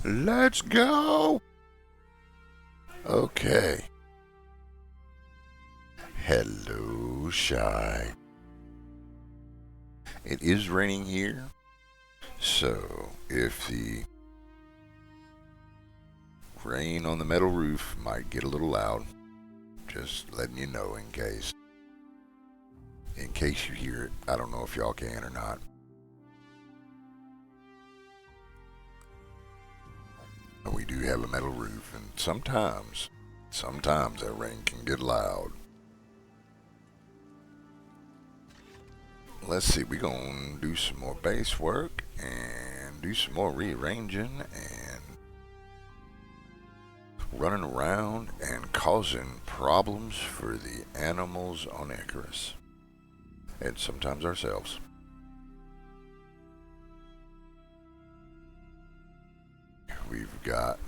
Let's go! Okay. Hello, Shy. It is raining here, so if the rain on the metal roof might get a little loud, just letting you know in case. In case you hear it. I don't know if y'all can or not. We do have a metal roof, and sometimes that rain can get loud. Let's see, we're going to do some more base work and do some more rearranging and running around and causing problems for the animals on Icarus. And sometimes ourselves. We've got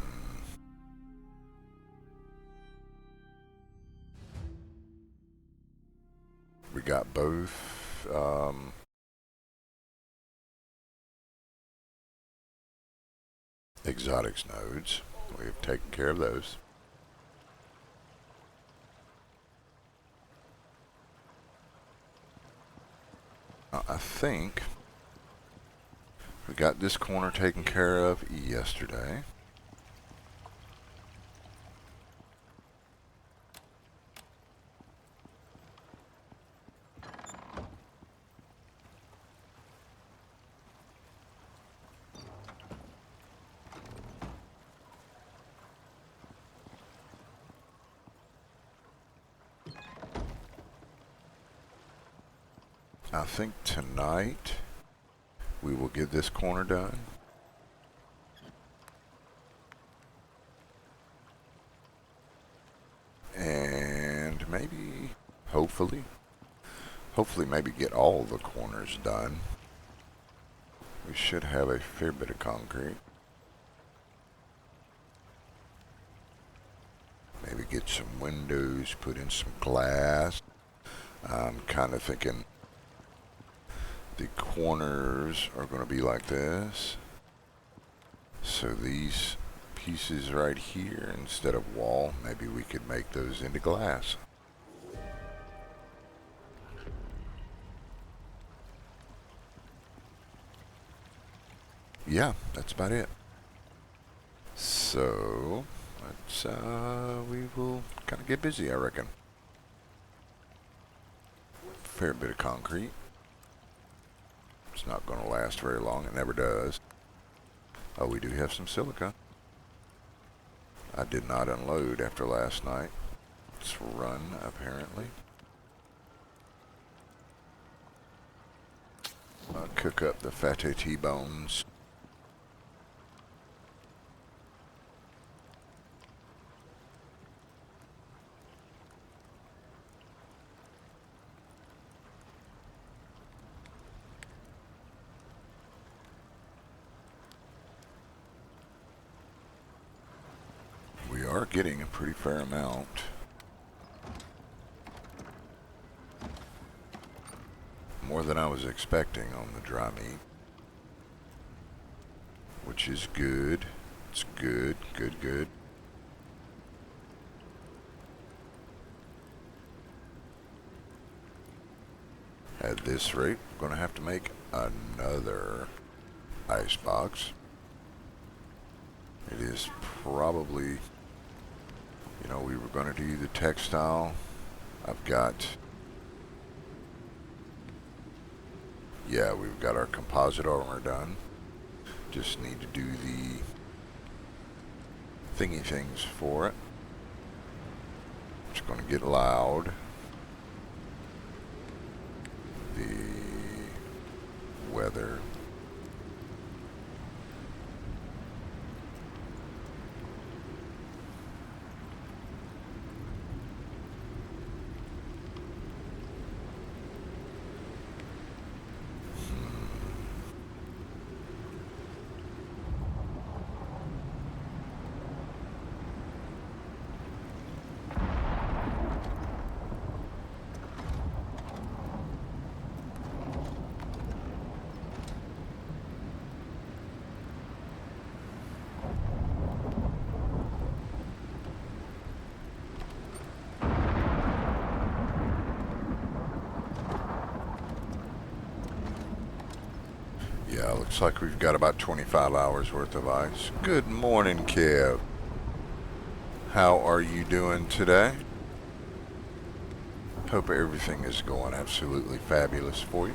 both exotics nodes. We've taken care of those. I think we got this corner taken care of yesterday. I think tonight we will get this corner done. And maybe, hopefully maybe get all the corners done. We should have a fair bit of concrete. Maybe get some windows, put in some glass. I'm kind of thinking the corners are going to be like this. So these pieces right here, instead of wall, maybe we could make those into glass. Yeah, that's about it. So let's we will kind of get busy, I reckon. Fair bit of concrete. It's not going to last very long. It never does. Oh, we do have some silica. I did not unload after last night. It's run, apparently. I'll cook up the fatty T-bones. We are getting a pretty fair amount. More than I was expecting on the dry meat. Which is good. It's good. At this rate, we're going to have to make another ice box. It is probably, we were going to do the textile. I've got, yeah, we've got our composite armor done. Just need to do the thingy things for it. It's going to get loud. The weather. Looks like we've got about 25 hours worth of ice. Good morning, Kev. How are you doing today? Hope everything is going absolutely fabulous for you.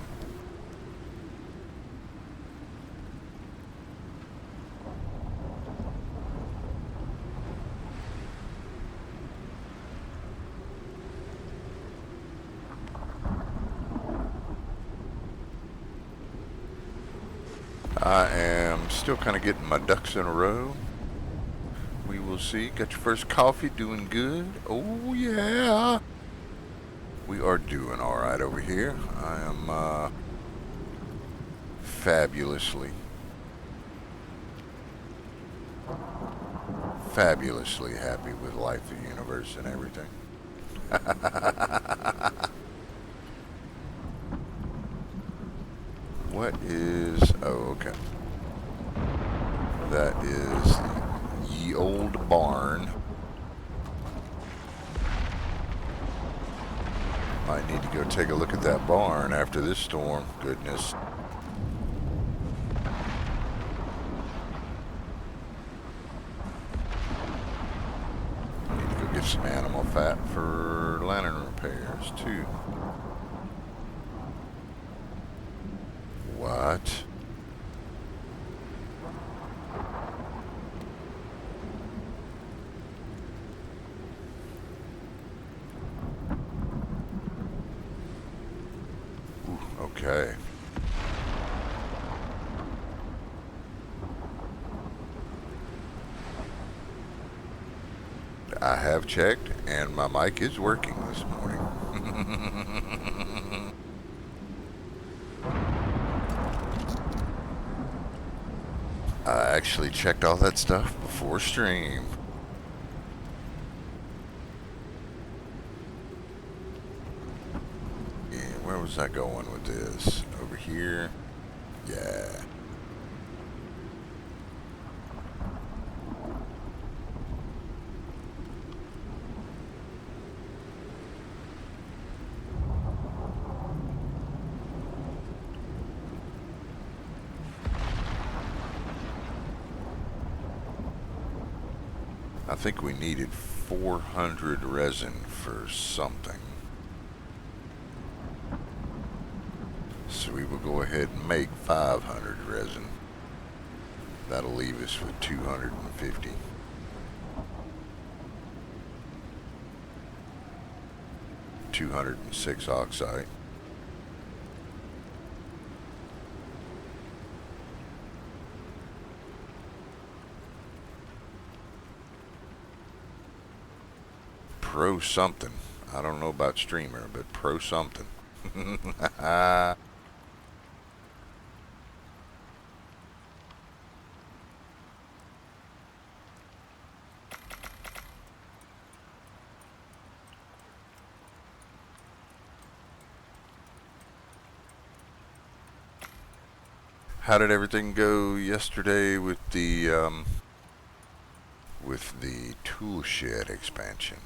I am still kind of getting my ducks in a row. We will see. Got your first coffee, doing good. Oh, yeah. We are doing all right over here. I am fabulously happy with life, the universe, and everything. What is... Oh, okay. That is the ye old barn. Might need to go take a look at that barn after this storm. Goodness. Need to go get some animal fat for lantern repairs, too. What? Ooh, okay. I have checked, and my mic is working this morning. I actually checked all that stuff before stream. Yeah, where was I going with this? Over here? Yeah. I think we needed 400 resin for something. So we will go ahead and make 500 resin. That'll leave us with 250. $206 oxide. Pro something. I don't know about streamer, but pro something. How did everything go yesterday with the tool shed expansion?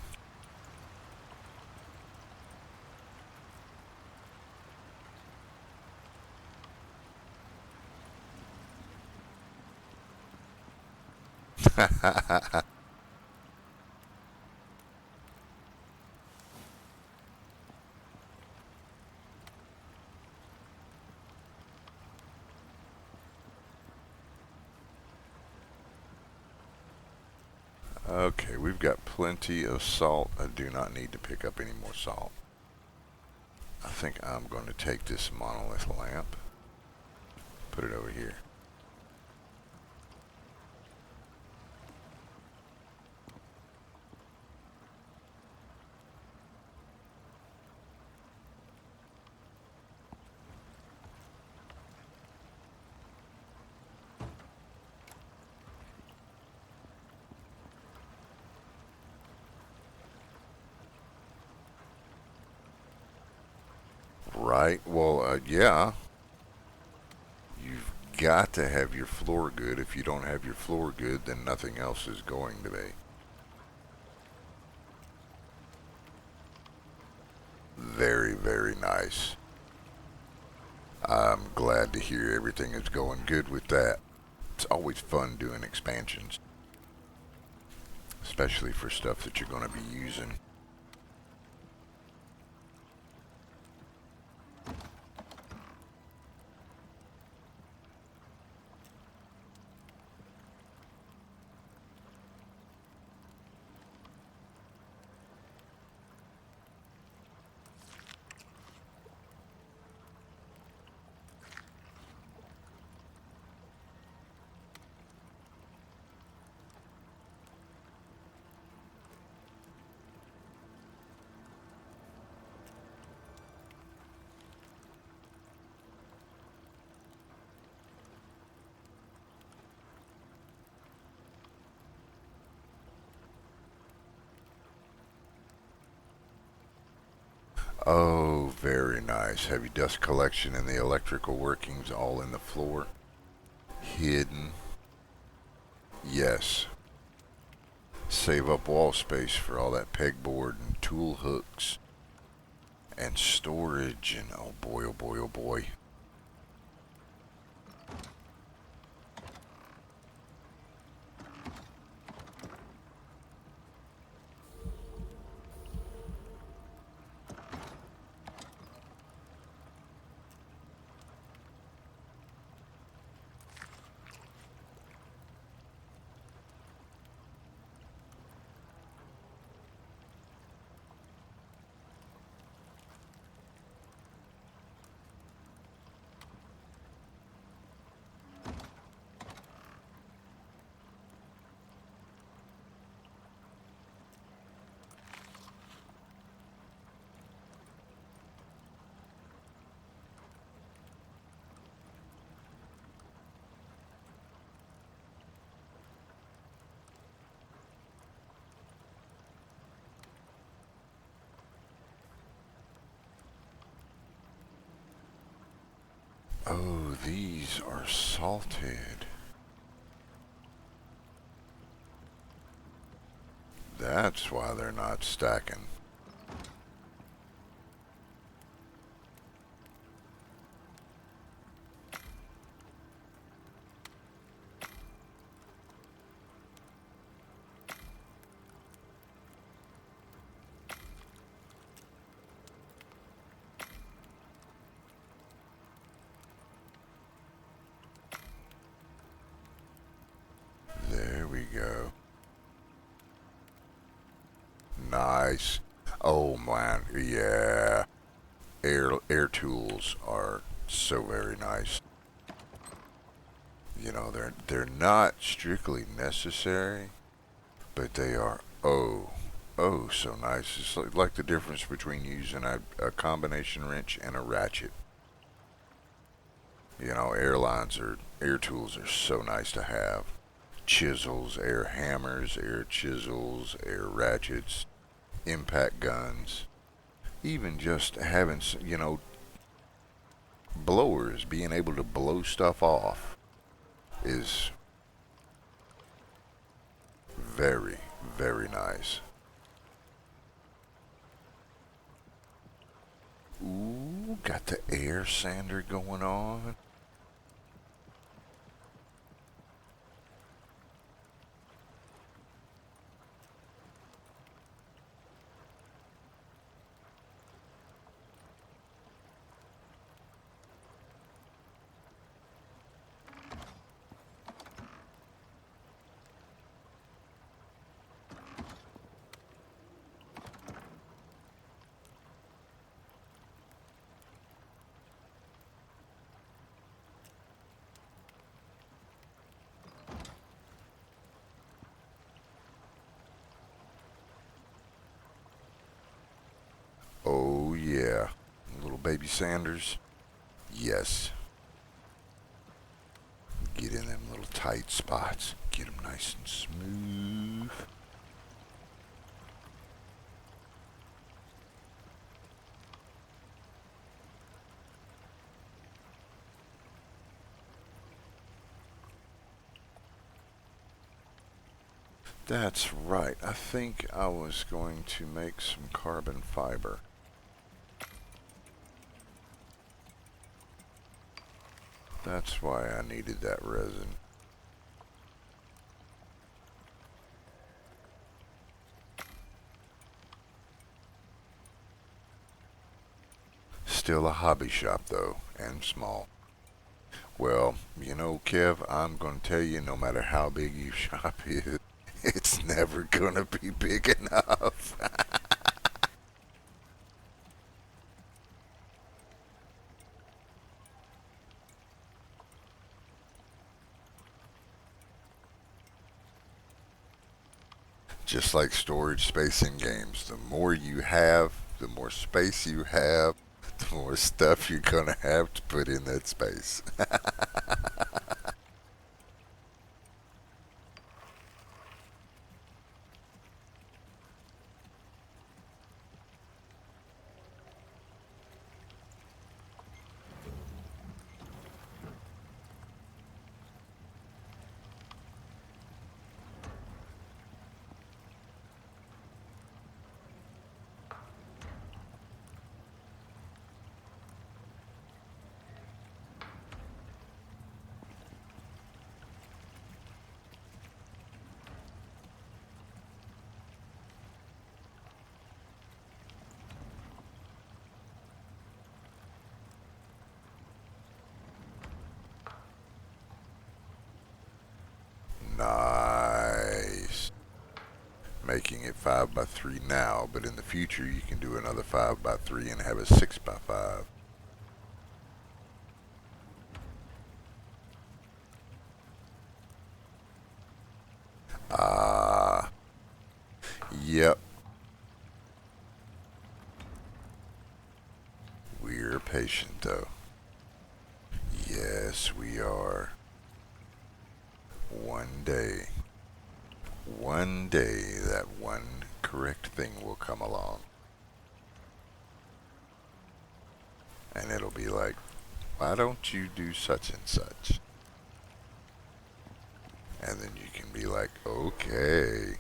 Okay, we've got plenty of salt. I do not need to pick up any more salt. I think I'm going to take this monolith lamp, put it over here. Right, well, yeah. You've got to have your floor good. If you don't have your floor good, then nothing else is going to be. Very, very nice. I'm glad to hear everything is going good with that. It's always fun doing expansions, especially for stuff that you're going to be using. Oh, very nice. Heavy dust collection and the electrical workings all in the floor. Hidden. Yes. Save up wall space for all that pegboard and tool hooks and storage and oh boy, oh boy, oh boy. Oh, these are salted. That's why they're not stacking. There we go. Nice. Oh man, yeah. Air tools are so very nice. You know, they're not strictly necessary, but they are oh so nice. It's like the difference between using a combination wrench and a ratchet. You know, air tools are so nice to have. Chisels, air hammers, air chisels, air ratchets, impact guns, even just having, blowers, being able to blow stuff off is very, very nice. Ooh, got the air sander going on. Oh yeah, little baby sanders. Yes, get in them little tight spots. Get them nice and smooth. That's right. I think I was going to make some carbon fiber. That's why I needed that resin. Still a hobby shop though, and small. Well, you know, Kev, I'm going to tell you, no matter how big your shop is, it's never going to be big enough. Just like storage space in games, the more you have, the more space you have, the more stuff you're going to have to put in that space. Nice. Making it 5 by 3 now, but in the future you can do another 5 by 3 and have a 6 by 5. Ah, yep. We're patient though. Yes, we are. One one day, that one correct thing will come along. And it'll be like, why don't you do such and such? And then you can be like, okay.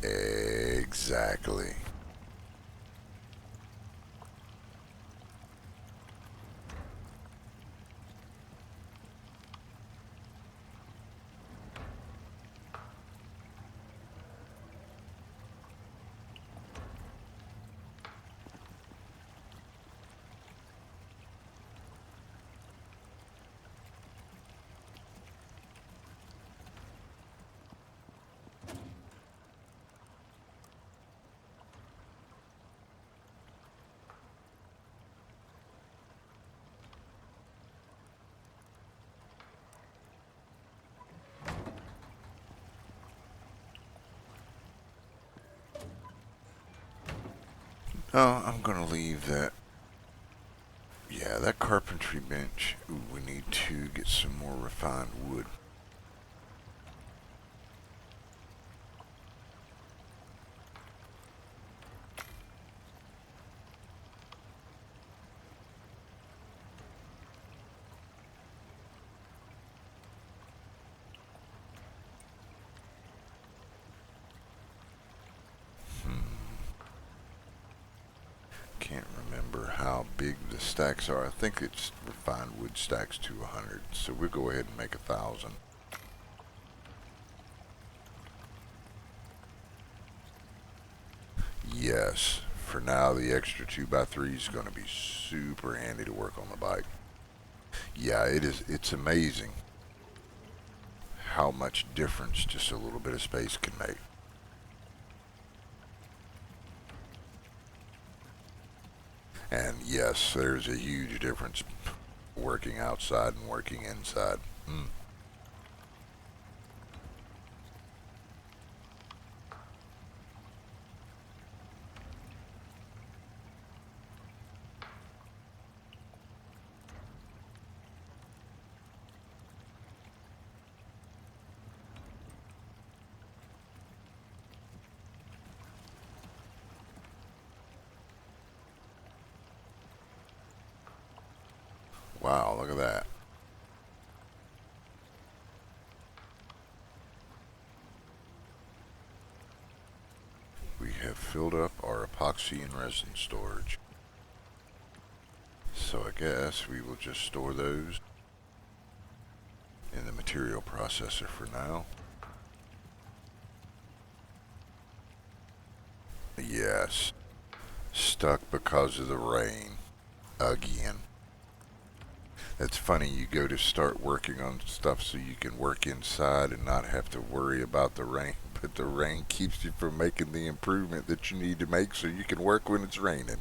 Exactly. Oh, I'm gonna leave that. Yeah, that carpentry bench. Ooh, we need to get some more refined wood. Can't remember how big the stacks are. I think it's refined wood stacks to 100. So we'll go ahead and make 1,000. Yes. For now, the extra 2 by 3 is going to be super handy to work on the bike. Yeah, it is. It's amazing how much difference just a little bit of space can make. And yes, there's a huge difference working outside and working inside. Mm. Wow, look at that. We have filled up our epoxy and resin storage. So I guess we will just store those in the material processor for now. Yes, stuck because of the rain again. It's funny, you go to start working on stuff so you can work inside and not have to worry about the rain, but the rain keeps you from making the improvement that you need to make so you can work when it's raining.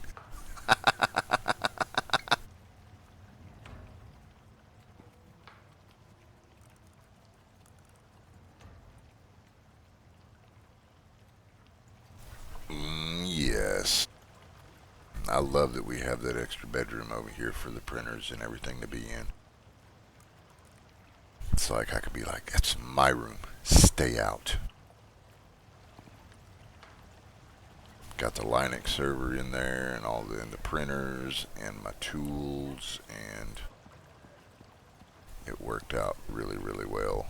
Yes. I love that we have that extra bedroom over here for the printers and everything to be in. It's like I could be like, that's my room. Stay out. Got the Linux server in there and all the printers and my tools, and it worked out really, really well.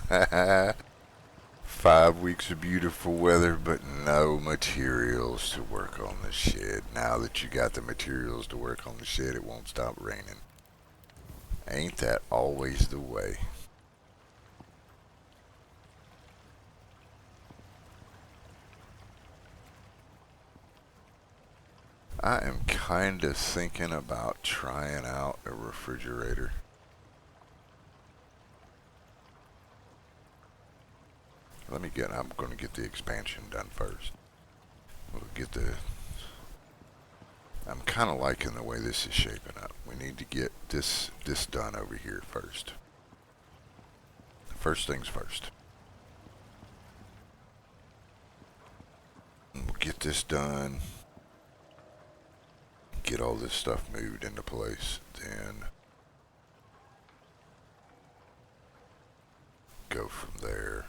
Haha. 5 weeks of beautiful weather, but no materials to work on the shed. Now that you got the materials to work on the shed, it won't stop raining. Ain't that always the way? I am kind of thinking about trying out a refrigerator. I'm going to get the expansion done first. We'll get the I'm kind of liking the way this is shaping up. We need to get this done over here first. First things first. We'll get this done. Get all this stuff moved into place. Then go from there.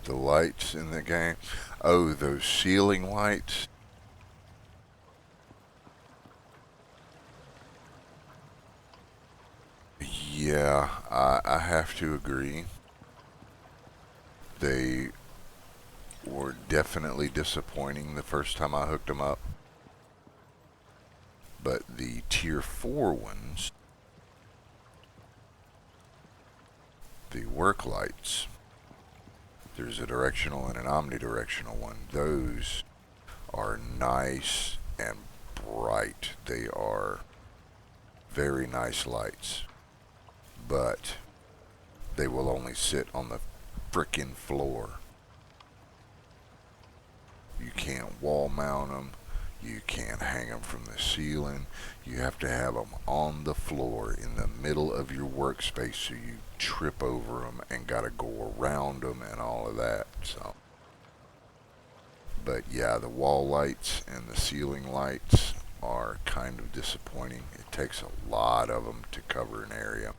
The lights in the game. Oh, those ceiling lights. Yeah, I have to agree. They were definitely disappointing the first time I hooked them up. But the tier 4 ones, the work lights, there's a directional and an omnidirectional one. Those are nice and bright. They are very nice lights. But they will only sit on the frickin' floor. You can't wall mount them. You can't hang them from the ceiling. You have to have them on the floor in the middle of your workspace so you trip over them and gotta go around them and all of that. So, but yeah, the wall lights and the ceiling lights are kind of disappointing. It takes a lot of them to cover an area.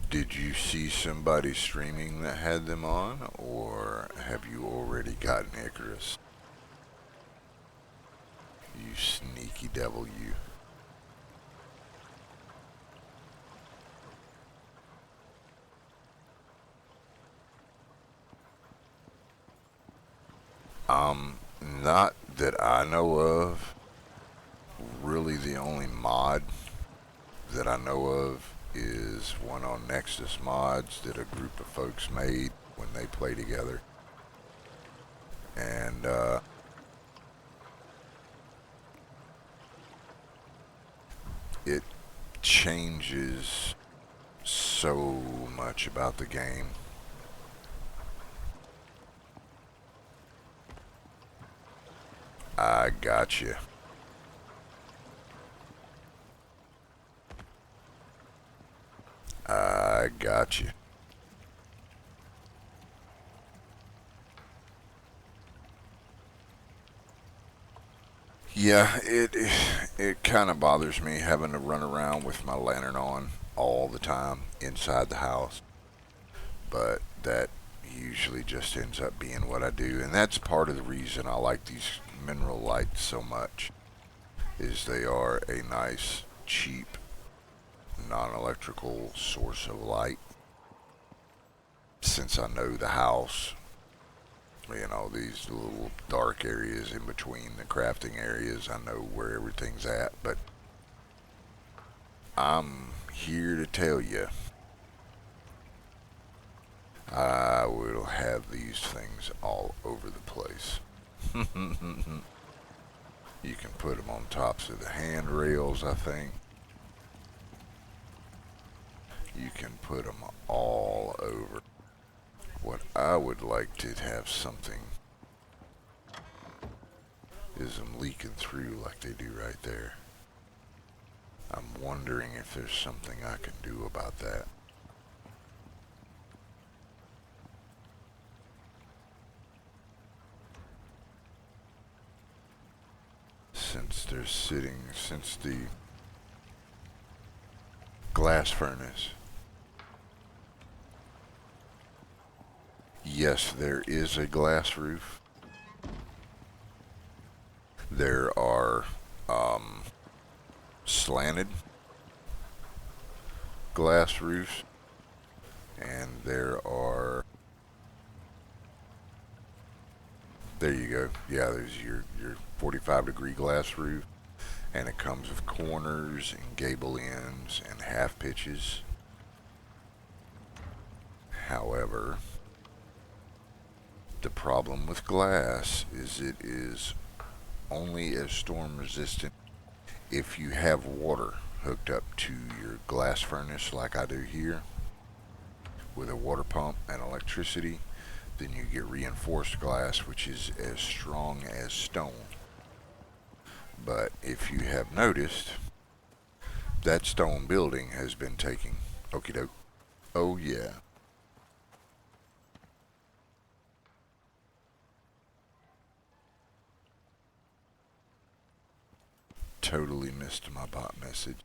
Did you see somebody streaming that had them on, or have you already gotten Icarus? You sneaky devil, you. Not that I know of. Really, the only mod that I know of is one on Nexus Mods that a group of folks made when they play together. And it changes so much about the game. I got you. I got you. Yeah, it kind of bothers me having to run around with my lantern on all the time inside the house, but that usually just ends up being what I do, and that's part of the reason I like these mineral lights so much. Is they are a nice, cheap, non-electrical source of light. Since I know the house, these little dark areas in between the crafting areas, I know where everything's at. But I'm here to tell you, I will have these things all over the place. You can put them on tops of the handrails, I think. You can put them all over. What I would like to have something is them leaking through like they do right there. I'm wondering if there's something I can do about that. Since the glass furnace. Yes, there is a glass roof. There are slanted glass roofs, and there you go. Yeah, there's your 45-degree glass roof, and it comes with corners and gable ends and half pitches. However, the problem with glass is it is only as storm resistant if you have water hooked up to your glass furnace like I do here with a water pump and electricity. Then you get reinforced glass, which is as strong as stone. But if you have noticed, that stone building has been taking. Okie doke. Oh, yeah. Totally missed my bot message.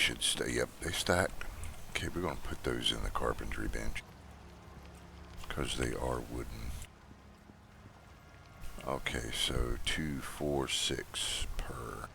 should stay. Yep, they stacked. Okay, we're going to put those in the carpentry bench because they are wooden. Okay, so 2, 4, 6 per.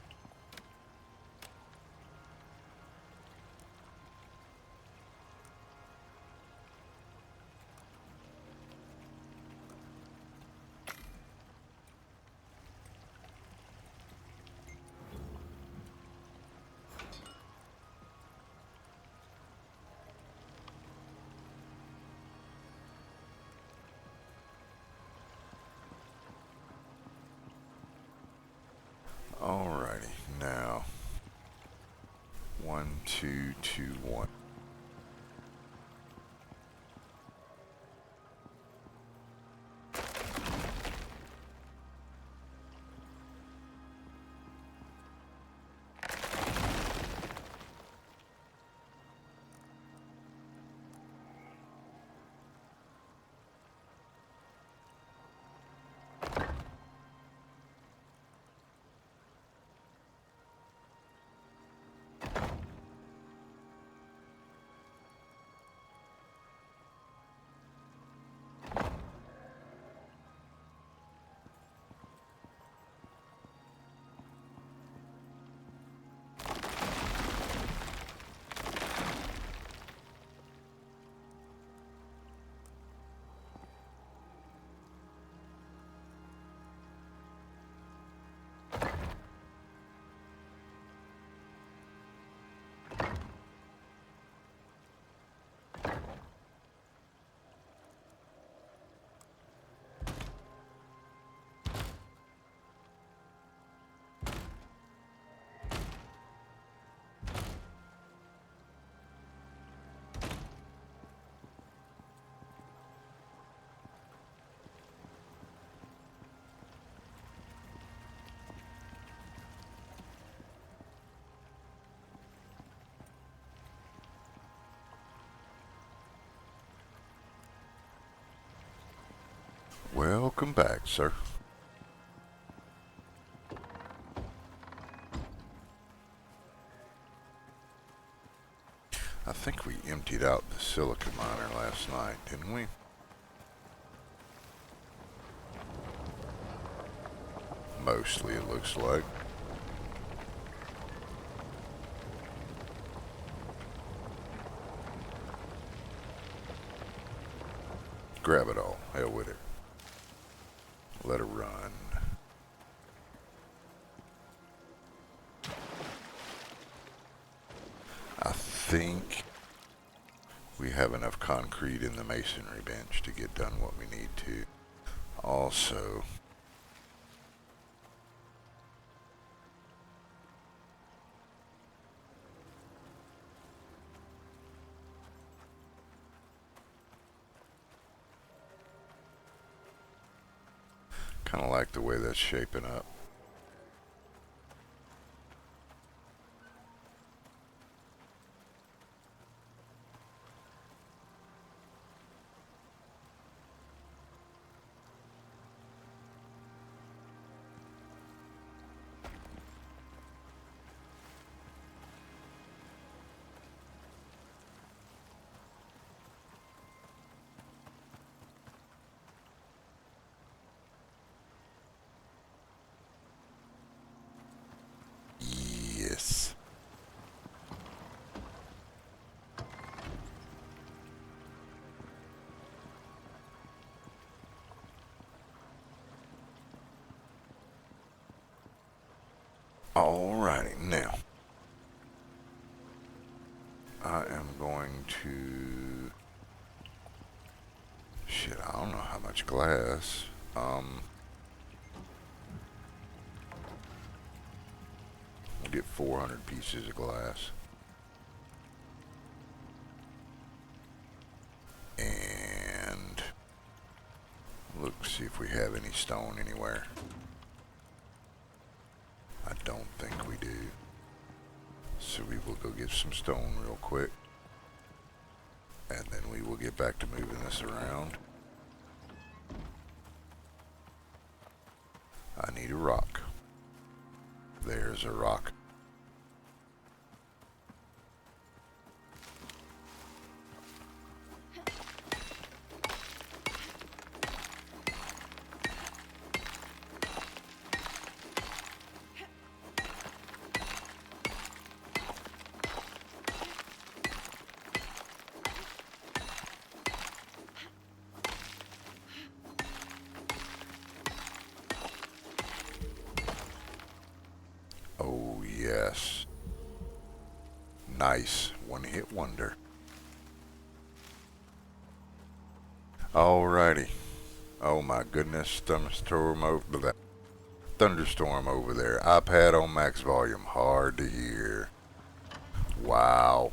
Alrighty, now 1, 2, 2, 1. Welcome back, sir. I think we emptied out the silica miner last night, didn't we? Mostly, it looks like. Grab it all. Hell with it. Let it run. I think we have enough concrete in the masonry bench to get done what we need to. Also, kind of like the way that's shaping up. Yes. Alrighty, now I am going to... Shit, I don't know how much glass. We'll get 400 pieces of glass. And look, see if we have any stone anywhere. I don't think we do. So we will go get some stone real quick. And then we will get back to moving this around. I need a rock. There's a rock. yes. Nice. One hit wonder. Alrighty. Oh my goodness. Thunderstorm over there. iPad on max volume. Hard to hear. Wow.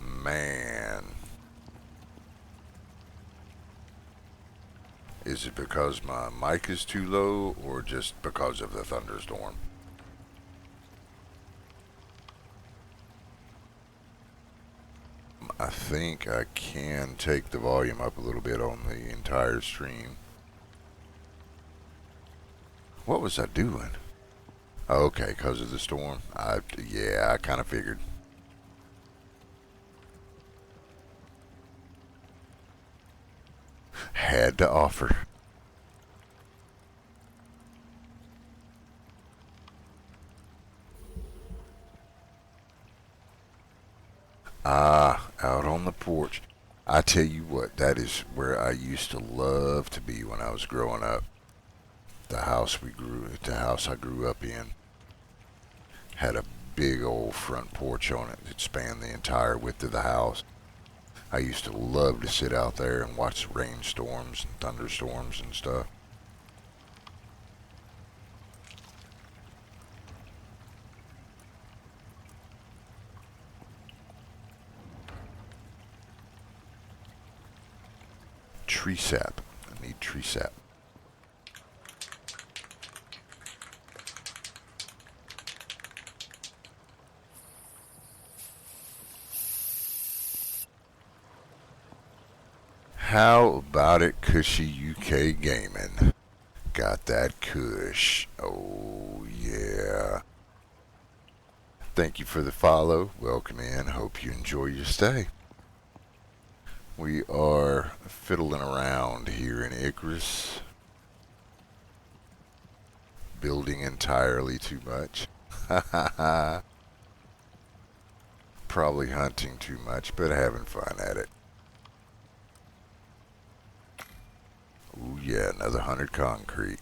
Man. Is it because my mic is too low or just because of the thunderstorm? I think I can take the volume up a little bit on the entire stream. What was I doing? Okay, because of the storm. Yeah, I kind of figured. Had to offer. Ah, out on the porch. I tell you what, that is where I used to love to be when I was growing up. The house I grew up in had a big old front porch on it that spanned the entire width of the house. I used to love to sit out there and watch rainstorms and thunderstorms and stuff. Tree sap. I need tree sap. How about it, Cushy UK Gaming? Got that Kush. Oh, yeah. Thank you for the follow. Welcome in. Hope you enjoy your stay. We are fiddling around here in Icarus. Building entirely too much. Probably hunting too much, but having fun at it. Ooh, yeah, another 100 concrete.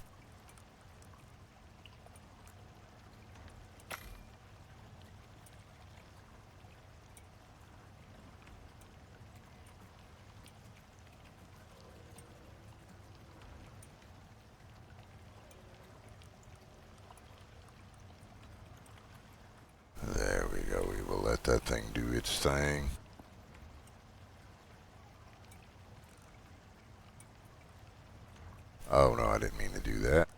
There we go. We will let that thing do its thing. Oh, no, I didn't mean to do that.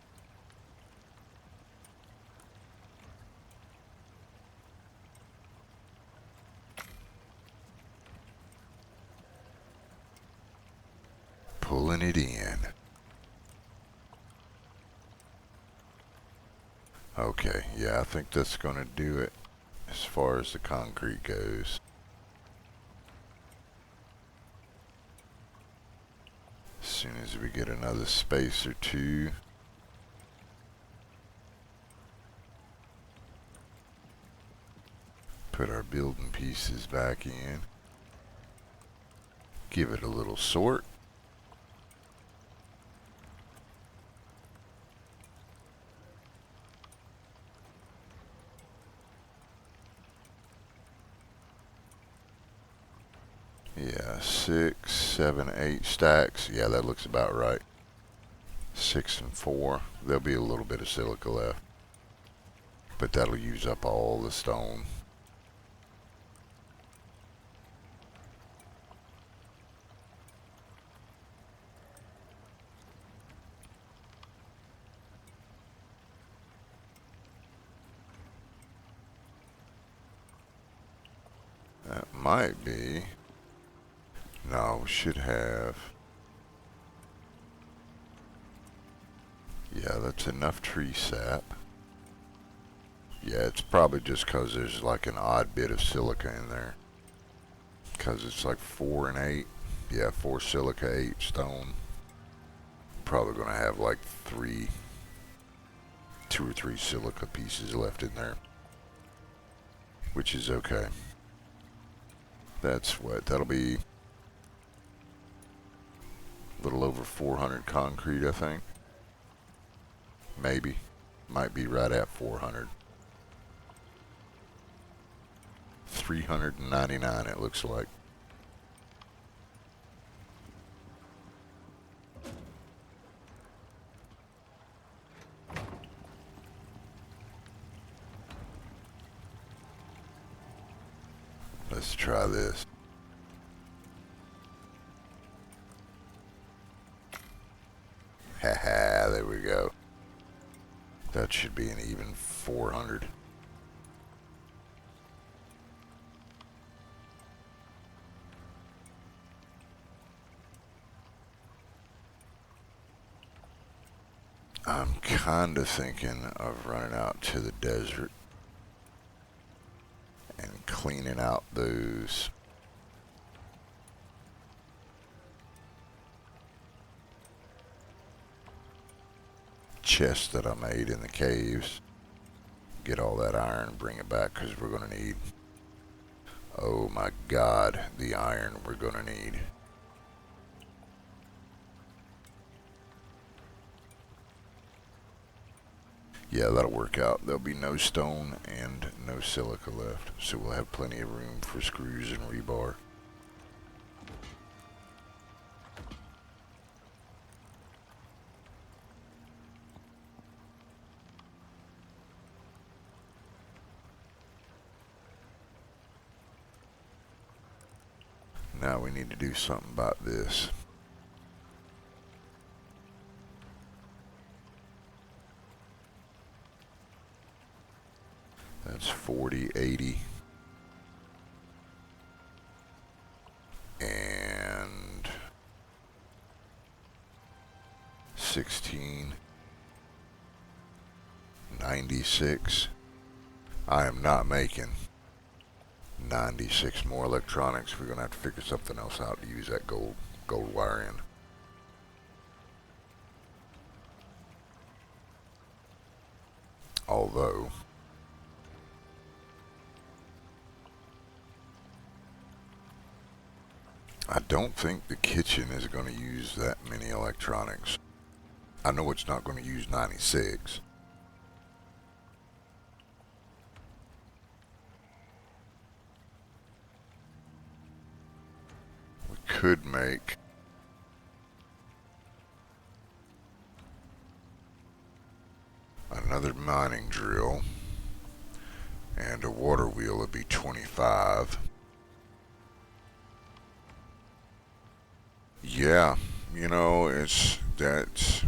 Pulling it in. Okay, yeah, I think that's going to do it as far as the concrete goes. As soon as we get another space or two. Put our building pieces back in. Give it a little sort. Yeah, 6, 7, 8 stacks. Yeah, that looks about right. 6 and 4. There'll be a little bit of silica left, but that'll use up all the stone. That might be. No, we should have. Yeah, that's enough tree sap. Yeah, it's probably just because there's like an odd bit of silica in there. Because it's like 4 and 8. Yeah, 4 silica, 8 stone. Probably going to have like 2 or 3 silica pieces left in there. Which is okay. That's what, that'll be a little over 400 concrete, I think. Maybe. Might be right at 400. 399 it looks like. Let's try this. Haha, there we go. That should be an even 400. I'm kind of thinking of running out to the desert and cleaning out those chests that I made in the caves. Get all that iron and bring it back, because we're going to need, oh my god, the iron we're going to need. Yeah, that'll work out. There'll be no stone and no silica left, so we'll have plenty of room for screws and rebar. Now we need to do something about this. That's 40, 80. And 16. 96. I am not making 96 more electronics. We're going to have to figure something else out to use that gold wire in. Although I don't think the kitchen is going to use that many electronics. I know it's not going to use 96. We could make another mining drill, and a water wheel would be 25. Yeah, you know, that's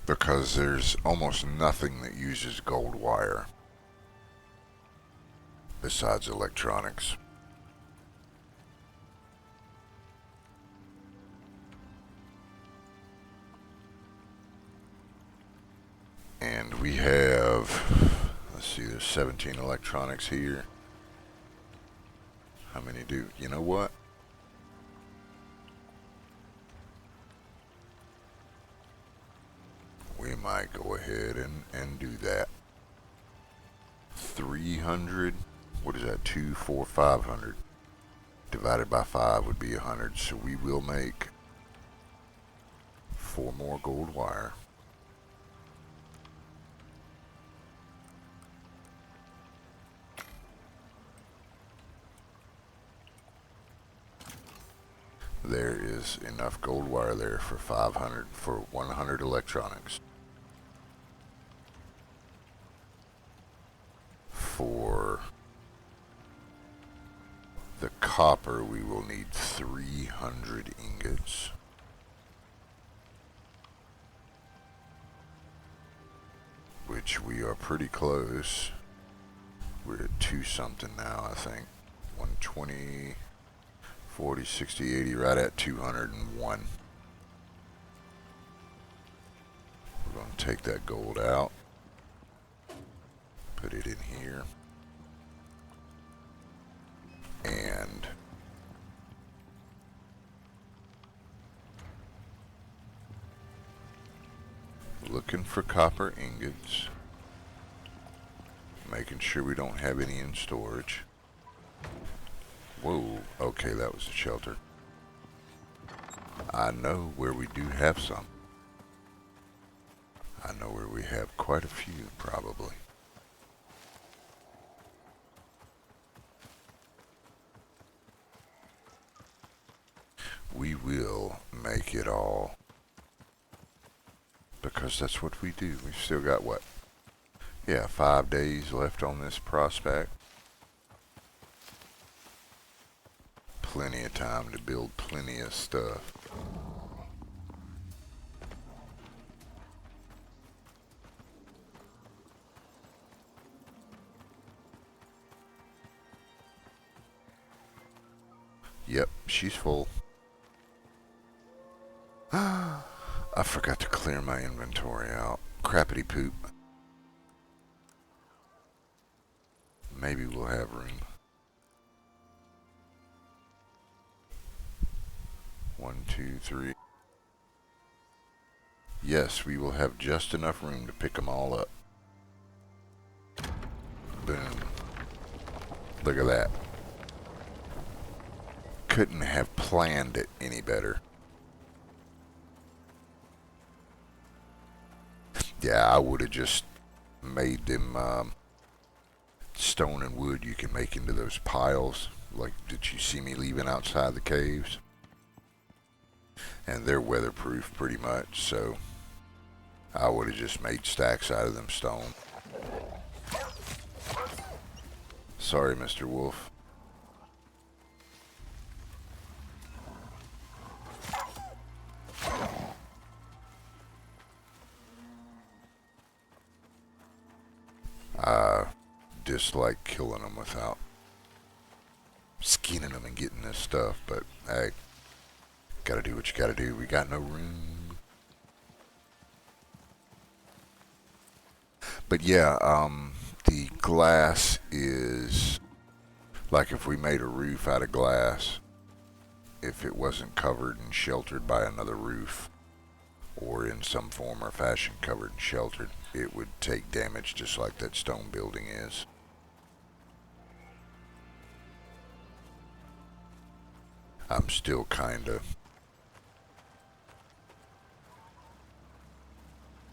because there's almost nothing that uses gold wire besides electronics. And we have, let's see, there's 17 electronics here. How many do, you know what? We might go ahead and do that. 300, what is that, 2, 4, 500. Divided by 5 would be 100, so we will make 4 more gold wire. There is enough gold wire there for 500, for 100 electronics. For the copper, we will need 300 ingots. Which we are pretty close. We're at 2 something now, I think. 120, 40, 60, 80, right at 201. We're going to take that gold out. Put it in here. And looking for copper ingots. Making sure we don't have any in storage. Whoa, okay, that was a shelter. I know where we do have some. I know where we have quite a few, probably. We will make it all. Because that's what we do. We've still got, what? Yeah, 5 days left on this prospect. Plenty of time to build plenty of stuff. Yep, she's full. I forgot to clear my inventory out. Crappity poop. Maybe we'll have room. 1, 2, 3. Yes, we will have just enough room to pick them all up. Boom. Look at that. Couldn't have planned it any better. Yeah, I would have just made them stone and wood you can make into those piles. Like, did you see me leaving outside the caves? And they're weatherproof pretty much, so I would have just made stacks out of them stone. Sorry, Mr. Wolf. I dislike killing them without skinning them and getting this stuff, but hey, gotta do what you gotta do. We got no room. But yeah, the glass is like if we made a roof out of glass, if it wasn't covered and sheltered by another roof, or in some form or fashion covered and sheltered, it would take damage just like that stone building is. I'm still kinda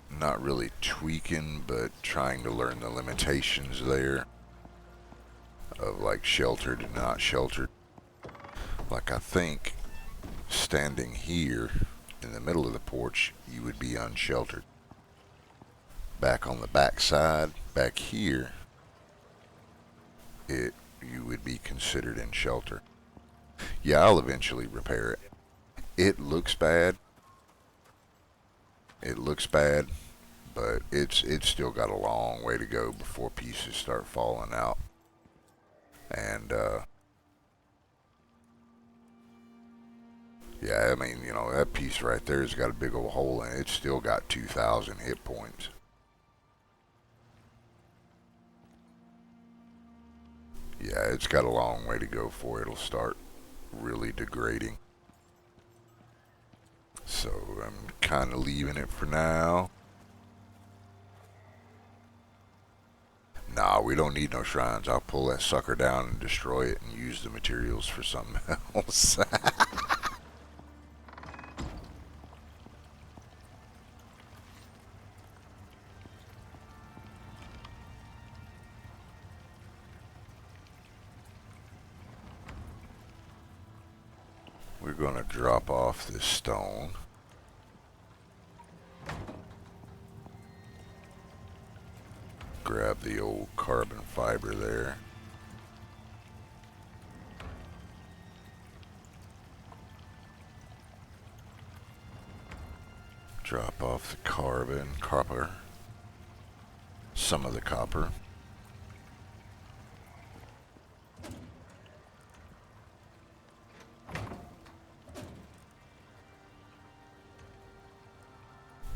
not really tweaking, but trying to learn the limitations there of like sheltered and not sheltered. Like I think standing here in the middle of the porch, you would be unsheltered. Back on the back side, back here, you would be considered in shelter. Yeah, I'll eventually repair it. It looks bad. It looks bad, but it's still got a long way to go before pieces start falling out. And yeah, I mean, you know, that piece right there has got a big old hole in it. It's still got 2,000 hit points. Yeah, it's got a long way to go before it'll start really degrading. So I'm kind of leaving it for now. Nah, we don't need no shrines. I'll pull that sucker down and destroy it and use the materials for something else. We're going to drop off this stone. Grab the old carbon fiber there. Drop off the copper, some of the copper.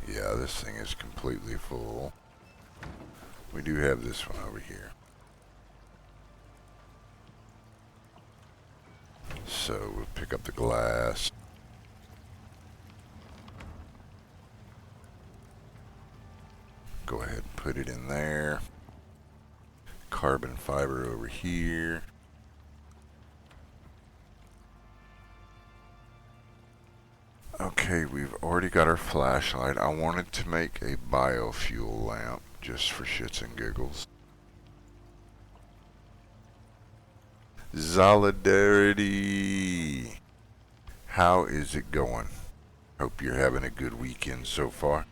Yeah, this thing is completely full. We do have this one over here. So we'll pick up the glass. Go ahead and put it in there. Carbon fiber over here. Okay, we've already got our flashlight. I wanted to make a biofuel lamp just for shits and giggles. Solidarity! How is it going? Hope you're having a good weekend so far.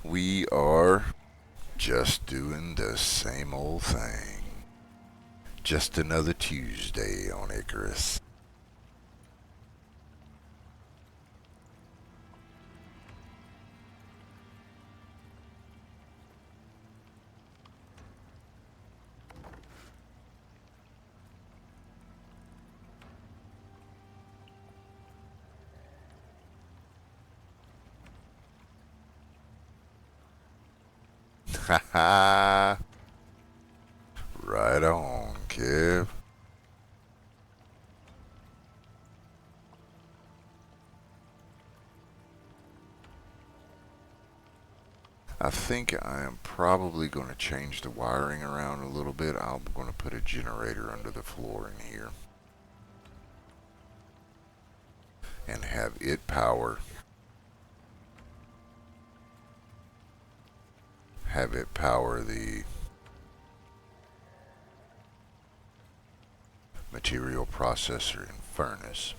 We are just doing the same old thing. Just another Tuesday on Icarus. Haha. Right on, Kev. I think I am probably going to change the wiring around a little bit. I'm going to put a generator under the floor in here and have it power. Have it power the material processor and furnace.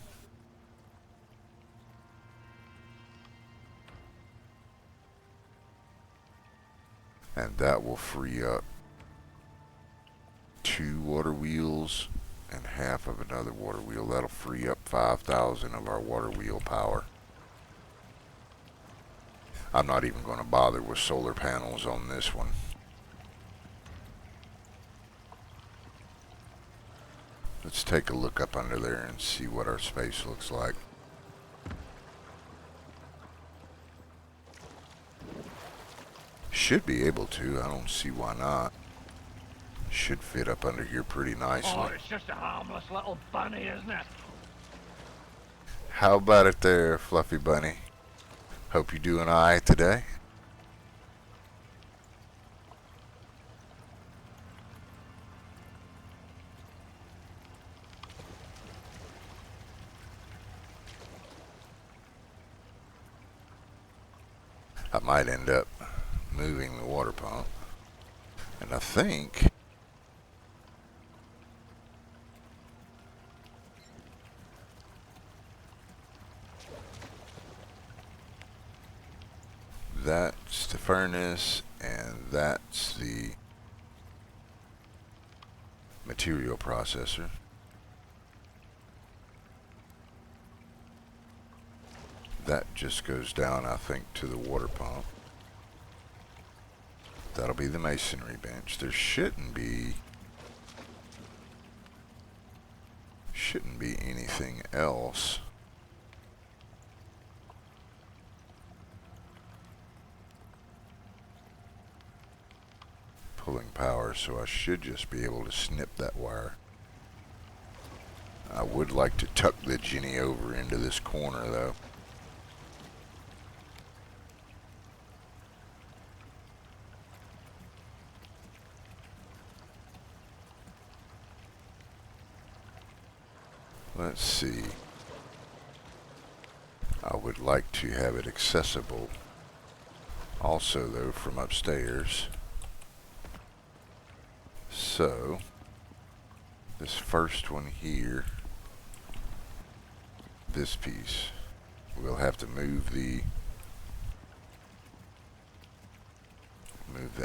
And that will free up 2 water wheels and half of another water wheel. That'll free up 5,000 of our water wheel power. I'm not even going to bother with solar panels on this one. Let's take a look up under there and see what our space looks like. Should be able to. I don't see why not. Should fit up under here pretty nicely. Oh, it's just a harmless little bunny, isn't it? How about it there, Fluffy Bunny? Hope you're doing alright today. I might end up moving the water pump. And I think that's the furnace and that's the material processor. That just goes down, I think, to the water pump. That'll be the masonry bench. There shouldn't be anything else. Pulling power, so I should just be able to snip that wire. I would like to tuck the Jenny over into this corner though. Let's see. I would like to have it accessible also though from upstairs. So this first one here, this piece, we'll have to move the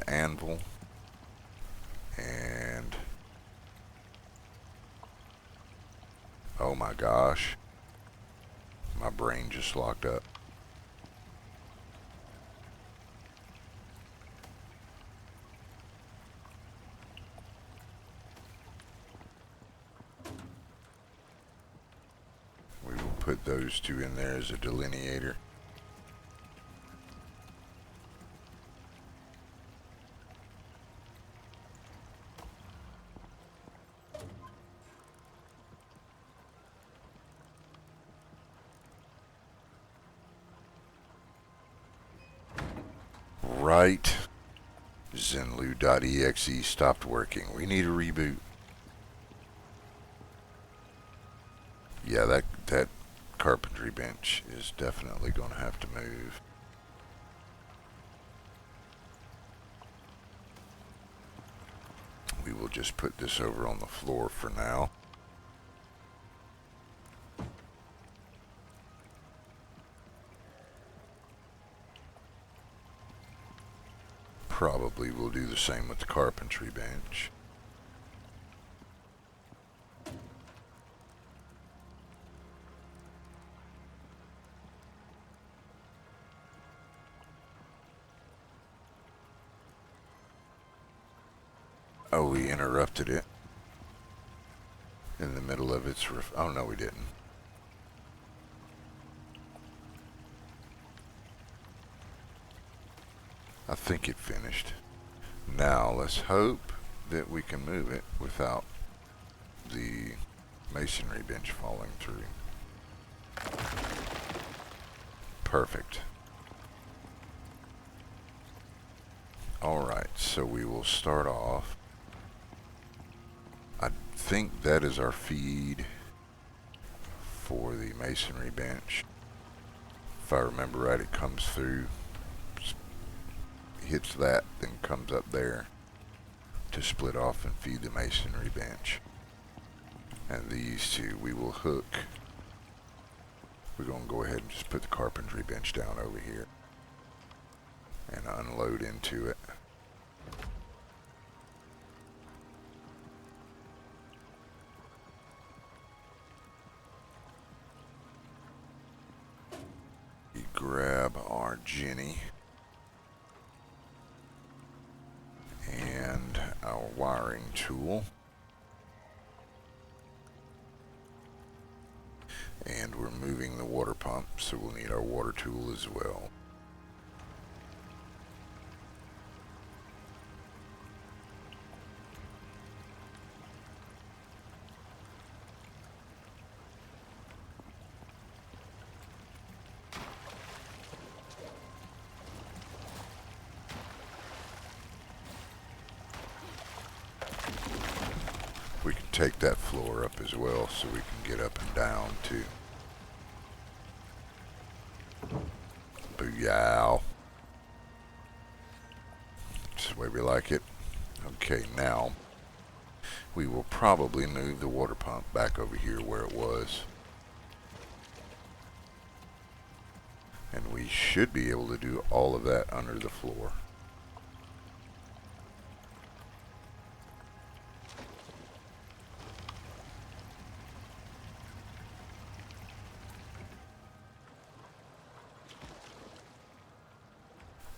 anvil and oh my gosh, my brain just locked up. We will put those two in there as a delineator. Right. Zenlu.exe stopped working. We need a reboot. Yeah, that carpentry bench is definitely going to have to move. We will just put this over on the floor for now. Probably will do the same with the carpentry bench. Oh, we interrupted it in the middle of its oh no, we didn't. I think it finished. Now let's hope that we can move it without the masonry bench falling through. Perfect. Alright, so we will start off. I think that is our feed for the masonry bench. If I remember right, it comes through, hits that, then comes up there to split off and feed the masonry bench. And these two we will hook. We're going to go ahead and just put the carpentry bench down over here and unload into it. We grab our Jenny and our wiring tool. And we're moving the water pump, so we'll need our water tool as well. We can take that floor up as well so we can get up and down too. Booyah. That's the way we like it. Okay, now we will probably move the water pump back over here where it was. And we should be able to do all of that under the floor.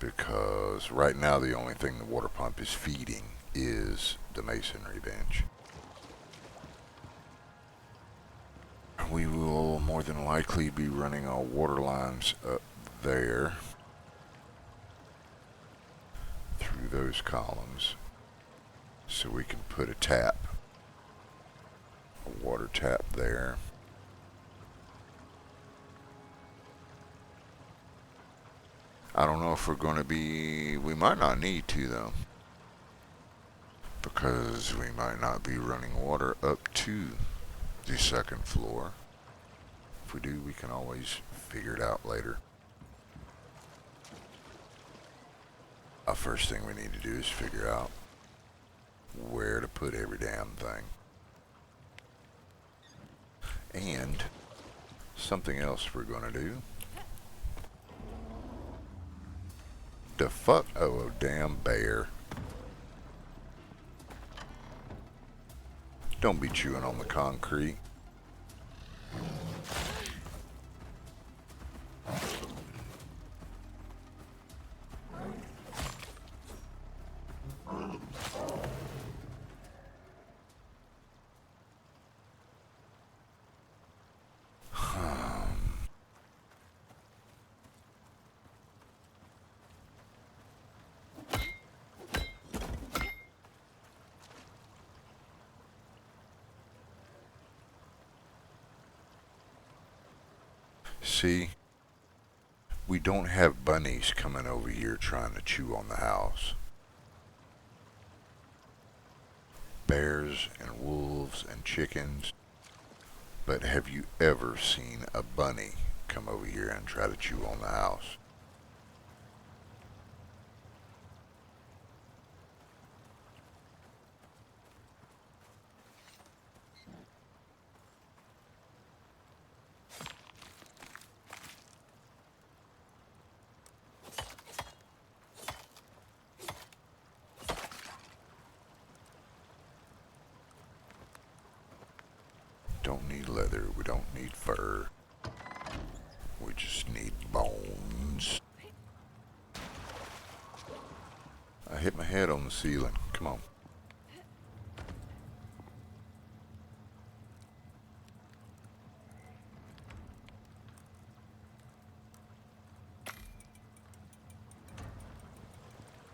Because right now the only thing the water pump is feeding is the masonry bench. We will more than likely be running our water lines up there through those columns so we can put a tap, a water tap there. I don't know if we're going to be, we might not need to though, because we might not be running water up to the second floor. If we do, we can always figure it out later. First thing we need to do is figure out where to put every damn thing. And something else we're going to do. The fuck? Oh, a damn bear. Don't be chewing on the concrete. See, we don't have bunnies coming over here trying to chew on the house. Bears and wolves and chickens, But have you ever seen a bunny come over here and try to chew on the house? Don't need leather, we don't need fur. We just need bones. I hit my head on the ceiling. Come on.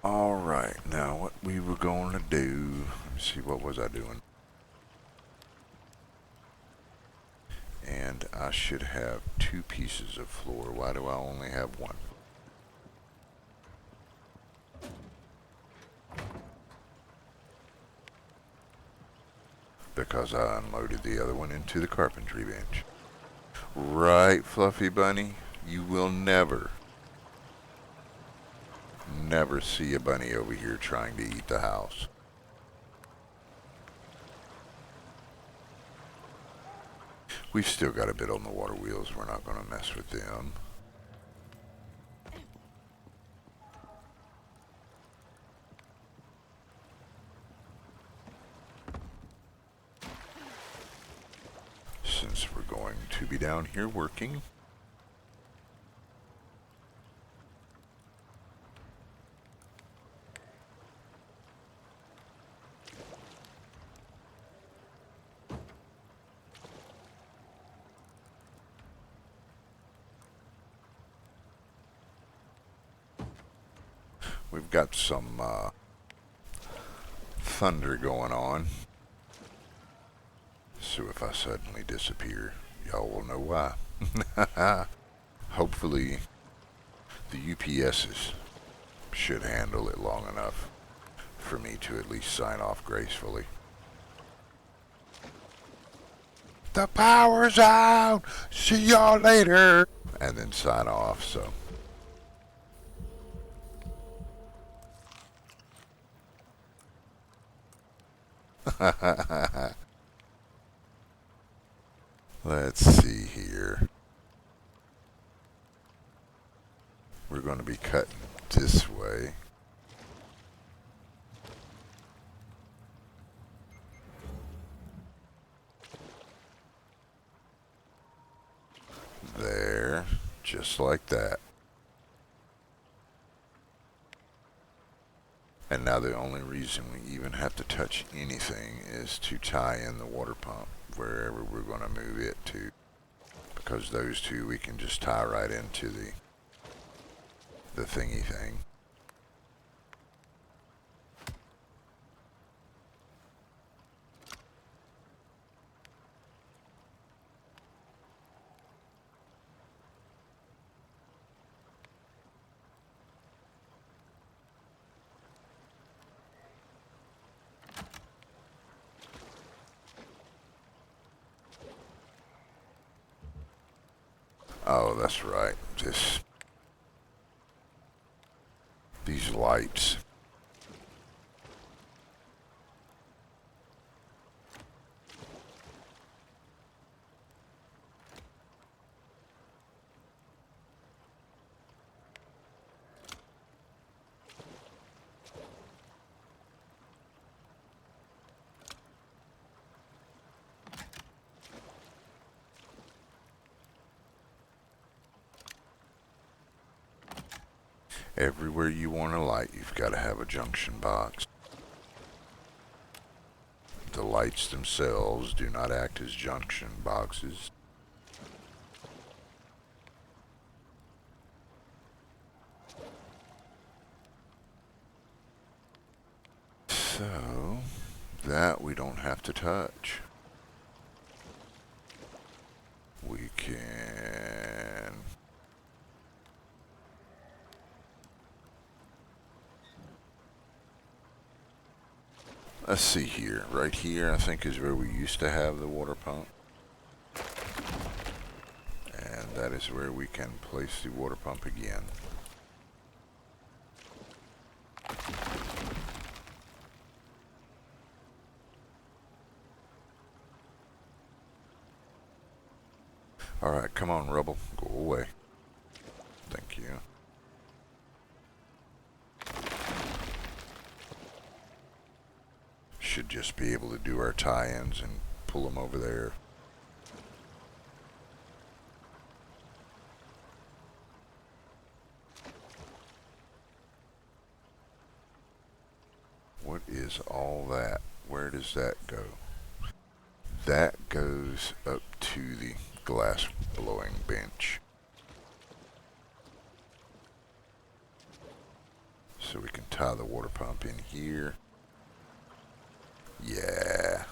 Alright, now what we were going to do, let me see, what was I doing? And I should have 2 pieces of floor. Why do I only have 1? Because I unloaded the other one into the carpentry bench. Right, Fluffy Bunny? You will never see a bunny over here trying to eat the house. We've still got a bit on the water wheels. We're not going to mess with them. Since we're going to be down here working. We've got some thunder going on. So if I suddenly disappear, y'all will know why. Hopefully the UPSs should handle it long enough for me to at least sign off gracefully. The power's out! See y'all later! And then sign off, so. Let's see here. We're going to be cutting this way. There, just like that. And now the only reason we even have to touch anything is to tie in the water pump wherever we're going to move it to. Because those two we can just tie right into the thingy thing. Oh, that's right. These lights. Everywhere you want a light, you've got to have a junction box. The lights themselves do not act as junction boxes. So, that we don't have to touch. We can... Let's see here. Right here, I think, is where we used to have the water pump. is where we can place the water pump again. Alright, come on, Rubble. Go away. Thank you. Should just be able to do our tie-ins and pull them over there. What is all that? Where does that go? That goes up to the glass blowing bench. So we can tie the water pump in here. Yeah.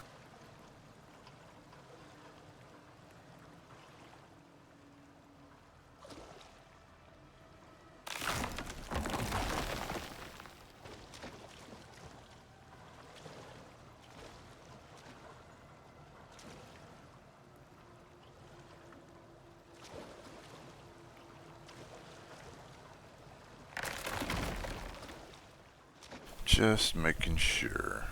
Just making sure.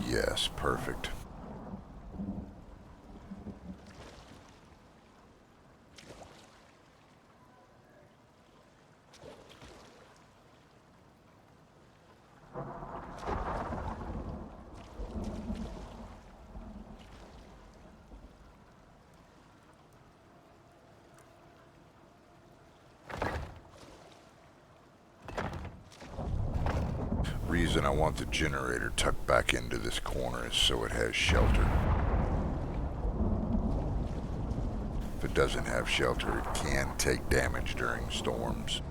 Yes, perfect. Reason I want the generator tucked back into this corner is so it has shelter. If it doesn't have shelter, it can take damage during storms.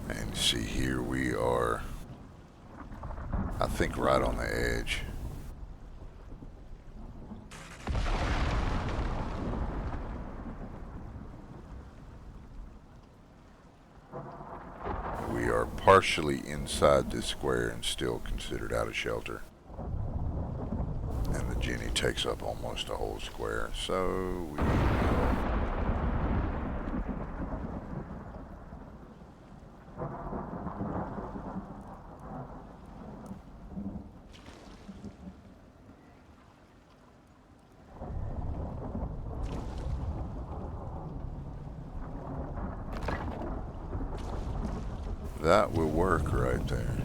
And see, here we are, I think, right on the edge. We are partially inside this square and still considered out of shelter. And the Genie takes up almost a whole square, so we that will work right there.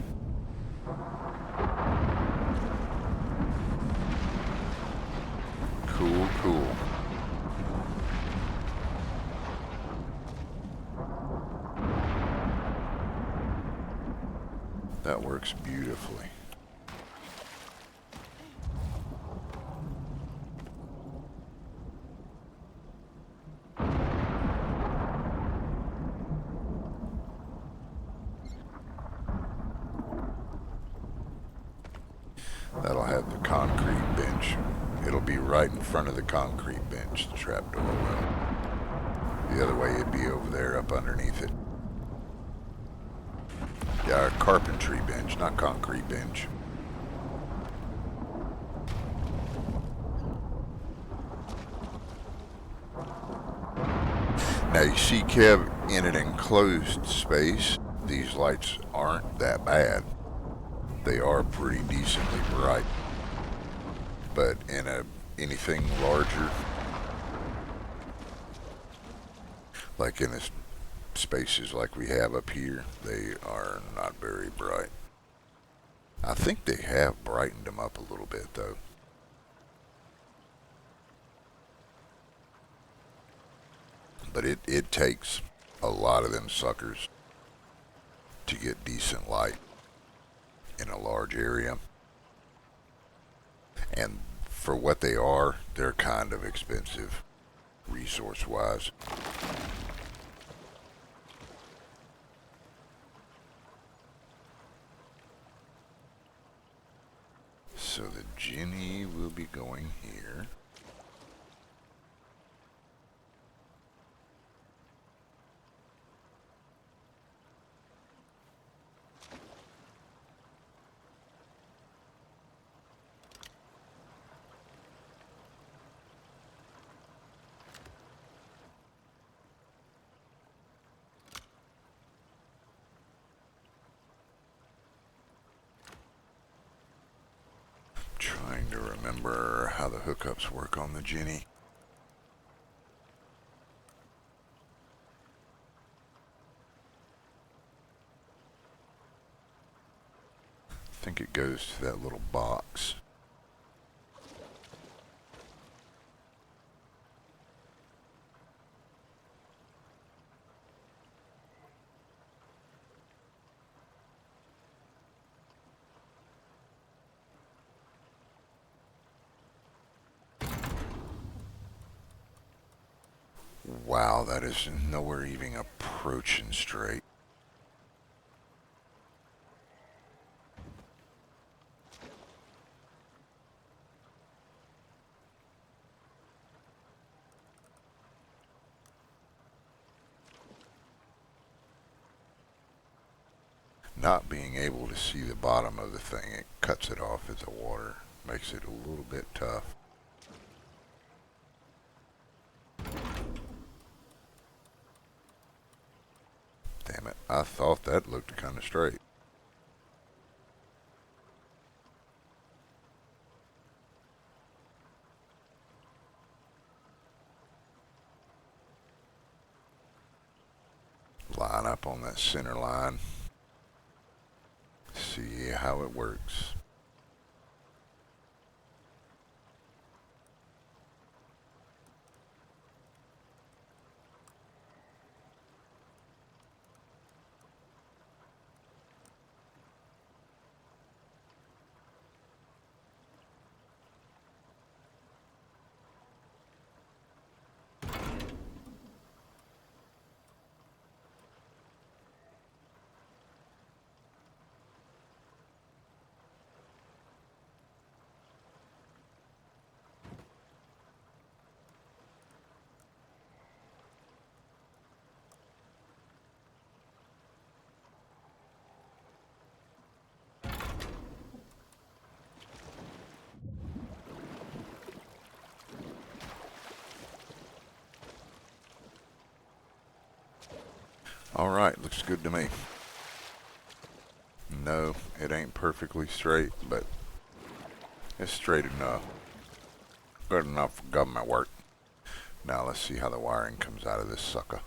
Cool, cool. That works beautifully. That'll have the concrete bench. It'll be right in front of the concrete bench, the trapdoor will. The other way it'd be over there up underneath it. Yeah, carpentry bench, not concrete bench. Now you see, Kev, in an enclosed space, these lights aren't that bad. They are pretty decently bright. But in anything larger, Like in the spaces like we have up here, they are not very bright. I think they have brightened them up a little bit though. But it takes a lot of them suckers to get decent light in a large area. And for what they are, they're kind of expensive resource wise. So the Jenny will be going here. Trying to remember how the hookups work on the Jenny. I think it goes to that little box. Wow, that is nowhere even approaching straight. Not being able to see the bottom of the thing, it cuts it off at the water. Makes it a little bit tough. Damn it, I thought that looked kind of straight. Line up on that center line. See how it works. Alright, looks good to me. No, it ain't perfectly straight, but it's straight enough. Good enough for government work. Now let's see how the wiring comes out of this sucker.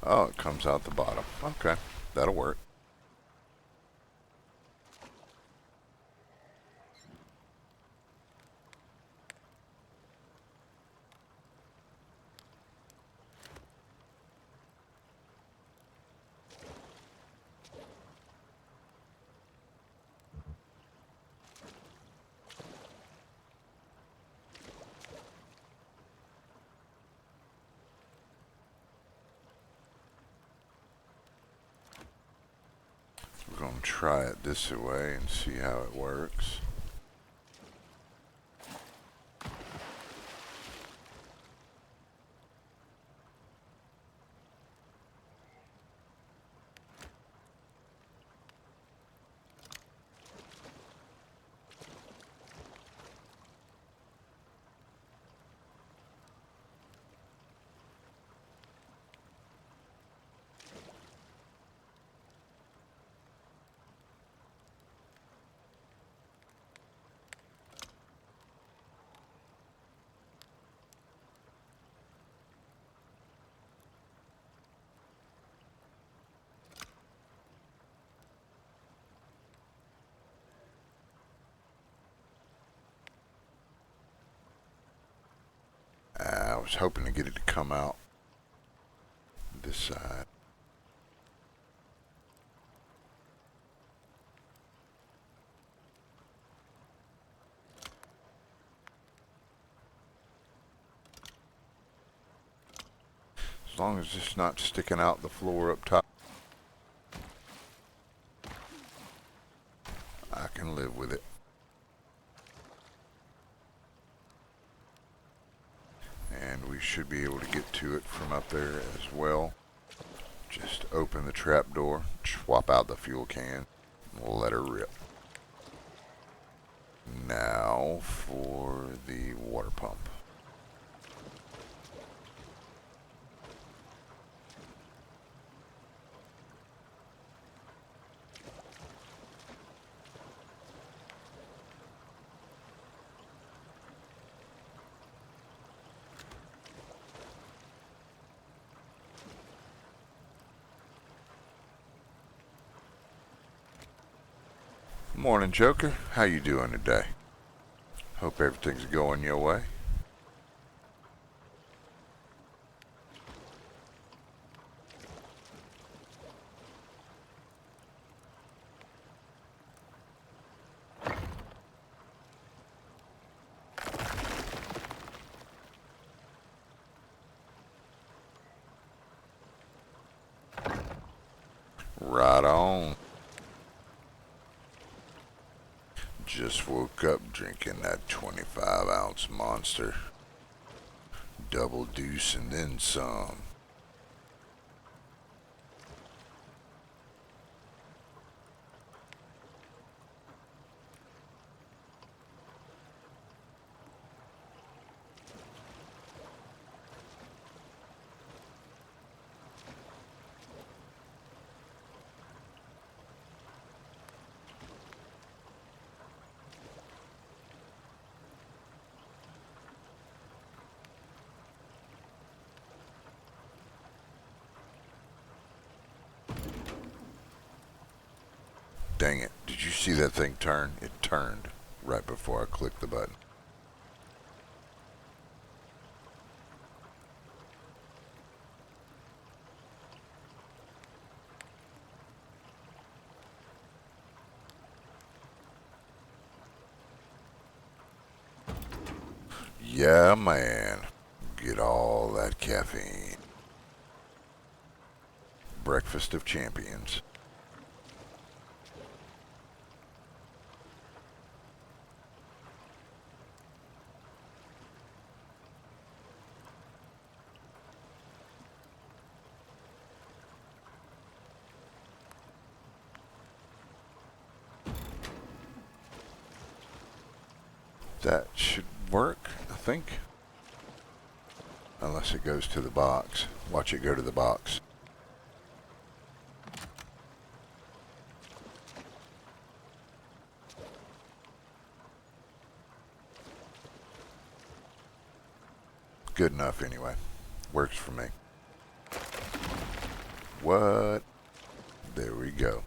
Oh, it comes out the bottom. Okay, that'll work. We're going to try it this way and see how it works. was hoping to get it to come out this side. As long as it's not sticking out the floor up top, I can live with it. And we should be able to get to it from up there as well. Just open the trap door, swap out the fuel can, and let her rip. Now for the water pump. Morning, Joker. How you doing today? Hope everything's going your way. Right on. Just woke up drinking that 25-ounce monster. Double deuce and then some. Dang it. Did you see that thing turn? It turned right before I clicked the button. Yeah, man. Get all that caffeine. Breakfast of champions. That should work, I think. Unless it goes to the box. Watch it go to the box. Good enough anyway. Works for me. What? There we go.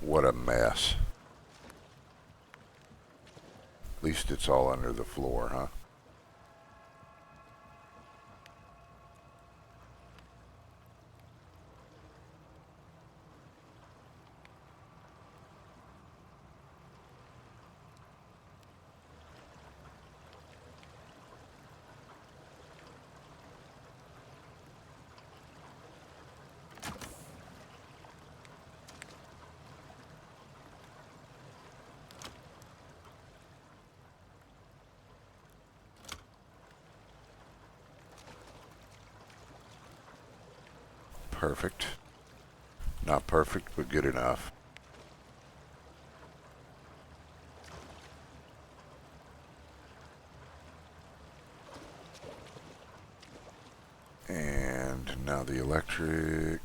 What a mess. At least it's all under the floor, huh? Perfect. Not perfect, but good enough. And now the electric.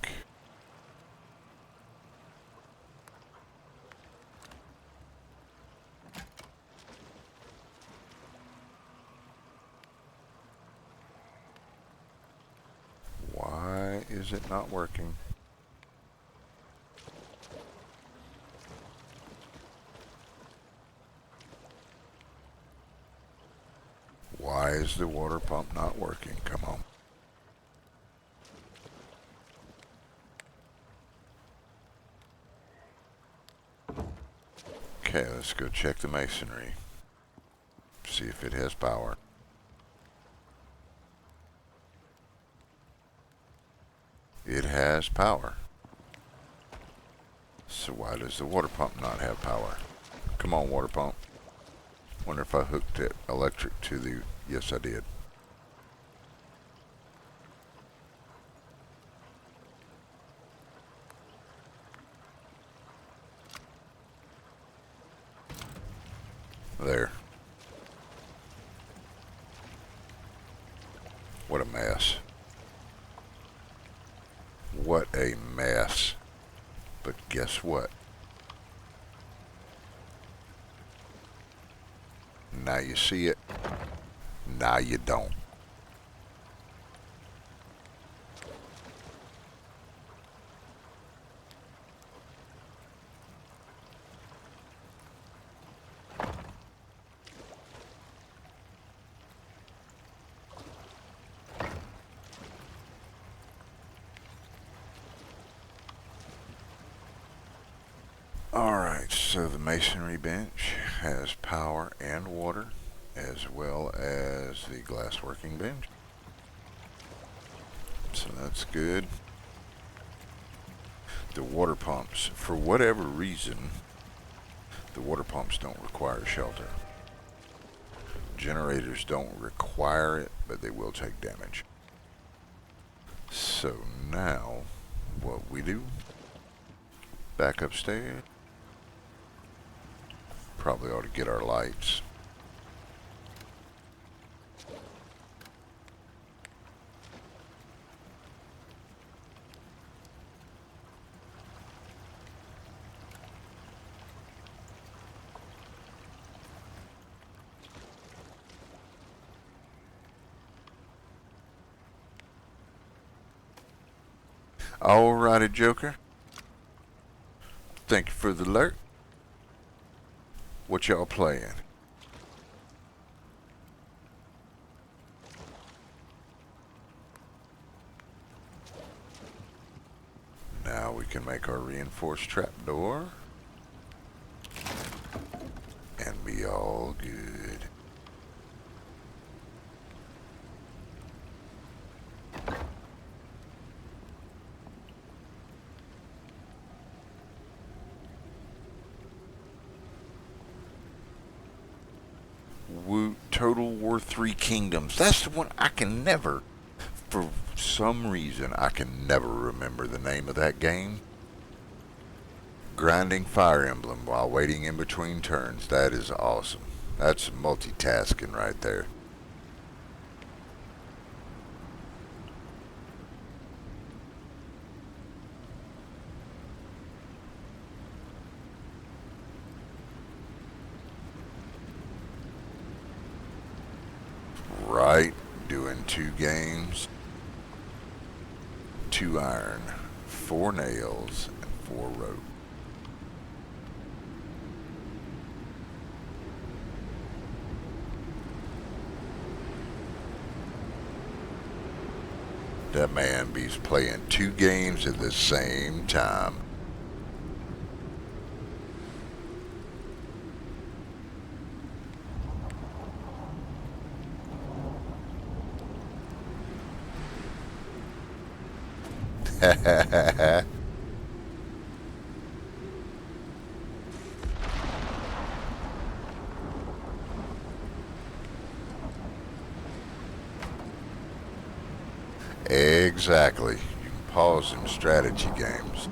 is it not working? Why is the water pump not working? Come on. Okay, let's go check the masonry. See if it has power. It has power. So why does the water pump not have power? Come on, water pump. Wonder if I hooked it electric to the... Yes, I did. There. What a mess. What a mess. But guess what? Now you see it. Now you don't. Alright, so the masonry bench has power and water, as well as the glassworking bench. So that's good. The water pumps, for whatever reason, the water pumps don't require shelter. Generators don't require it, but they will take damage. So now, what we do, back upstairs. Probably ought to get our lights. Alrighty, Joker. Thank you for the alert. What y'all playing? Now we can make our reinforced trapdoor and be all good. Total War 3 Kingdoms. That's the one I can never, for some reason, I can never remember the name of that game. Grinding Fire Emblem while waiting in between turns. That is awesome. That's multitasking right there. Right, doing 2 games, 2 iron, 4 nails, and 4 rope. That man be's playing 2 games at the same time. Exactly. You can pause in strategy games.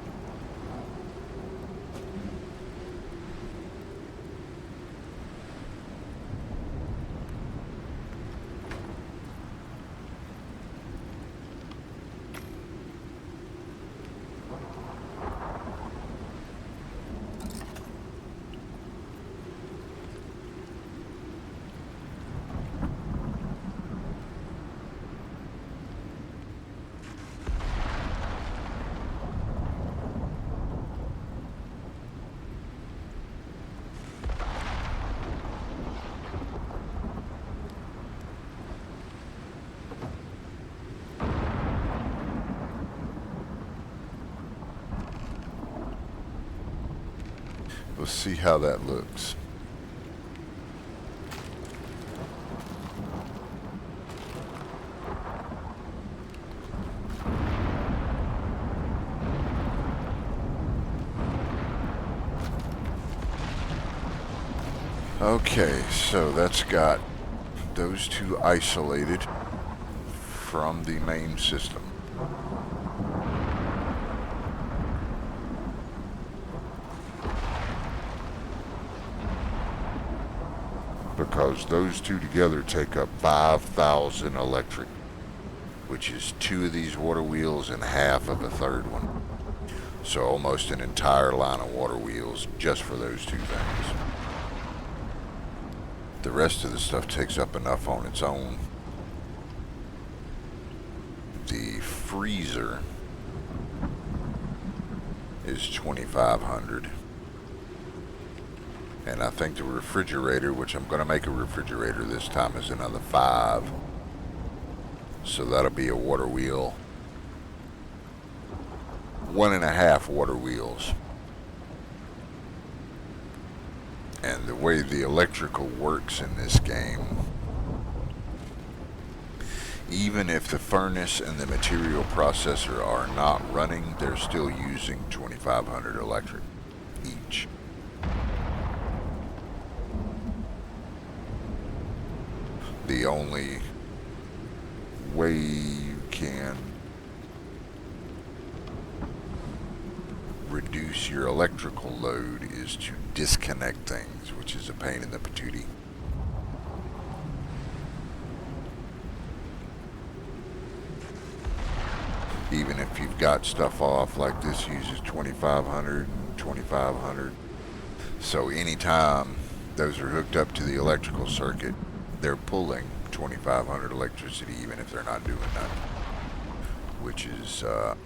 Let's see how that looks. Okay, so that's got those two isolated from the main system. Because those two together take up 5,000 electric, which is two of these water wheels and half of a third one. So almost an entire line of water wheels just for those two things. The rest of the stuff takes up enough on its own. The freezer is 2,500. And I think the refrigerator, which I'm going to make a refrigerator this time, is another 5. So that'll be a water wheel. 1.5 water wheels. And the way the electrical works in this game, even if the furnace and the material processor are not running, they're still using 2,500 electric each. The only way you can reduce your electrical load is to disconnect things, which is a pain in the patootie. Even if you've got stuff off, like this uses 2,500 and 2,500. So anytime those are hooked up to the electrical circuit, they're pulling 2,500 electricity even if they're not doing nothing. Which is, I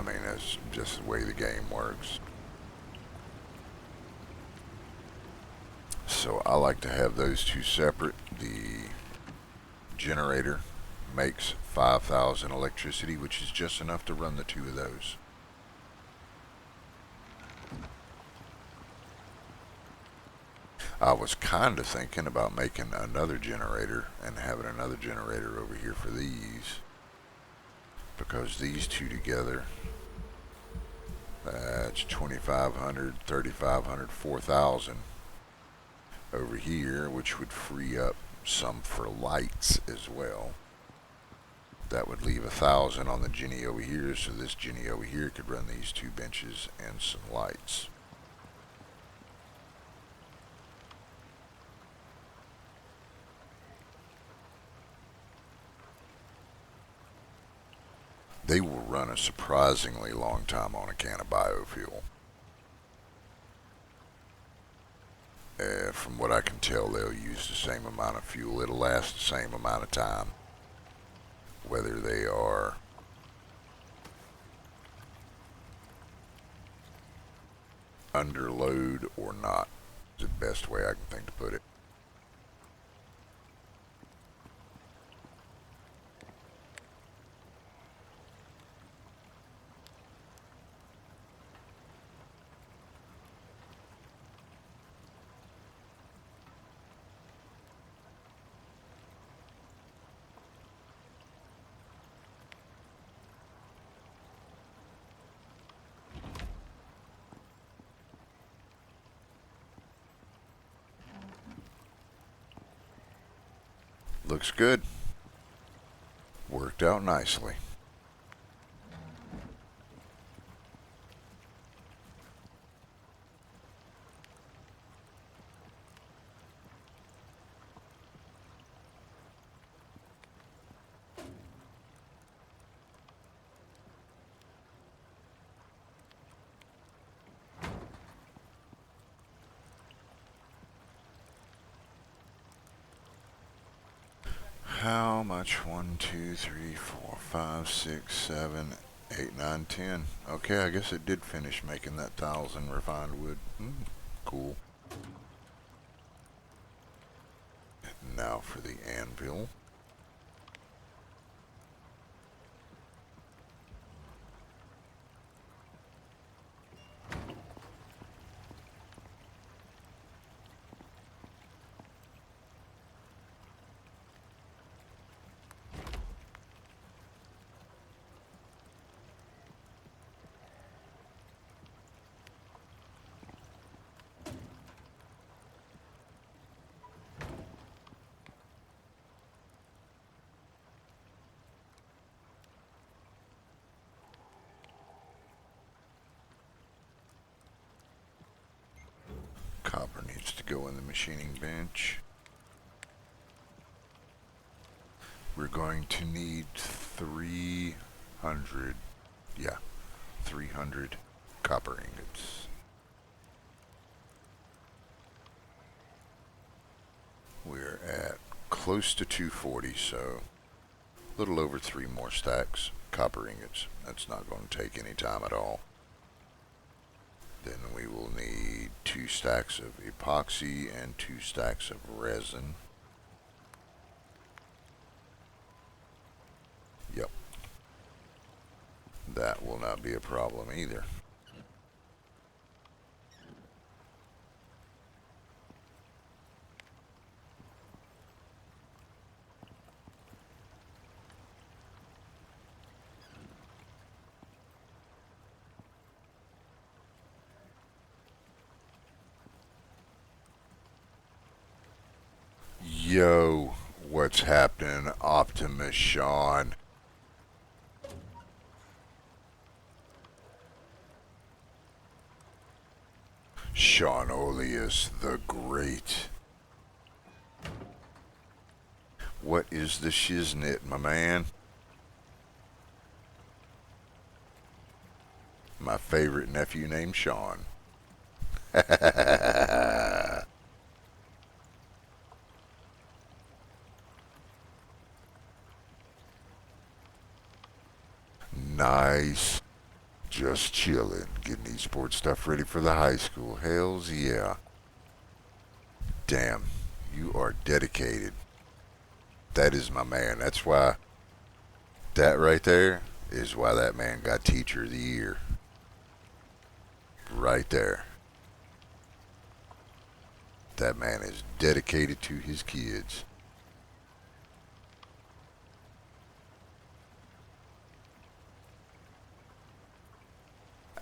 mean, that's just the way the game works. So I like to have those two separate. The generator makes 5,000 electricity, which is just enough to run the two of those. I was kind of thinking about making another generator and having another generator over here for these, because these two together, that's 2,500, 3,500, 4,000 over here, which would free up some for lights as well. That would leave 1,000 on the Jenny over here, so this Jenny over here could run these two benches and some lights. They will run a surprisingly long time on a can of biofuel. From what I can tell, they'll use the same amount of fuel. It'll last the same amount of time, whether they are under load or not, is the best way I can think to put it. Looks good. Worked out nicely. How much? 1, 2, 3, 4, 5, 6, 7, 8, 9, 10. Okay, I guess it did finish making that 1,000 refined wood. Cool. Now for the anvil. needs to go in the machining bench. We're going to need 300, yeah, 300 copper ingots. We're at close to 240, so a little over 3 more stacks copper ingots. That's not going to take any time at all. Then we will need 2 stacks of epoxy and 2 stacks of resin. Yep. That will not be a problem either. Yo, what's happening, Optimus Sean? Sean Oleus the Great. What is the shiznit, my man? My favorite nephew named Sean. Nice. Just chilling, getting esports stuff ready for the high school. Hells yeah. Damn, you are dedicated. That is my man. That's why, that right there is why that man got Teacher of the Year. Right there. That man is dedicated to his kids.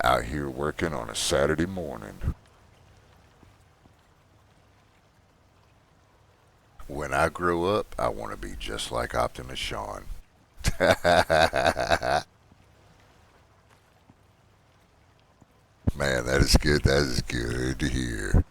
Out here working on a Saturday morning. When I grow up, I want to be just like Optimus Sean. Man, that is good. That is good to hear.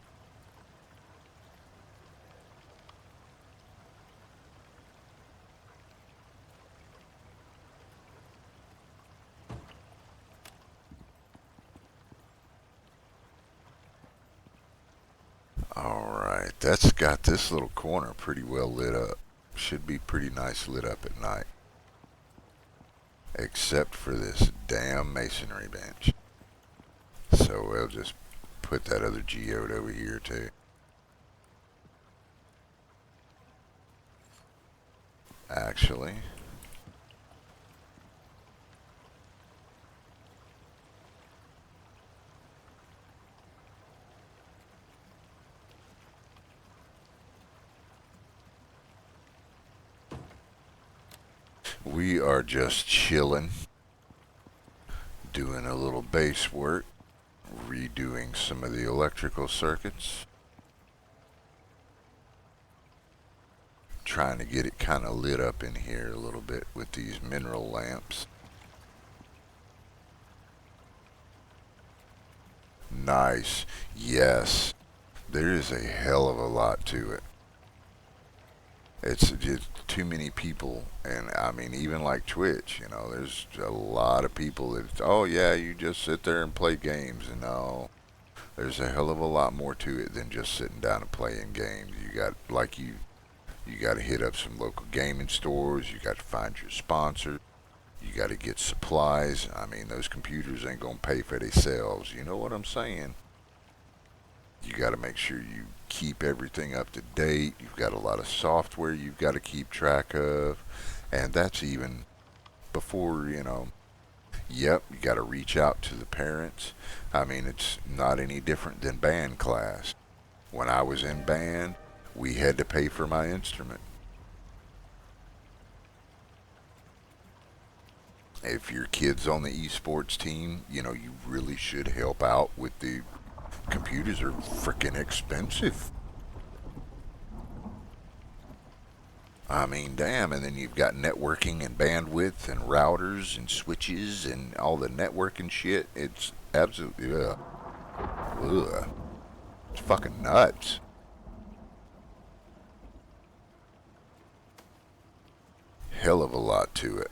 Alright, that's got this little corner pretty well lit up. Should be pretty nice lit up at night. Except for this damn masonry bench. So we'll just put that other geode over here too. Actually, we are just chilling, doing a little base work, redoing some of the electrical circuits, trying to get it kind of lit up in here a little bit with these mineral lamps. Nice. Yes, there is a hell of a lot to it. It's just too many people, and I mean, even like Twitch, there's a lot of people that, oh yeah, you just sit there and play games, and no, there's a hell of a lot more to it than just sitting down and playing games. You got to hit up some local gaming stores. You got to find your sponsor. You got to get supplies. I mean, those computers ain't gonna pay for themselves. You know what I'm saying? You got to make sure you keep everything up to date. You've got a lot of software you've got to keep track of. And that's even before, yep, you got to reach out to the parents. I mean, it's not any different than band class. When I was in band, we had to pay for my instrument. If your kid's on the esports team, you really should help out with the computers. Are freaking expensive. I mean, damn, and then you've got networking and bandwidth and routers and switches and all the networking shit. It's absolutely, ugh. It's fucking nuts. Hell of a lot to it.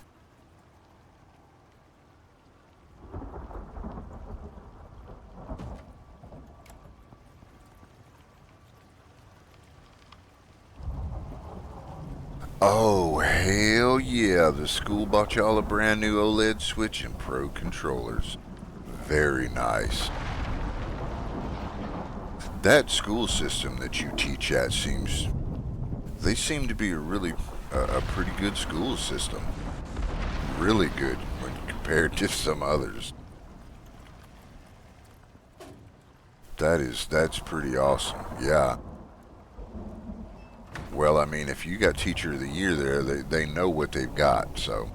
Oh, hell yeah. The school bought y'all a brand new OLED Switch and Pro controllers. Very nice. That school system that you teach at they seem to be a pretty good school system. Really good when compared to some others. That's pretty awesome. Yeah. Well, I mean, if you got Teacher of the Year there, they know what they've got, so.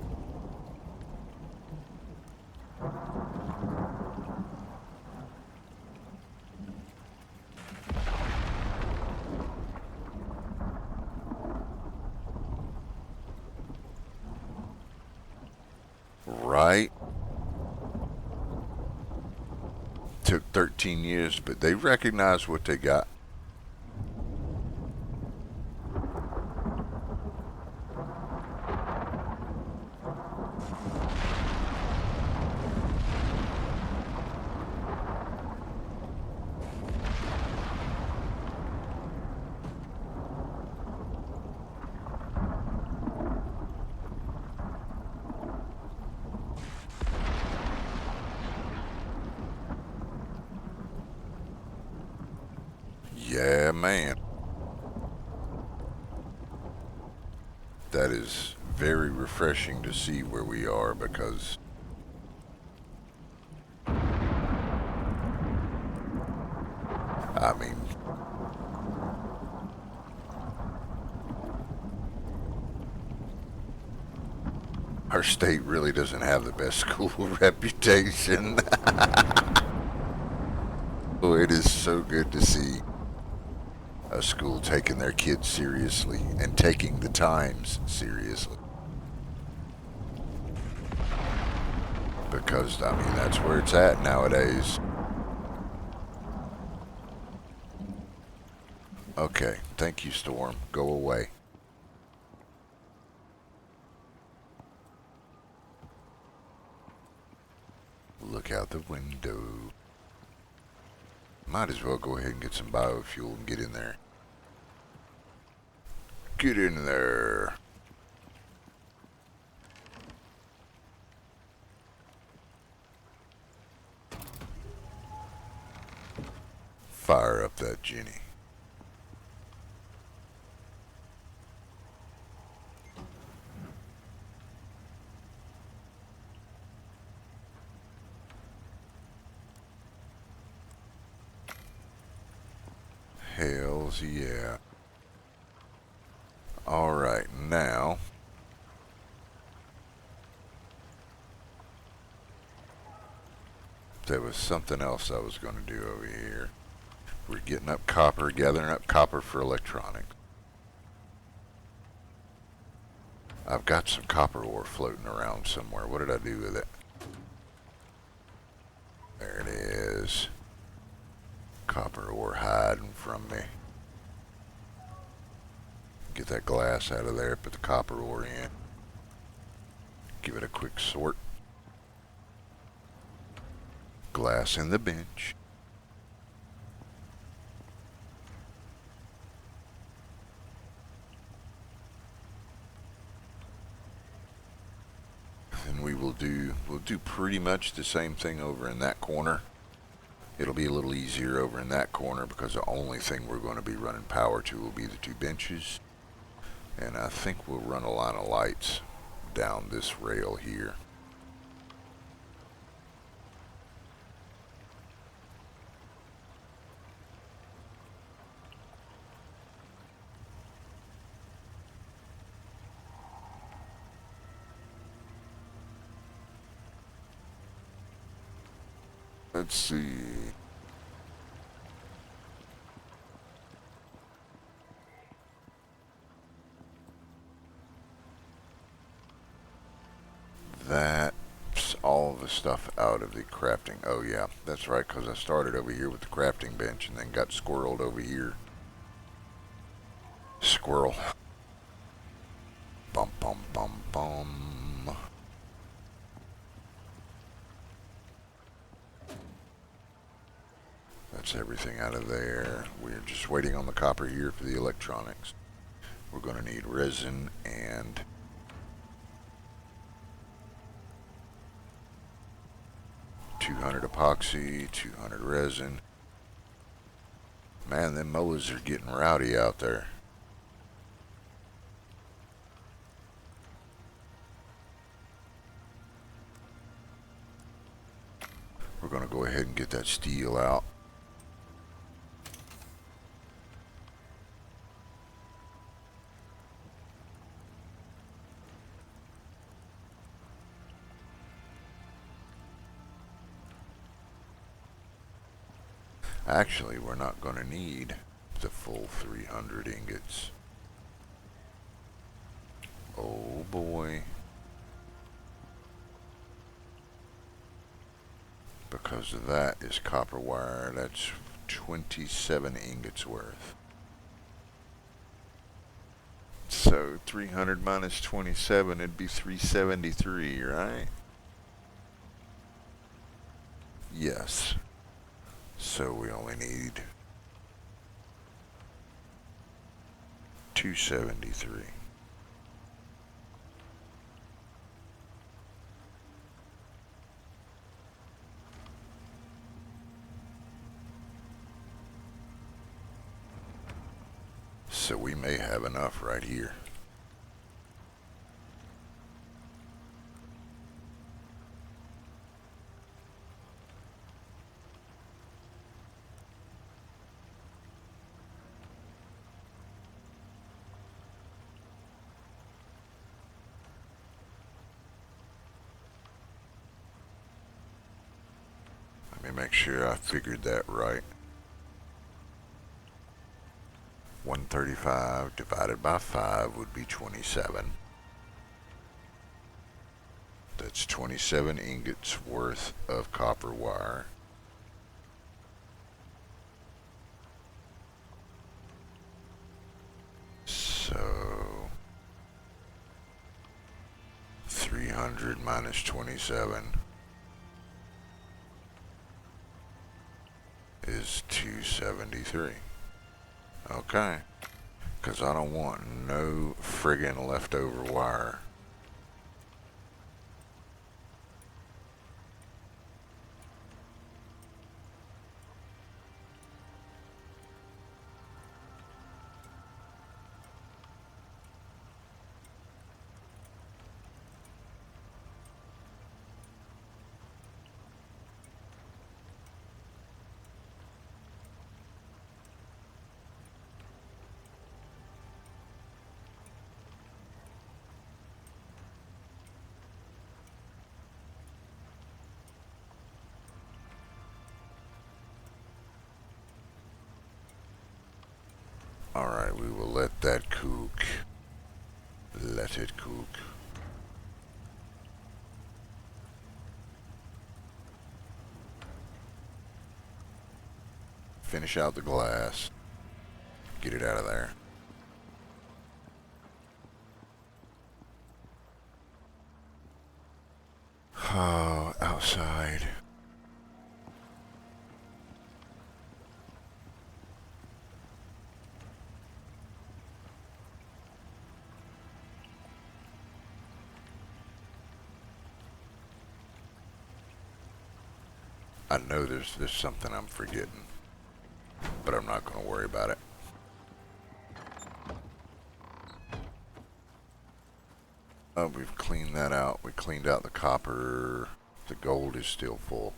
Right? Took 13 years, but they recognize what they got. Yeah, man. That is very refreshing to see where we are because I mean, our state really doesn't have the best school reputation. Oh, it is so good to see a school taking their kids seriously and taking the times seriously. Because, I mean, that's where it's at nowadays. Okay, thank you, Storm. Go away. Look out the window. Might as well go ahead and get some biofuel and get in there. Get in there. Fire up that Jenny. Hells yeah. Alright, now there was something else I was going to do over here. We're getting up copper, gathering up copper for electronics. I've got some copper ore floating around somewhere. What did I do with it? There it is. Copper ore hiding from me. Get that glass out of there, put the copper ore in. Give it a quick sort. Glass in the bench. And we'll do pretty much the same thing over in that corner. It'll be a little easier over in that corner because the only thing we're going to be running power to will be the two benches. And I think we'll run a line of lights down this rail here. Let's see. That's all of a stuff out of the crafting. Oh yeah, that's right, because I started over here with the crafting bench and then got squirreled over here. Squirrel. Bum bum bum bum. That's everything out of there. We're just waiting on the copper here for the electronics. We're going to need resin and 200 epoxy, 200 resin. Man, them mowers are getting rowdy out there. We're going to go ahead and get that steel out. Actually, we're not going to need the full 300 ingots. Oh boy. Because of that is copper wire. That's 27 ingots worth. So 300 minus 27, it'd be 373, right? Yes. So we only need 273. So we may have enough right here. Let me make sure I figured that right. 135 divided by 5 would be 27. That's 27 ingots worth of copper wire. So 300 minus 27 is 273. Okay. Because I don't want no friggin' leftover wire. Alright, we will let that cook. Let it cook. Finish out the glass. Get it out of there. Oh, outside. I know there's something I'm forgetting, but I'm not going to worry about it. We've cleaned that out. We cleaned out the copper. The gold is still full.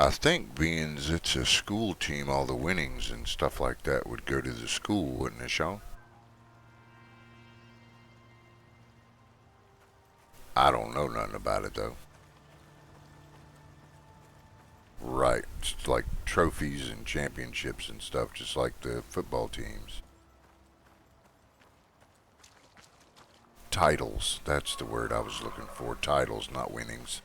I think being it's a school team, all the winnings and stuff like that would go to the school, wouldn't it, Sean? I don't know nothing about it though. Right. It's like trophies and championships and stuff, just like the football teams. Titles. That's the word I was looking for. Titles, not winnings.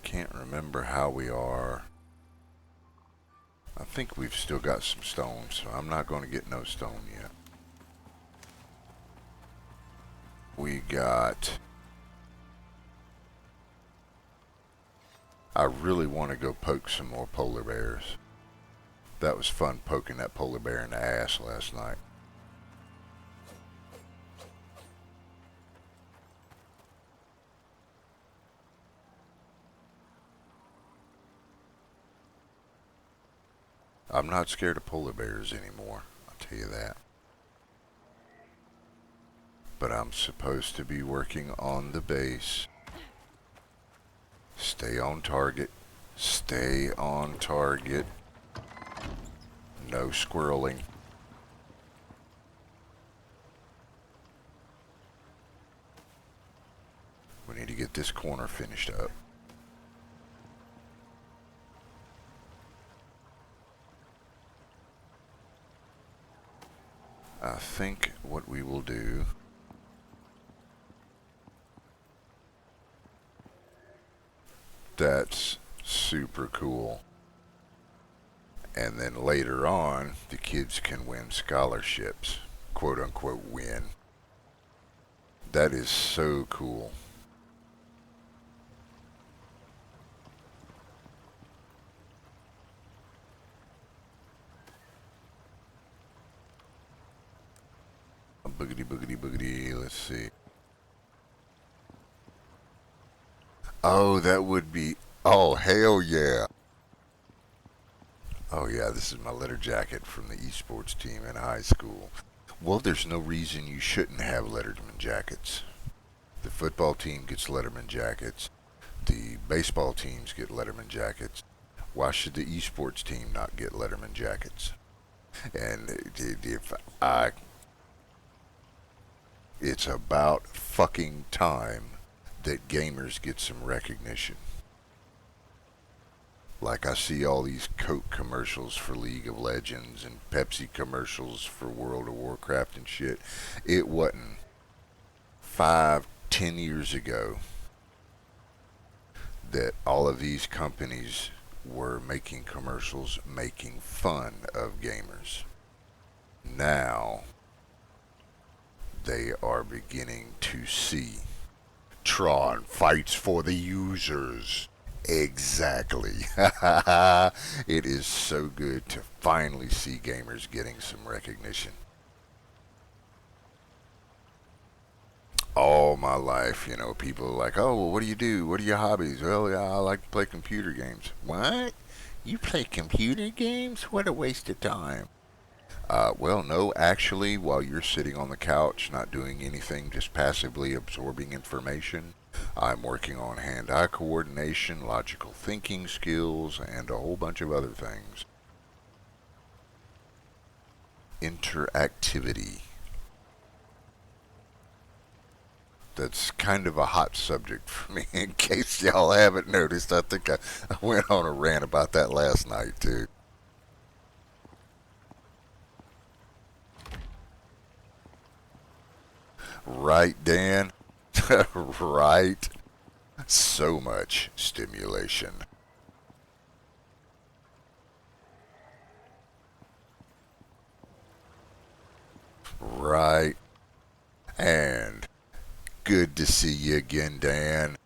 Can't remember how we are. I think we've still got some stone, so I'm not going to get no stone yet. We got... I really want to go poke some more polar bears. That was fun poking that polar bear in the ass last night. I'm not scared of polar bears anymore, I'll tell you that. But I'm supposed to be working on the base. Stay on target. Stay on target. No squirreling. We need to get this corner finished up. I think what we will do... That's super cool. And then later on, the kids can win scholarships. Quote unquote win. That is so cool. Boogity boogity boogity, let's see. Oh, that would be, oh hell yeah. Oh yeah, this is my letter jacket from the esports team in high school. Well, there's no reason you shouldn't have Letterman jackets. The football team gets Letterman jackets. The baseball teams get Letterman jackets. Why should the esports team not get Letterman jackets? And if I... It's about fucking time that gamers get some recognition. Like I see all these Coke commercials for League of Legends and Pepsi commercials for World of Warcraft and shit. It wasn't 5, 10 years ago that all of these companies were making commercials making fun of gamers. Now they are beginning to see Tron fights for the users. Exactly. It is so good to finally see gamers getting some recognition. All my life, you know, people are like, oh, well, what do you do? What are your hobbies? Well, yeah, I like to play computer games. What? You play computer games? What a waste of time. Well, no, actually, while you're sitting on the couch, not doing anything, just passively absorbing information, I'm working on hand-eye coordination, logical thinking skills, and a whole bunch of other things. Interactivity. That's kind of a hot subject for me. In case y'all haven't noticed, I think I went on a rant about that last night, too. Right, Dan? Right? So much stimulation. Right. And good to see you again, Dan.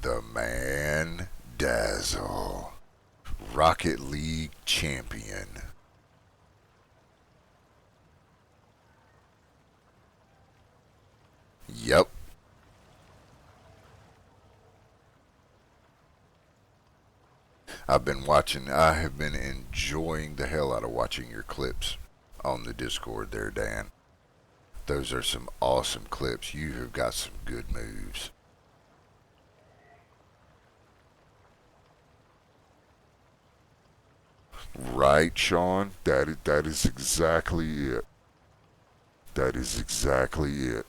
The man Dazzle. Rocket League champion. Yep. I have been enjoying the hell out of watching your clips on the Discord there, Dan. Those are some awesome clips. You have got some good moves. Right, Sean? That is exactly it. That is exactly it.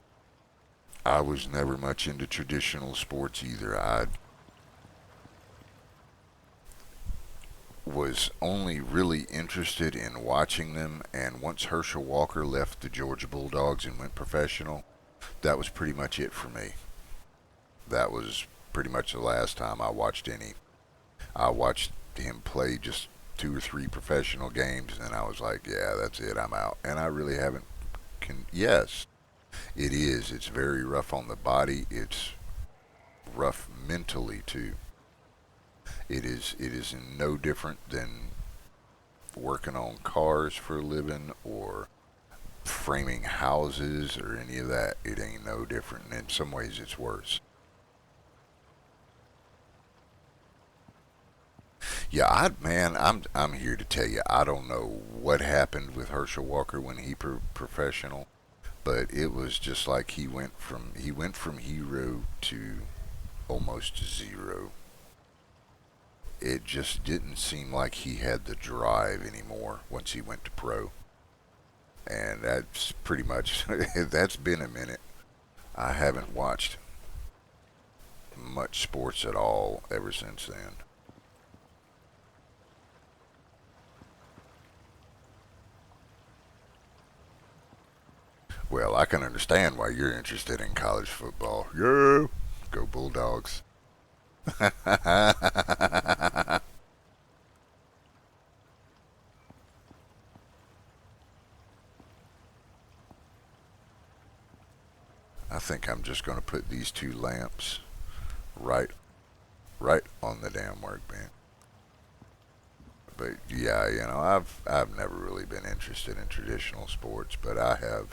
I was never much into traditional sports either. I was only really interested in watching them, and once Herschel Walker left the Georgia Bulldogs and went professional, that was pretty much it for me. That was pretty much the last time I watched any. I watched him play just two or three professional games, and I was like, yeah, that's it, I'm out. And I really haven't. Yes, it is. It's very rough on the body. It's rough mentally too. It is. It is no different than working on cars for a living or framing houses or any of that. It ain't no different. In some ways, it's worse. Yeah, man, I'm here to tell you, I don't know what happened with Herschel Walker when he professional, but it was just like he went from hero to almost zero. It just didn't seem like he had the drive anymore once he went to pro, and that's pretty much that's been a minute. I haven't watched much sports at all ever since then. Well, I can understand why you're interested in college football. Yeah, go Bulldogs. I think I'm just going to put these two lamps right right on the damn workbench. But yeah, I've never really been interested in traditional sports, but I have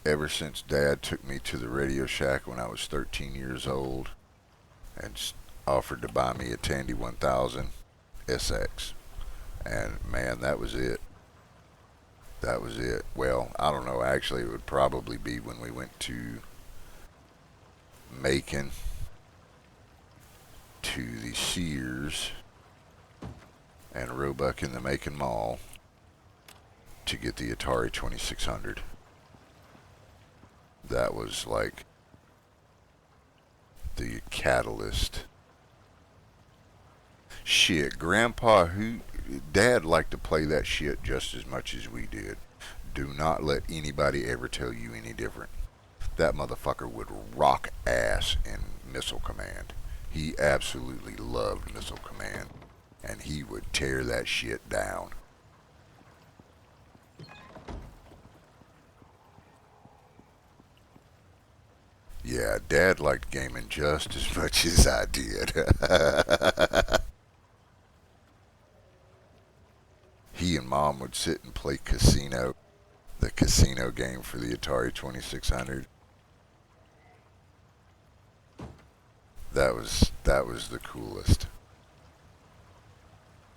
ever since Dad took me to the Radio Shack when I was 13 years old and offered to buy me a Tandy 1000 SX. And man, that was it. That was it. Well, I don't know. Actually, it would probably be when we went to Macon to the Sears and Roebuck in the Macon Mall to get the Atari 2600. That was like the catalyst. Shit, Grandpa, Dad liked to play that shit just as much as we did. Do not let anybody ever tell you any different. That motherfucker would rock ass in Missile Command. He absolutely loved Missile Command, and he would tear that shit down. Yeah, Dad liked gaming just as much as I did. He and Mom would sit and play Casino, the casino game for the Atari 2600. That was the coolest.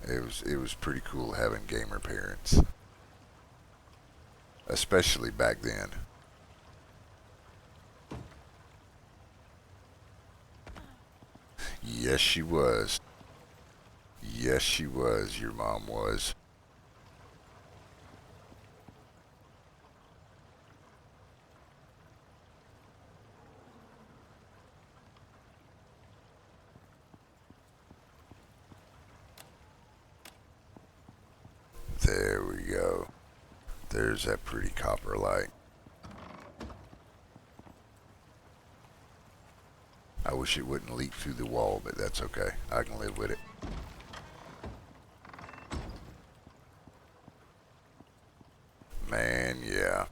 It was pretty cool having gamer parents, especially back then. Yes, she was. Yes, she was. Your mom was. There we go. There's that pretty copper light. I wish it wouldn't leak through the wall, but that's okay. I can live with it. Man, yeah.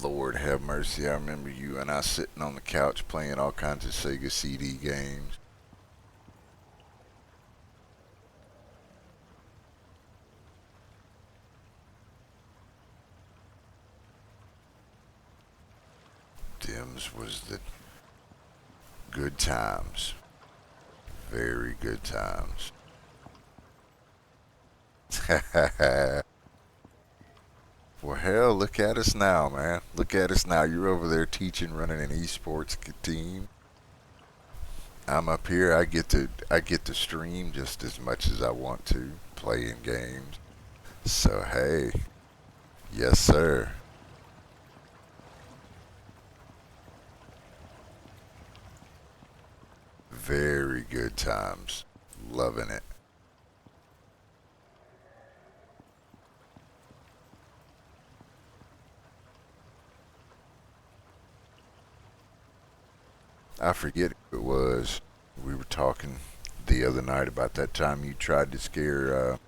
Lord have mercy. I remember you and I sitting on the couch playing all kinds of Sega CD games. Dims was the good times. Very good times. Well, hell, look at us now, man. Look at us now. You're over there teaching, running an esports team. I'm up here. I get to stream just as much as I want to, playing games. So hey, yes sir. Very good times. Loving it. I forget who it was. We were talking the other night about that time you tried to scare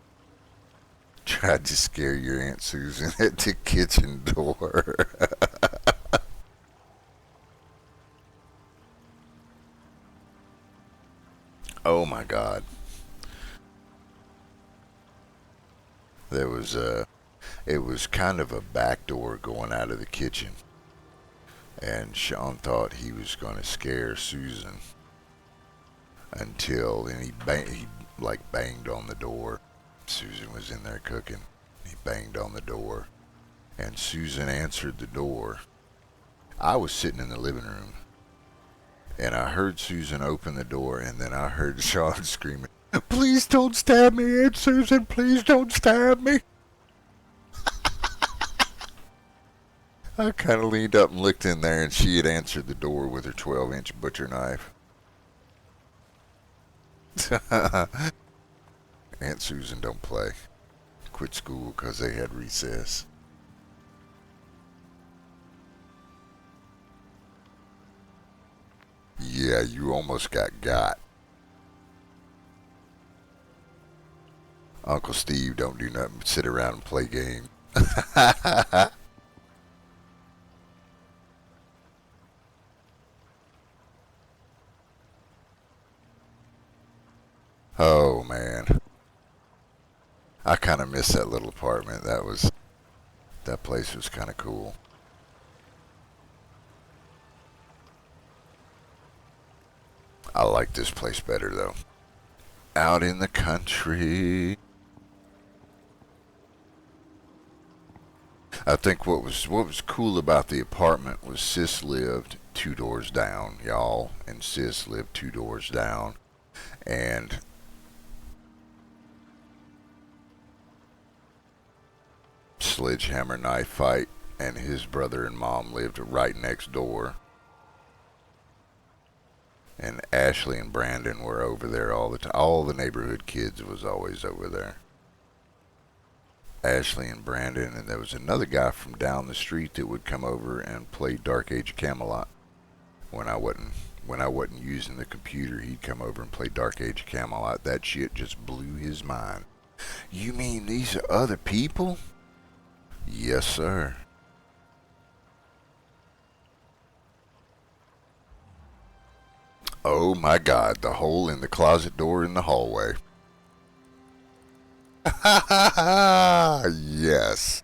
your Aunt Susan at the kitchen door. Oh my God. There was a it was kind of a back door going out of the kitchen, and Sean thought he was going to scare Susan until and he like banged on the door. Susan was in there cooking. He banged on the door, and Susan answered the door. I was sitting in the living room, and I heard Susan open the door, and then I heard Sean screaming, "Please don't stab me, Aunt Susan! Please don't stab me!" I kind of leaned up and looked in there, and she had answered the door with her 12-inch butcher knife. Aunt Susan don't play. Quit school 'cause they had recess. Yeah, you almost got. Uncle Steve don't do nothing but sit around and play games. Oh man, I kind of miss that little apartment. That place was kind of cool. I like this place better though. Out in the country. I think what was cool about the apartment was Sis lived two doors down, y'all, and Sis lived two doors down, and sledgehammer knife fight, and his brother and mom lived right next door. And Ashley and Brandon were over there all the time. All the neighborhood kids was always over there. Ashley and Brandon, and there was another guy from down the street that would come over and play Dark Age of Camelot. When I wasn't using the computer, he'd come over and play Dark Age of Camelot. That shit just blew his mind. You mean these are other people? Yes, sir. Oh my God, the hole in the closet door in the hallway. Yes.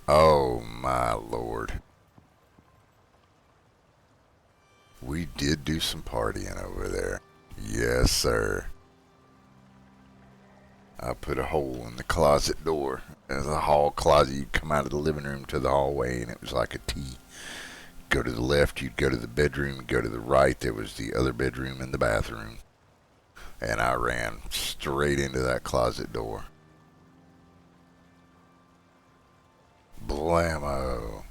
Oh my Lord. We did do some partying over there. Yes, sir. I put a hole in the closet door. There's a hall closet. You'd come out of the living room to the hallway, and it was like a T. Go to the left, you'd go to the bedroom. Go to the right, there was the other bedroom and the bathroom. And I ran straight into that closet door. Blammo.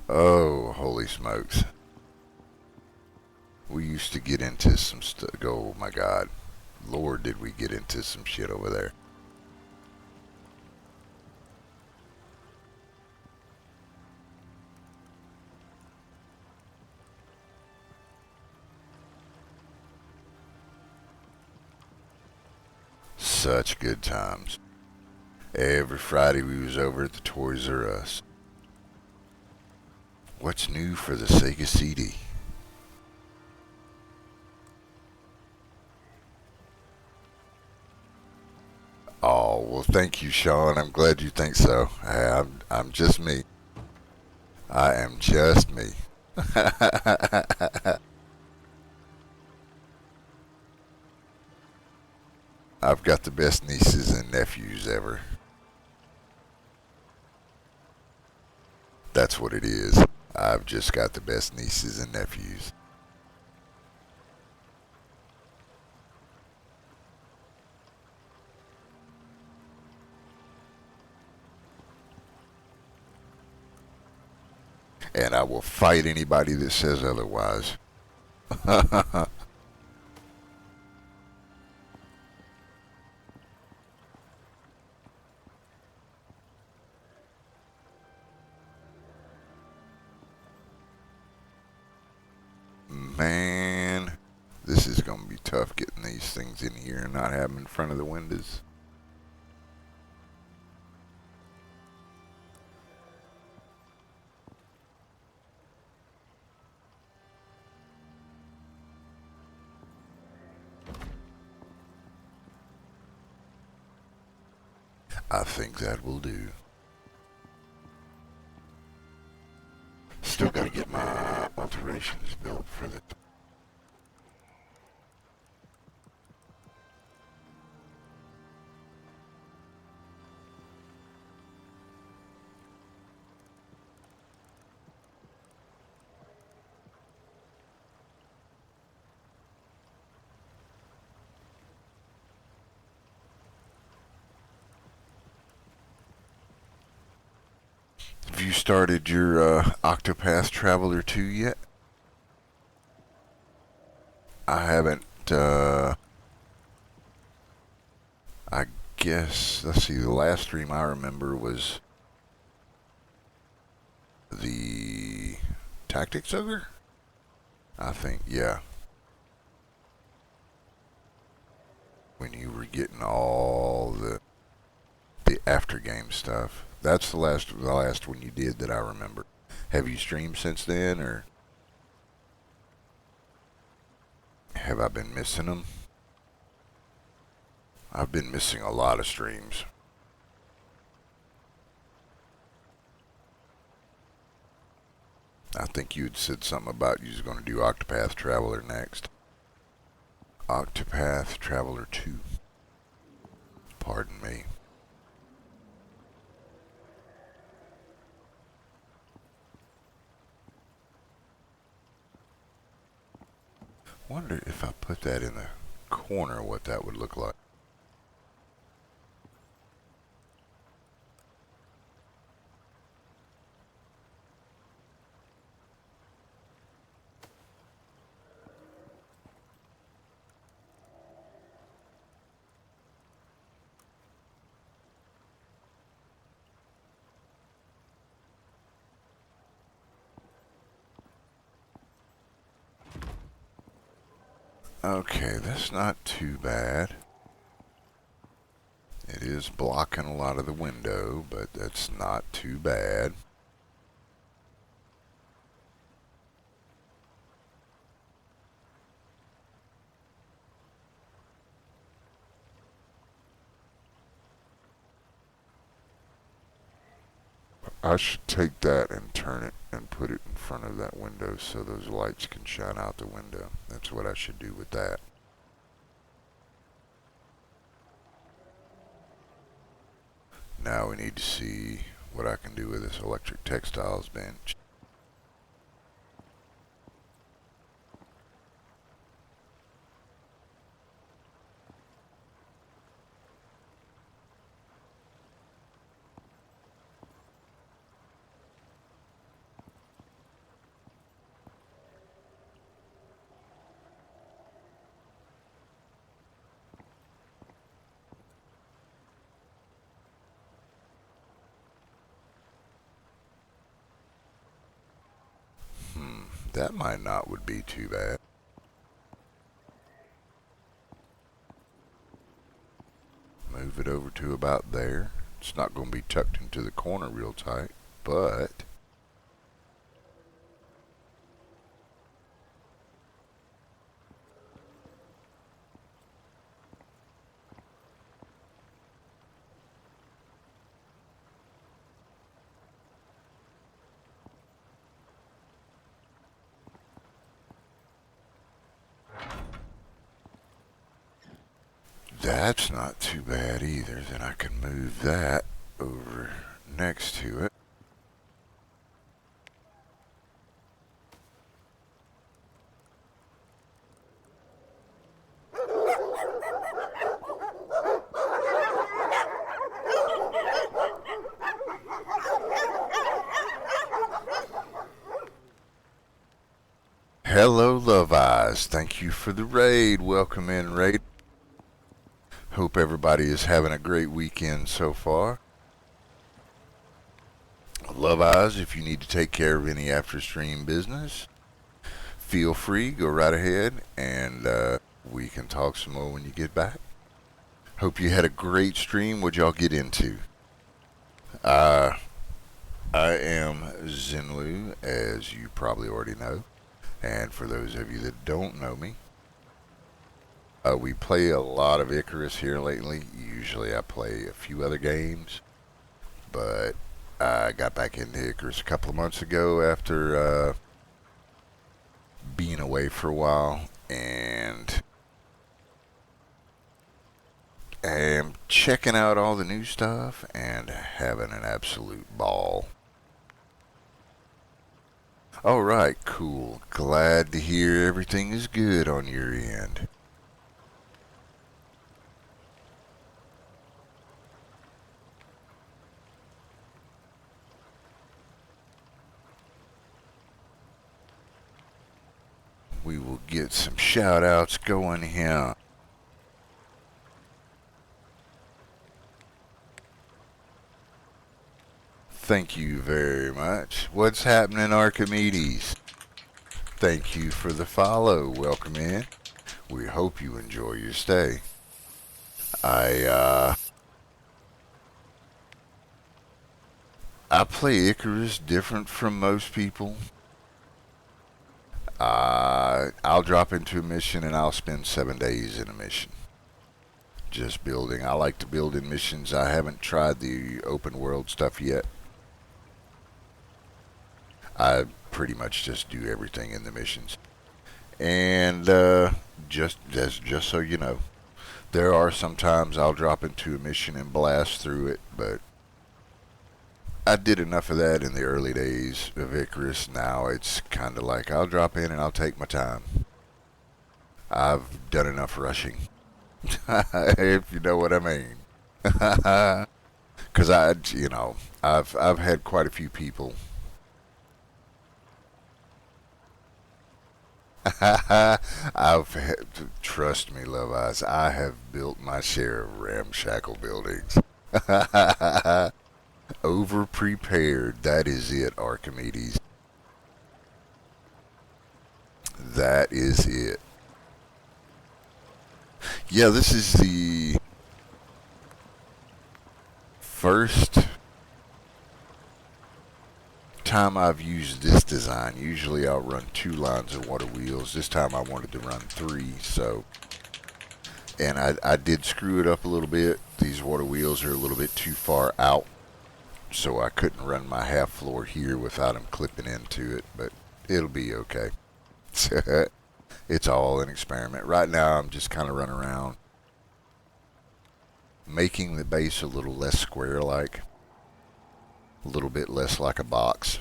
Oh, holy smokes. We used to get into some stuff. Oh my God. Lord, did we get into some shit over there. Such good times. Every Friday we was over at the Toys R Us. What's new for the Sega CD? Oh, well, thank you, Sean. I'm glad you think so. I'm just me. I am just me. I've got the best nieces and nephews ever. That's what it is. I've just got the best nieces and nephews. And I will fight anybody that says otherwise. Man, this is going to be tough getting these things in here and not have them in front of the windows. I think that will do. Still got to get my alterations built for the... Have you started your Octopath Traveler 2 yet? I haven't. I guess, let's see, the last stream I remember was the Tactics Ogre? I think, yeah. When you were getting all the after game stuff. That's the last one you did that I remember. Have you streamed since then, or have I been missing them? I've been missing a lot of streams. I think you had said something about you was going to do Octopath Traveler next. Octopath Traveler 2. Pardon me. Wonder if I put that in the corner, what that would look like. Okay, that's not too bad. It is blocking a lot of the window, but that's not too bad. I should take that and turn it and put it in front of that window so those lights can shine out the window. That's what I should do with that. Now we need to see what I can do with this electric textiles bench. That might not would be too bad. Move it over to about there. It's not going to be tucked into the corner real tight, but That's not too bad either. Then I can move that over next to it. Hello, Love Eyes. Thank you for the raid. Welcome in, raid. Hope everybody is having a great weekend so far. Love Eyes, if you need to take care of any after stream business, feel free, go right ahead, and we can talk some more when you get back. Hope you had a great stream. What'd y'all get into? I am Zenlu, as you probably already know. And for those of you that don't know me, we play a lot of Icarus here lately. Usually I play a few other games, but I got back into Icarus a couple of months ago after being away for a while, and am checking out all the new stuff and having an absolute ball. Alright, cool. Glad to hear everything is good on your end. We will get some shout outs going here. Thank you very much. What's happening, Archimedes? Thank you for the follow. Welcome in. We hope you enjoy your stay. I play Icarus different from most people. I'll drop into a mission and I'll spend 7 days in a mission. Just building. I like to build in missions. I haven't tried the open world stuff yet. I pretty much just do everything in the missions. And just so you know, there are sometimes I'll drop into a mission and blast through it, but I did enough of that in the early days of Icarus. Now it's kind of like I'll drop in and I'll take my time. I've done enough rushing, if you know what I mean. Because I've had quite a few people. Trust me, Love Eyes, I have built my share of ramshackle buildings. Over prepared, that is it, Archimedes. That is it. Yeah, this is the first time I've used this design. Usually I'll run 2 lines of water wheels. This time I wanted to run 3, so. And I did screw it up a little bit. These water wheels are a little bit too far out, so I couldn't run my half floor here without them clipping into it, but it'll be okay. It's all an experiment. Right now I'm just kind of running around, making the base a little less square-like, a little bit less like a box.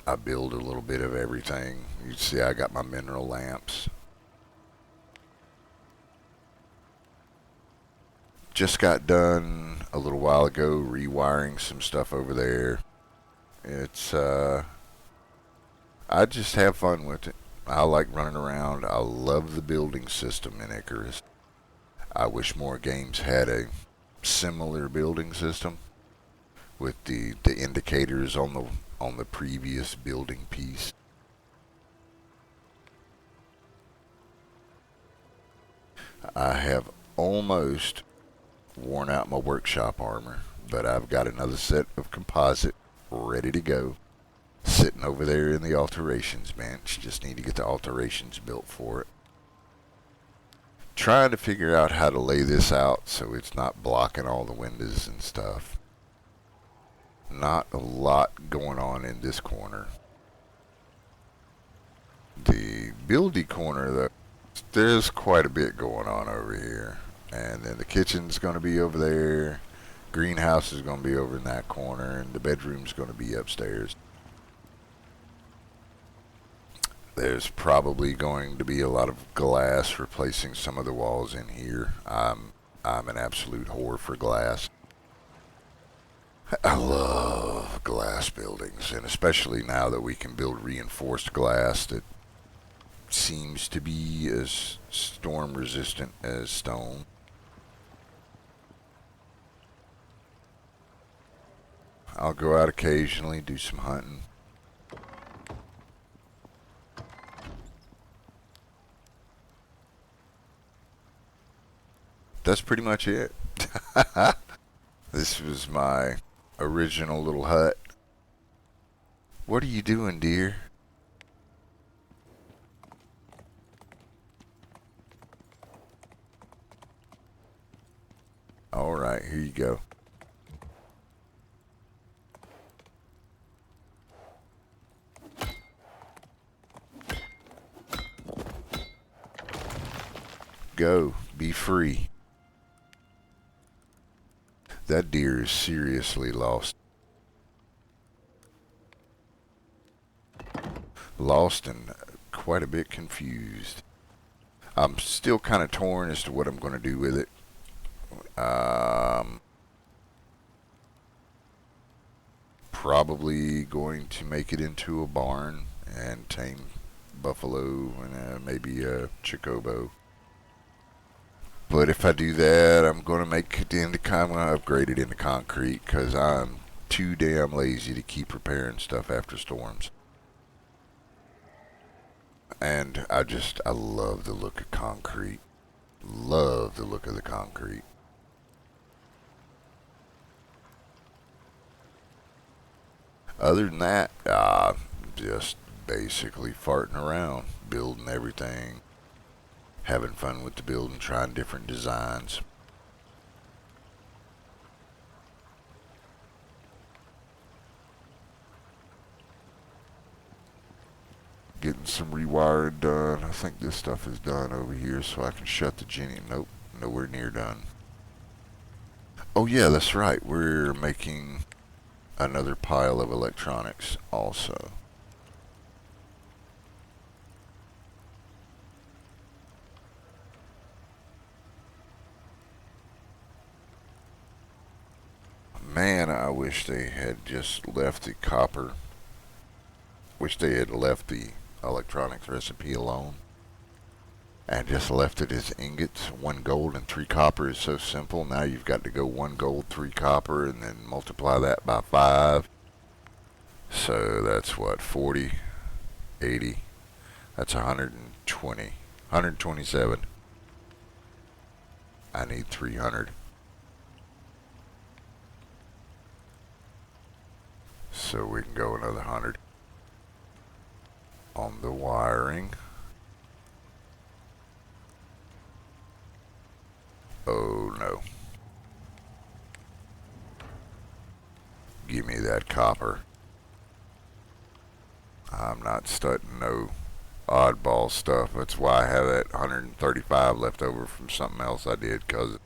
I build a little bit of everything. You see I got my mineral lamps. Just got done a little while ago rewiring some stuff over there. It's I just have fun with it. I like running around. I love the building system in Icarus. I wish more games had a similar building system with the indicators on the previous building piece. I have almost worn out my workshop armor, but I've got another set of composite ready to go, sitting over there in the alterations bench. Just need to get the alterations built for it. Trying to figure out how to lay this out so it's not blocking all the windows and stuff. Not a lot going on in this corner. The buildy corner, though, there's quite a bit going on over here. And then the kitchen's going to be over there. Greenhouse is going to be over in that corner, and the bedroom's going to be upstairs. There's probably going to be a lot of glass replacing some of the walls in here. I'm an absolute whore for glass. I love glass buildings, and especially now that we can build reinforced glass that seems to be as storm resistant as stone. I'll go out occasionally, do some hunting. That's pretty much it. This was my original little hut. What are you doing, dear? Alright, here you go. Go, be free. That deer is seriously lost. Lost and quite a bit confused. I'm still kind of torn as to what I'm going to do with it. Probably going to make it into a barn and tame buffalo and maybe a chocobo. But if I do that, I'm going to make it into kind of upgrade it into concrete because I'm too damn lazy to keep repairing stuff after storms. And I love the look of concrete. Love the look of the concrete. Other than that, just basically farting around, building everything, having fun with the building, trying different designs. Getting some rewiring done. I think this stuff is done over here so I can shut the genie. Nope, nowhere near done. Oh yeah, that's right. We're making another pile of electronics also. Man, I wish they had just left the copper. Wish they had left the electronics recipe alone and just left it as ingots. 1 gold and 3 copper is so simple. Now you've got to go 1 gold, 3 copper, and then multiply that by 5. So that's what, 40, 80. That's 120. 127. I need 300. So we can go another 100 on the wiring. Oh no. Give me that copper. I'm not studying no oddball stuff. That's why I have that 135 left over from something else I did, because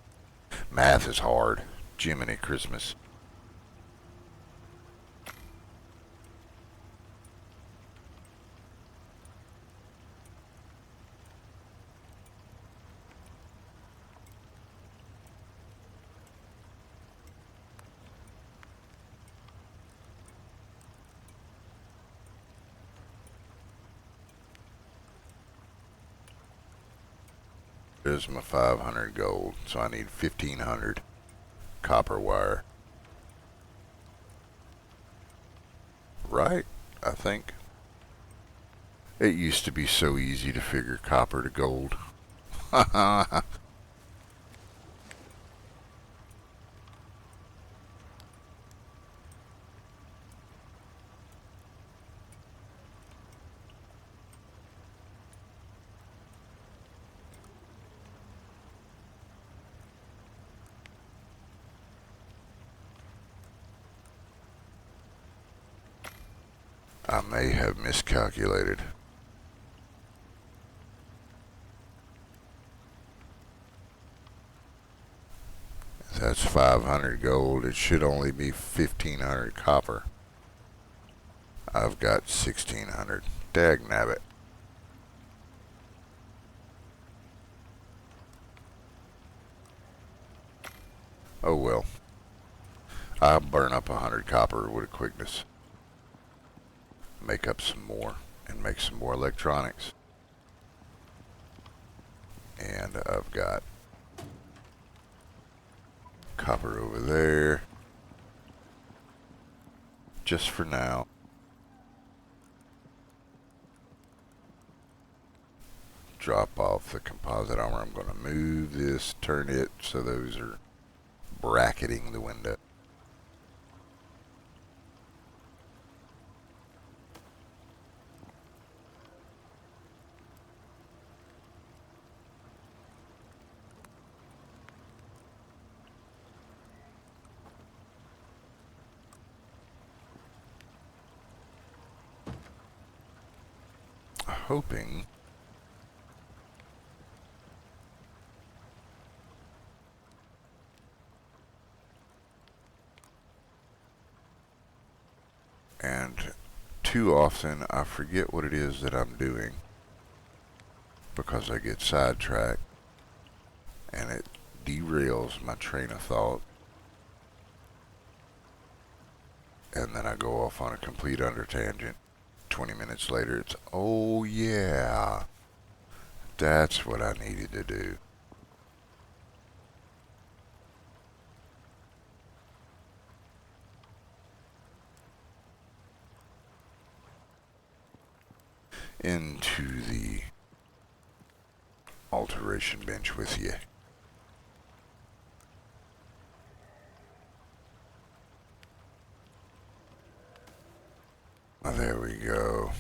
math is hard. Jiminy Christmas. There's my 500 gold, so I need 1500 copper wire. Right, I think. It used to be so easy to figure copper to gold. I may have miscalculated. That's 500 gold. It should only be 1,500 copper. I've got 1,600. Dagnabbit. Oh well. I'll burn up 100 copper with a quickness. Make up some more and make some more electronics. And I've got copper over there. Just for now. Drop off the composite armor. I'm going to move this, turn it so those are bracketing the window. Hoping and too often I forget what it is that I'm doing because I get sidetracked and it derails my train of thought, and then I go off on a complete under tangent. 20 minutes later it's, oh yeah, that's what I needed to do. Into the alteration bench with you. Oh, there we go.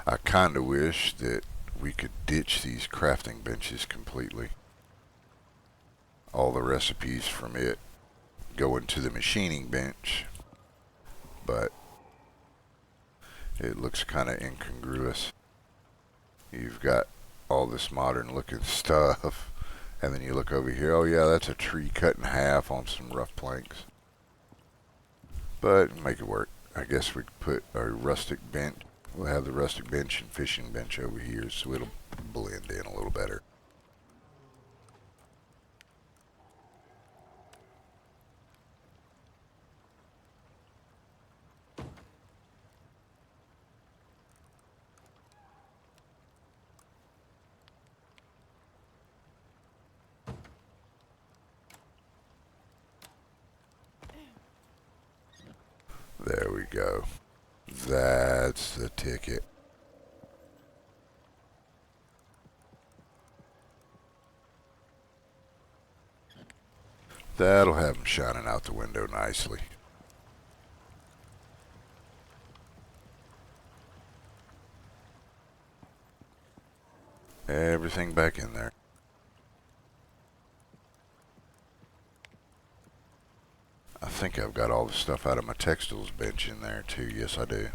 I kinda wish that we could ditch these crafting benches completely. All the recipes from it go into the machining bench, but it looks kinda incongruous. You've got all this modern looking stuff, and then you look over here, oh yeah, that's a tree cut in half on some rough planks. But make it work. I guess we'd put a rustic bench. We'll have the rustic bench and fishing bench over here, so it'll blend in a little better. There we go. That's the ticket. That'll have them shining out the window nicely. Everything back in there. I think I've got all the stuff out of my textiles bench in there too. Yes, I do.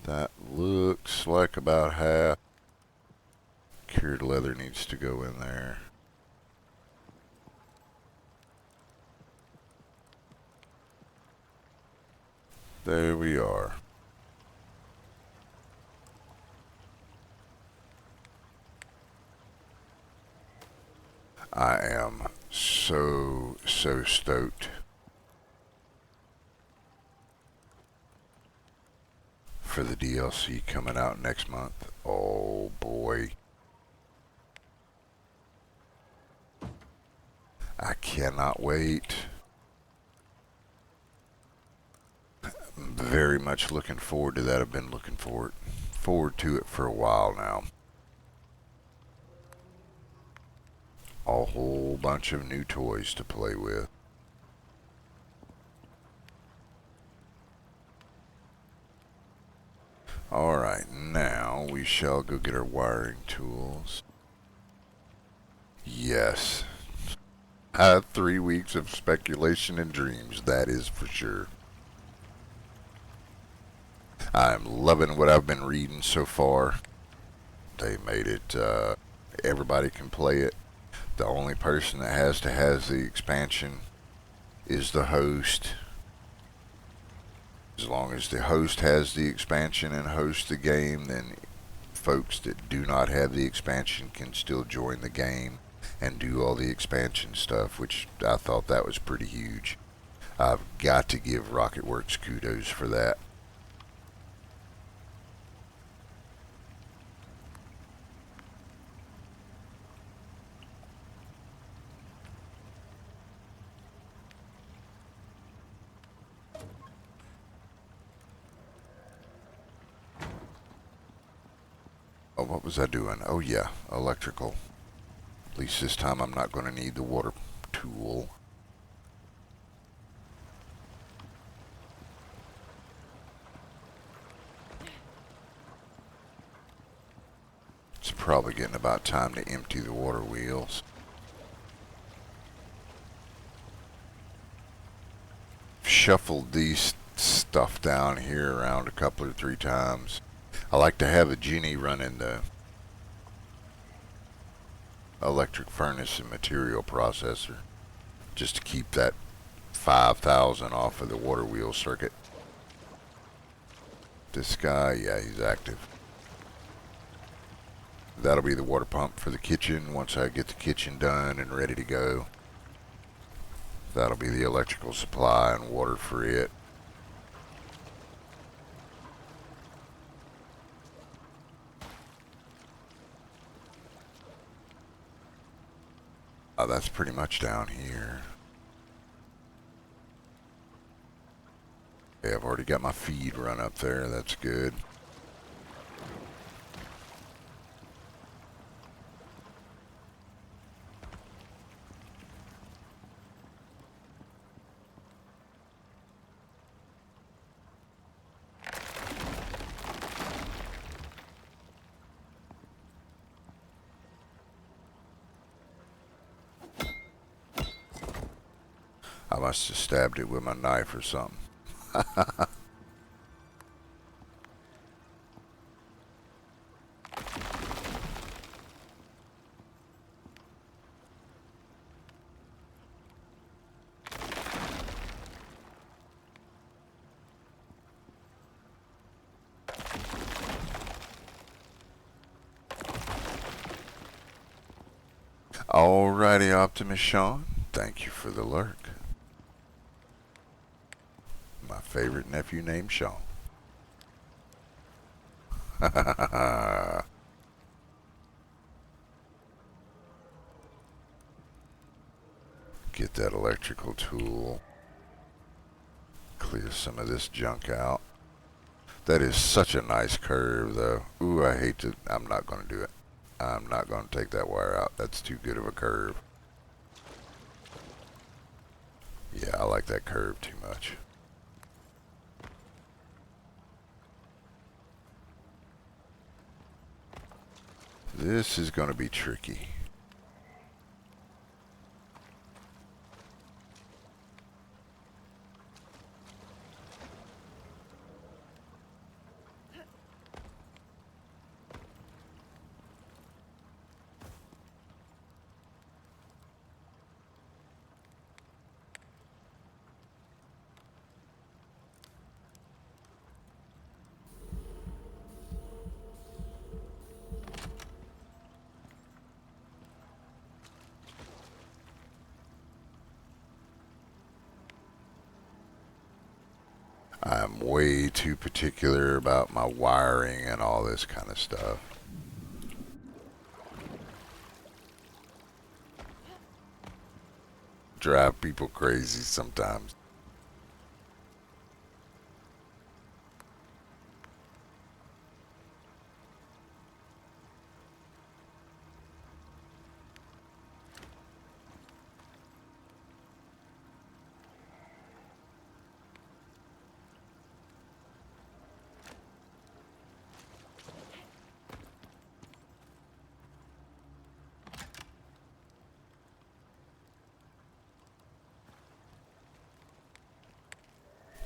That looks like about half. Cured leather needs to go in there. There we are. I am so stoked for the DLC coming out next month. Oh boy. I cannot wait. I'm very much looking forward to that. I've been looking forward to it for a while now. A whole bunch of new toys to play with. Alright, now we shall go get our wiring tools. Yes. 3 weeks of speculation and dreams, that is for sure. I'm loving what I've been reading so far. They made it, everybody can play it. The only person that has to has the expansion is the host. As long as the host has the expansion and hosts the game, then folks that do not have the expansion can still join the game and do all the expansion stuff, which I thought that was pretty huge. I've got to give Rocketworks kudos for that. Oh, what was I doing? Oh yeah, electrical. At least this time I'm not going to need the water tool. It's probably getting about time to empty the water wheels. Shuffled these stuff down here around a couple or 3 times. I like to have a genie running the electric furnace and material processor just to keep that 5,000 off of the water wheel circuit. This guy, yeah, he's active. That'll be the water pump for the kitchen once I get the kitchen done and ready to go. That'll be the electrical supply and water for it. That's pretty much down here. Yeah, I've already got my feed run up there. That's good. I must have stabbed it with my knife or something. Alrighty, Optimus Sean. Thank you for the lurk. My favorite nephew named Sean. Get that electrical tool. Clear some of this junk out. That is such a nice curve, though. Ooh, I hate to... I'm not going to do it. I'm not going to take that wire out. That's too good of a curve. Yeah, I like that curve too much. This is going to be tricky. I'm way too particular about my wiring and all this kind of stuff. Drive people crazy sometimes.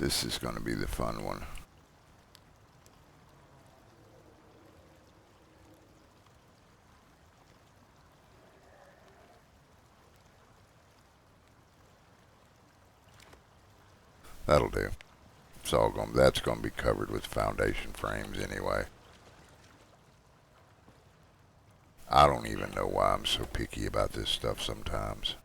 This is going to be the fun one. That'll do. That's going to be covered with foundation frames anyway. I don't even know why I'm so picky about this stuff sometimes.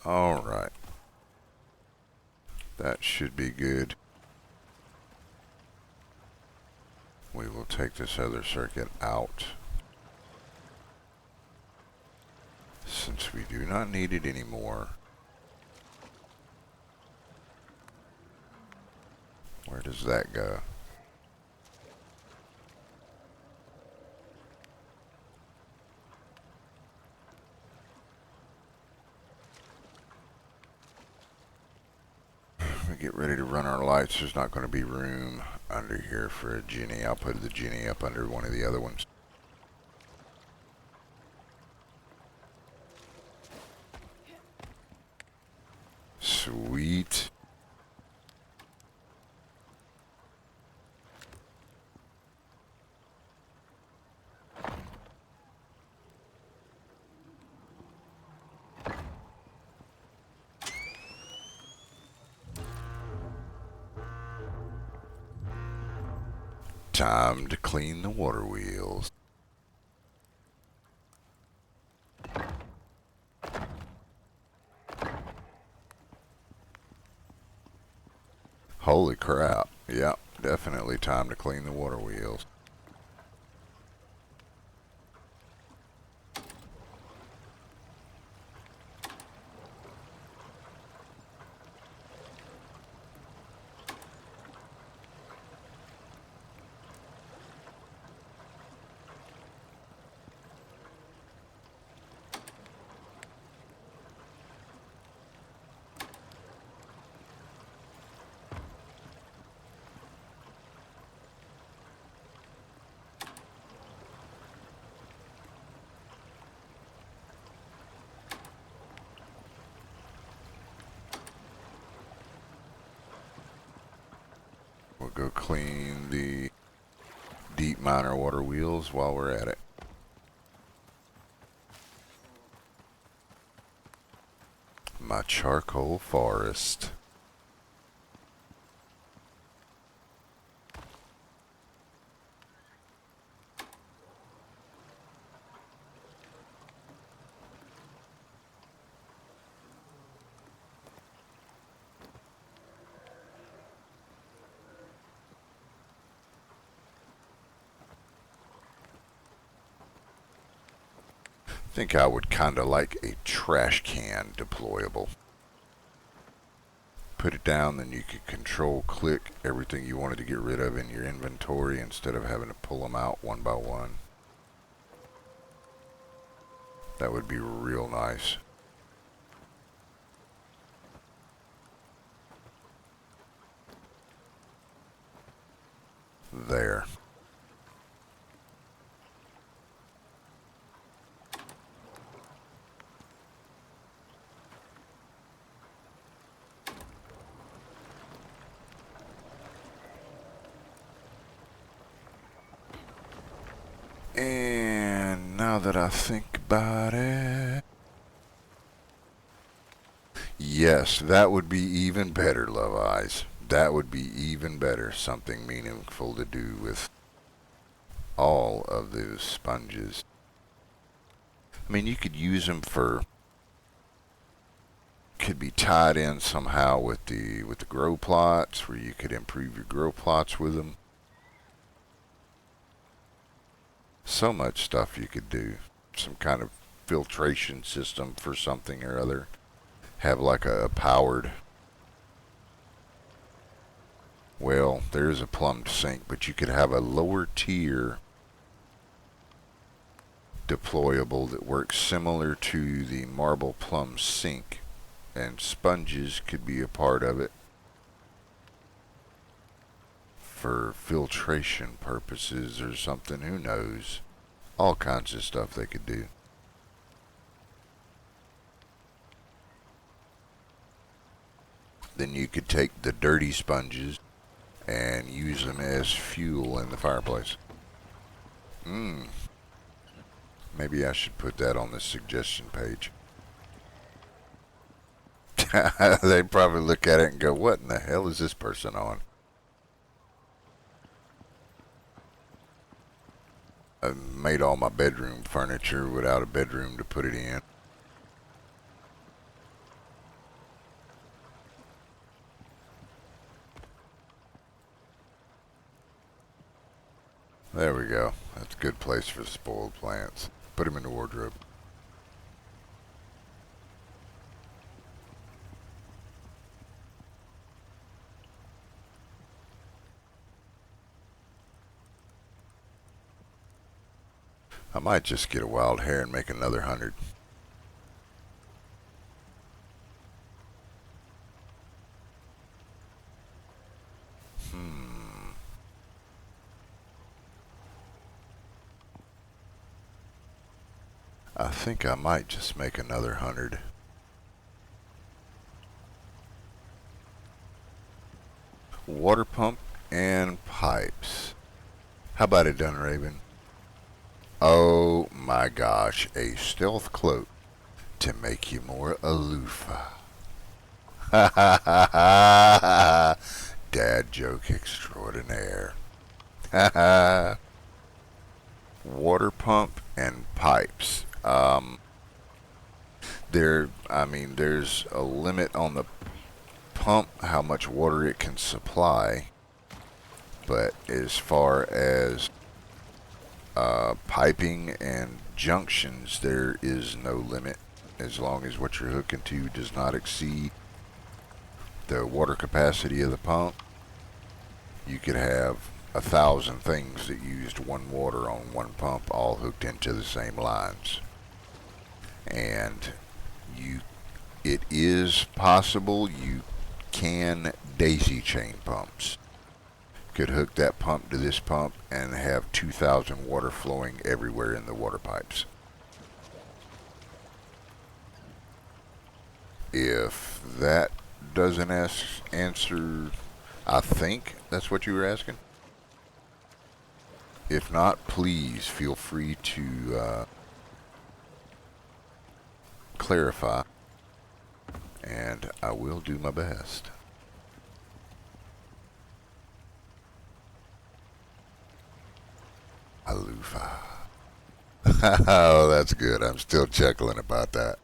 Alright. That should be good. We will take this other circuit out, since we do not need it anymore. Where does that go? We get ready to run our lights. There's not going to be room under here for a Jenny. I'll put the Jenny up under one of the other ones. Sweet. Time to clean the water wheels. Holy crap. Yep, definitely time to clean the water wheels. We'll go clean the deep minor water wheels while we're at it. My charcoal forest. I think I would kind of like a trash can deployable. Put it down, then you could control click everything you wanted to get rid of in your inventory instead of having to pull them out one by one. That would be real nice. There. And now that I think about it, yes, that would be even better, Love Eyes. That would be even better. Something meaningful to do with all of those sponges. I mean, you could use them for could be tied in somehow with the grow plots, where you could improve your grow plots with them. So much stuff you could do. Some kind of filtration system for something or other. Have like a powered, well, there's a plumbed sink, but you could have a lower tier deployable that works similar to the marble plumb sink, and sponges could be a part of it for filtration purposes or something. Who knows? All kinds of stuff they could do. Then you could take the dirty sponges and use them as fuel in the fireplace. Maybe I should put that on the suggestion page. They probably look at it and go, what in the hell is this person on? I made all my bedroom furniture without a bedroom to put it in. There we go. That's a good place for spoiled plants. Put them in the wardrobe. I might just get a wild hair and make another 100. I think I might just make another 100. Water pump and pipes. How about it done, Raven? Oh my gosh, a stealth cloak to make you more aloof. Ha ha ha ha! Dad joke extraordinaire. Ha ha! Water pump and pipes. There's a limit on the pump, how much water it can supply, but as far as piping and junctions, there is no limit, as long as what you're hooking to does not exceed the water capacity of the pump. You could have 1,000 things that used one water on one pump, all hooked into the same lines. And it is possible you can daisy chain pumps. Could hook that pump to this pump and have 2,000 water flowing everywhere in the water pipes. If that doesn't answer, I think that's what you were asking. If not, please feel free to clarify, and I will do my best. Alufa. Oh, that's good. I'm still chuckling about that.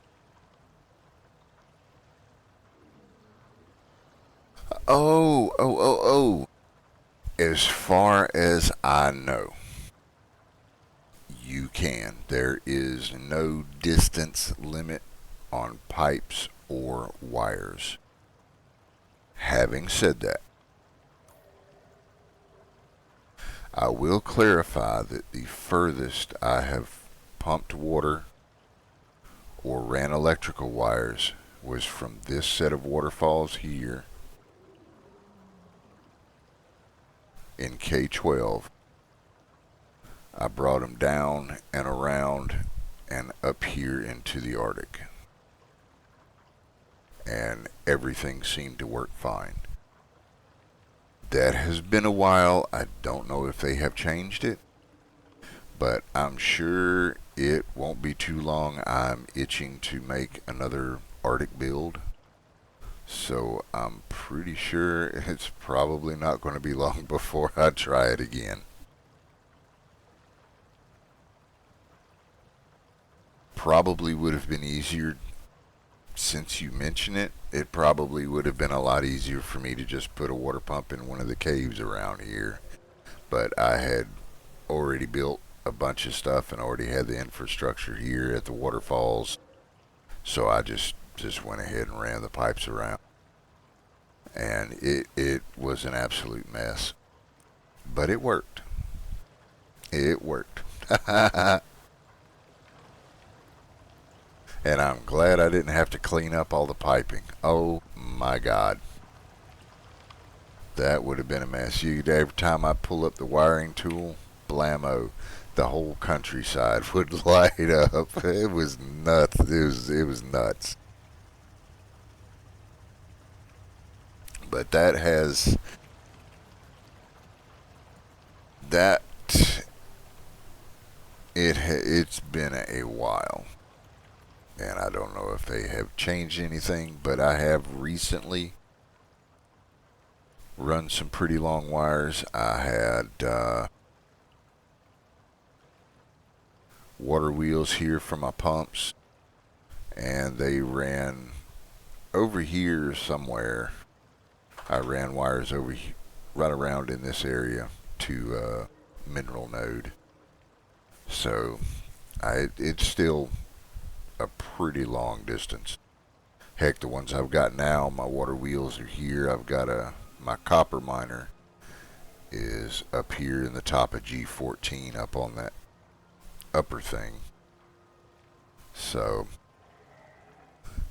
Oh. As far as I know, you can. There is no distance limit on pipes or wires. Having said that, I will clarify that the furthest I have pumped water or ran electrical wires was from this set of waterfalls here in K12. I brought them down and around and up here into the Arctic, and everything seemed to work fine. That has been a while. I don't know if they have changed it, but I'm sure it won't be too long. I'm itching to make another Arctic build, so I'm pretty sure it's probably not going to be long before I try it again. Probably would have been easier since you mention it, it probably would have been a lot easier for me to just put a water pump in one of the caves around here. But I had already built a bunch of stuff and already had the infrastructure here at the waterfalls. So I just went ahead and ran the pipes around. And it was an absolute mess. But it worked. It worked. And I'm glad I didn't have to clean up all the piping. Oh my God. That would have been a mess. Every time I pull up the wiring tool, blammo, the whole countryside would light up. It was nuts. It was nuts. But that it's been a while, and I don't know if they have changed anything, but I have recently run some pretty long wires. I had water wheels here for my pumps, and they ran over here somewhere. I ran wires over right around in this area to mineral node. So it's still a pretty long distance. Heck, the ones I've got now, my water wheels are here. I've got my copper miner is up here in the top of G14 up on that upper thing. So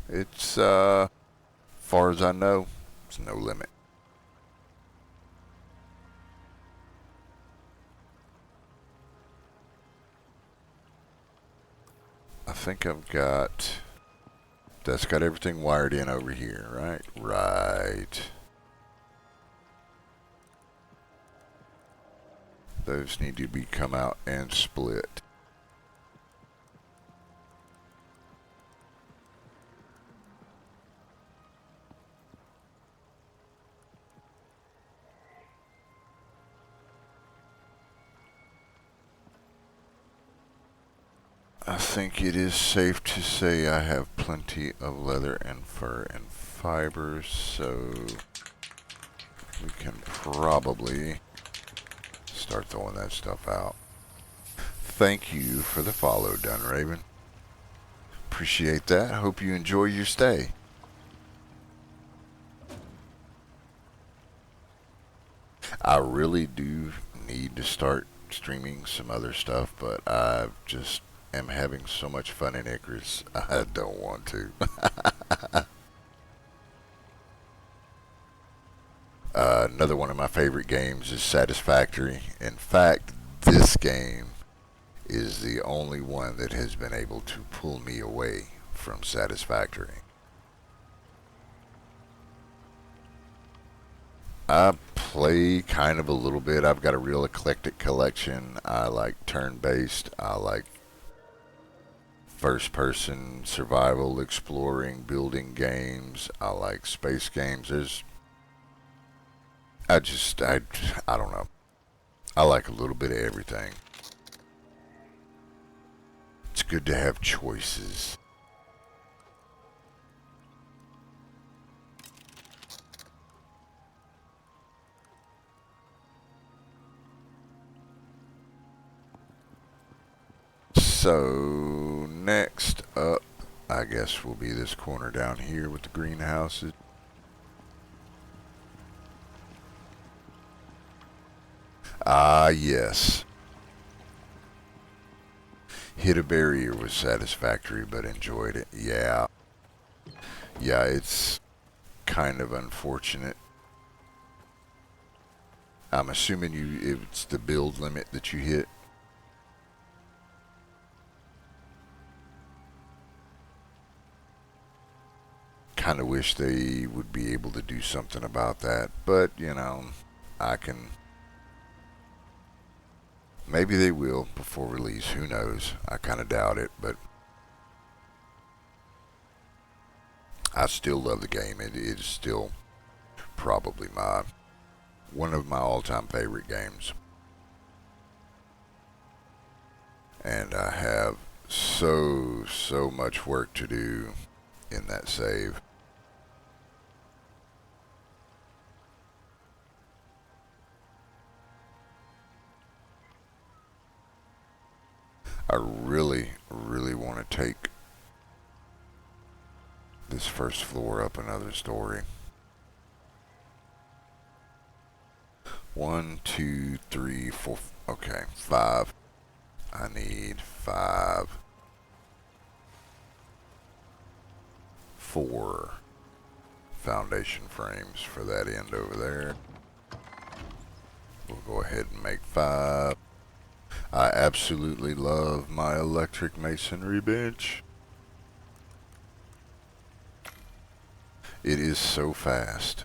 it's far as I know, it's no limit. I think that's got everything wired in over here, right? Right. Those need to be come out and split. I think it is safe to say I have plenty of leather and fur and fibers, so we can probably start throwing that stuff out. Thank you for the follow, Dunraven. Appreciate that. Hope you enjoy your stay. I really do need to start streaming some other stuff, but I just am having so much fun in Icarus. I don't want to. Another one of my favorite games is Satisfactory. In fact, this game is the only one that has been able to pull me away from Satisfactory. I play kind of a little bit. I've got a real eclectic collection. I like turn-based. I like first-person survival, exploring, building games. I like space games. I don't know. I like a little bit of everything. It's good to have choices. So, next up, I guess will be this corner down here with the greenhouses. Ah, yes. Hit a barrier was satisfactory, but enjoyed it. Yeah. Yeah, it's kind of unfortunate. I'm assuming it's the build limit that you hit. Kind of wish they would be able to do something about that, but I can. Maybe they will before release. Who knows? I kind of doubt it, but I still love the game. It is still probably one of my all-time favorite games, and I have so much work to do in that save. I really, really want to take this first floor up another story. 1, 2, 3, 4. Okay, 5. I need 5. 4 foundation frames for that end over there. We'll go ahead and make 5. I absolutely love my electric masonry bench. It is so fast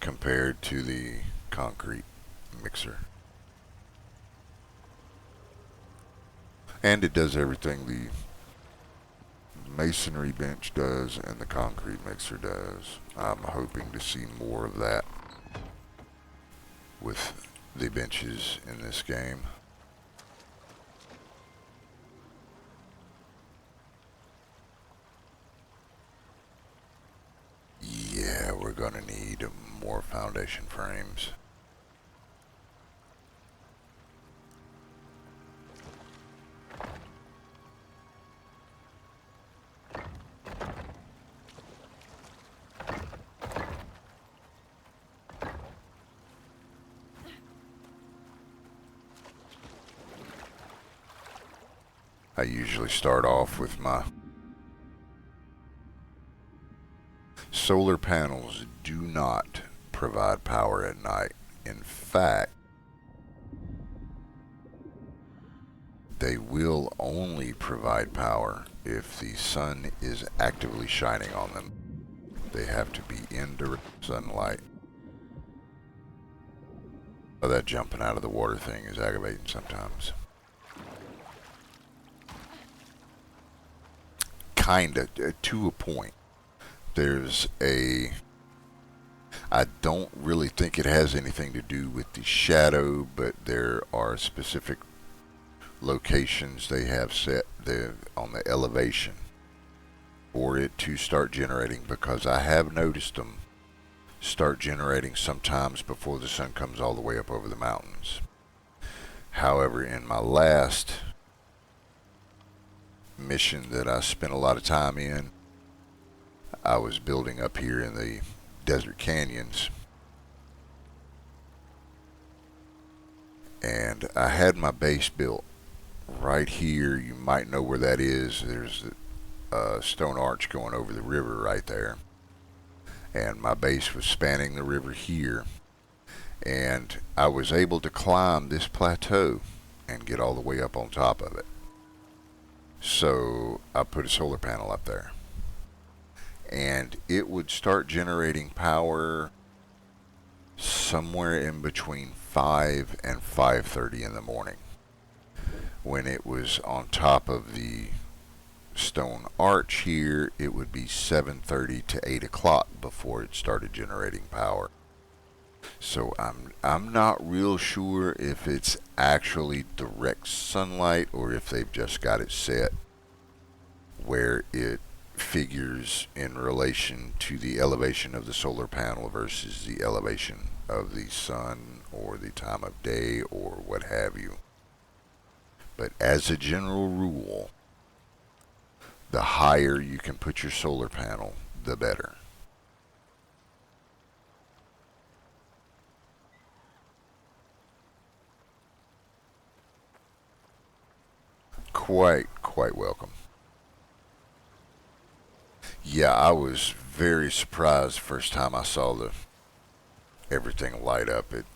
compared to the concrete mixer. And it does everything the masonry bench does and the concrete mixer does. I'm hoping to see more of that with the benches in this game. Yeah, we're gonna need more foundation frames. I usually start off with my solar panels do not provide power at night. In fact, they will only provide power if the sun is actively shining on them. They have to be in direct sunlight. Oh, that jumping out of the water thing is aggravating sometimes. Kinda, to a point. I don't really think it has anything to do with the shadow, but there are specific locations they have set there on the elevation for it to start generating, because I have noticed them start generating sometimes before the sun comes all the way up over the mountains. However, in my last mission that I spent a lot of time in, I was building up here in the desert canyons, and I had my base built right here. You might know where that is. There's a stone arch going over the river right there, and my base was spanning the river here, and I was able to climb this plateau and get all the way up on top of it. So I put a solar panel up there, and it would start generating power somewhere in between 5 and 5:30 in the morning. When it was on top of the stone arch here, it would be 7:30 to 8 o'clock before it started generating power. So I'm not real sure if it's actually direct sunlight or if they've just got it set where it figures in relation to the elevation of the solar panel versus the elevation of the sun or the time of day or what have you. But as a general rule, the higher you can put your solar panel, the better. Quite welcome. Yeah, I was very surprised the first time I saw the everything light up. It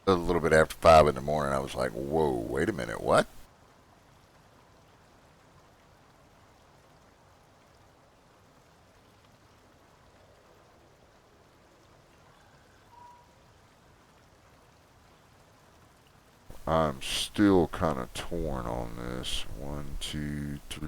a little bit after 5 in the morning. I was like, "Whoa, wait a minute, what?" I'm still kind of torn on this. 1, 2, 3.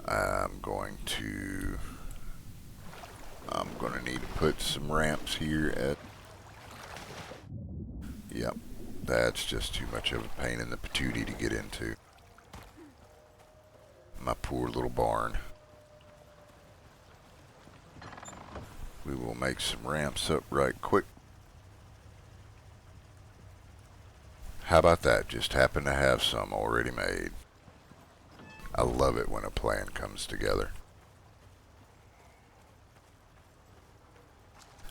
I'm going to need to put some ramps here at... Yep, that's just too much of a pain in the patootie to get into. My poor little barn. We will make some ramps up right quick. How about that? Just happen to have some already made. I love it when a plan comes together.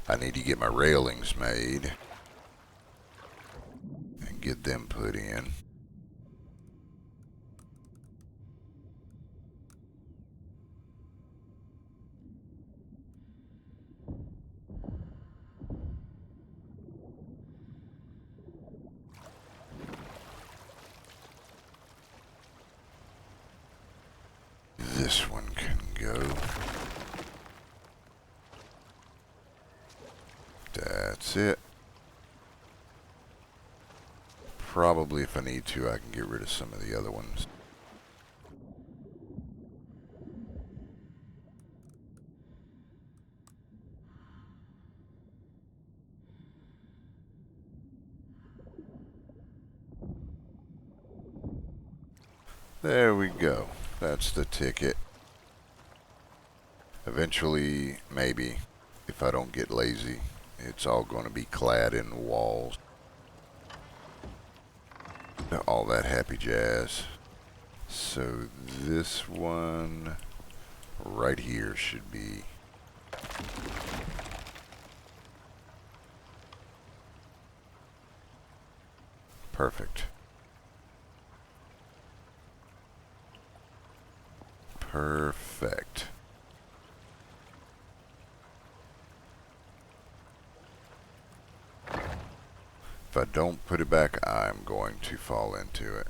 I need to get my railings made and get them put in. This one can go. That's it. Probably if I need to, I can get rid of some of the other ones. There we go. That's the ticket. Eventually, maybe, if I don't get lazy, it's all going to be clad in walls. All that happy jazz. So this one right here should be perfect. Perfect. If I don't put it back, I'm going to fall into it.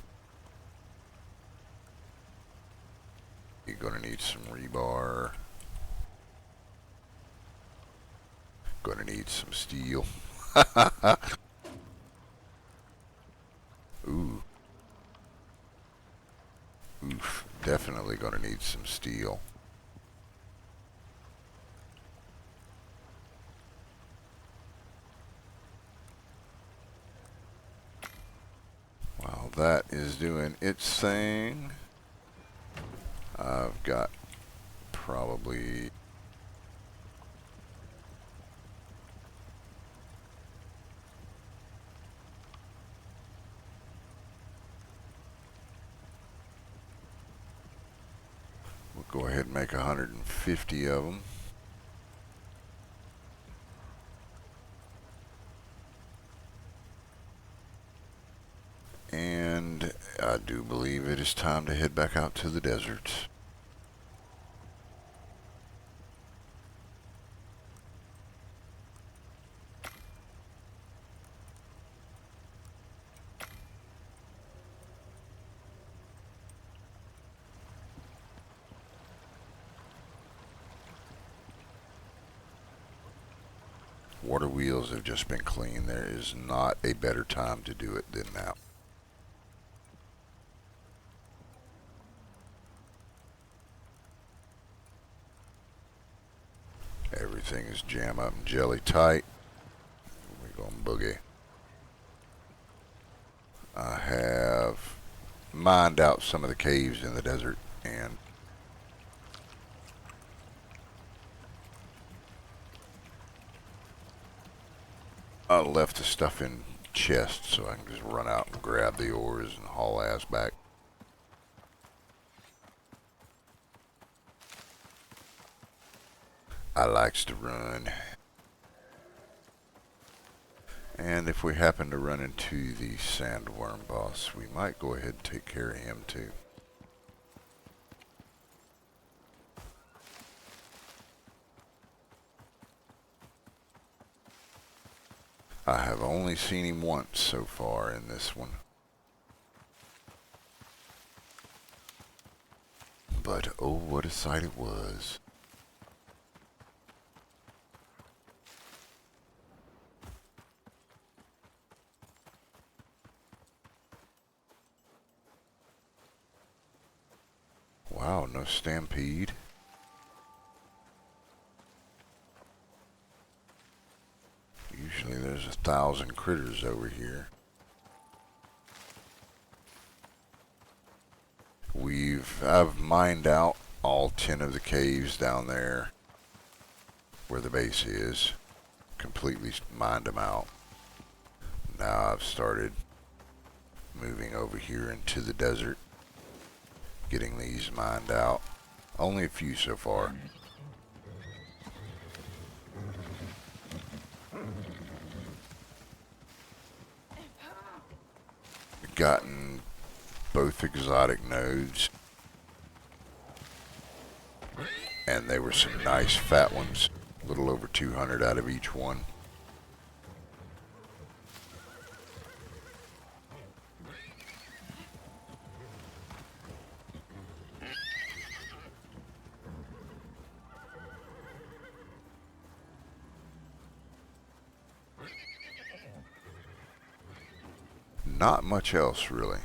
You're going to need some rebar. Going to need some steel. Ooh. Oof. Definitely going to need some steel. While that is doing its thing, I've got probably... We'll go ahead and make 150 of them. And I do believe it is time to head back out to the deserts. Water wheels have just been cleaned. There is not a better time to do it than now. Everything is jam up and jelly tight. We're going boogie. I have mined out some of the caves in the desert, and I left the stuff in chests so I can just run out and grab the ores and haul ass back. I likes to run. And if we happen to run into the sandworm boss, we might go ahead and take care of him too. I have only seen him once so far in this one. But oh, what a sight it was. Wow, no stampede. Usually there's 1,000 critters over here. I've mined out all 10 of the caves down there where the base is. Completely mined them out. Now I've started moving over here into the desert, getting these mined out. Only a few so far. Gotten both exotic nodes, and they were some nice fat ones, a little over 200 out of each one. Not much else really.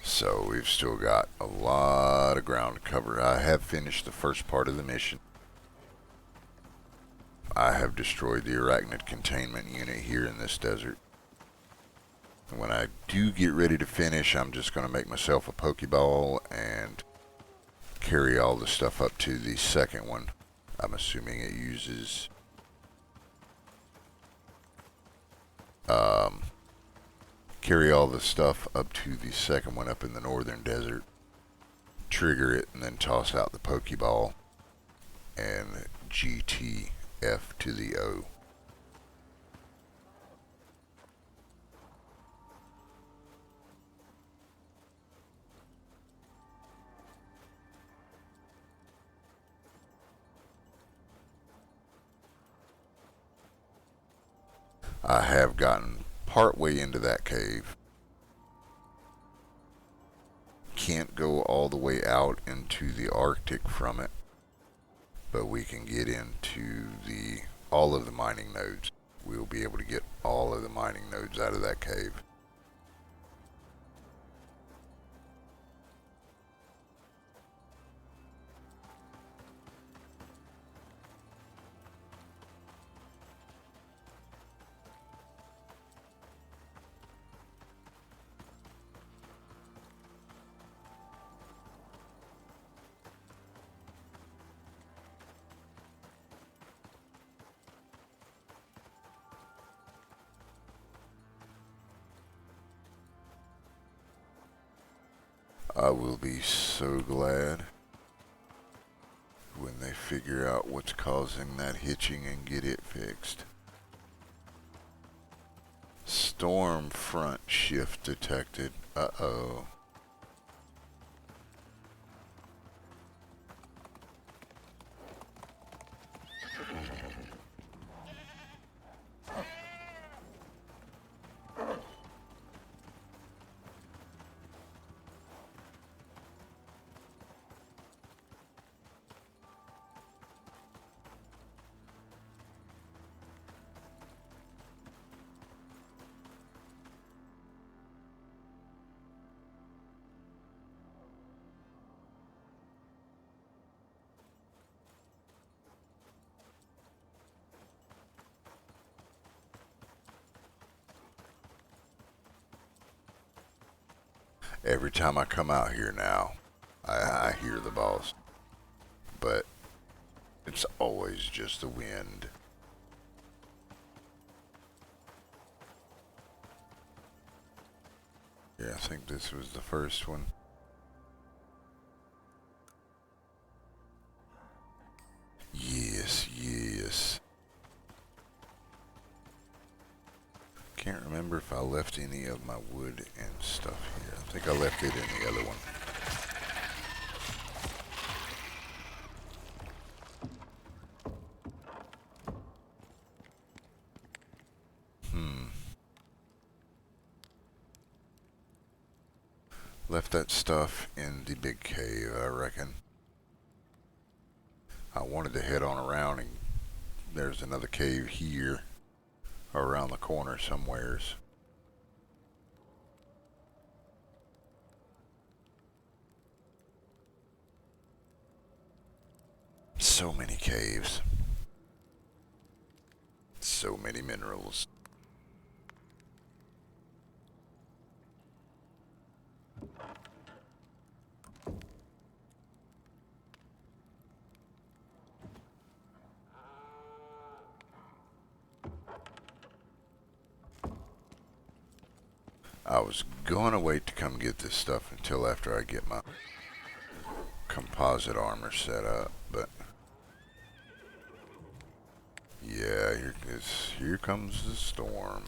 So we've still got a lot of ground to cover. I have finished the first part of the mission. I have destroyed the arachnid containment unit here in this desert. When I do get ready to finish, I'm just going to make myself a Pokeball and carry all the stuff up to the second one. I'm assuming it uses carry all the stuff up to the second one up in the northern desert, trigger it, and then toss out the Pokeball and GTF to the O. I have gotten partway into that cave. Can't go all the way out into the Arctic from it, but we can get into all of the mining nodes. We'll be able to get all of the mining nodes out of that cave. I will be so glad when they figure out what's causing that hitching and get it fixed. Storm front shift detected. Uh-oh. Every time I come out here now, I hear the boss. But it's always just the wind. Yeah, I think this was the first one. Yes, yes. Can't remember if I left any of my wood and stuff here. I think I left it in the other one. Left that stuff in the big cave, I reckon. I wanted to head on around, and there's another cave here around the corner somewheres. So many caves. So many minerals. I was going to wait to come get this stuff until after I get my composite armor set up, but yeah, here comes the storm.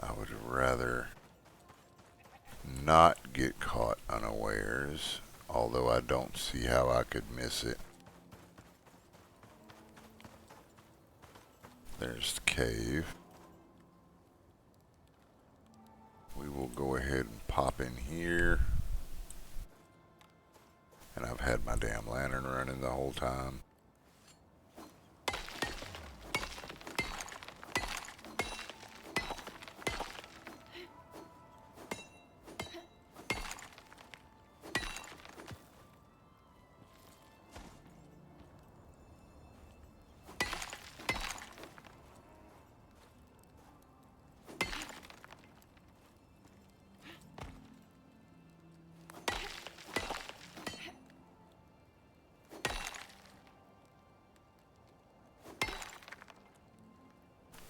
I would rather not get caught unawares, although I don't see how I could miss it. There's the cave. We will go ahead and pop in here. And I've had my damn lantern running the whole time.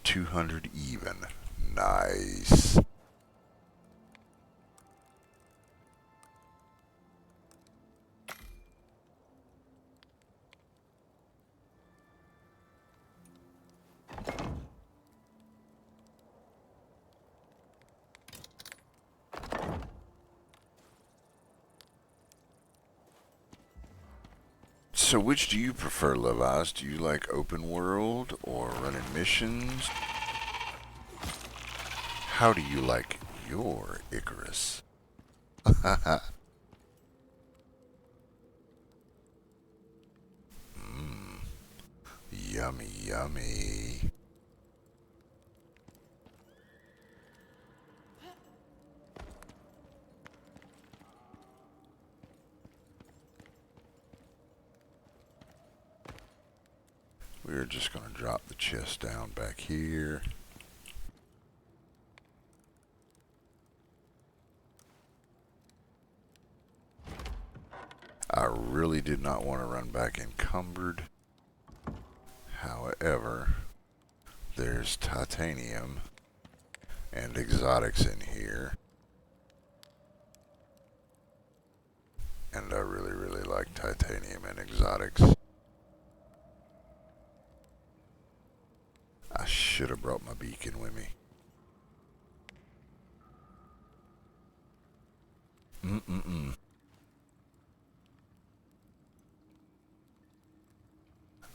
$200 even. Nice. So which do you prefer, Levi's? Do you like open world or running missions? How do you like your Icarus? Yummy, yummy. We're just going to drop the chest down back here. I really did not want to run back encumbered. However, there's titanium and exotics in here. And I really, really like titanium and exotics. I should have brought my beacon with me.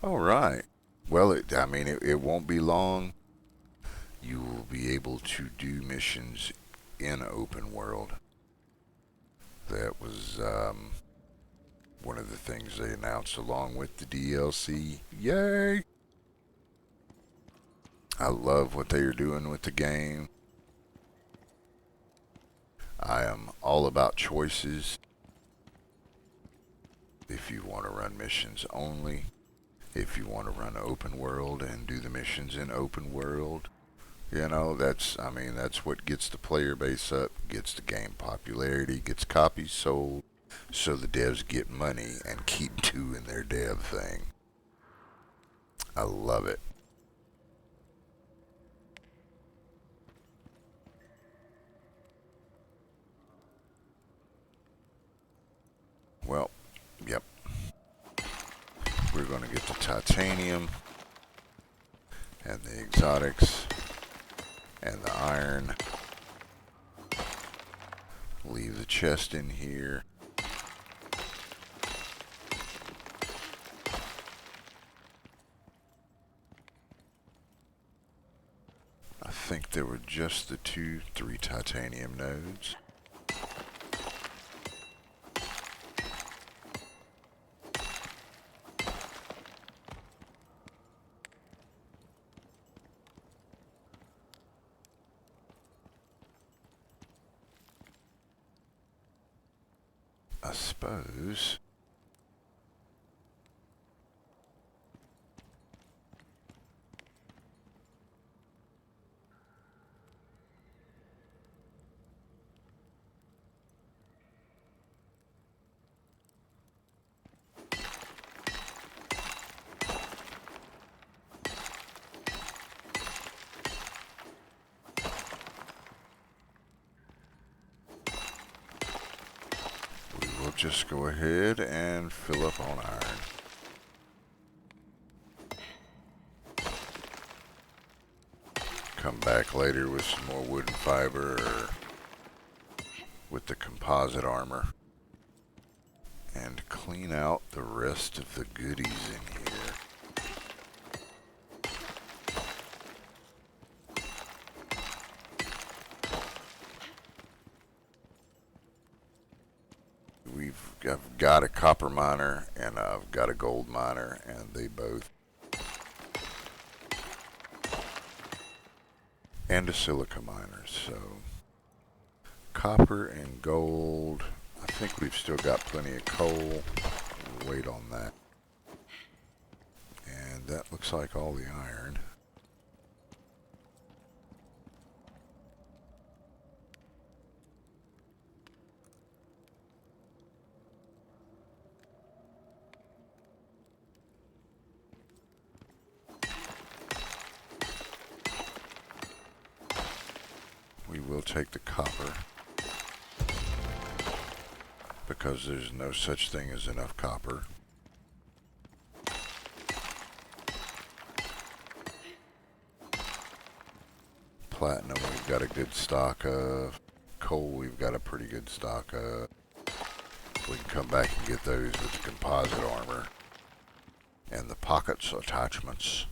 All right. Well, it won't be long. You will be able to do missions in open world. That was one of the things they announced along with the DLC. Yay! I love what they are doing with the game. I am all about choices. If you want to run missions only, if you want to run open world and do the missions in open world, you know, that's what gets the player base up, gets the game popularity, gets copies sold, so the devs get money and keep doing their dev thing. I love it. Well, yep. We're going to get the titanium and the exotics and the iron Leave the chest in here. I think there were just the 3 titanium nodes. I suppose. We'll just go ahead and fill up on iron. Come back later with some more wood and fiber or with the composite armor and clean out the rest of the goodies in here. I've got a copper miner and I've got a gold miner, and they both, and a silica miner. So copper and gold. I think we've still got plenty of coal. We'll wait on that. And that looks like all the iron. We will take the copper because there's no such thing as enough copper. Platinum we've got a good stock of. Coal we've got a pretty good stock of. We can come back and get those with the composite armor and the pockets attachments.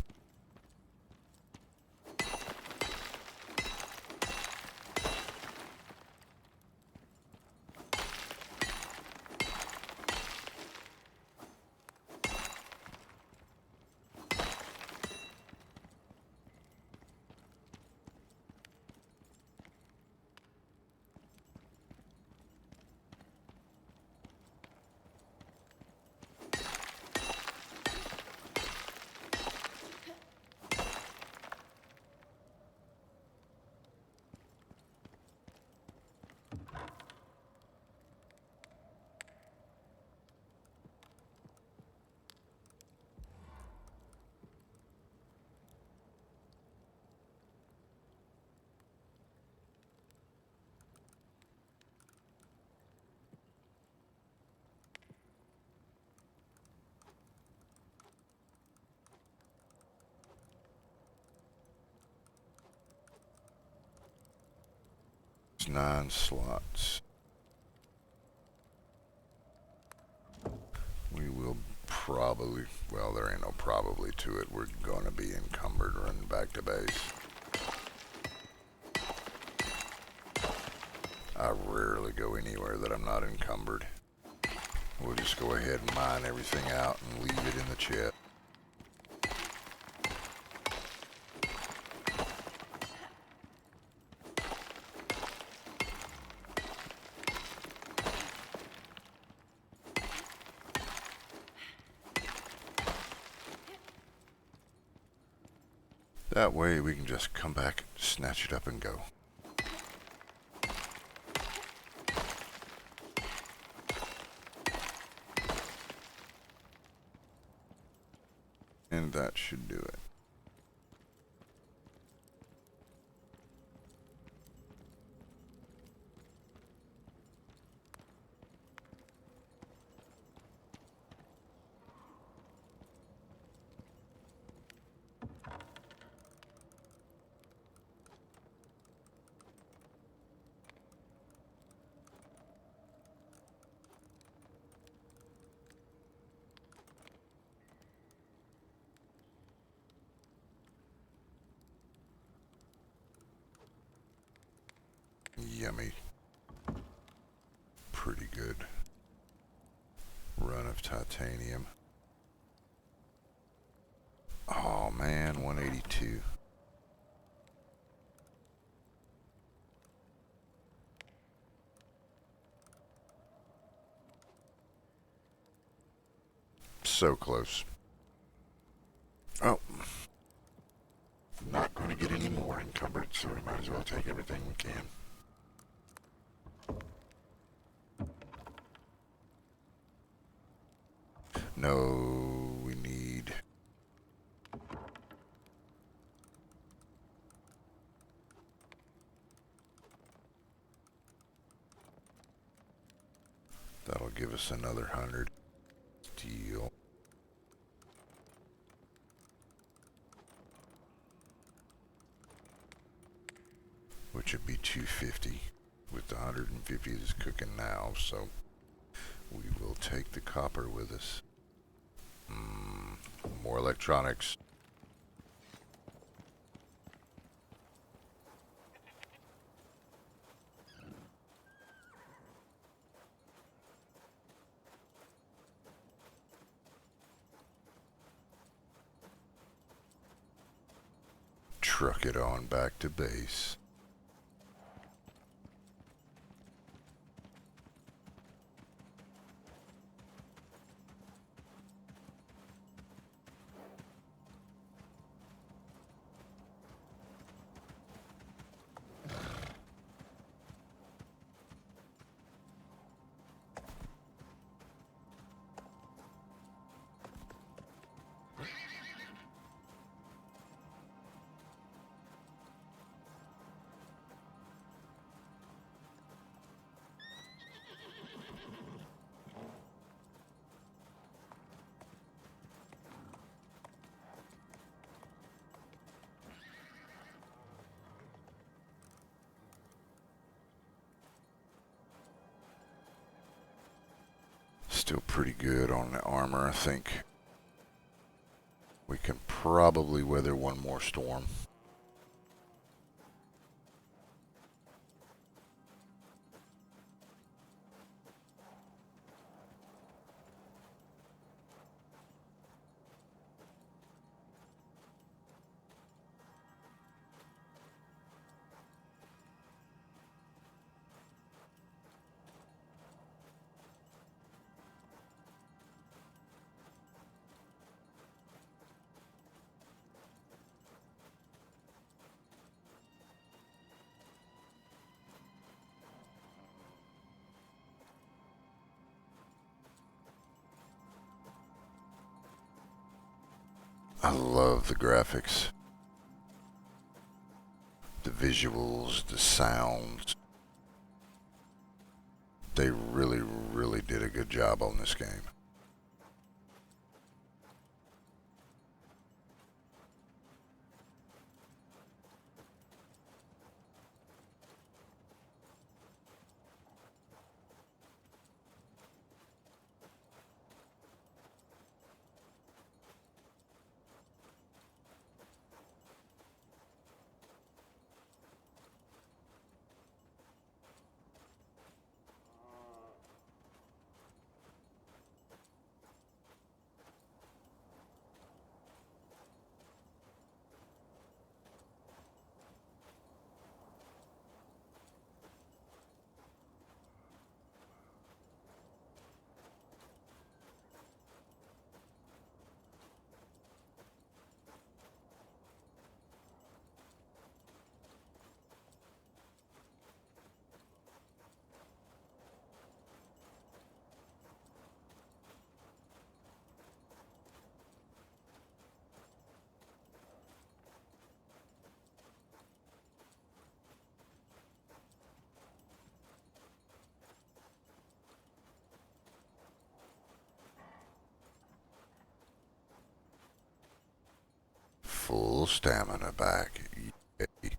It's 9 slots. We will probably, well, there ain't no probably to it. We're going to be encumbered running back to base. I rarely go anywhere that I'm not encumbered. We'll just go ahead and mine everything out and leave it in the chest. That way we can just come back, snatch it up and go. And that should do it. yummy. Pretty good run of titanium. Oh man, 182. So close. Oh. Not going to get any more encumbered, so we might as well take everything we can. No, we need... That'll give us another 100 steel. Which would be 250 with the 150 that's cooking now, so we will take the copper with us. More electronics. Truck it on back to base. Still pretty good on the armor, I think. We can probably weather one more storm. I love the graphics, the visuals, the sounds. They really, really did a good job on this game. Full stamina back. Yay.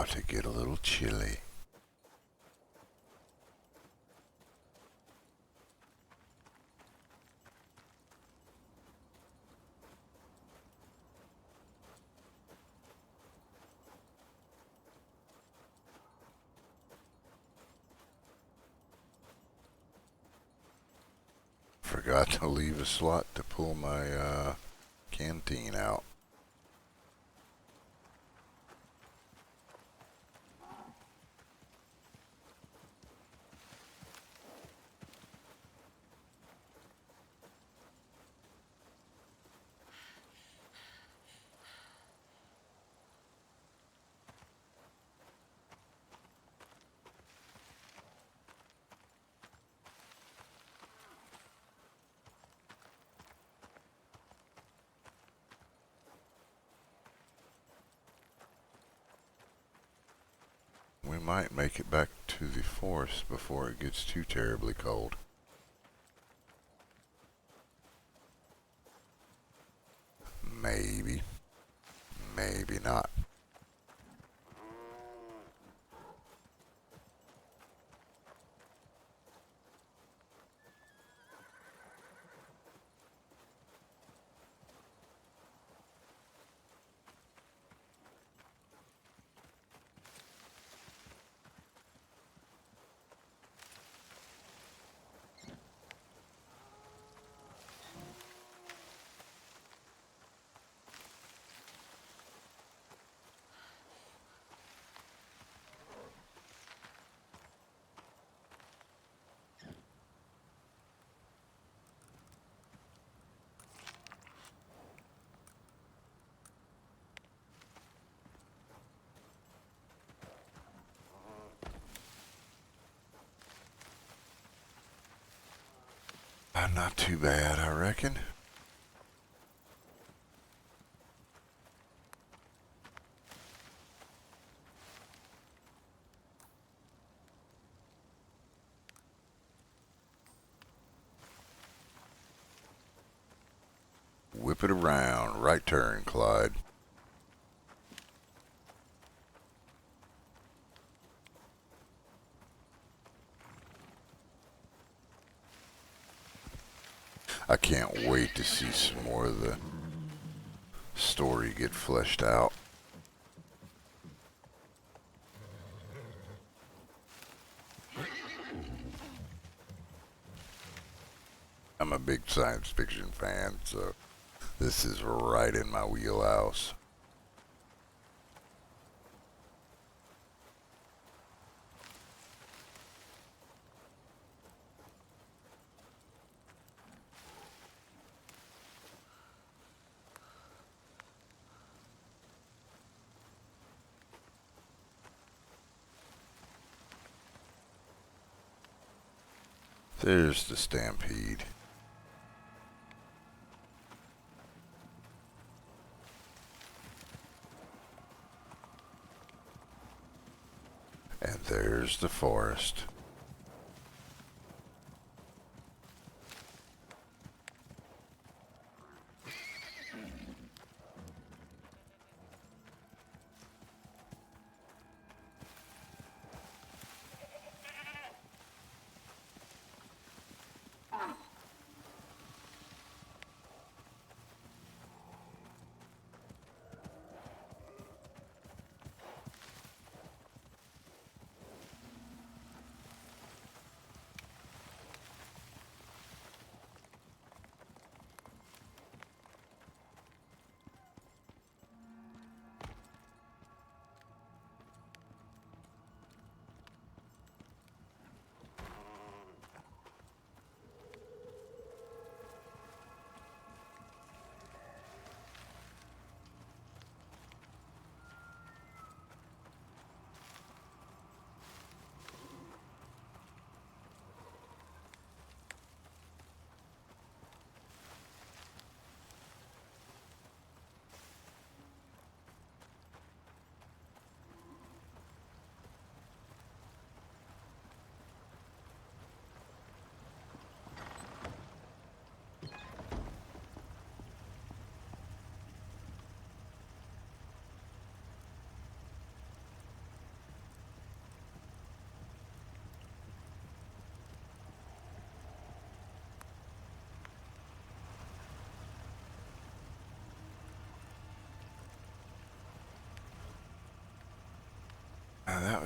about to get a little chilly. Forgot to leave a slot to pull my canteen out. We might make it back to the forest before it gets too terribly cold. Maybe. Maybe not. Not too bad, I reckon. Whip it around. Right turn, Clyde. I can't wait to see some more of the story get fleshed out. I'm a big science fiction fan, so this is right in my wheelhouse. There's the stampede. And there's the forest.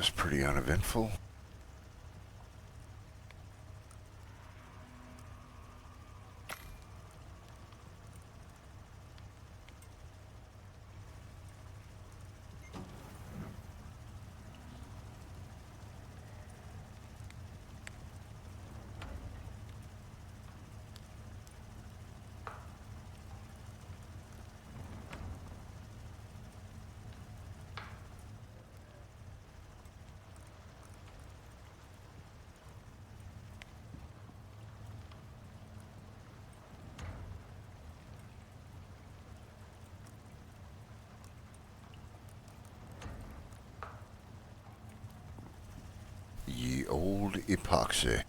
was pretty uneventful. Ye old epoxy.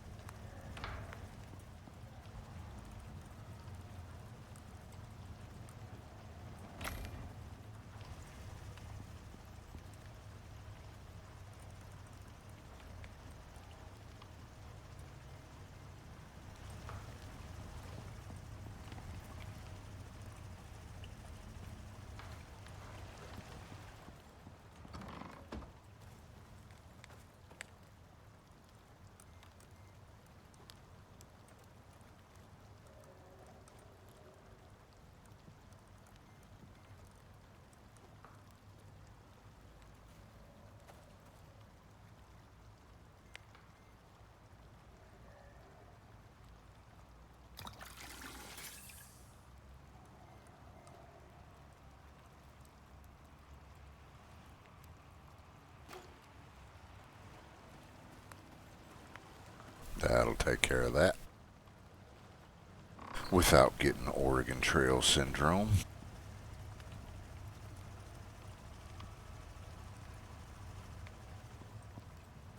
That'll take care of that. Without getting Oregon Trail syndrome.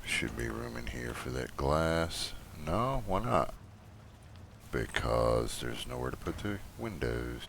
Should be room in here for that glass. No, why not? Because there's nowhere to put the windows.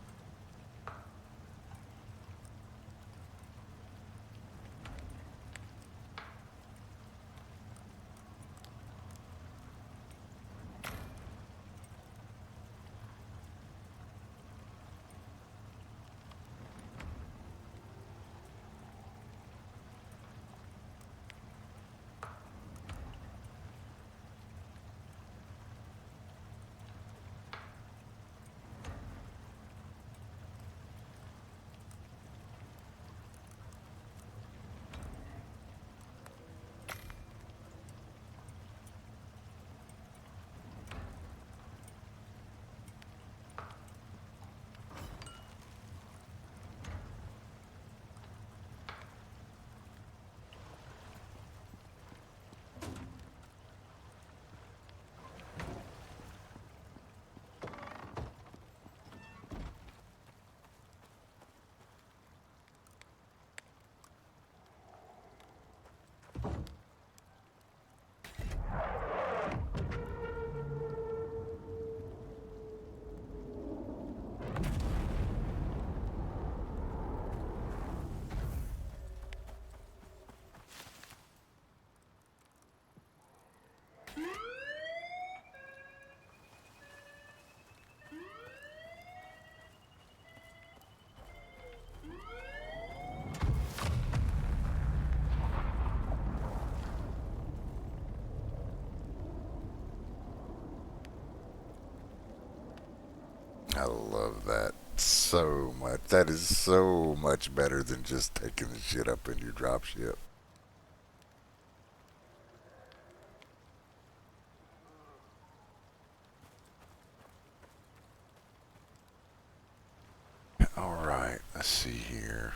I love that so much. That is so much better than just taking the shit up in your dropship. Alright, let's see here.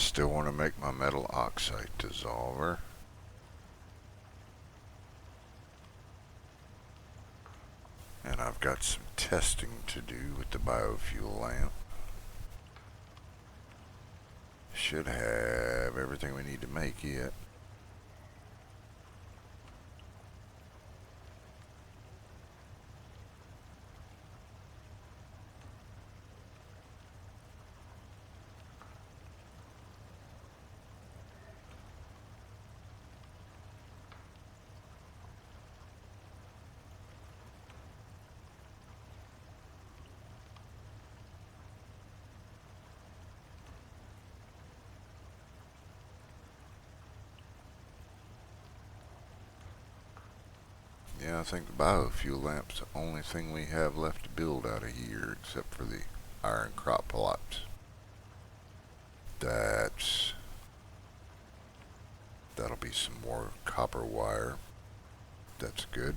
still want to make my metal oxide dissolver. And I've got some testing to do with the biofuel lamp. Should have everything we need to make it. Yeah, I think the biofuel lamp's the only thing we have left to build out of here, except for the iron crop plots. That'll be some more copper wire. That's good.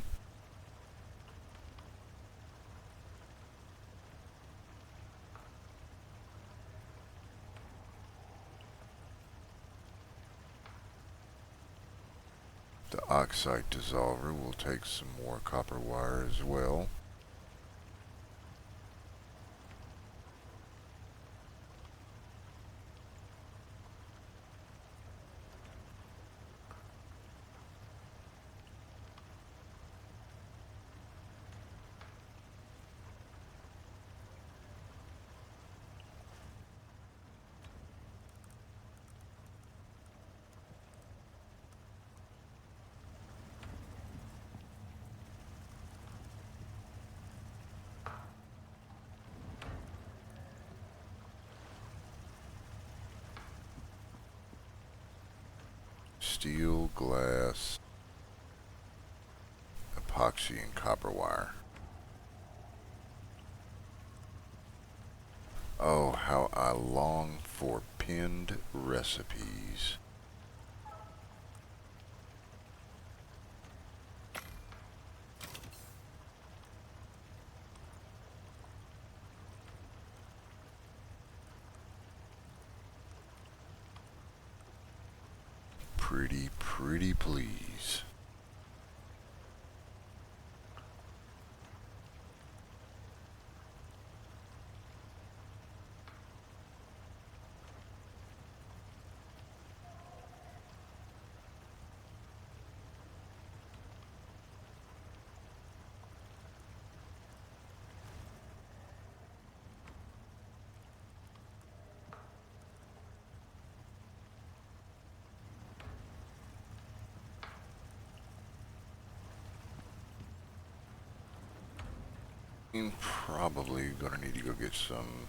The oxide dissolver will take some more copper wire as well. Steel, glass, epoxy, and copper wire. Oh, how I long for pinned recipes. Pretty please. I'm probably gonna need to go get some.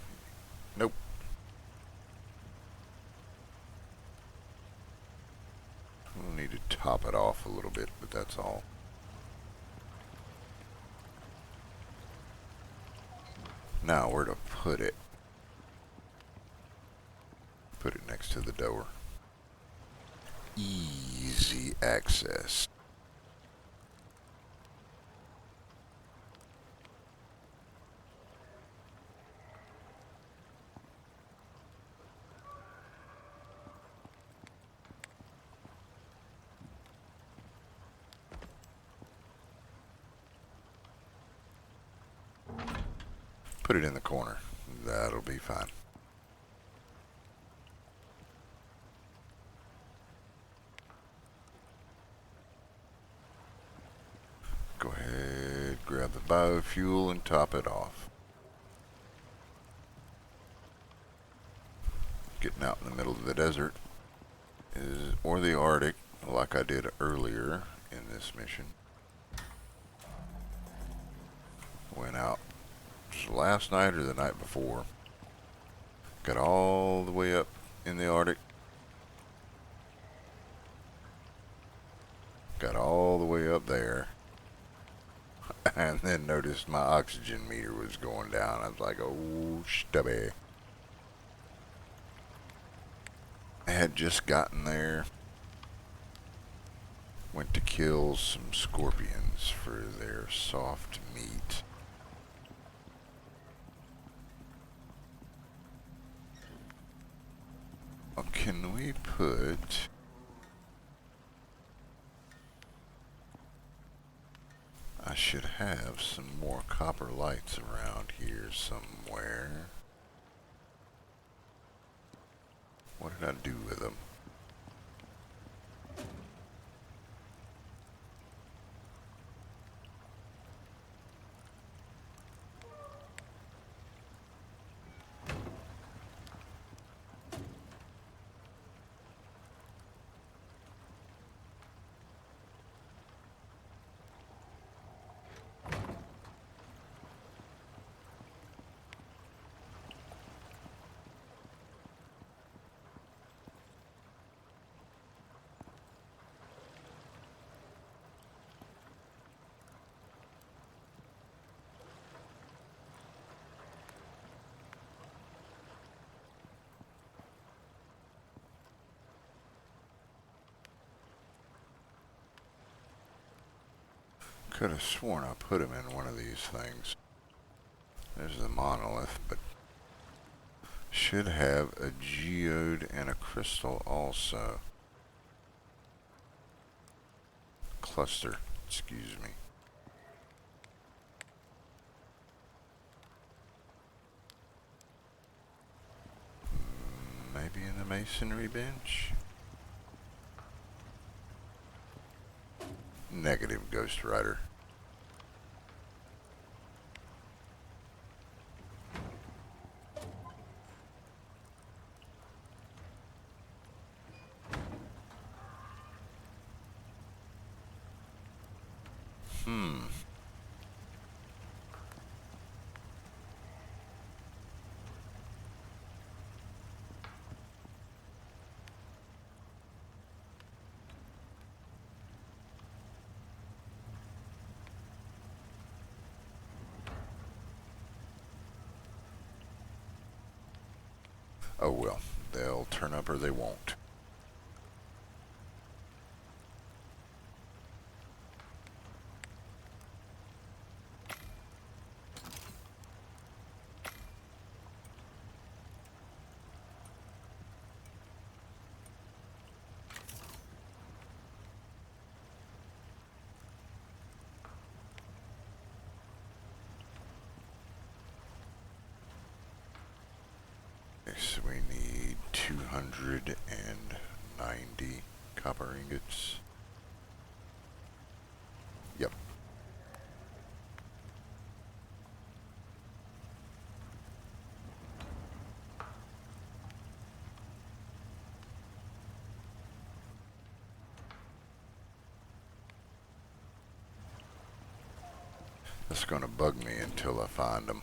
Nope. We'll need to top it off a little bit, but that's all. Now, where to put it? Put it next to the door. Easy access. Put it in the corner. That'll be fine. Go ahead, grab the biofuel and top it off. Getting out in the middle of the desert or the Arctic, like I did earlier in this mission. Went out last night or the night before. Got all the way up in the Arctic. Got all the way up there. And then noticed my oxygen meter was going down. I was like, oh, stubby. I had just gotten there. Went to kill some scorpions for their soft meat. Well, can we put... I should have some more copper lights around here somewhere. What did I do with them? Could have sworn I put them in one of these things. There's the monolith, but should have a geode and a crystal also. Cluster, excuse me. Maybe in the masonry bench? Negative, Ghost Rider. Oh well, they'll turn up or they won't. Okay, so we need 290 copper ingots. Yep. That's going to bug me until I find them.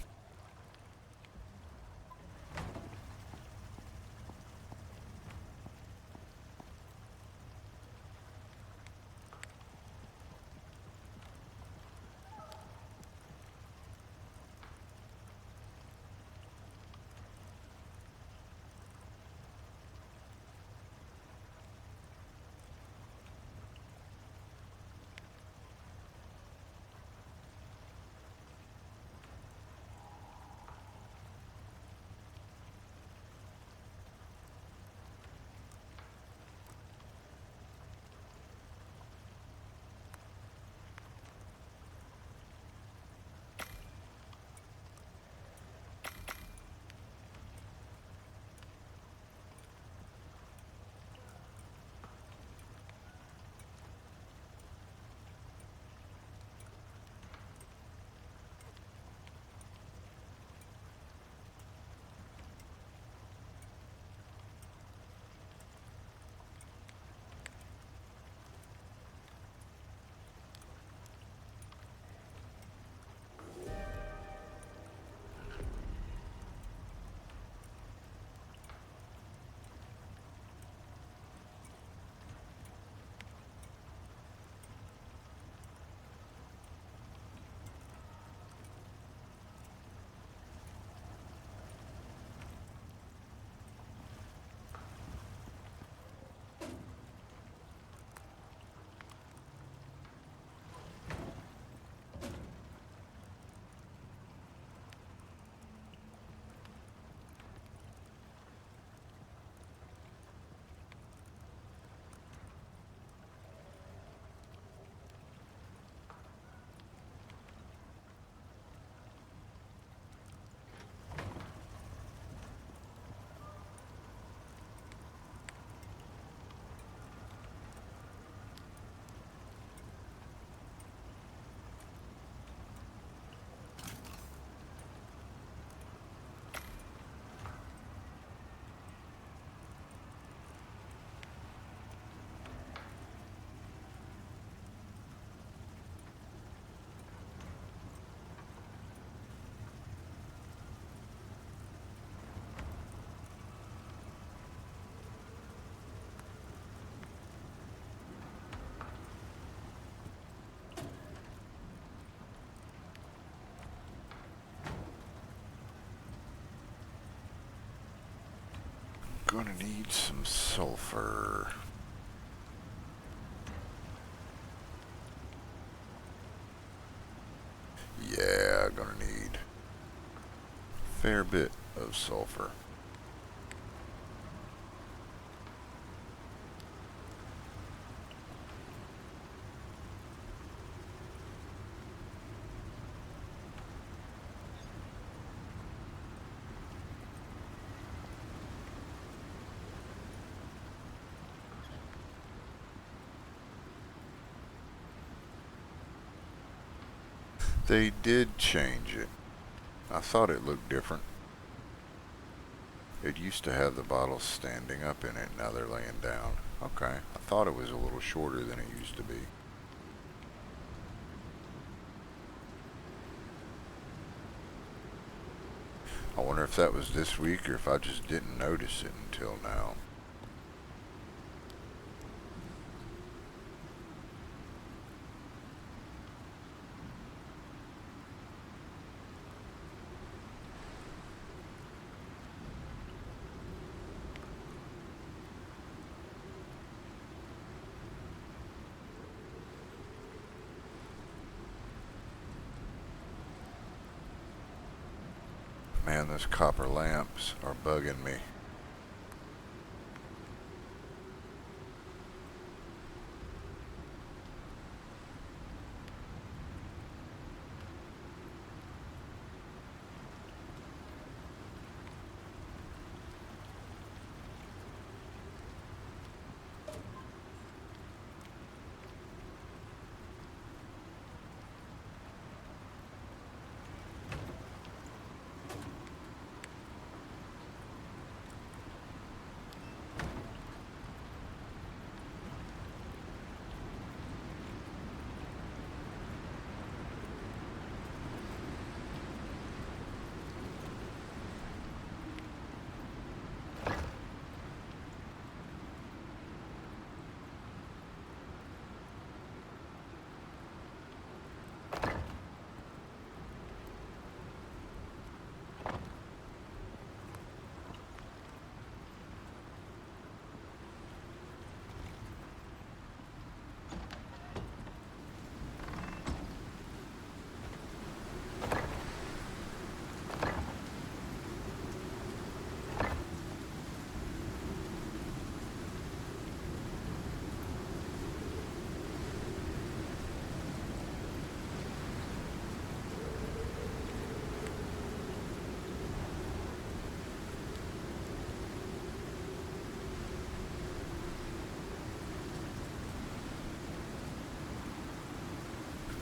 Gonna need some sulfur. Yeah, gonna need a fair bit of sulfur. They did change it. I thought it looked different. It used to have the bottles standing up in it, now they're laying down. Okay, I thought it was a little shorter than it used to be. I wonder if that was this week or if I just didn't notice it until now. Man, those copper lamps are bugging me.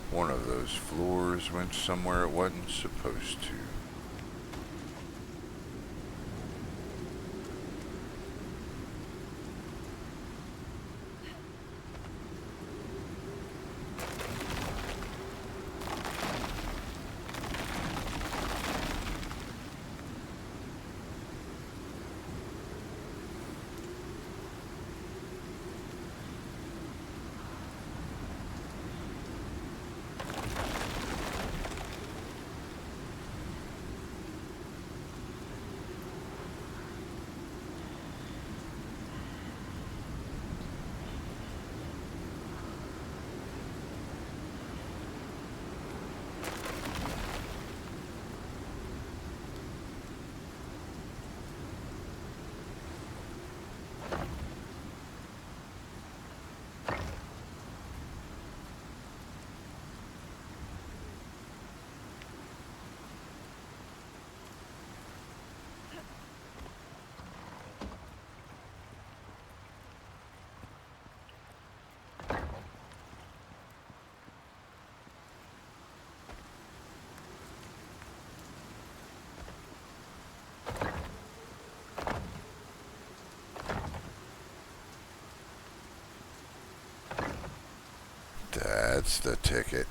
One of those floors went somewhere it wasn't supposed to. That's the ticket.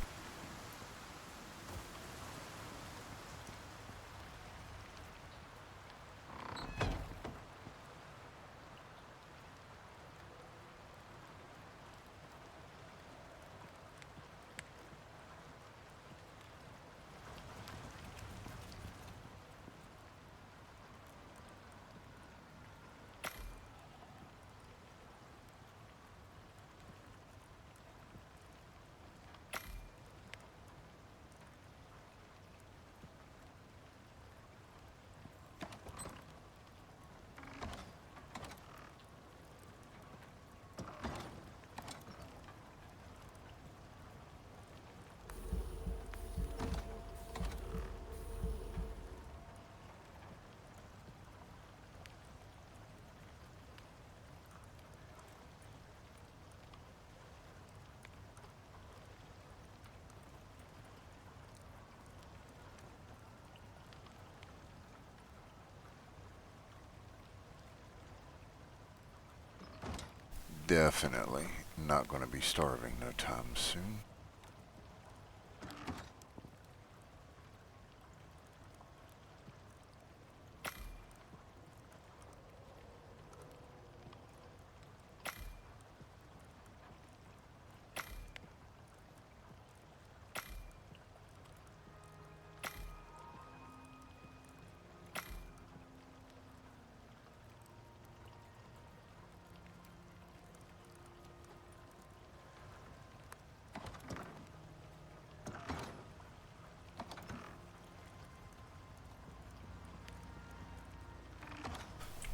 definitely not going to be starving no time soon.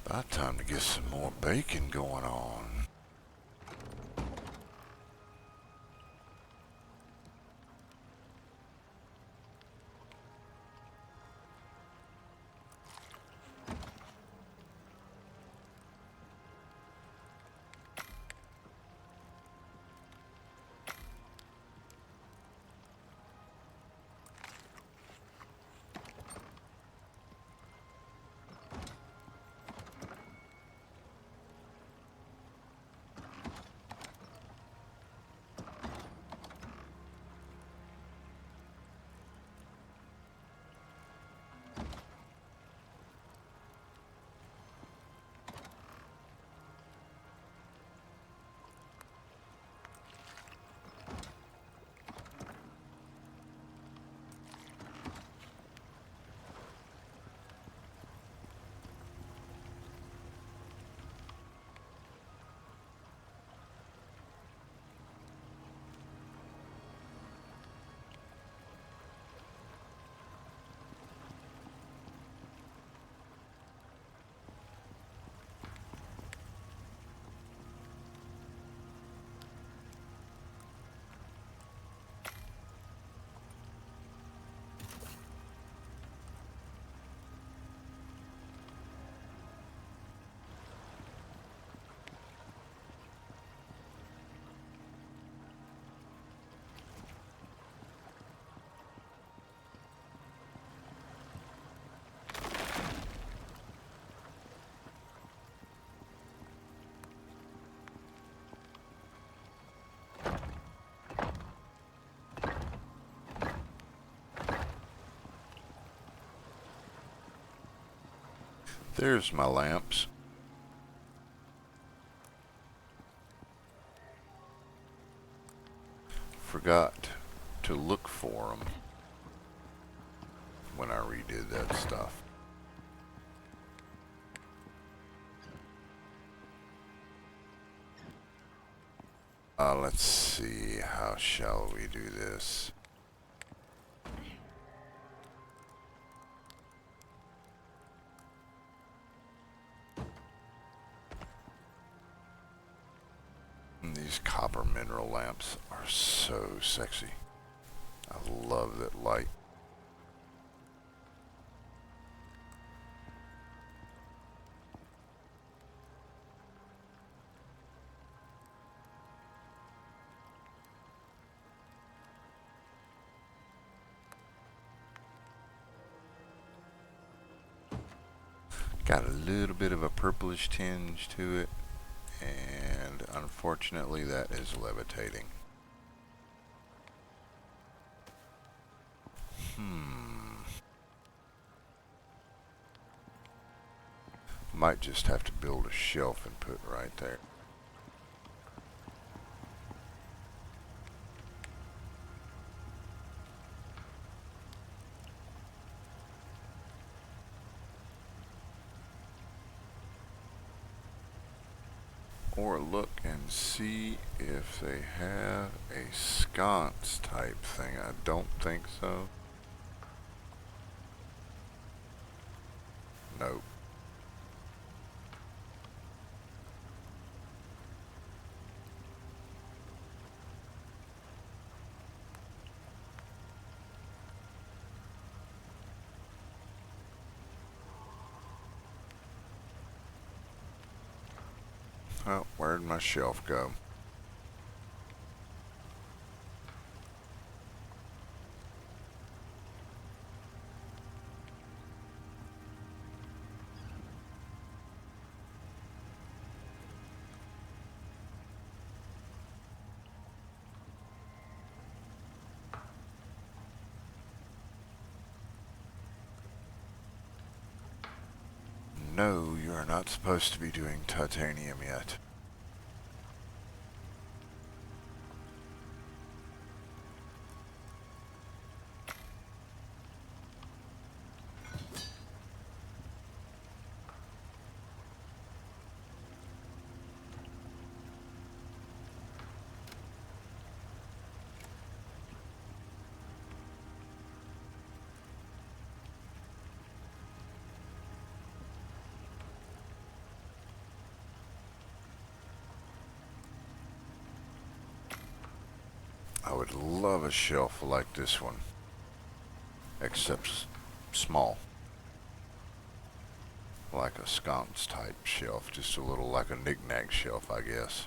About time to get some more bacon going on. There's my lamps. Forgot to look for them when I redid that stuff. Let's see, how shall we do this? These copper mineral lamps are so sexy. I love that light. Got a little bit of a purplish tinge to it, and unfortunately that is levitating. Might just have to build a shelf and put right there. Or look and see if they have a sconce type thing. I don't think so. Nope. Oh, where'd my shelf go? No, you are not supposed to be doing titanium yet. I would love a shelf like this one, except small. Like a sconce type shelf, just a little like a knick-knack shelf, I guess.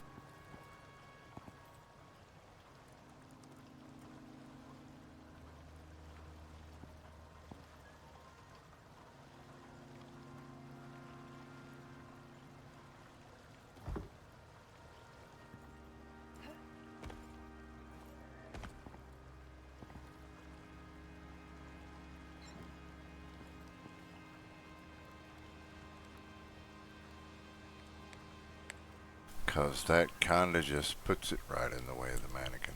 Because that kind of just puts it right in the way of the mannequin.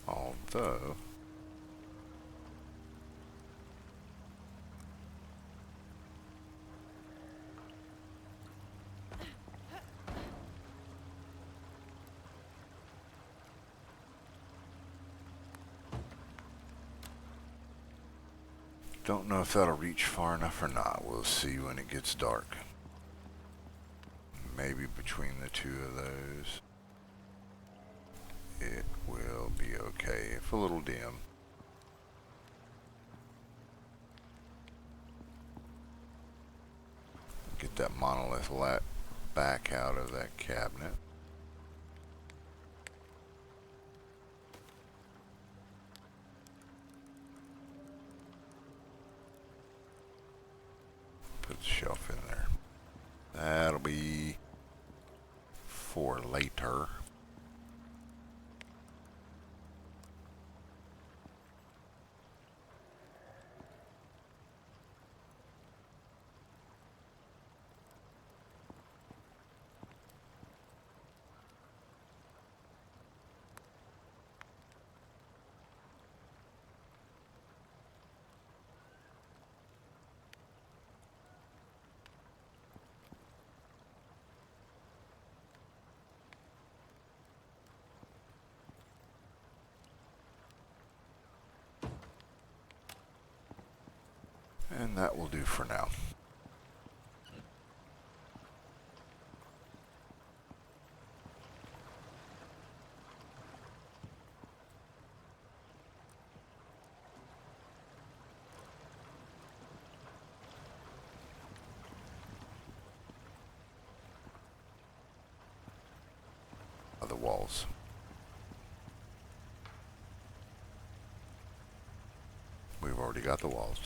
Although, don't know if that'll reach far enough or not. We'll see when it gets dark. Maybe between the two of those, it will be okay, if a little dim. Get that monolith lat back out of that cabinet. Put the shelf in there. That'll be for later. And that will do for now. The walls. We've already got the walls.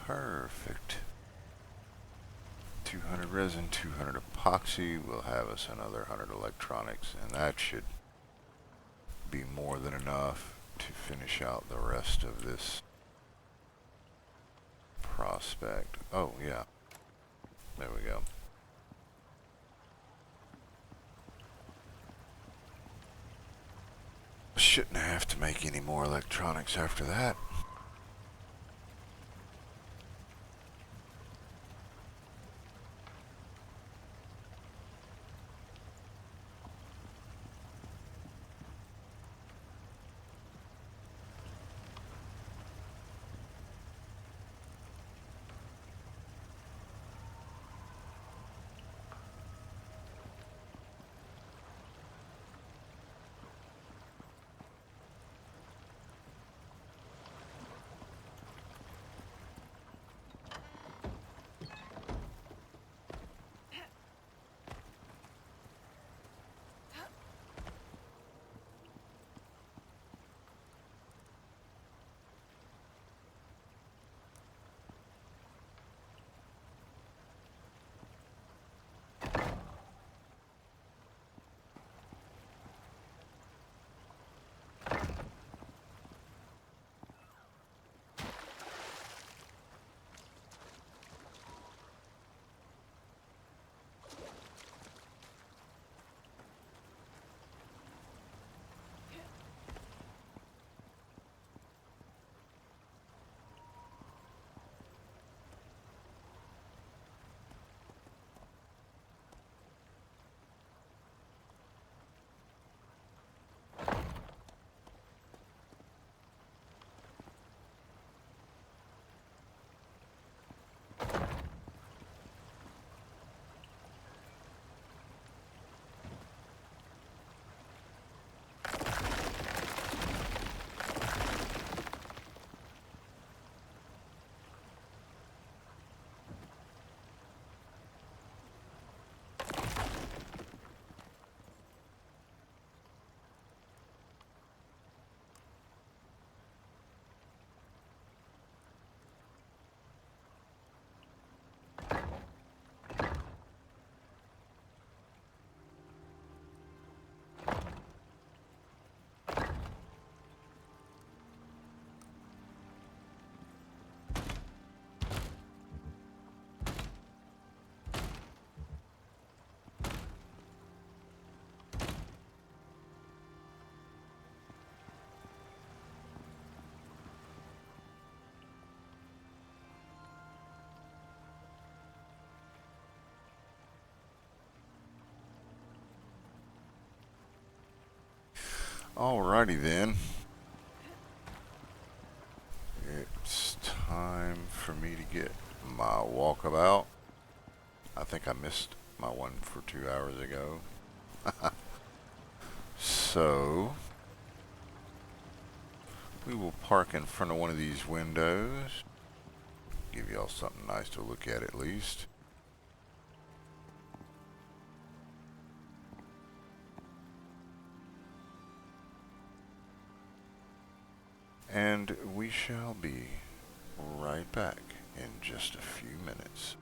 Perfect. 200 resin, 200 epoxy will have us another 100 electronics, and that should be more than enough to finish out the rest of this prospect. Oh, yeah. There we go. Shouldn't have to make any more electronics after that. Alrighty then. It's time for me to get my walkabout. I think I missed my one for 2 hours ago. So, we will park in front of one of these windows. Give y'all something nice to look at least. And we shall be right back in just a few minutes.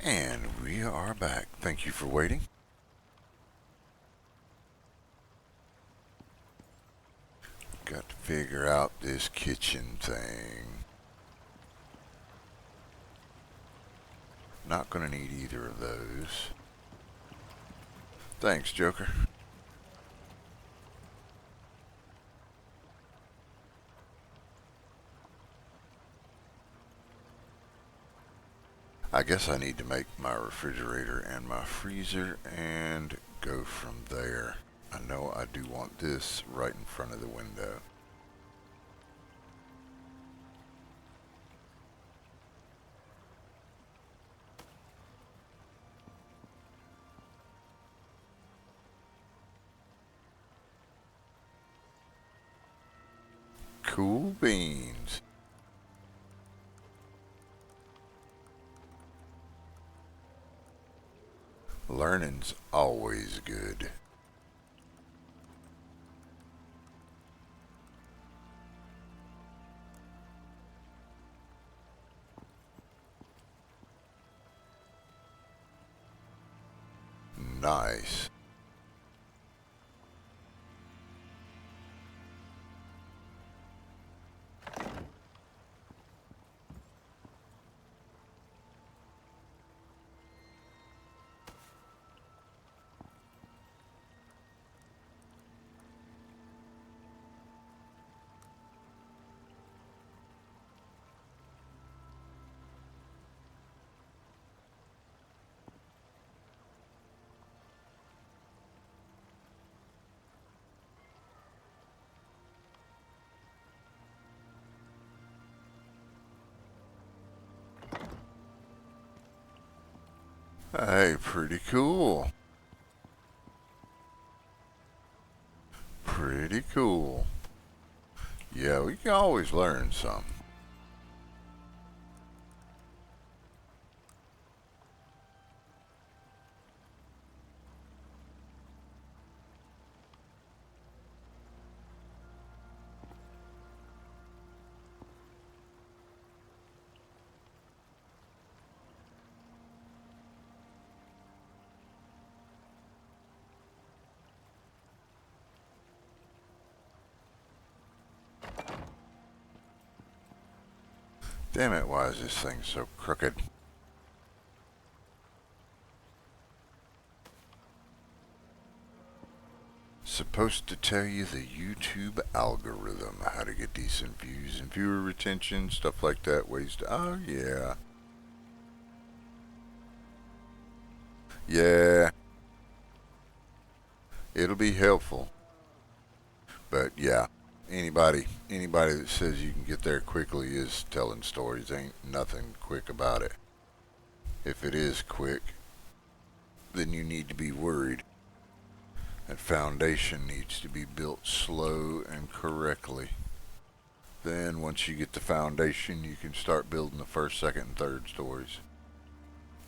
And we are back. Thank you for waiting. Got to figure out this kitchen thing. Not gonna need either of those. Thanks, Joker. I guess I need to make my refrigerator and my freezer and go from there. I know I do want this right in front of the window. Cool beans. Learning's always good. Nice. Hey, pretty cool. Pretty cool. Yeah, we can always learn something. Damn it, why is this thing so crooked? Supposed to tell you the YouTube algorithm, how to get decent views and viewer retention, stuff like that, ways to, oh yeah. Yeah, it'll be helpful. But yeah, anybody that says you can get there quickly is telling stories. Ain't nothing quick about it. If it is quick, then you need to be worried. That foundation needs to be built slow and correctly. Then once you get the foundation, you can start building the first, second, and third stories.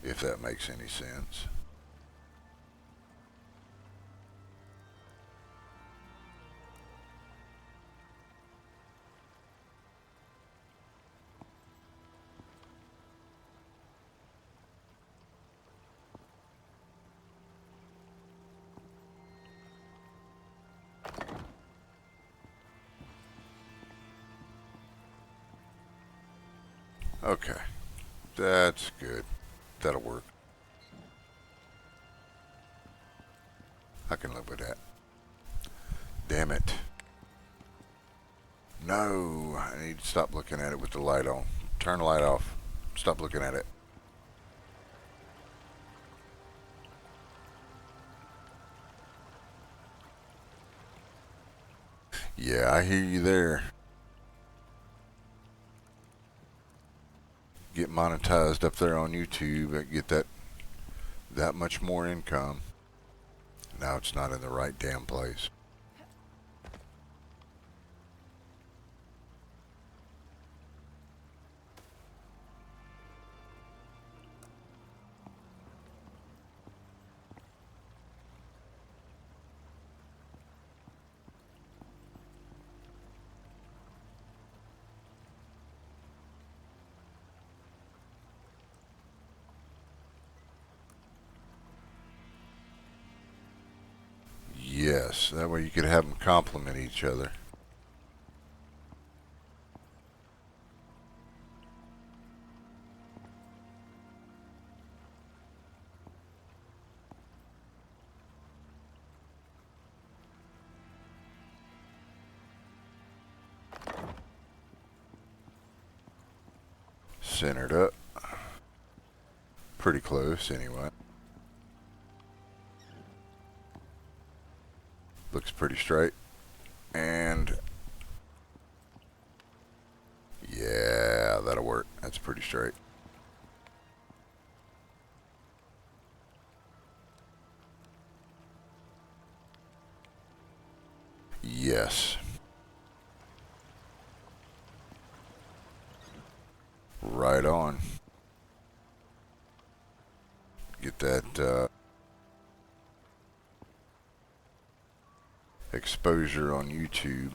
If that makes any sense. Okay, that's good. That'll work. I can live with that. Damn it. No, I need to stop looking at it with the light on. Turn the light off. Stop looking at it. Yeah, I hear you there. Get monetized up there on YouTube, get that much more income. Now it's not in the right damn place. Yes, that way you could have them complement each other. Centered up. Pretty close anyway. Looks pretty straight. And yeah, that'll work. That's pretty straight. Yes. Right on. Get that exposure on YouTube.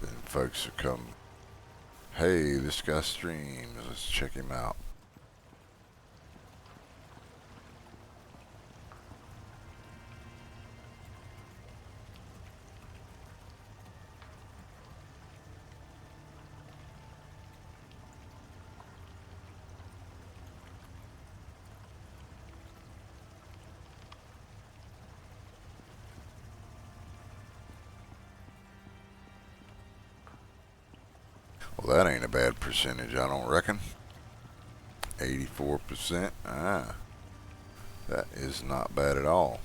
Then folks will come, hey, this guy streams, let's check him out. Well, that ain't a bad percentage, I don't reckon. 84%. Ah, that is not bad at all.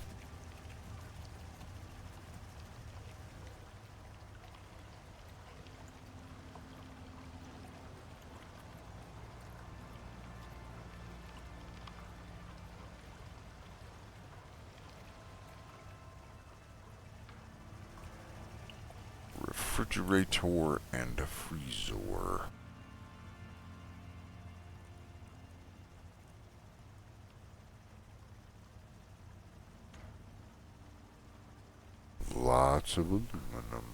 Refrigerator and a freezer. Lots of aluminum.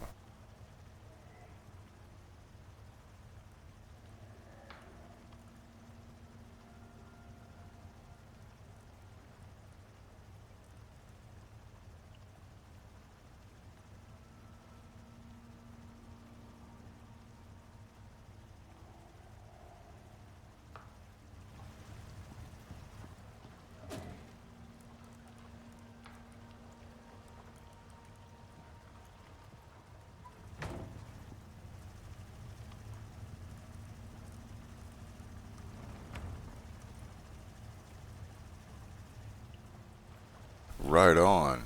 Right on.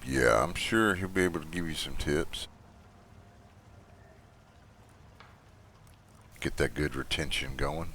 Yeah, I'm sure he'll be able to give you some tips. Get that good retention going.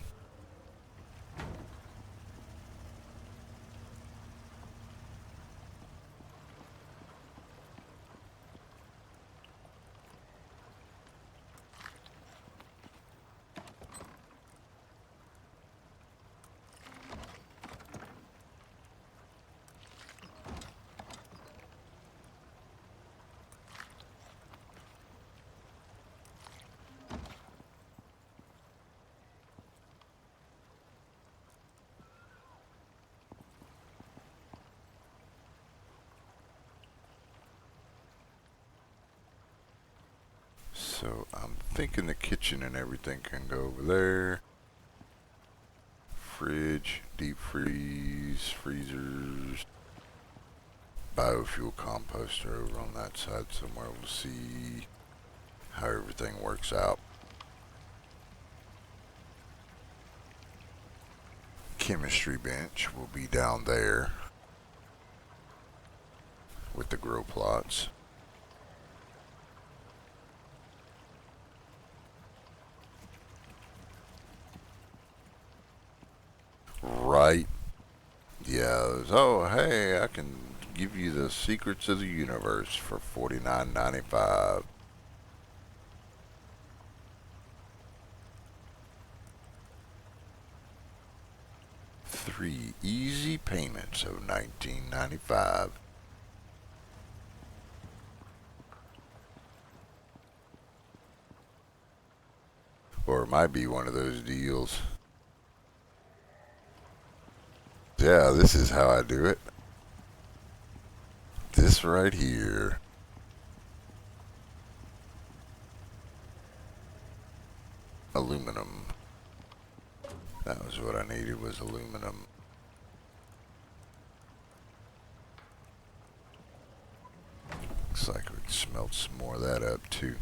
So I'm thinking the kitchen and everything can go over there. Fridge, deep freeze, freezers, biofuel composter over on that side somewhere. We'll see how everything works out. Chemistry bench will be down there with the grow plots. Right. Yeah. Oh, hey, I can give you the secrets of the universe for $49.95. 3 easy payments of $19.95. Or it might be one of those deals. Yeah, this is how I do it. this right here. Aluminum. That was what I needed, was aluminum. Looks like we can smelt some more of that up too.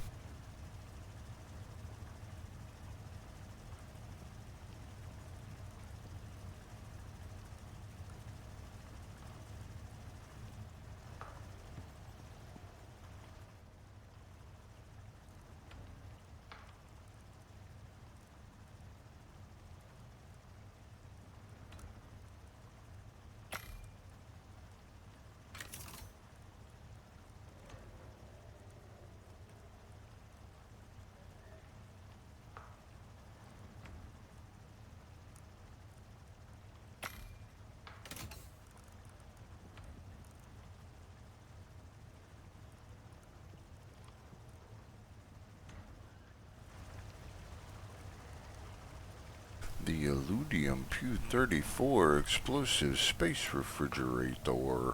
The Illudium Pew 34 explosive space refrigerator.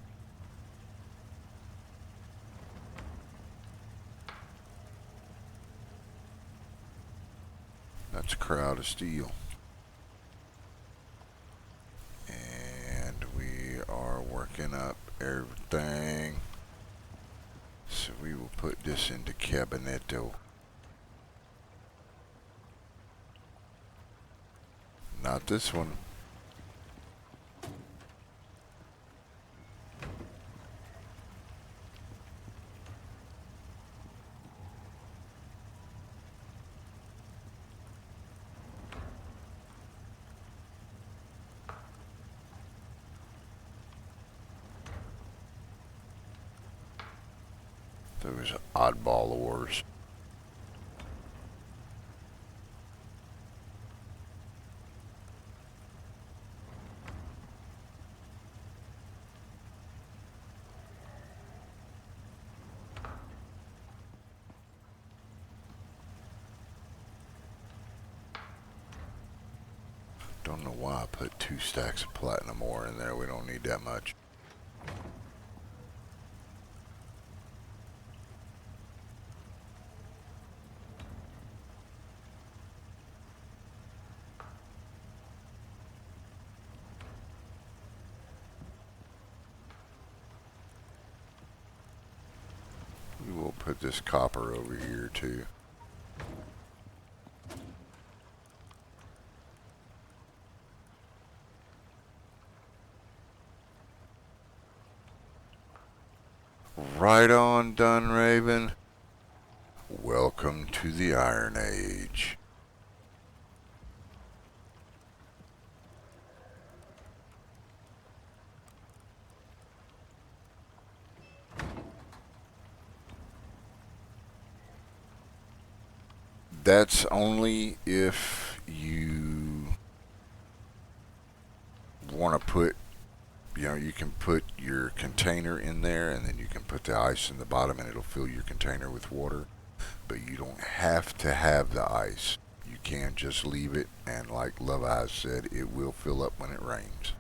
That's a crowd of steel. And we are working up everything. So we will put this into Cabinetto. Not this one. Those oddball ores. Don't know why I put 2 stacks of platinum ore in there. We don't need that much. We will put this copper over here too. Right on, Dunraven. Welcome to the Iron Age. That's only if you want to put, you can put your container in there and then you can put the ice in the bottom and it'll fill your container with water. But you don't have to have the ice. You can just leave it, and like Love Eyes said, it will fill up when it rains.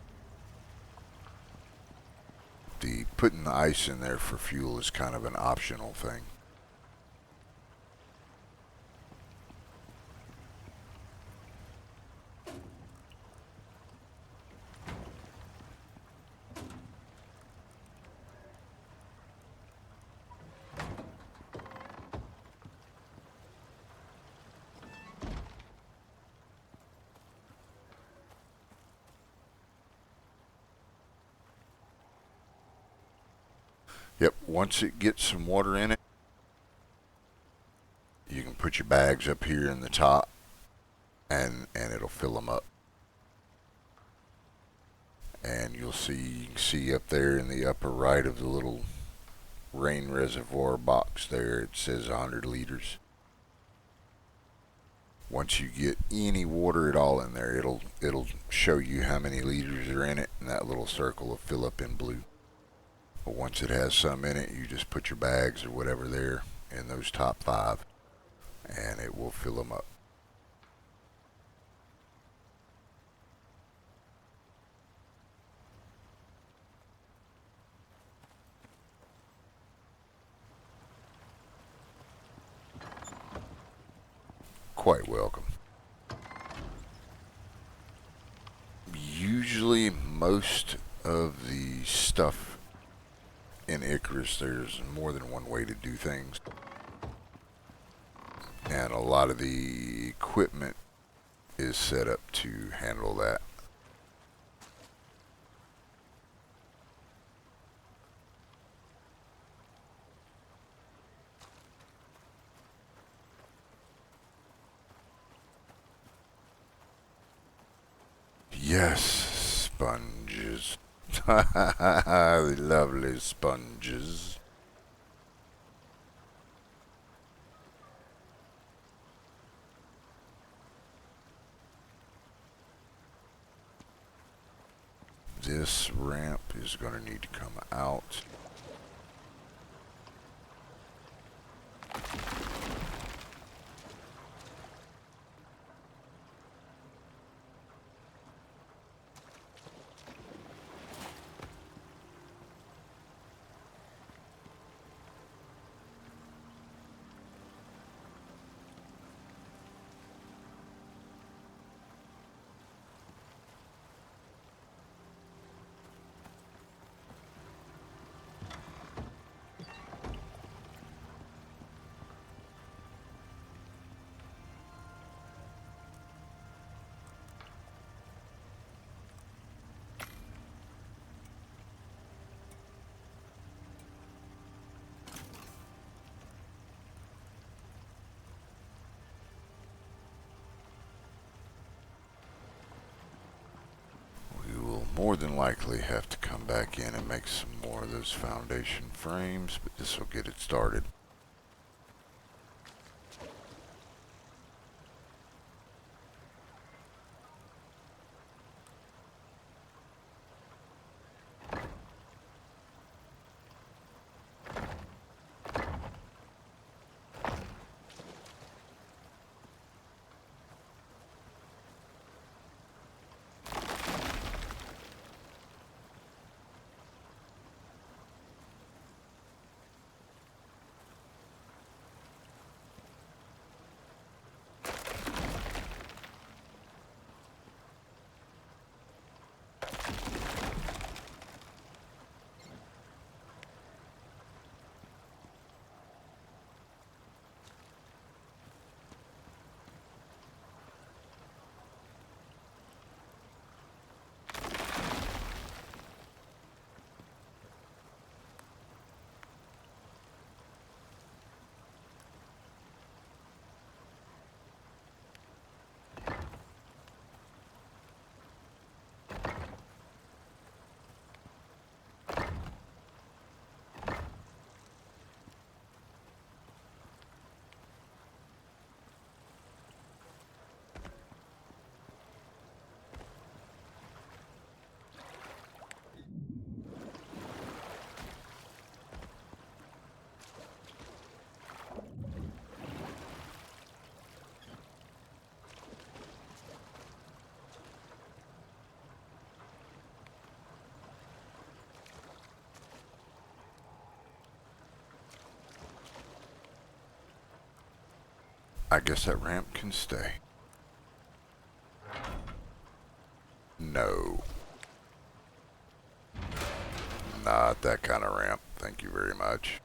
The putting the ice in there for fuel is kind of an optional thing. Yep, once it gets some water in it, you can put your bags up here in the top and it'll fill them up. And you can see up there in the upper right of the little rain reservoir box there, it says 100 liters. Once you get any water at all in there, it'll show you how many liters are in it, and that little circle will fill up in blue. But once it has some in it, you just put your bags or whatever there in those top 5, and it will fill them up. quite welcome. Usually most of the stuff in Icarus, there's more than one way to do things. And a lot of the equipment is set up to handle that. Yes, sponges. The lovely sponges. This ramp is going to need to come out. We will more than likely have to come back in and make some more of those foundation frames, but this will get it started. I guess that ramp can stay. No. Not that kind of ramp. Thank you very much.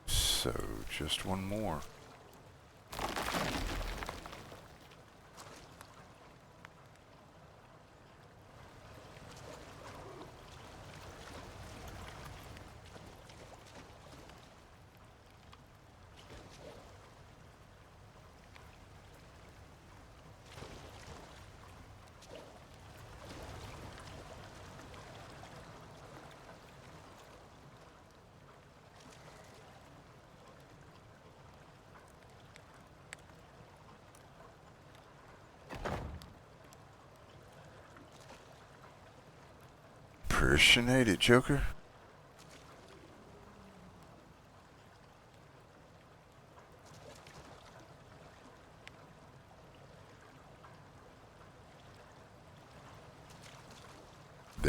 So, just one more. Appreciate it, Joker.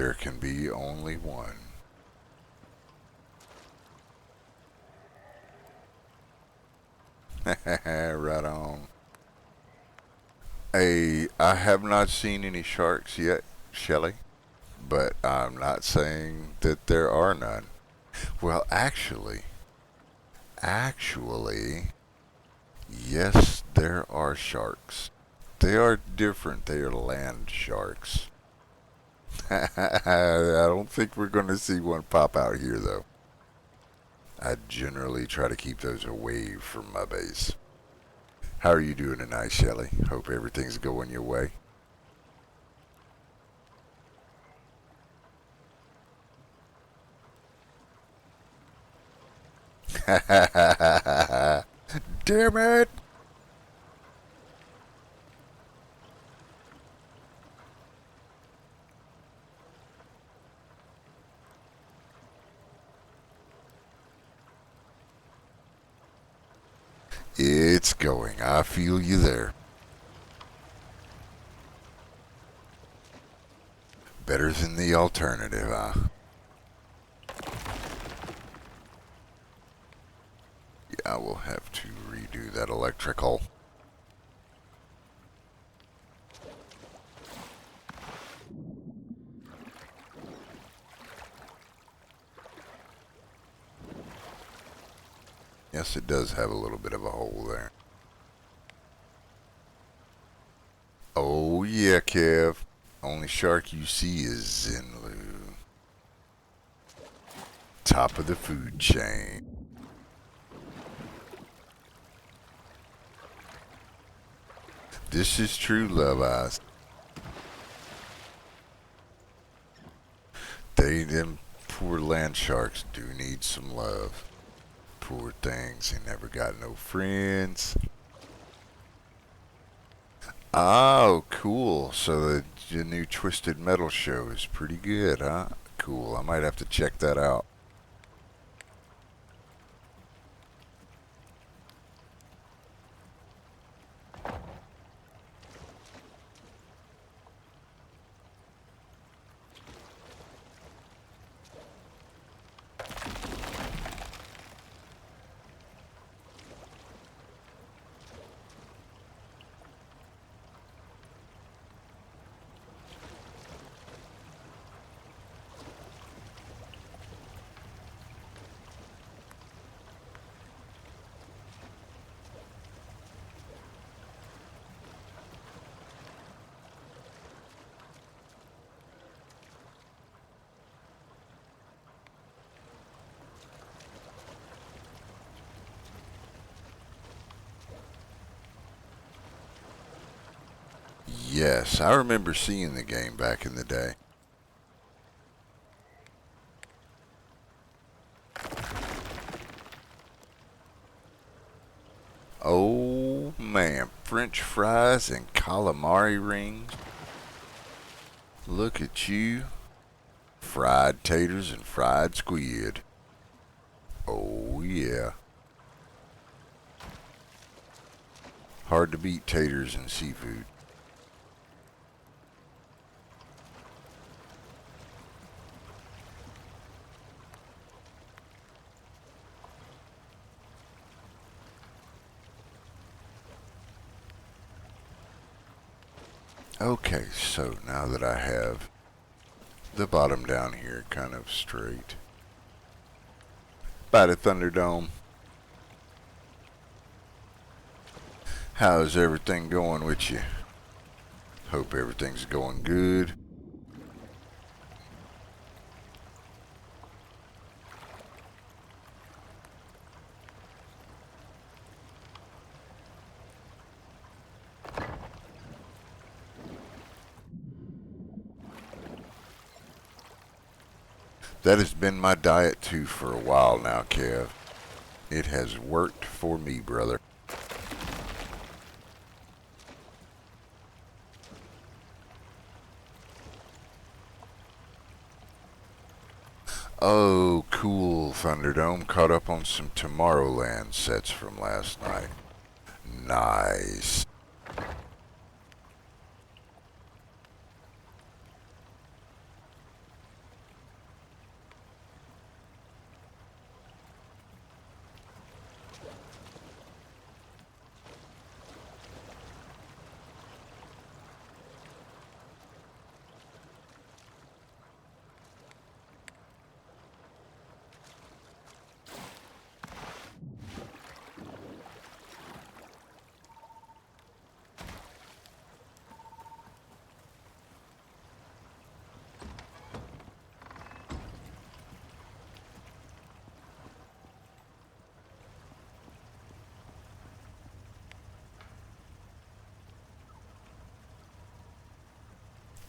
there can be only one. Right on. Hey, I have not seen any sharks yet, Shelly, but I'm not saying that there are none. Well, actually, yes, there are sharks. They are different. They are land sharks. I don't think we're going to see one pop out here, though. I generally try to keep those away from my base. How are you doing tonight, Shelly? Hope everything's going your way. Damn it! It's going. I feel you there. Better than the alternative, huh? Yeah, I will have to redo that electrical. Yes, it does have a little bit of a hole there. Oh yeah, Kev. Only shark you see is Zinlu. Top of the food chain. This is true, Love Eyes. Them poor land sharks do need some love. Poor things, they never got no friends. Oh, cool. So the new Twisted Metal show is pretty good, huh? Cool. I might have to check that out. Yes, I remember seeing the game back in the day. Oh man, French fries and calamari rings. Look at you. Fried taters and fried squid. Oh yeah. Hard to beat taters and seafood. Okay, so now that I have the bottom down here kind of straight. By the Thunderdome. How's everything going with you? Hope everything's going good. That has been my diet too for a while now, Kev. It has worked for me, brother. Oh, cool, Thunderdome. Caught up on some Tomorrowland sets from last night. Nice.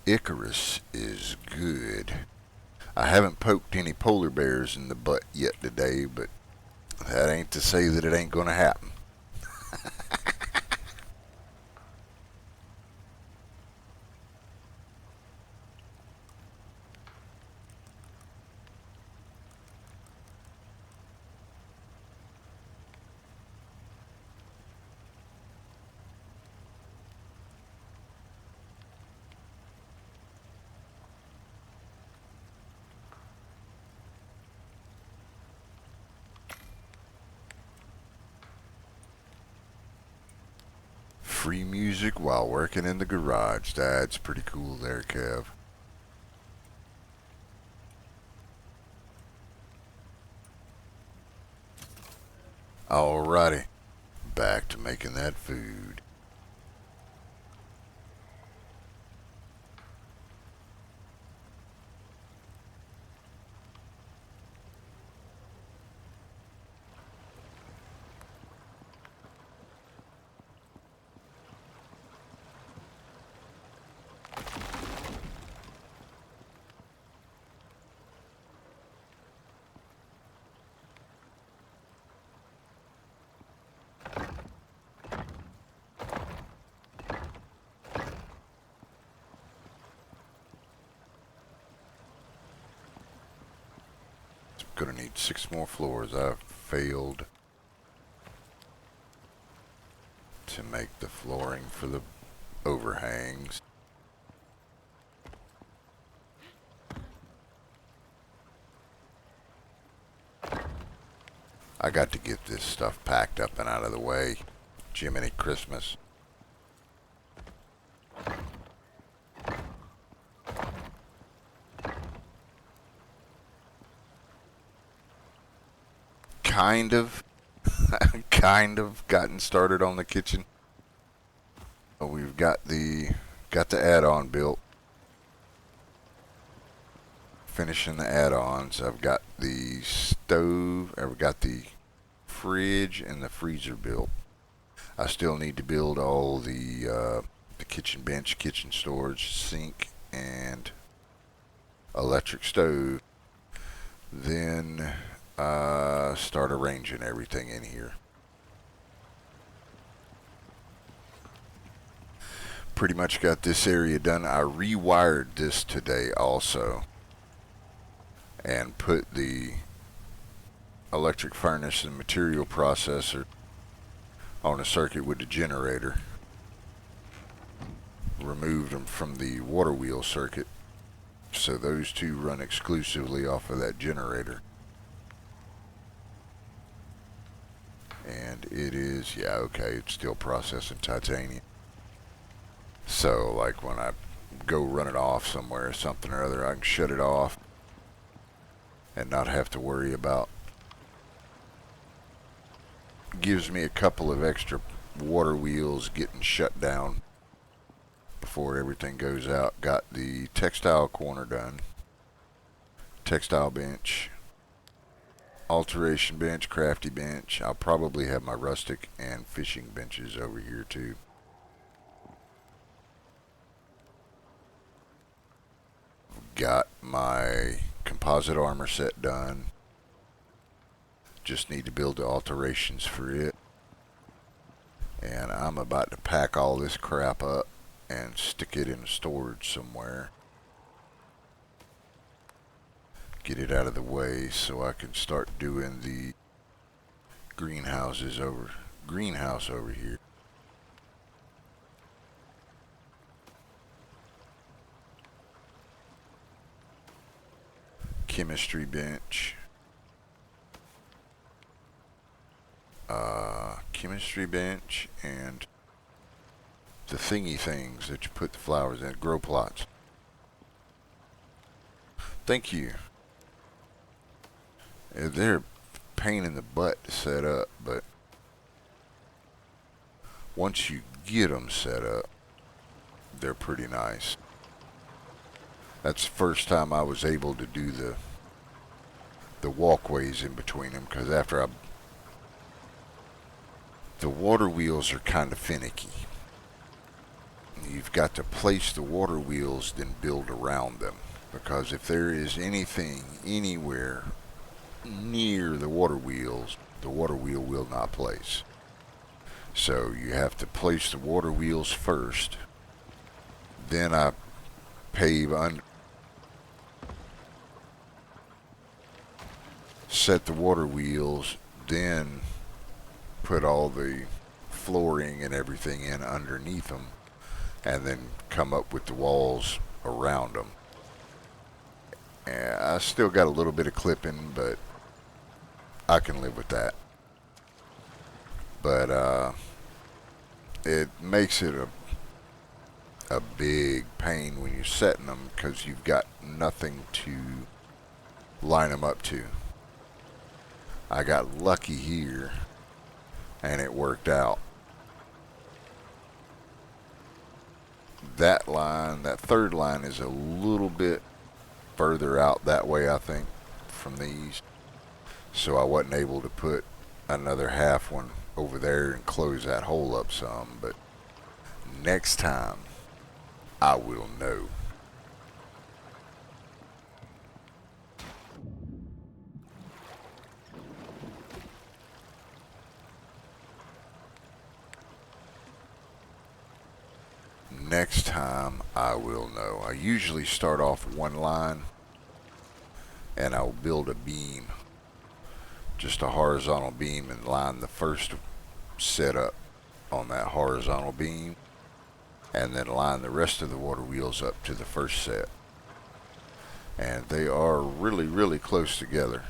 Icarus is good. I haven't poked any polar bears in the butt yet today, but that ain't to say that it ain't gonna happen. Free music while working in the garage. That's pretty cool there, Kev. Alrighty, back to making that food. Gonna need 6 more floors. I've failed to make the flooring for the overhangs. I got to get this stuff packed up and out of the way. Jiminy Christmas. Kind of gotten started on the kitchen. We've got the add-on built. Finishing the add-ons. I've got the stove. I've got the fridge and the freezer built. I still need to build all the kitchen bench, kitchen storage, sink, and electric stove. Then start arranging everything in here. Pretty much got this area done. I rewired this today also and put the electric furnace and material processor on a circuit with the generator. Removed them from the water wheel circuit, so those two run exclusively off of that generator. And it is, yeah, okay, it's still processing titanium. So, like when I go run it off somewhere or something or other, I can shut it off and not have to worry about. Gives me a couple of extra water wheels getting shut down before everything goes out. Got the textile corner done. Textile bench. Alteration bench, crafty bench. I'll probably have my rustic and fishing benches over here too. Got my composite armor set done. Just need to build the alterations for it. And I'm about to pack all this crap up and stick it in storage somewhere. Get it out of the way so I can start doing the greenhouse over here. Chemistry bench. Chemistry bench and the thingy things that you put the flowers in, grow plots. Thank you. They're a pain in the butt to set up, but once you get them set up, they're pretty nice. That's the first time I was able to do the walkways in between them, because after the water wheels are kind of finicky. you've got to place the water wheels, then build around them. Because if there is anything anywhere near the water wheels, the water wheel will not place. So you have to place the water wheels first. Then I pave under, set the water wheels, then put all the flooring and everything in underneath them, and then come up with the walls around them. And I still got a little bit of clipping, but I can live with that. But it makes it a big pain when you're setting them because you've got nothing to line them up to. I got lucky here and it worked out. That line, that third line is a little bit further out that way, I think, from these. So I wasn't able to put another half one over there and close that hole up some. But next time, I will know. Next time, I will know. I usually start off one line and I'll build a beam, just a horizontal beam, and line the first setup on that horizontal beam, and then line the rest of the water wheels up to the first set. And they are really, really close together.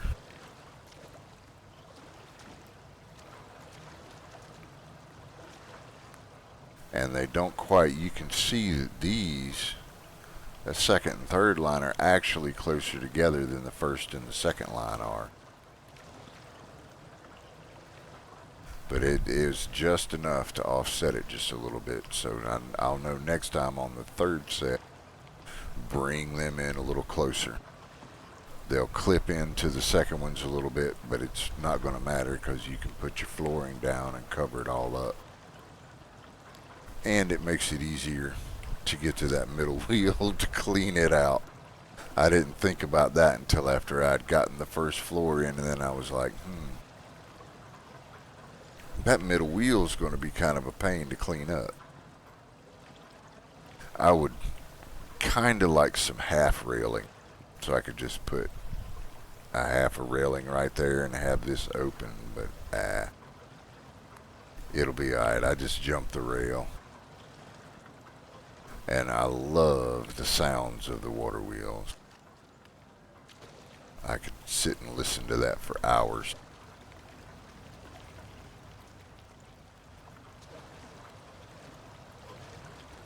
And they don't quite, you can see that these, the second and third line, are actually closer together than the first and the second line are. But it is just enough to offset it just a little bit. So I'll know next time on the third set, bring them in a little closer. They'll clip into the second ones a little bit, but it's not going to matter because you can put your flooring down and cover it all up. And it makes it easier to get to that middle wheel to clean it out. I didn't think about that until after I'd gotten the first floor in, and then I was like, that middle wheel is going to be kind of a pain to clean up. I would kind of like some half railing, so I could just put a half a railing right there and have this open, but it'll be alright. I just jumped the rail. And I love the sounds of the water wheels. I could sit and listen to that for hours.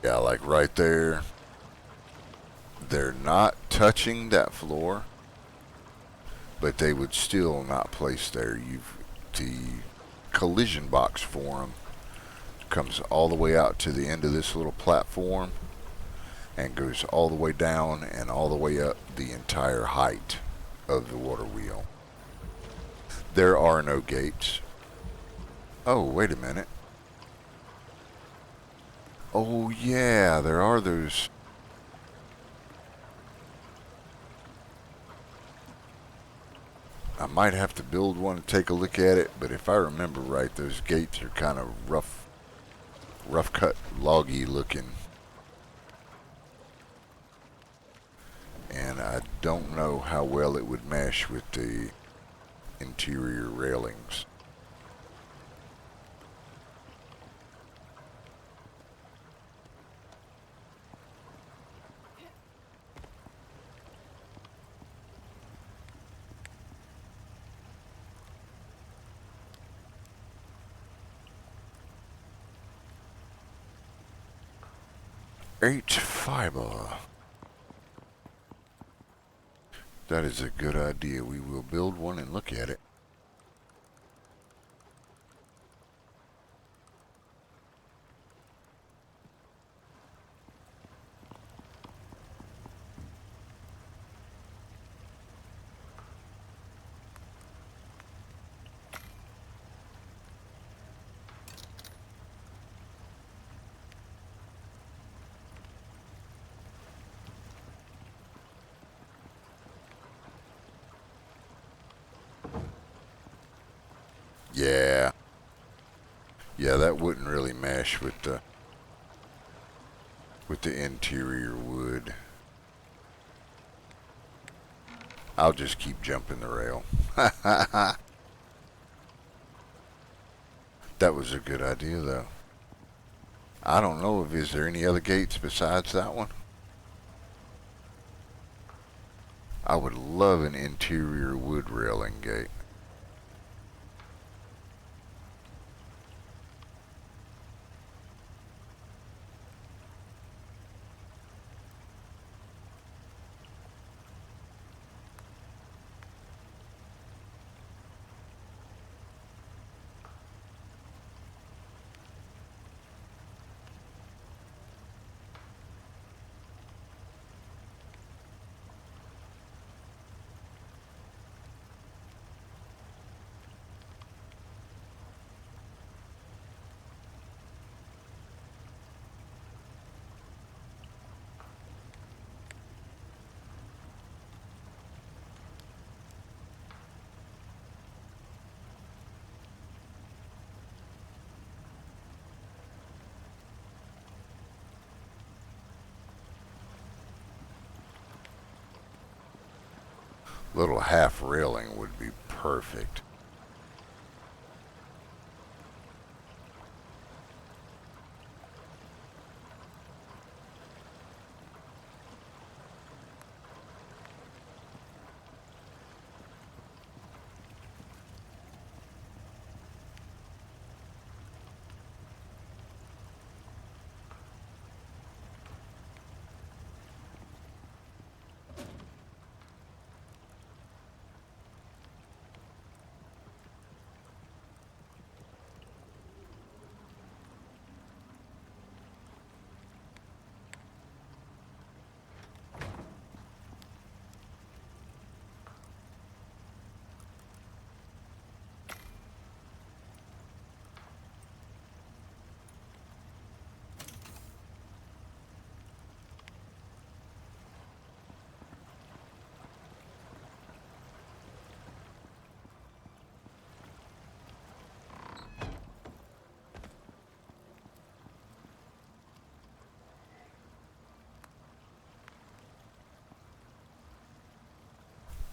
Yeah, like right there. They're not touching that floor, but they would still not place there. The collision box for them comes all the way out to the end of this little platform and goes all the way down and all the way up the entire height of the water wheel. There are no gates. Oh, wait a minute. Oh yeah, there are those. I might have to build one and take a look at it, but if I remember right, those gates are kind of rough cut, loggy looking. And I don't know how well it would mesh with the interior railings. H-fiber. That is a good idea. We will build one and look at it. Yeah. Yeah, that wouldn't really mesh with the interior wood. I'll just keep jumping the rail. That was a good idea, though. I don't know if is there any other gates besides that one. I would love an interior wood railing gate. Little half railing would be perfect.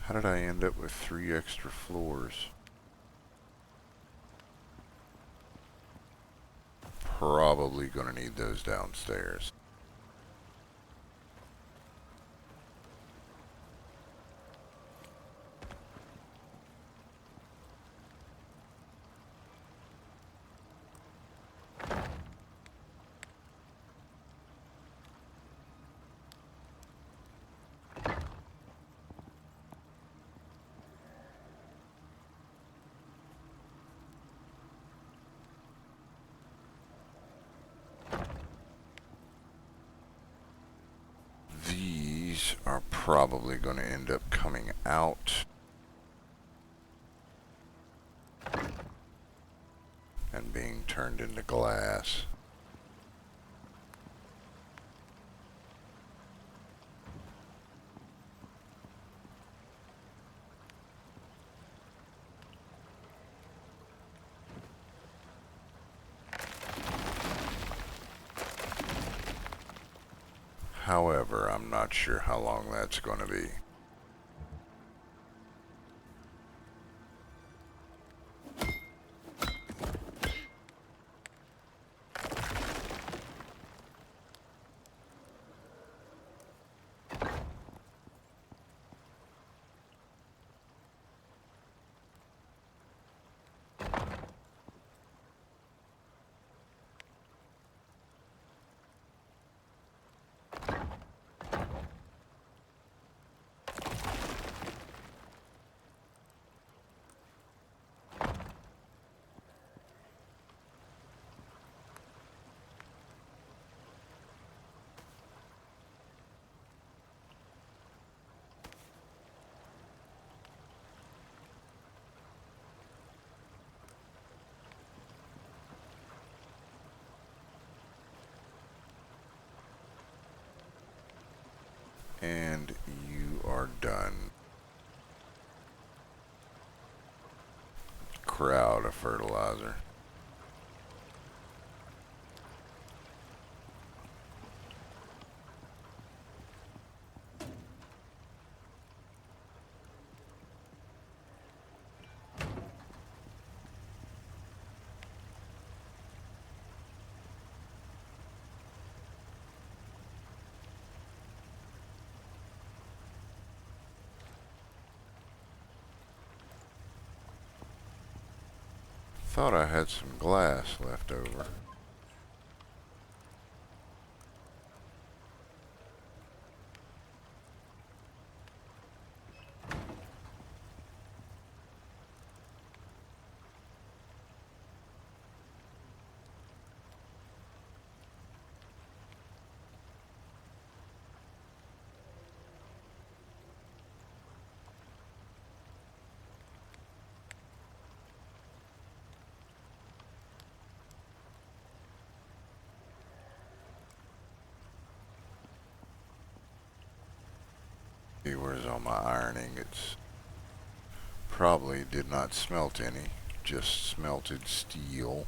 How did I end up with 3 extra floors? Probably gonna need those downstairs. These are probably going to end up coming out and being turned into glass. However, I'm not sure how long that's going to be. And you are done. crowd of fertilizer. Thought I had some glass left over. See, where's all my iron ingots? Probably did not smelt any, just smelted steel.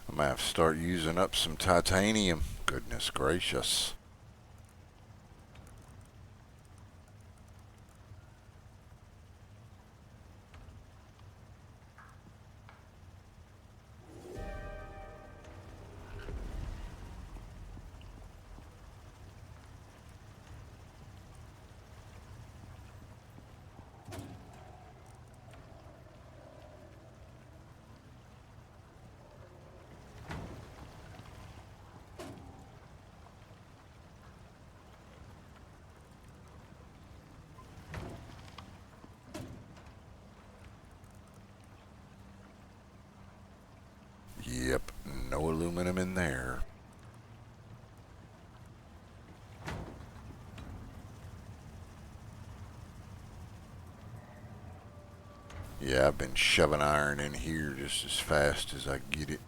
I'm gonna have to start using up some titanium. Goodness gracious. Yep, no aluminum in there. Yeah, I've been shoving iron in here just as fast as I get it.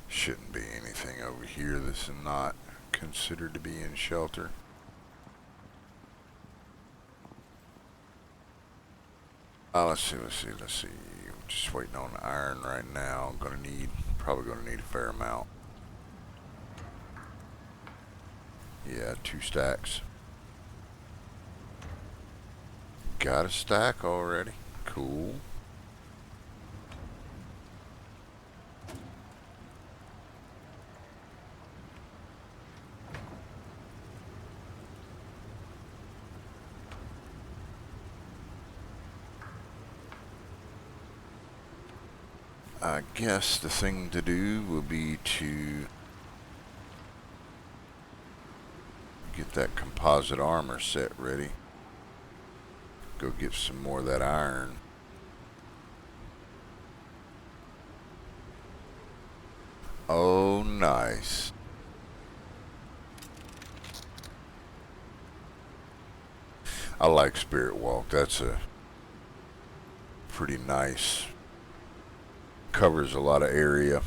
Shouldn't be anything over here that's not considered to be in shelter. Let's see. I'm just waiting on the iron right now. Probably gonna need a fair amount. Yeah, 2 stacks. Got a stack already. Cool. I guess the thing to do will be to get that composite armor set ready. Go get some more of that iron. Oh, nice. I like Spirit Walk. That's a pretty nice. Covers a lot of area.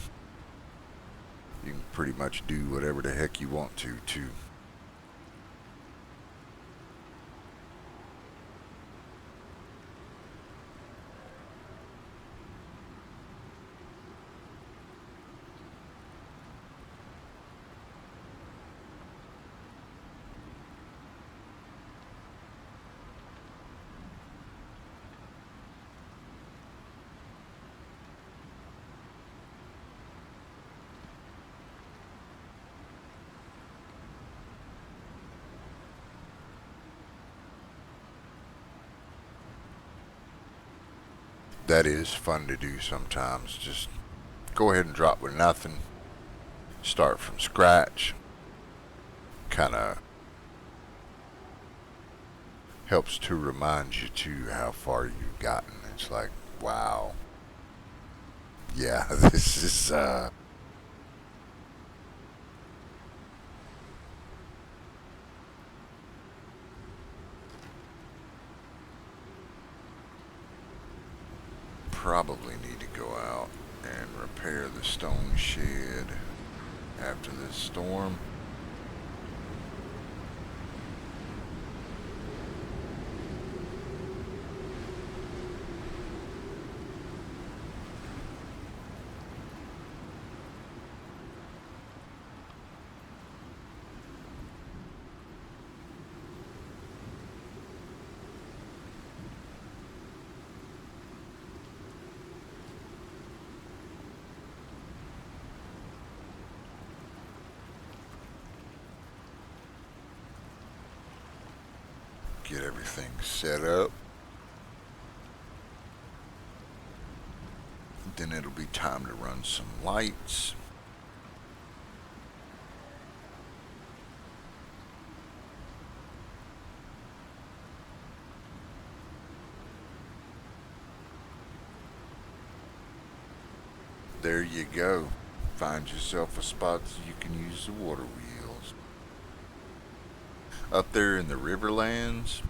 You can pretty much do whatever the heck you want to, too. that is fun to do sometimes. Just go ahead and drop with nothing. Start from scratch. Kind of helps to remind you too how far you've gotten. It's like, wow. Yeah, this is probably need to go out and repair the stone shed after this storm. Get everything set up. Then it'll be time to run some lights. There you go. Find yourself a spot so you can use the water wheels. Up there in the Riverlands,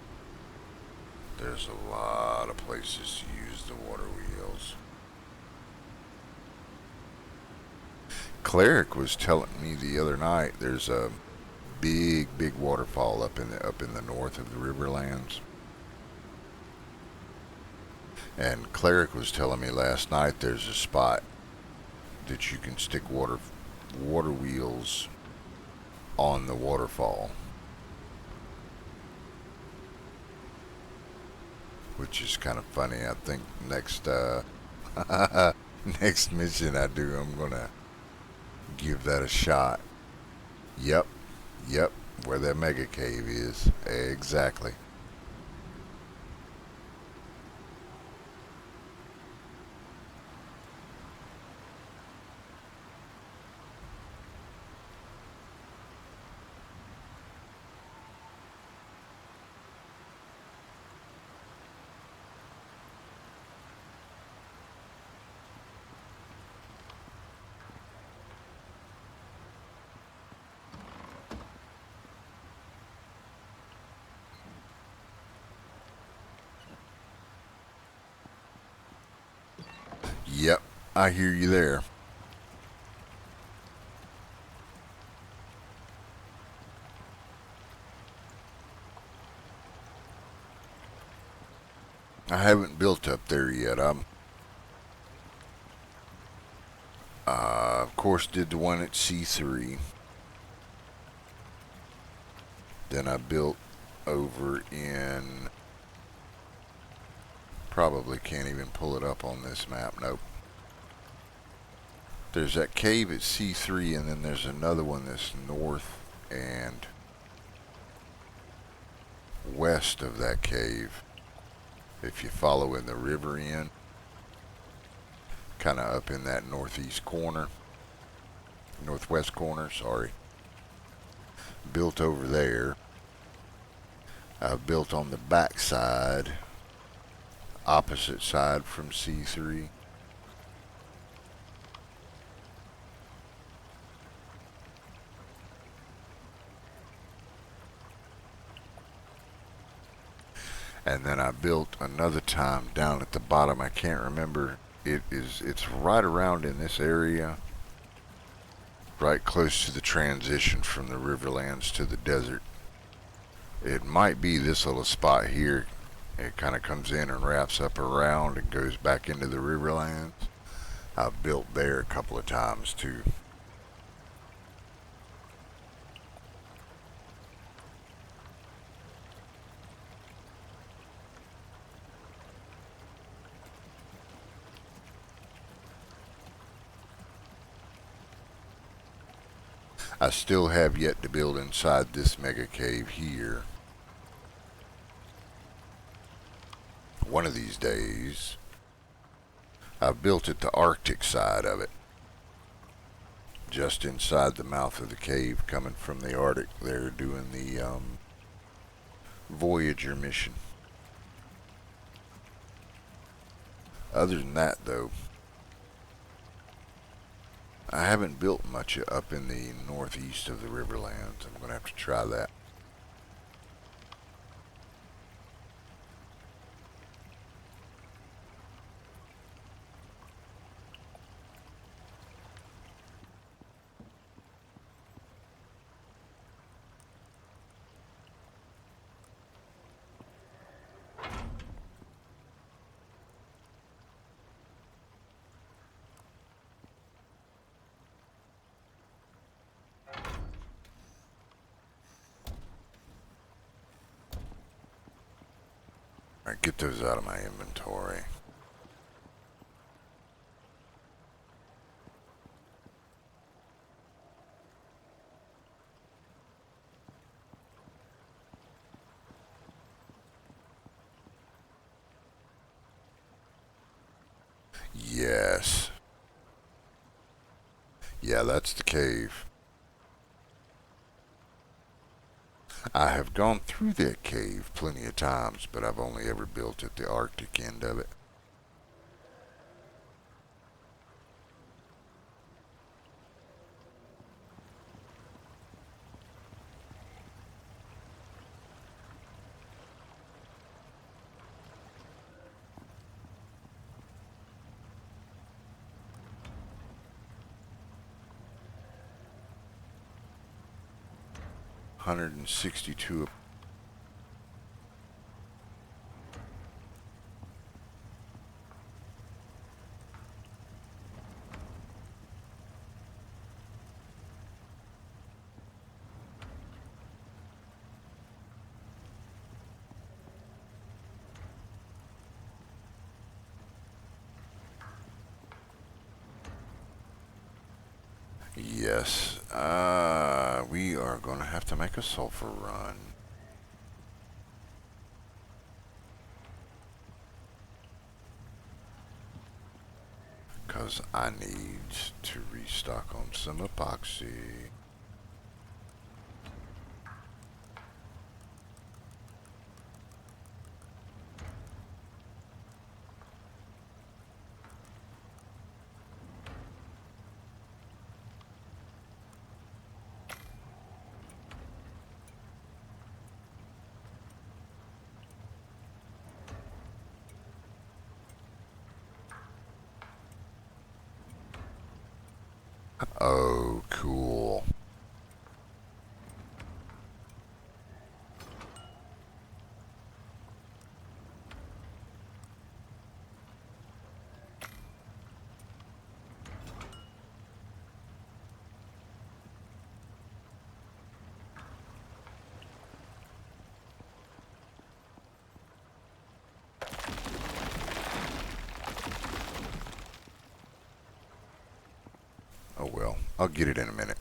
there's a lot of places to use the water wheels. Cleric was telling me the other night there's a big waterfall up in the north of the Riverlands. And Cleric was telling me last night there's a spot that you can stick water wheels on the waterfall, which is kind of funny. I think next next mission I do, I'm gonna give that a shot. Yep, where that mega cave is. Exactly. Yep, I hear you there. I haven't built up there yet. Of course, did the one at C3. Then I built over in. Probably can't even pull it up on this map. Nope. There's that cave at C3, and then there's another one that's north and west of that cave. If you follow in the river in, kind of up in that northwest corner, sorry. Built over there. I've built on the back side, opposite side from C3. And then I built another time down at the bottom. I can't remember. It's right around in this area, right close to the transition from the Riverlands to the desert. It might be this little spot here. It kind of comes in and wraps up around and goes back into the Riverlands. I've built there a couple of times too. I still have yet to build inside this mega cave here. One of these days, I've built it the Arctic side of it, just inside the mouth of the cave, coming from the Arctic. They're doing the Voyager mission. Other than that, though, I haven't built much up in the northeast of the Riverlands. I'm going to have to try that. Alright, get those out of my inventory. Yes. Yeah, that's the cave. I have gone through that cave plenty of times, but I've only ever built at the Arctic end of it. $162. Yes. We are going to have to make a sulfur run. Because I need to restock on some epoxy. Oh, cool. Oh well, I'll get it in a minute.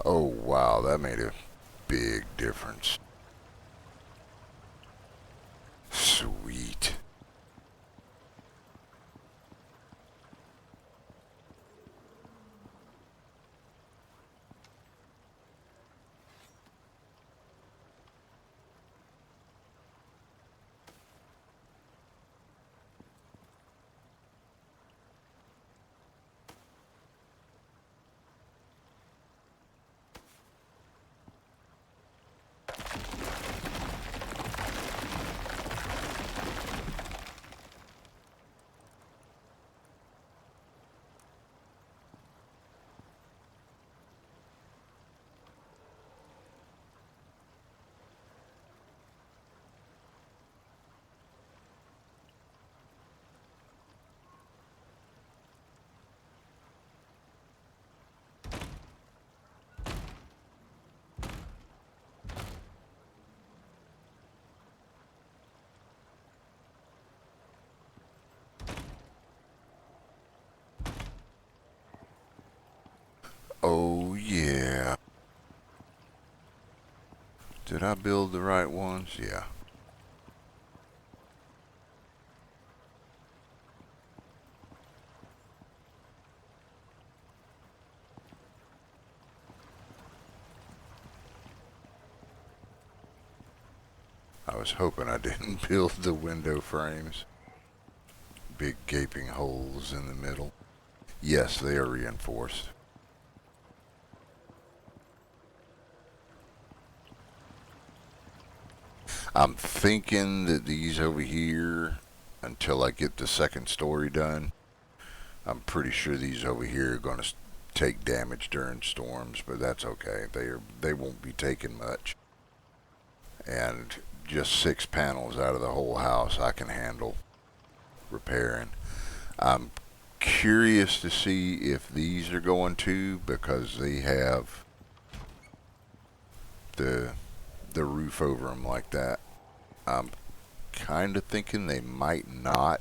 Oh wow, that made a big difference. Sweet. Oh yeah. Did I build the right ones? Yeah. I was hoping I didn't build the window frames. Big gaping holes in the middle. Yes, they are reinforced. I'm thinking that these over here, until I get the second story done, I'm pretty sure these over here are going to take damage during storms, but that's okay. They won't be taking much. And just 6 panels out of the whole house I can handle repairing. I'm curious to see if these are going to, because they have the the roof over them like that. I'm kind of thinking they might not.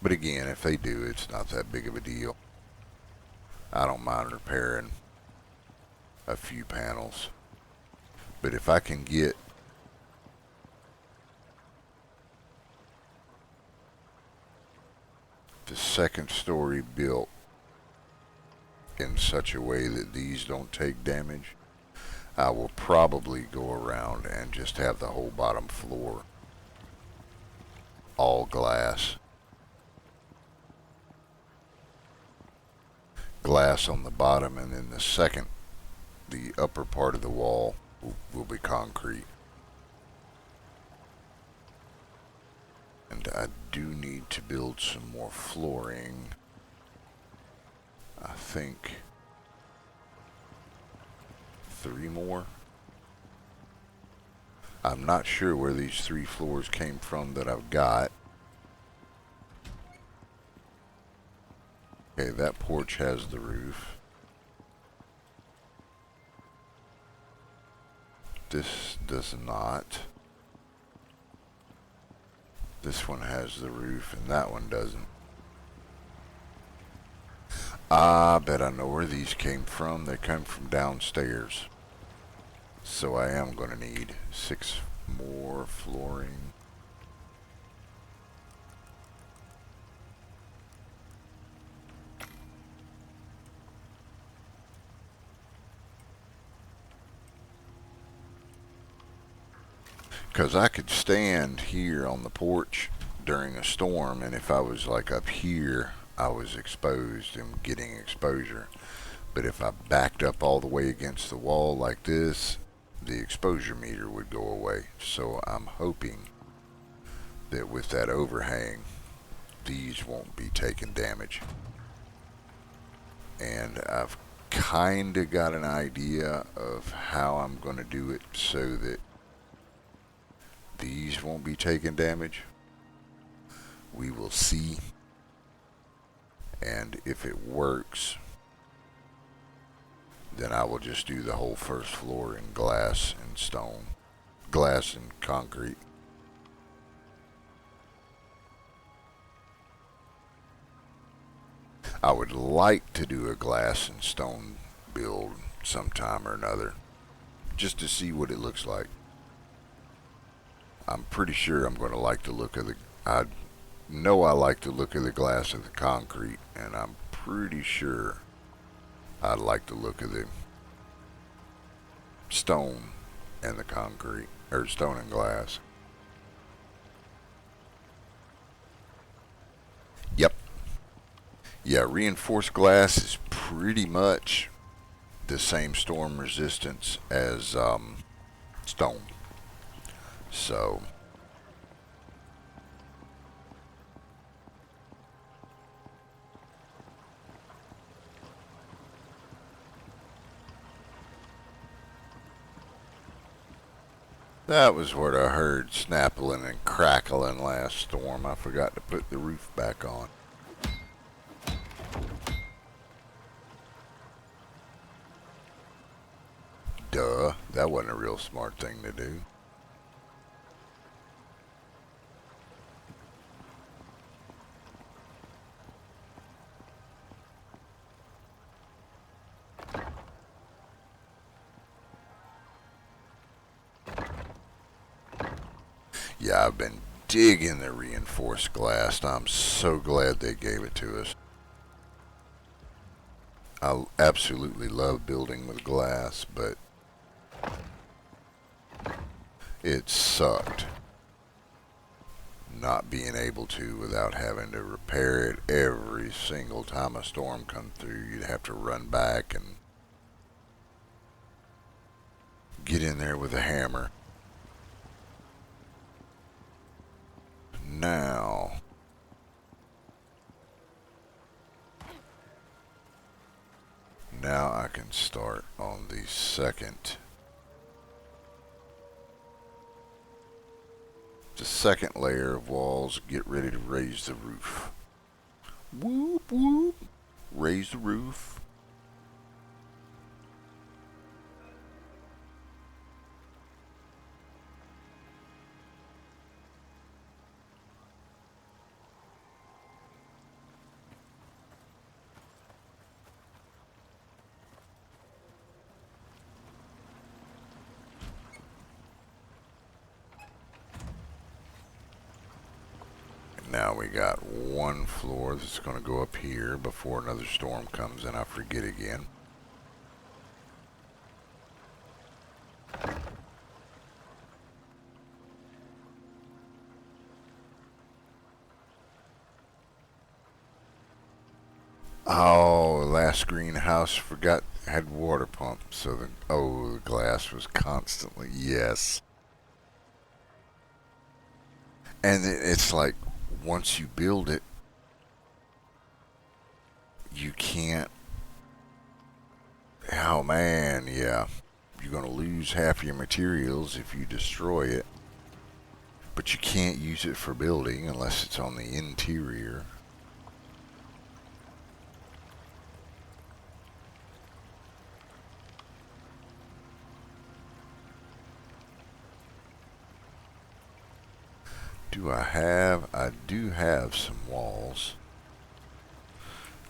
But again, if they do, it's not that big of a deal. I don't mind repairing a few panels. But if I can get the second story built in such a way that these don't take damage, I will probably go around and just have the whole bottom floor all glass. Glass on the bottom, and then the upper part of the wall will be concrete. And I do need to build some more flooring. I think 3 more. I'm not sure where these 3 floors came from that I've got. Okay, that porch has the roof. This does not. This one has the roof and that one doesn't. I bet I know where these came from. They come from downstairs. So I am going to need 6 more flooring. Because I could stand here on the porch during a storm, and if I was like up here, I was exposed and getting exposure. But if I backed up all the way against the wall like this, the exposure meter would go away. So I'm hoping that with that overhang, these won't be taking damage. And I've kind of got an idea of how I'm going to do it so that these won't be taking damage. We will see. And if it works, then I will just do the whole first floor in glass and stone. Glass and concrete. I would like to do a glass and stone build sometime or another, just to see what it looks like. I'm pretty sure I'm going to like the look of the. I know I like the look of the glass of the concrete, and I'm pretty sure I like the look of the stone and the concrete, or stone and glass. Yep. Yeah, reinforced glass is pretty much the same storm resistance as stone. So, that was what I heard snappling and crackling last storm. I forgot to put the roof back on. Duh, that wasn't a real smart thing to do. Yeah, I've been digging the reinforced glass. I'm so glad they gave it to us. I absolutely love building with glass, but it sucked not being able to without having to repair it every single time a storm come through. You'd have to run back and get in there with a hammer. Now, I can start on the second layer of walls. Get ready to raise the roof. Whoop whoop. Raise the roof. Now we got one floor that's going to go up here before another storm comes and I forget again. Oh, last greenhouse forgot had water pump, so the glass was constantly, yes. And it's like once you build it, you can't. Oh man, yeah. You're gonna lose half your materials if you destroy it, but you can't use it for building unless it's on the interior. I do have some walls.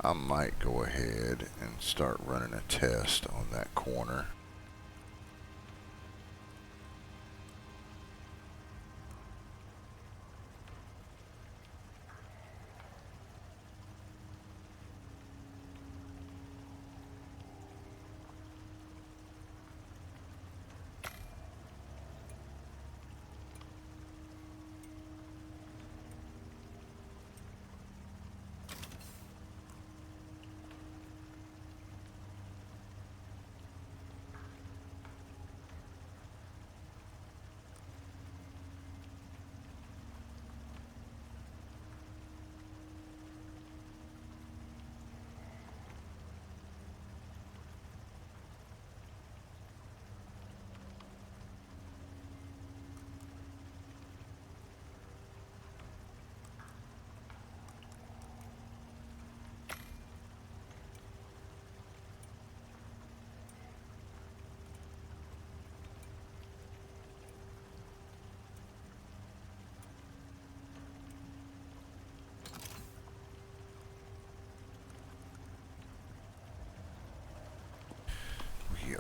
I might go ahead and start running a test on that corner.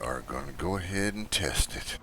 are going to go ahead and test it.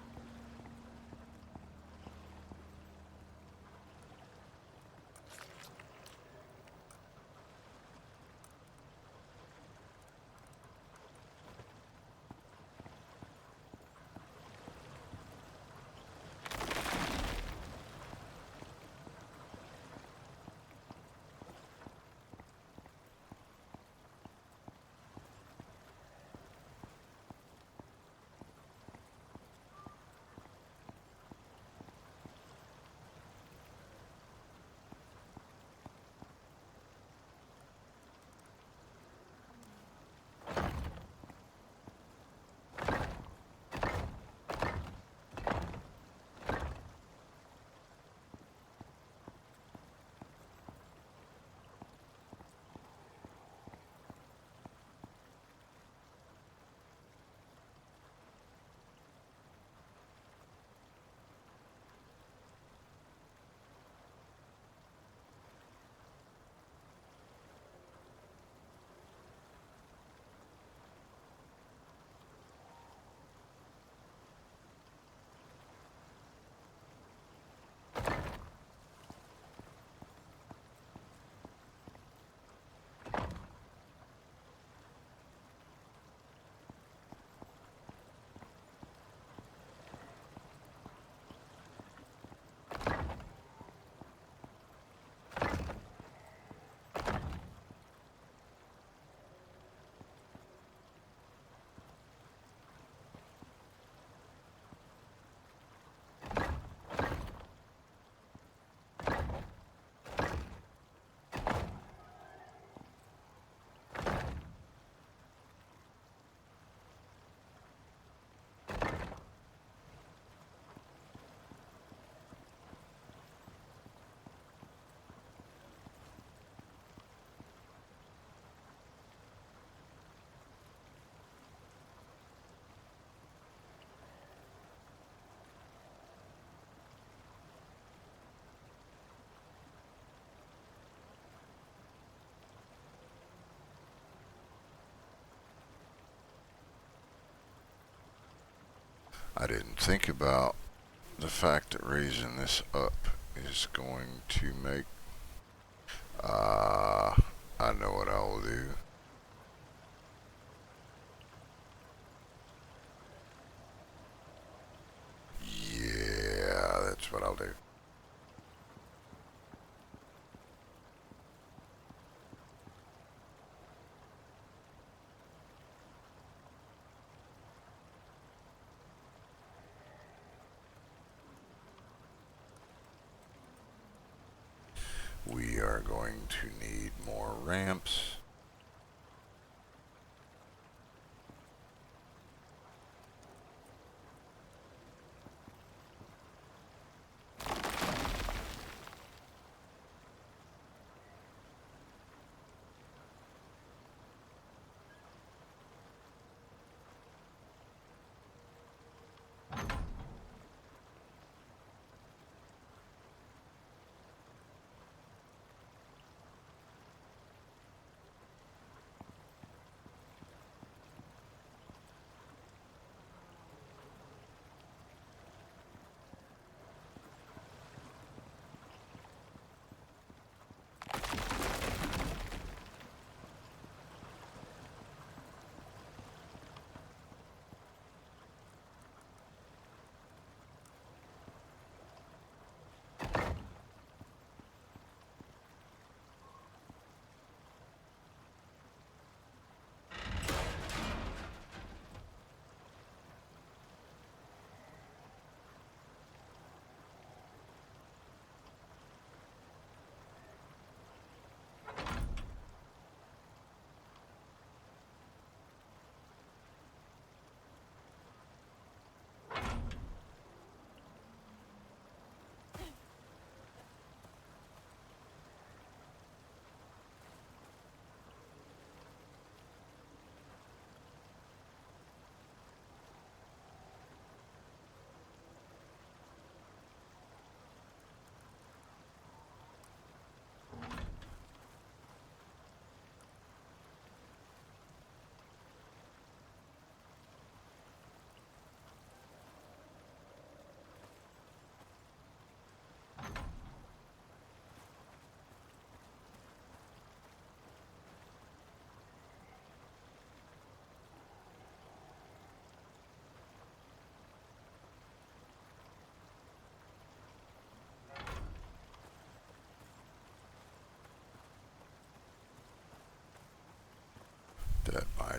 I didn't think about the fact that raising this up is going to make, I know what I will do. Yeah, that's what I'll do. We are going to need more ramps.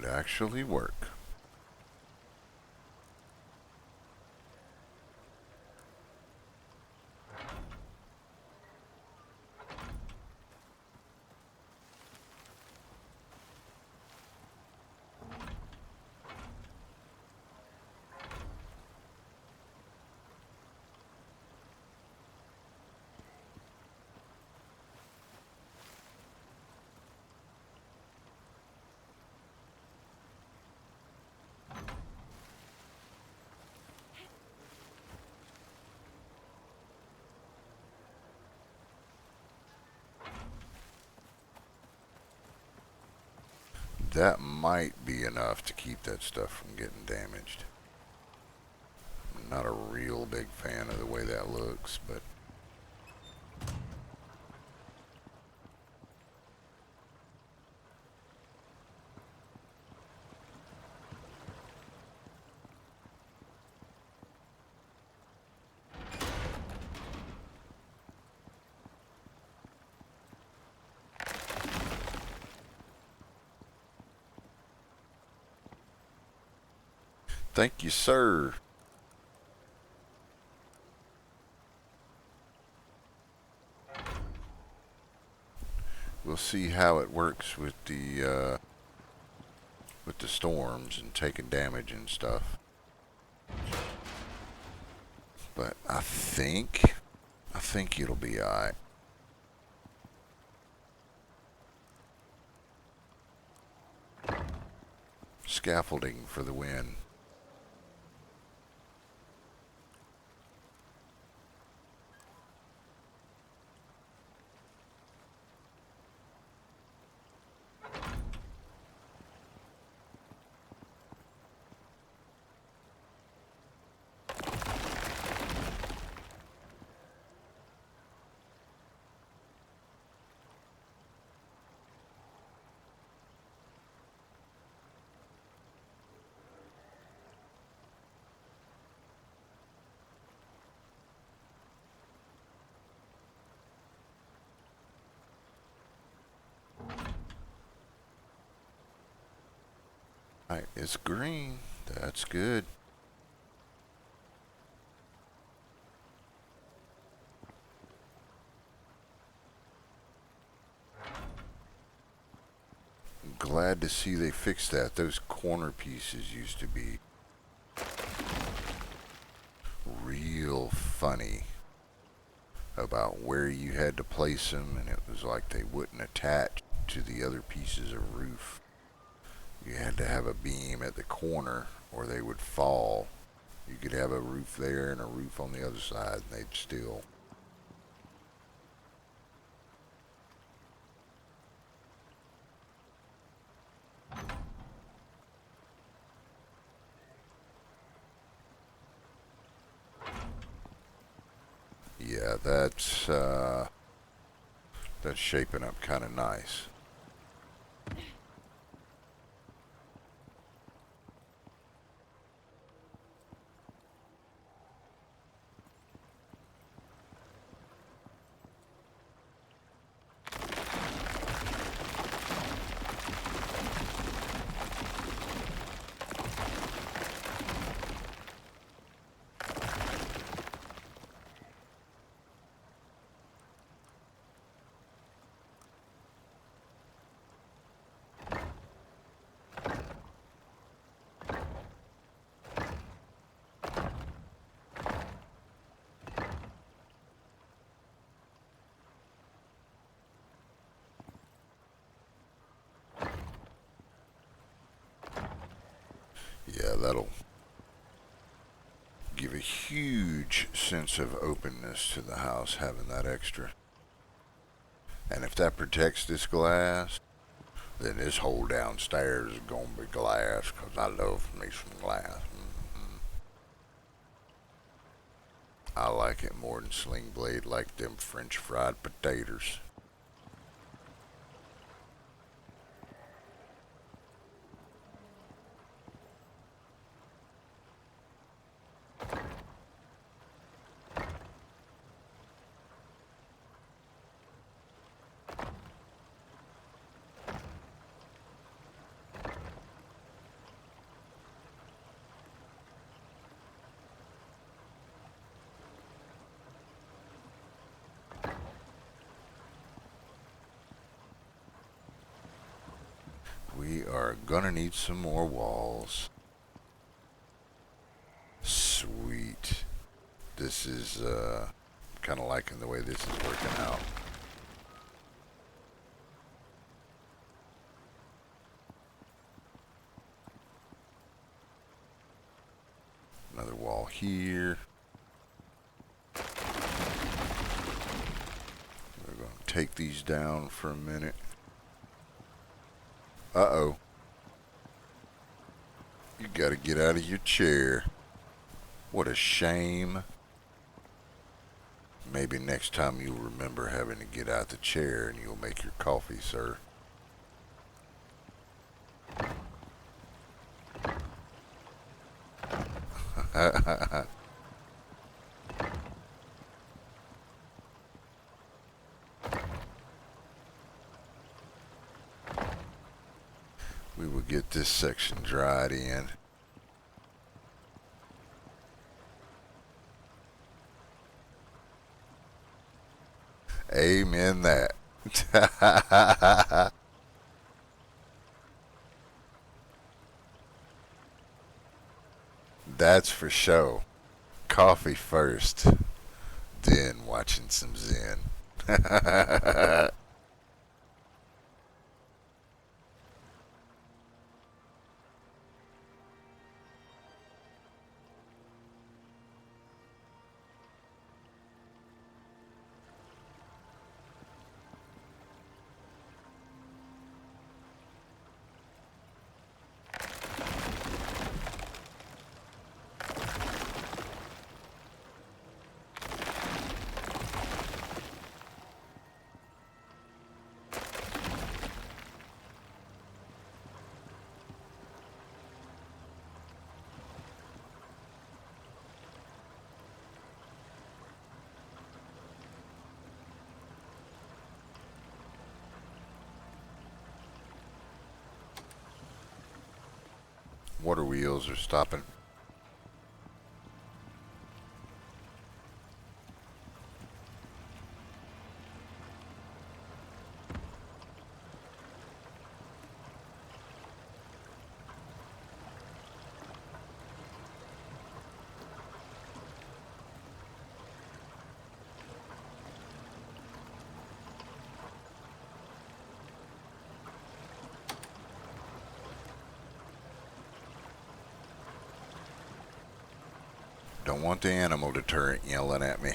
actually work. That might be enough to keep that stuff from getting damaged. I'm not a real big fan of the way that looks, but thank you, sir. We'll see how it works with the storms and taking damage and stuff. But I think it'll be alright. Scaffolding for the win. Alright, it's green. That's good. Glad to see they fixed that. Those corner pieces used to be real funny about where you had to place them, and it was like they wouldn't attach to the other pieces of roof. You had to have a beam at the corner or they would fall. You could have a roof there and a roof on the other side and they'd still. Yeah, that's shaping up kind of nice. Yeah, that'll give a huge sense of openness to the house, having that extra. And if that protects this glass, then this whole downstairs is going to be glass, because I love me some glass. I like it more than Sling Blade, like them French fried potatoes. we are gonna need some more walls. Sweet. This is kind of liking the way this is working out. Another wall here. We're going to take these down for a minute. Uh-oh. You got to get out of your chair. What a shame. Maybe next time you'll remember having to get out the chair and you'll make your coffee, sir. We will get this section dried in. Amen that. That's for sure. Coffee first, then watching some Zen. Water wheels are stopping. Don't want the animal deterrent yelling at me.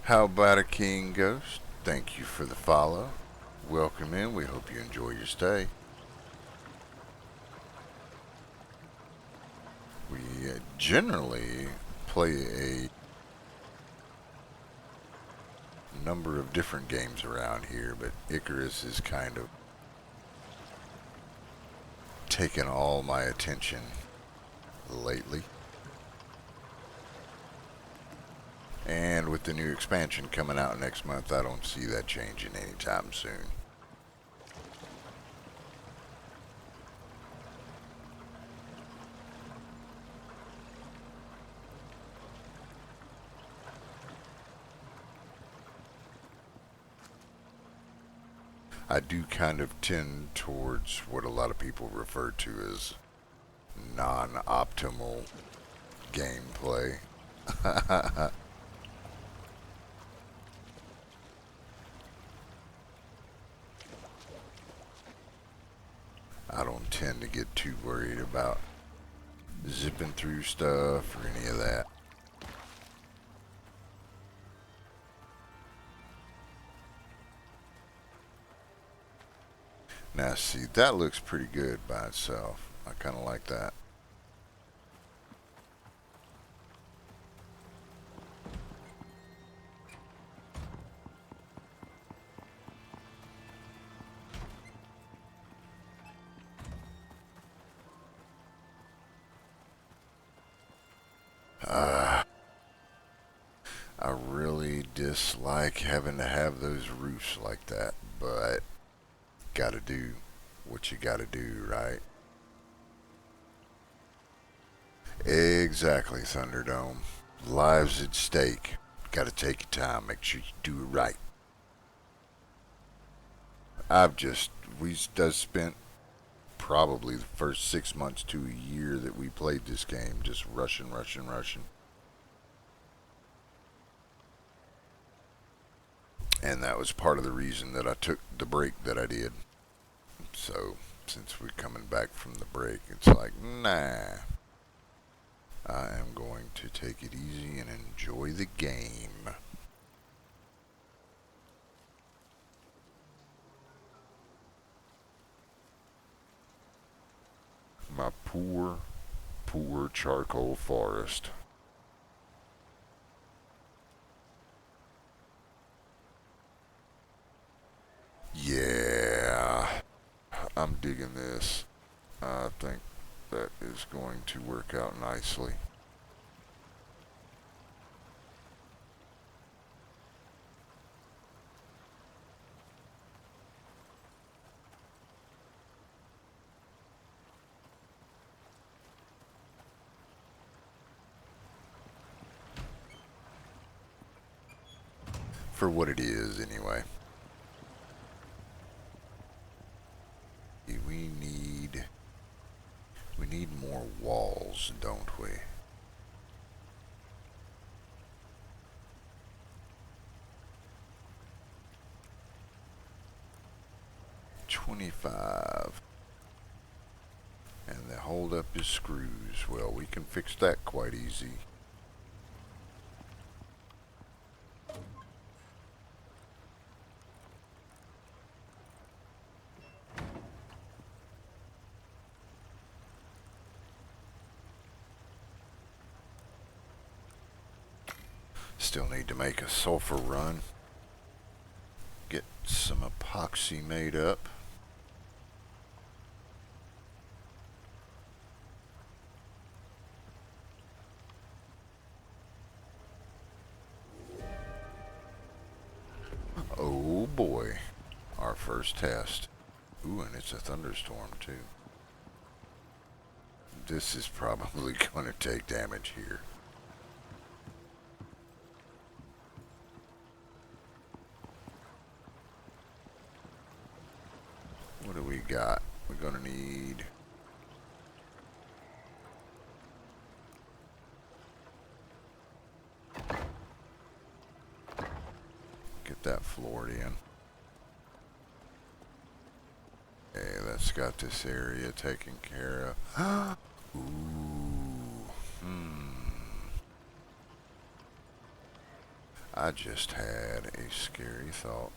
How about a King Ghost? Thank you for the follow. Welcome in. We hope you enjoy your stay. We generally play a number of different games around here, but Icarus is kind of taken all my attention lately. And with the new expansion coming out next month, I don't see that changing anytime soon. I do kind of tend towards what a lot of people refer to as non-optimal gameplay. I don't tend to get too worried about zipping through stuff or any of that. Now see, that looks pretty good by itself. I kind of like that. dislike having to have those roofs like that, but gotta do what you gotta do, right? Exactly, Thunderdome. Lives at stake. Gotta take your time, make sure you do it right. We just spent probably the first 6 months to a year that we played this game just rushing, rushing, rushing. And that was part of the reason that I took the break that I did. So, since we're coming back from the break, it's like, nah. I am going to take it easy and enjoy the game. My poor, poor charcoal forest. Yeah, I'm digging this. I think that is going to work out nicely. For what it is, anyway. We need we need more walls, don't we? 25. And the holdup is screws. Well, we can fix that quite easy. Still need to make a sulfur run. Get some epoxy made up. Oh boy, our first test. Ooh, and it's a thunderstorm too. This is probably going to take damage here. What do we got? We're going to need... Get that floored in. Okay, that's got this area taken care of. Ooh. I just had a scary thought.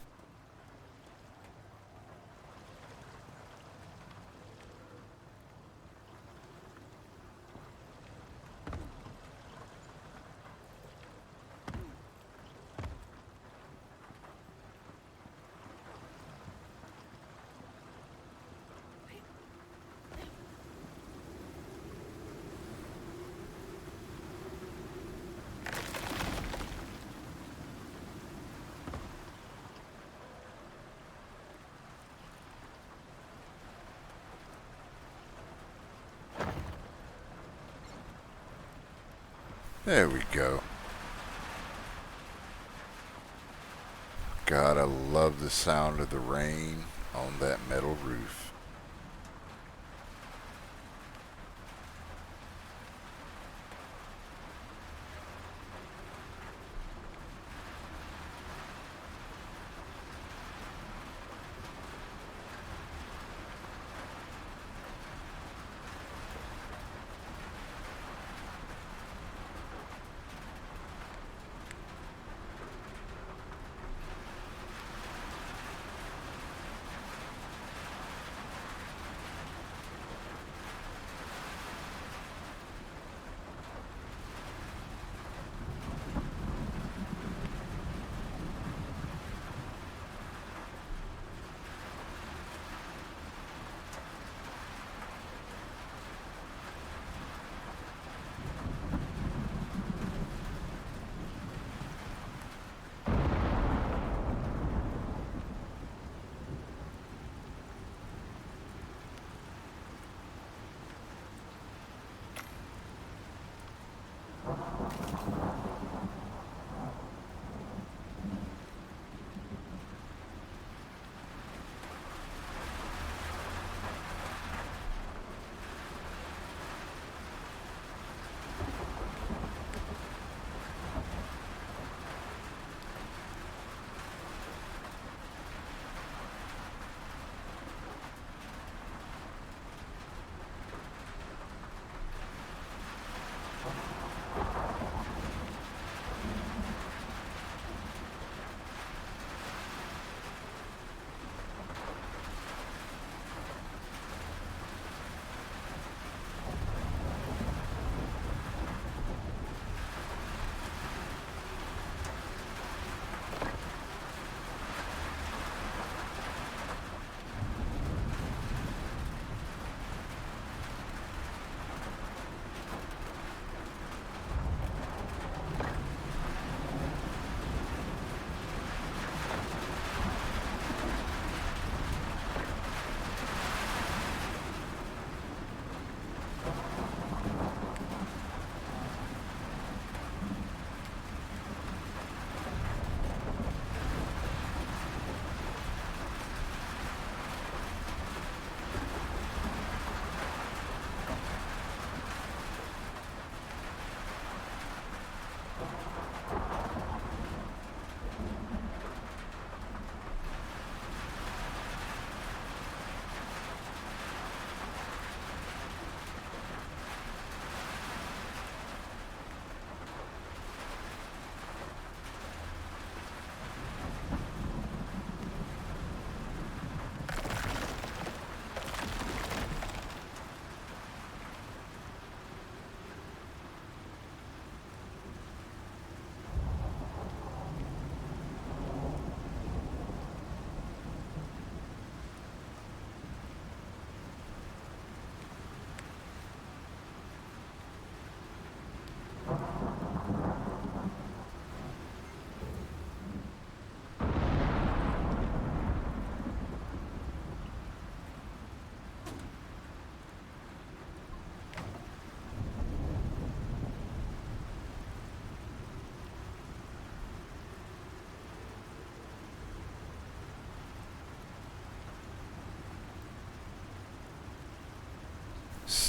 There we go. God, I love the sound of the rain on that metal roof.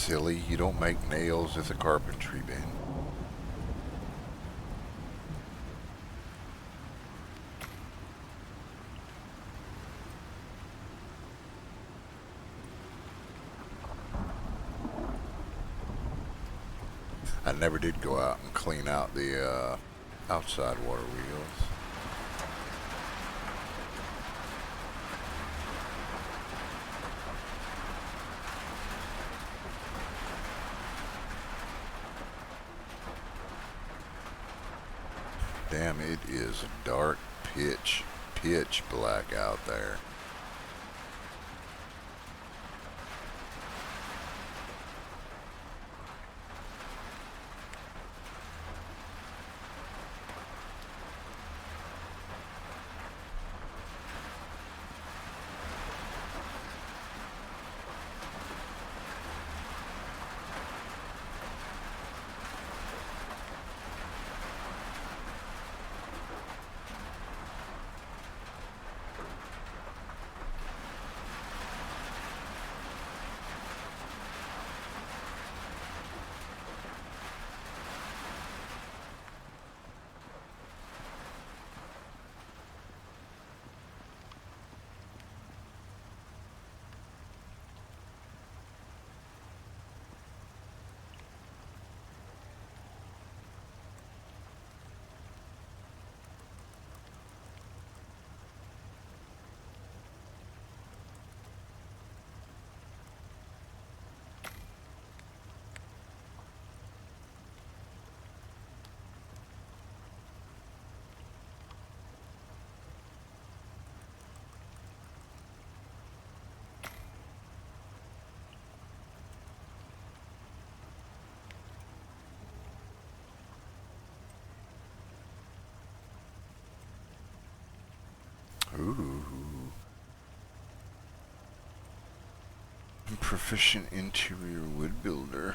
silly. You don't make nails at the carpentry bin. I never did go out and clean out the outside water wheels. Damn, it is dark pitch black out there. Ooh. Proficient interior wood builder.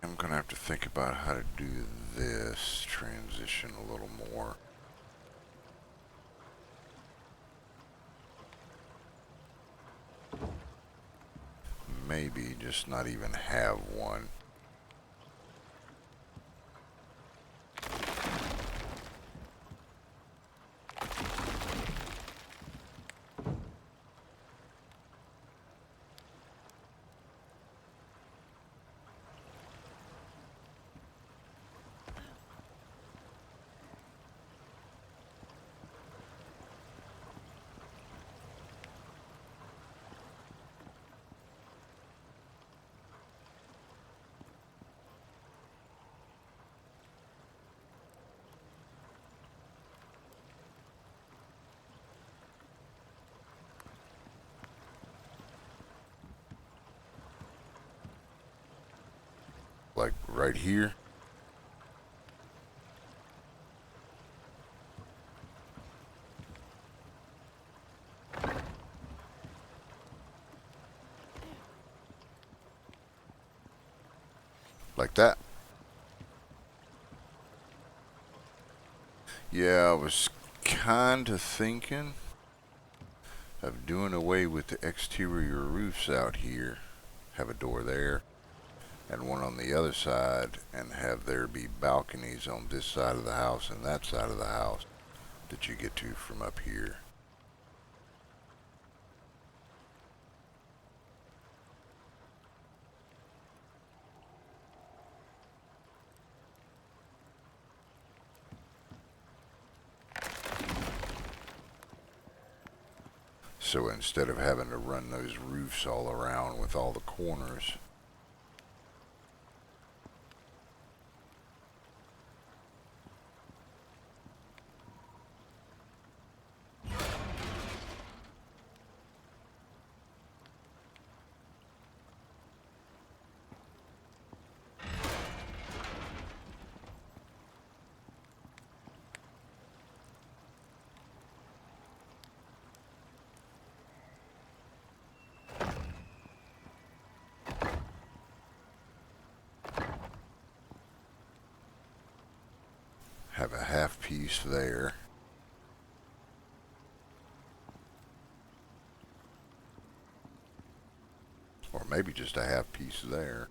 I'm gonna have to think about how to do this transition a little more. Maybe just not even have one. Like right here. Like that. Yeah, I was kinda thinking of doing away with the exterior roofs out here. Have a door there and one on the other side, and have there be balconies on this side of the house and that side of the house that you get to from up here. So instead of having to run those roofs all around with all the corners, have a half piece there. Or maybe just a half piece there.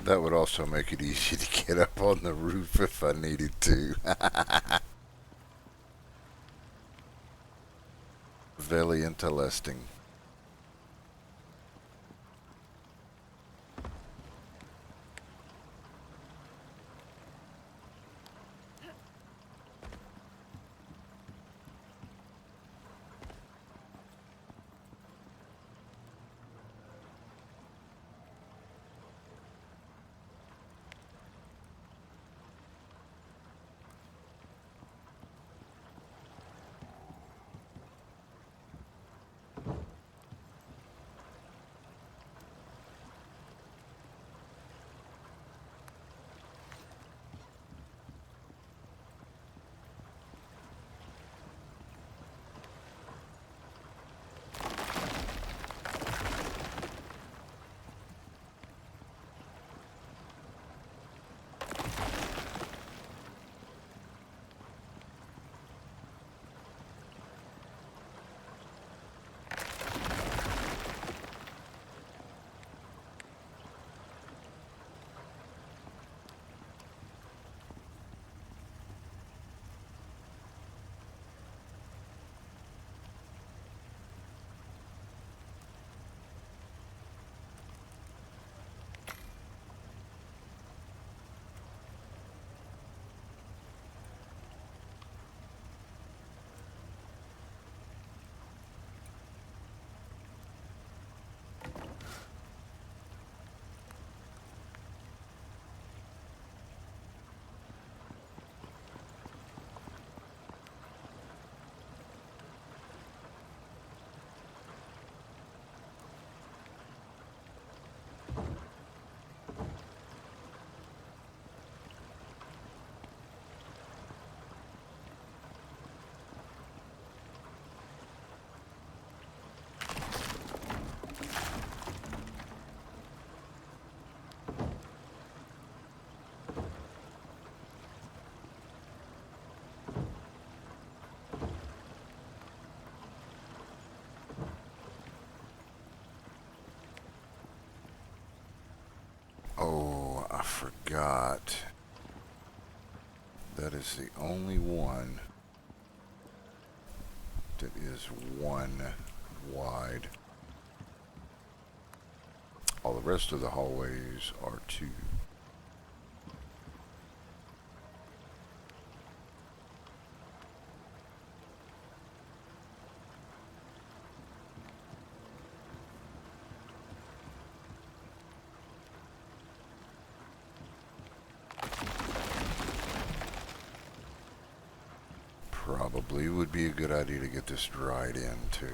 That would also make it easy to get up on the roof if I needed to. Very interesting. Oh, I forgot. That is the only one that is one wide. All the rest of the hallways are two. Probably would be a good idea to get this dried in too.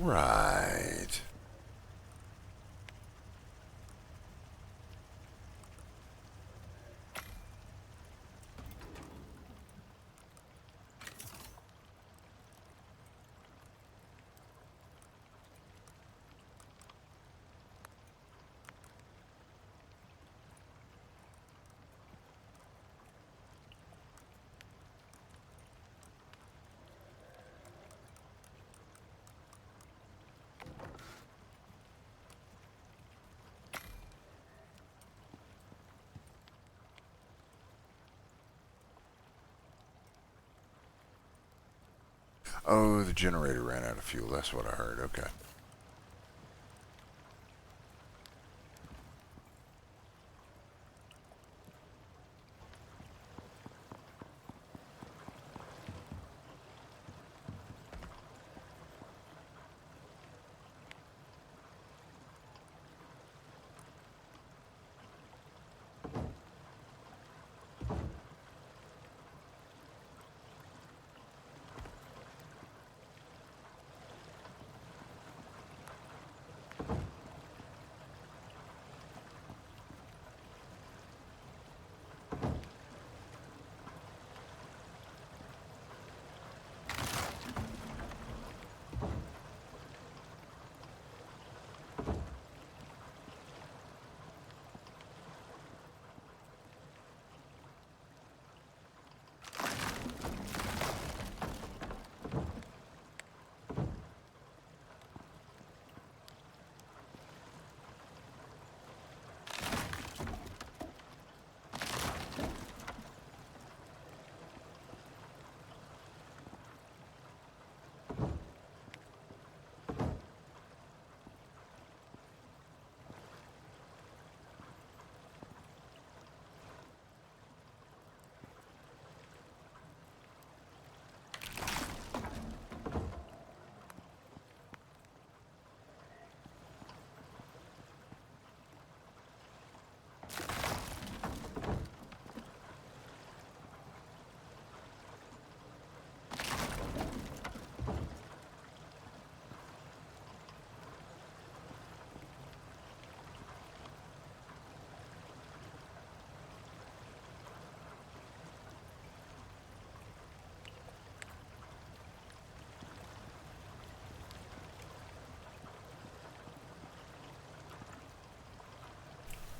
right. Oh, the generator ran out of fuel. That's what I heard. Okay.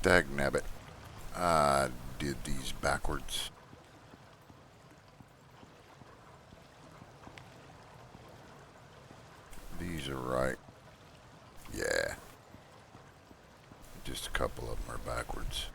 Dagnabbit. I did these backwards. These are right. Yeah. Just a couple of them are backwards.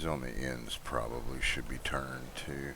These on the ends probably should be turned too.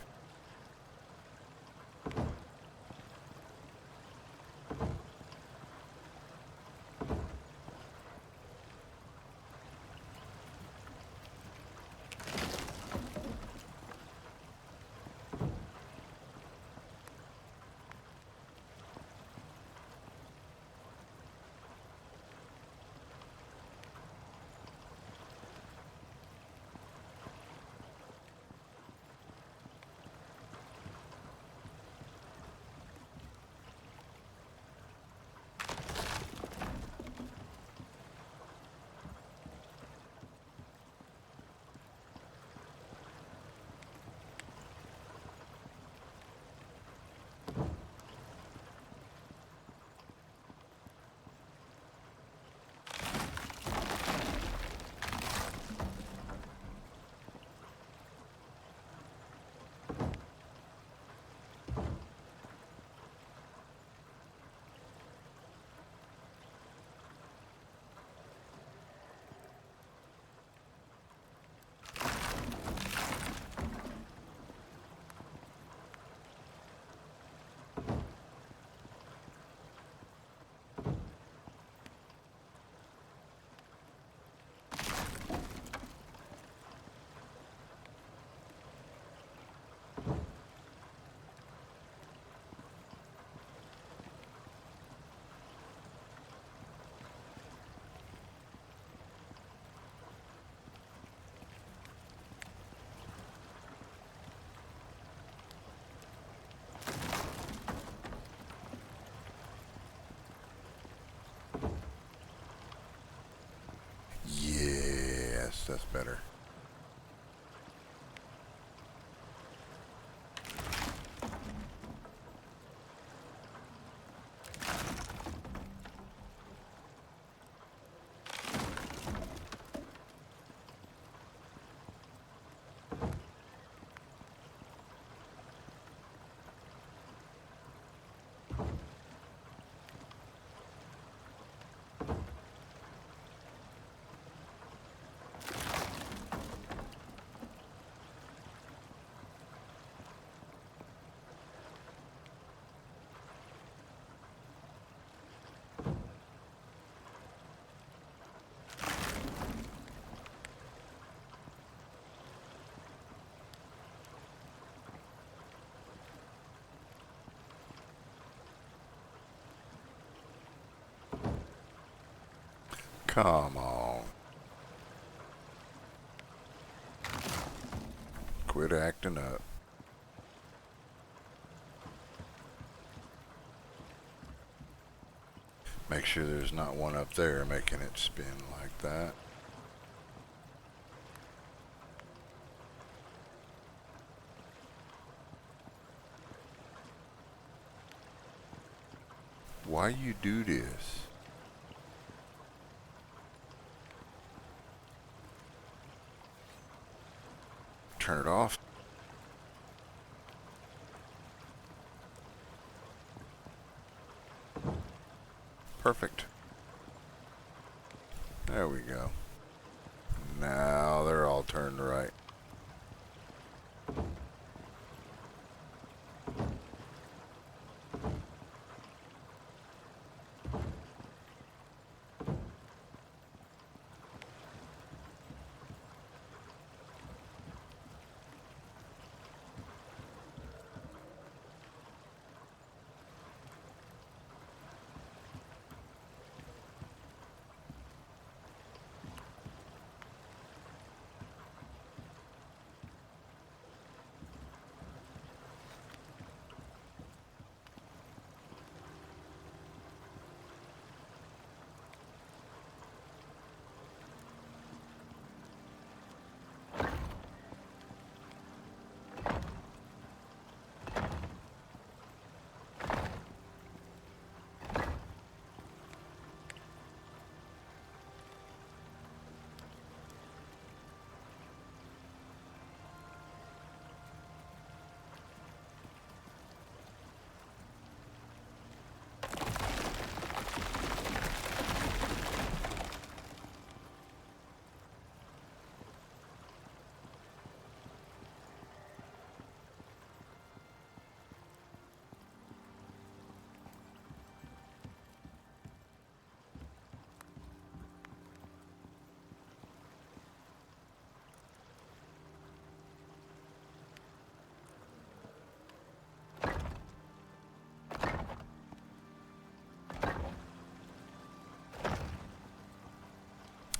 Yes, that's better. Come on. Quit acting up. Make sure there's not one up there making it spin like that. Why you do this? Turn it off. Perfect. There we go. Now they're all turned right.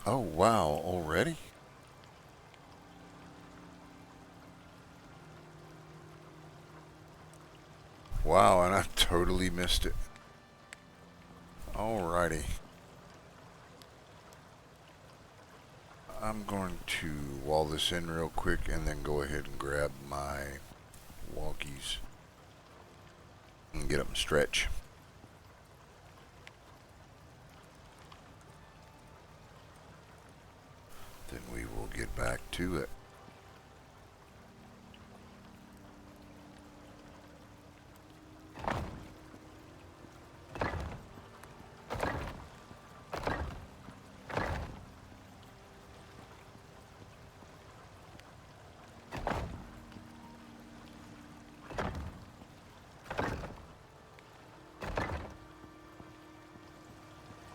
Oh wow, already? Wow, and I totally missed it. Alrighty. I'm going to wall this in real quick and then go ahead and grab my walkies and get up and stretch. Then we will get back to it.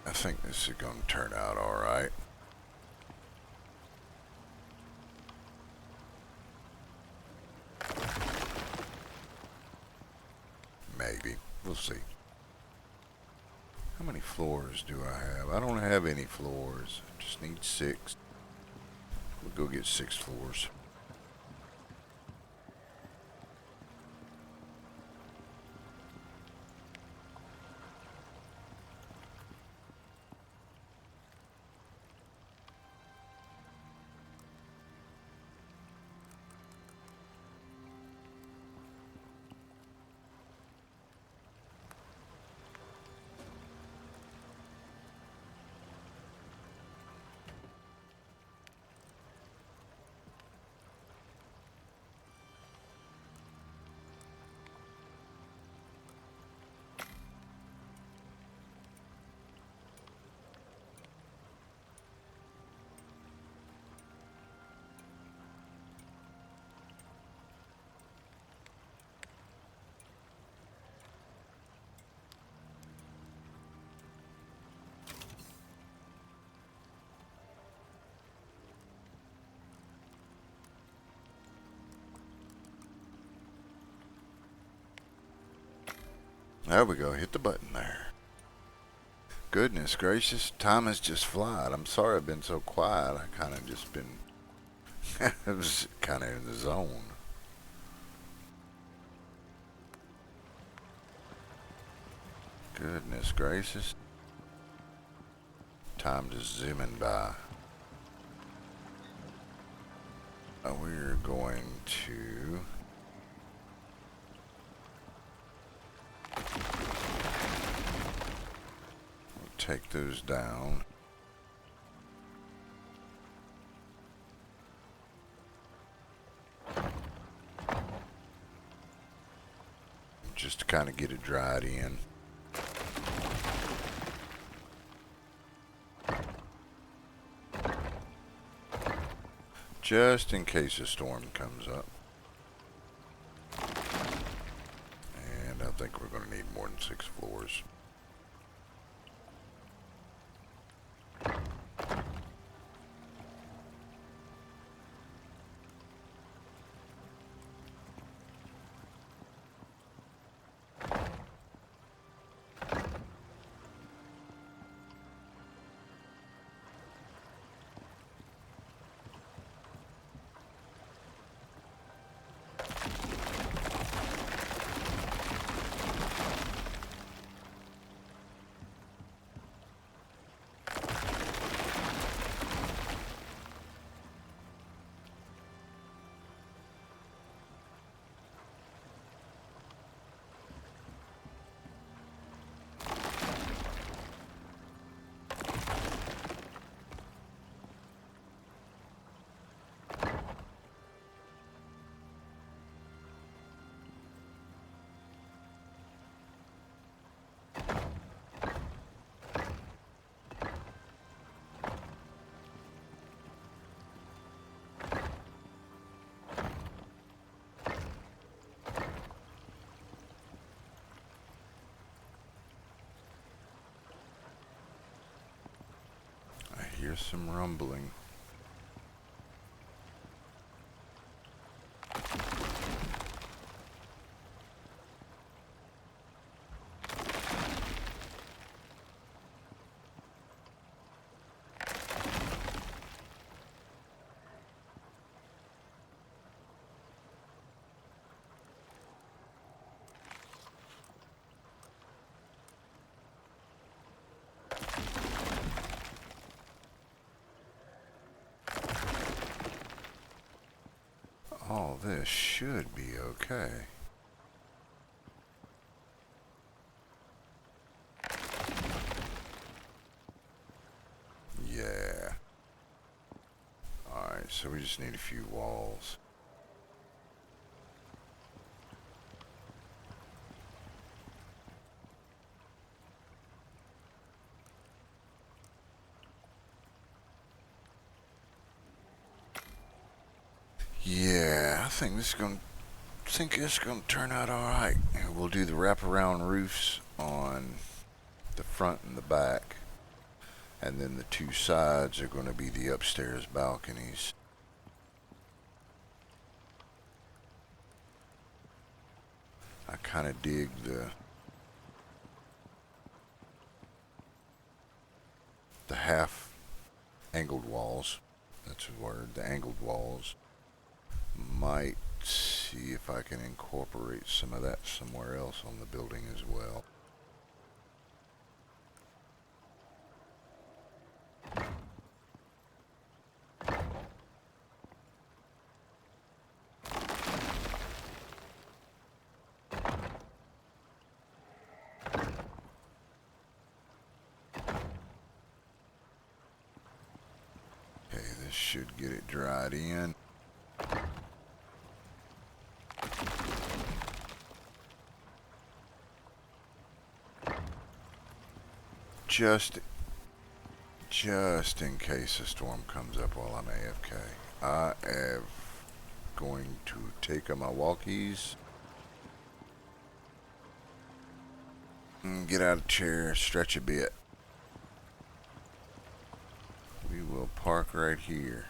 I think this is going to turn out alright. We'll see. How many floors do I have? I don't have any floors. I just need 6. We'll go get 6 floors. There we go. Hit the button there. Goodness gracious. Time has just flied. I'm sorry I've been so quiet. I kind of just been... I was kind of in the zone. Goodness gracious. Time just zooming by. We're going to... take those down. Just to kind of get it dried in. Just in case a storm comes up. And I think we're going to need more than 6 floors. Hear some rumbling. All this should be okay. Yeah. Alright, so we just need a few walls. Yeah, I think this is gonna turn out all right. We'll do the wraparound roofs on the front and the back, and then the 2 sides are going to be the upstairs balconies. I kind of dig the angled walls. That's a word. The angled walls. Might see if I can incorporate some of that somewhere else on the building as well. Okay, this should get it dried in. Just in case a storm comes up while I'm AFK, I am going to take my walkies and get out of the chair, stretch a bit. We will park right here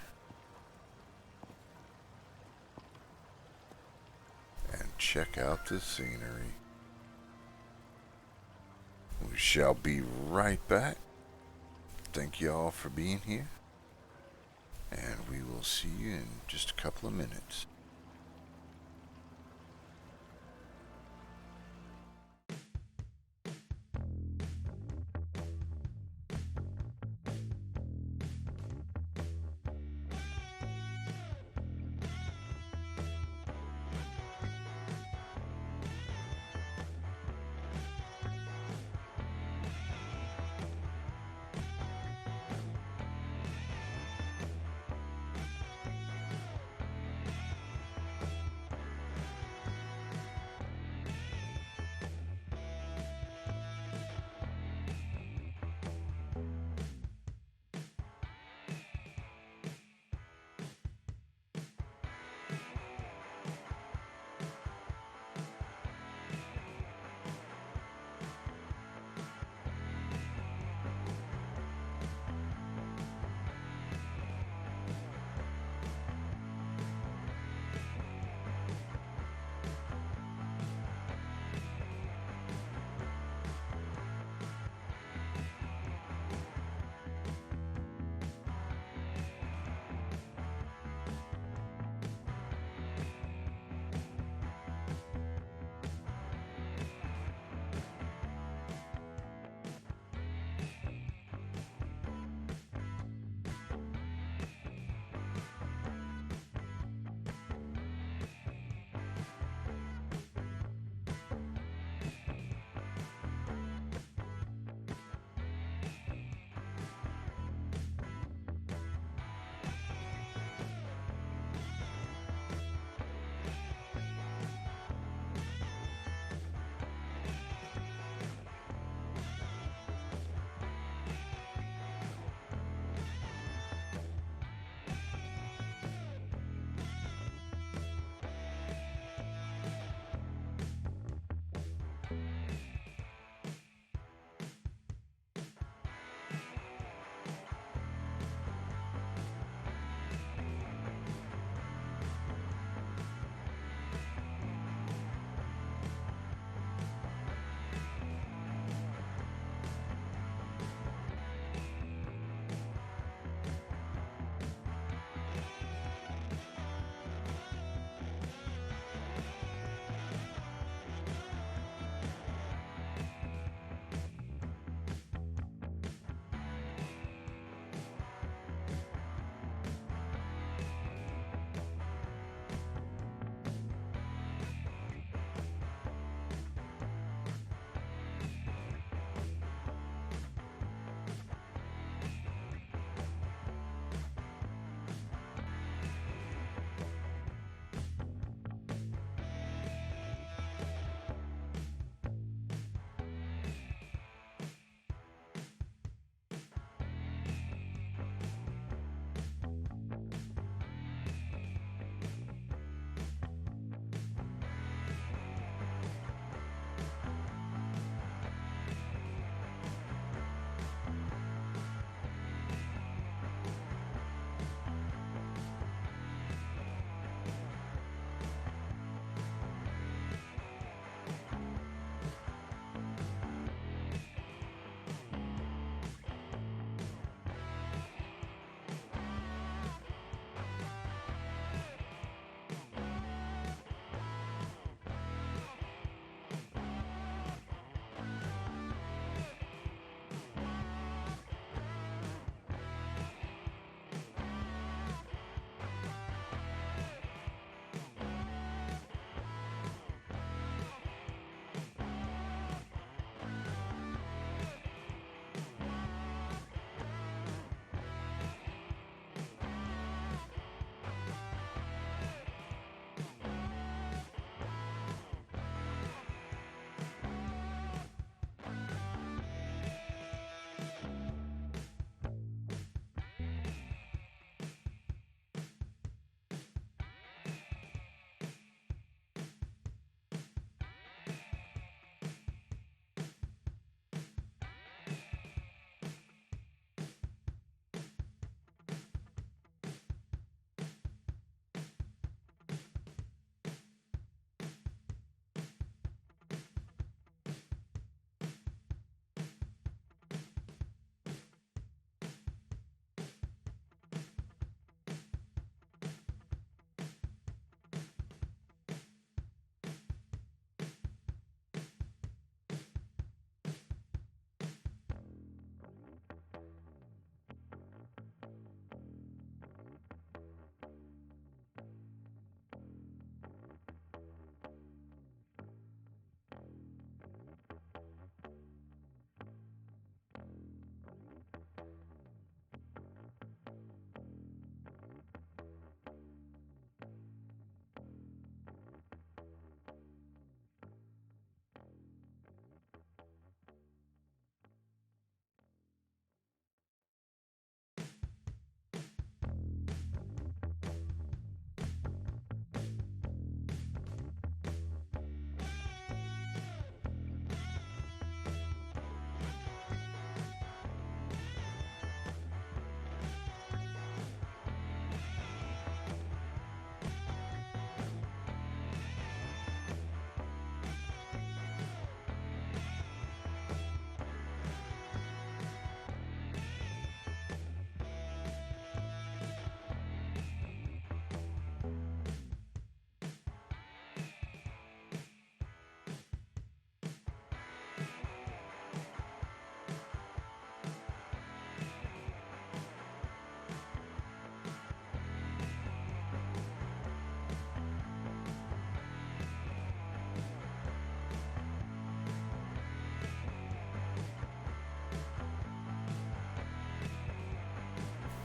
and check out the scenery. We shall be right back. Thank you all for being here, and we will see you in just a couple of minutes.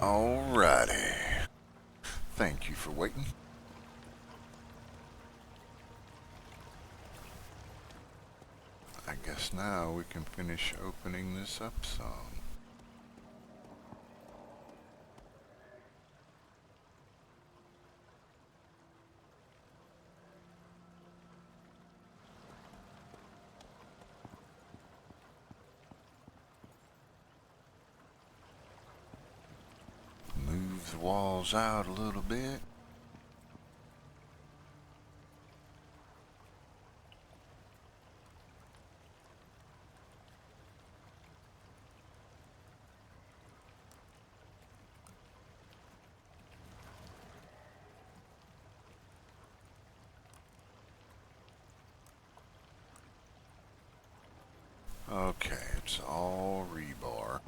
Alrighty. Thank you for waiting. I guess now we can finish opening this up some. Move the walls out a little bit. Okay, it's all rebar.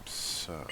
So,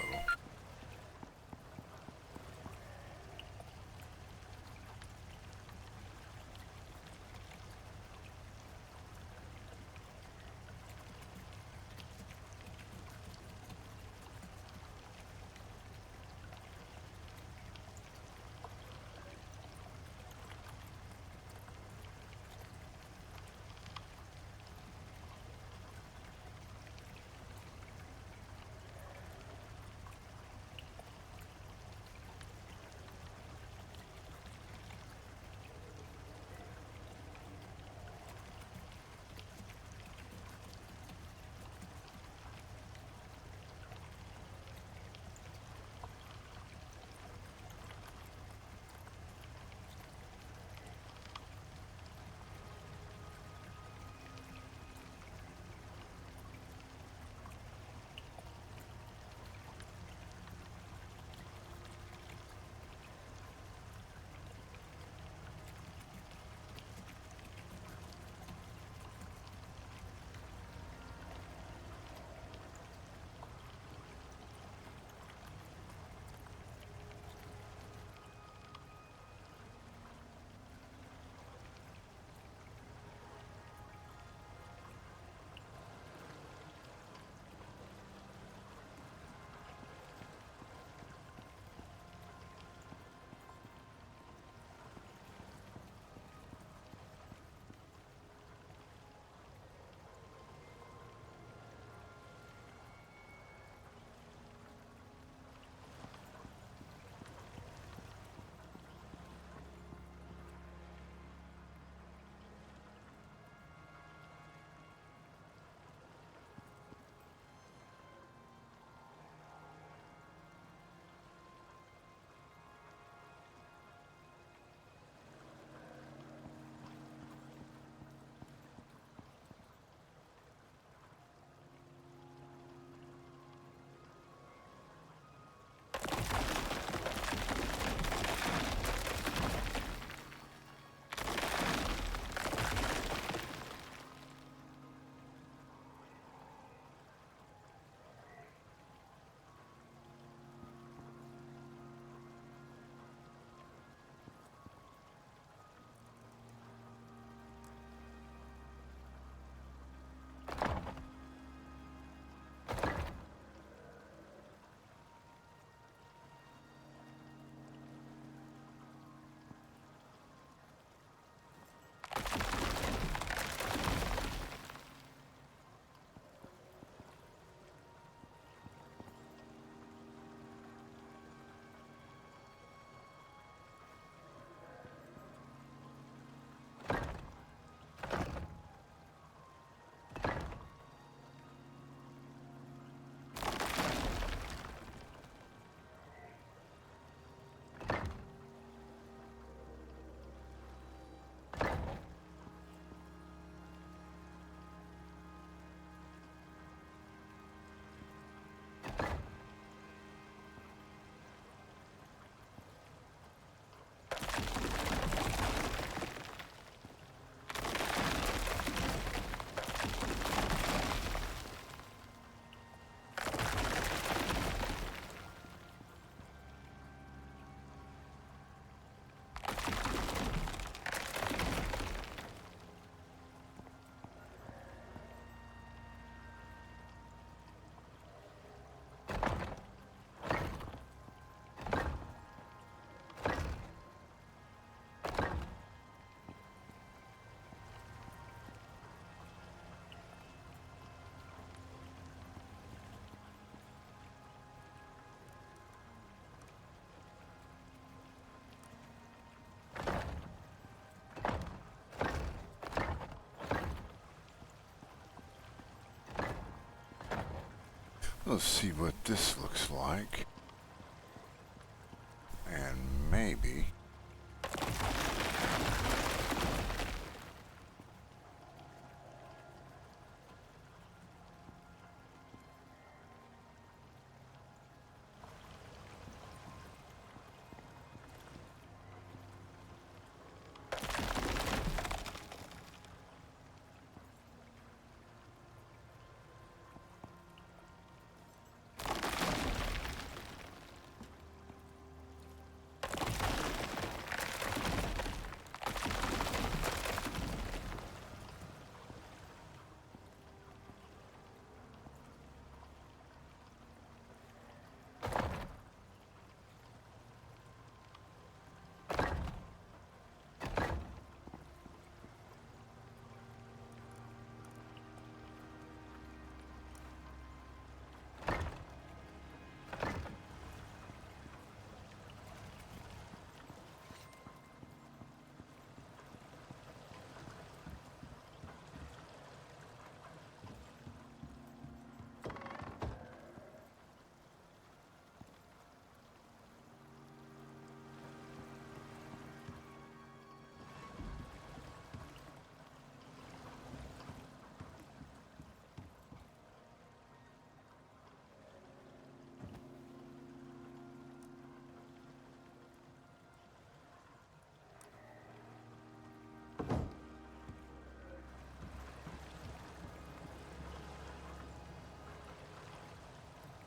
Let's see what this looks like. And maybe...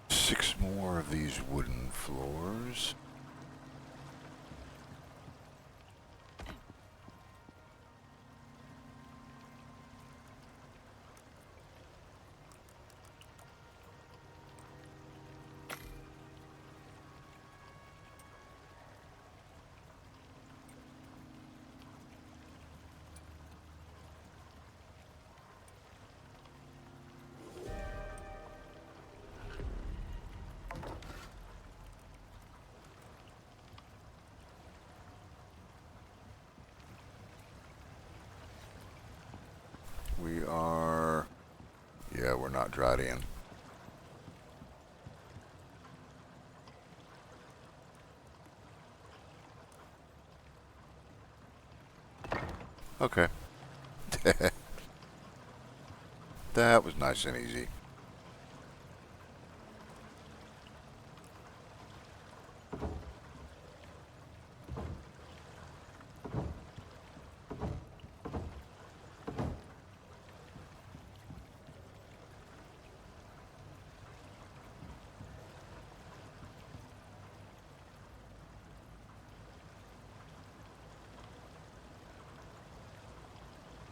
Six more of these wooden floors. We are... Yeah, we're not dried in. Okay. That was nice and easy.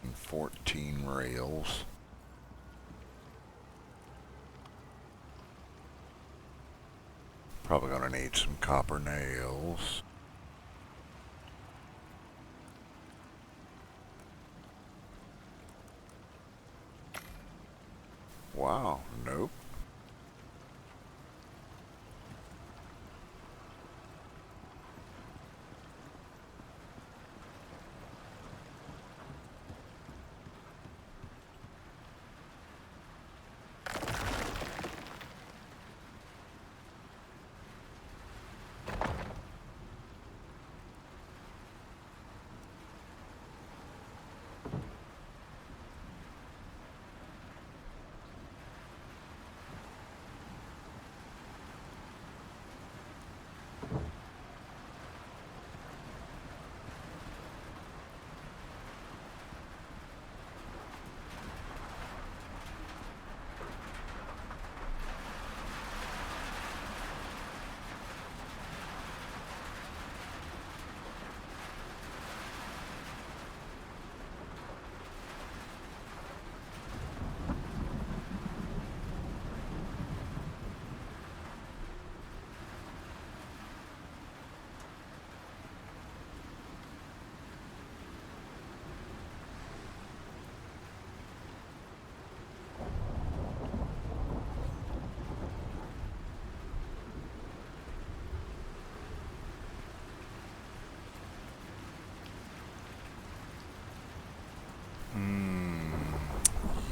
And 14 rails. Probably gonna need some copper nails. Wow, nope.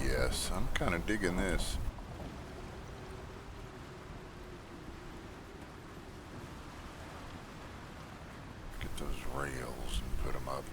Yes, I'm kind of digging this. those rails and put them up.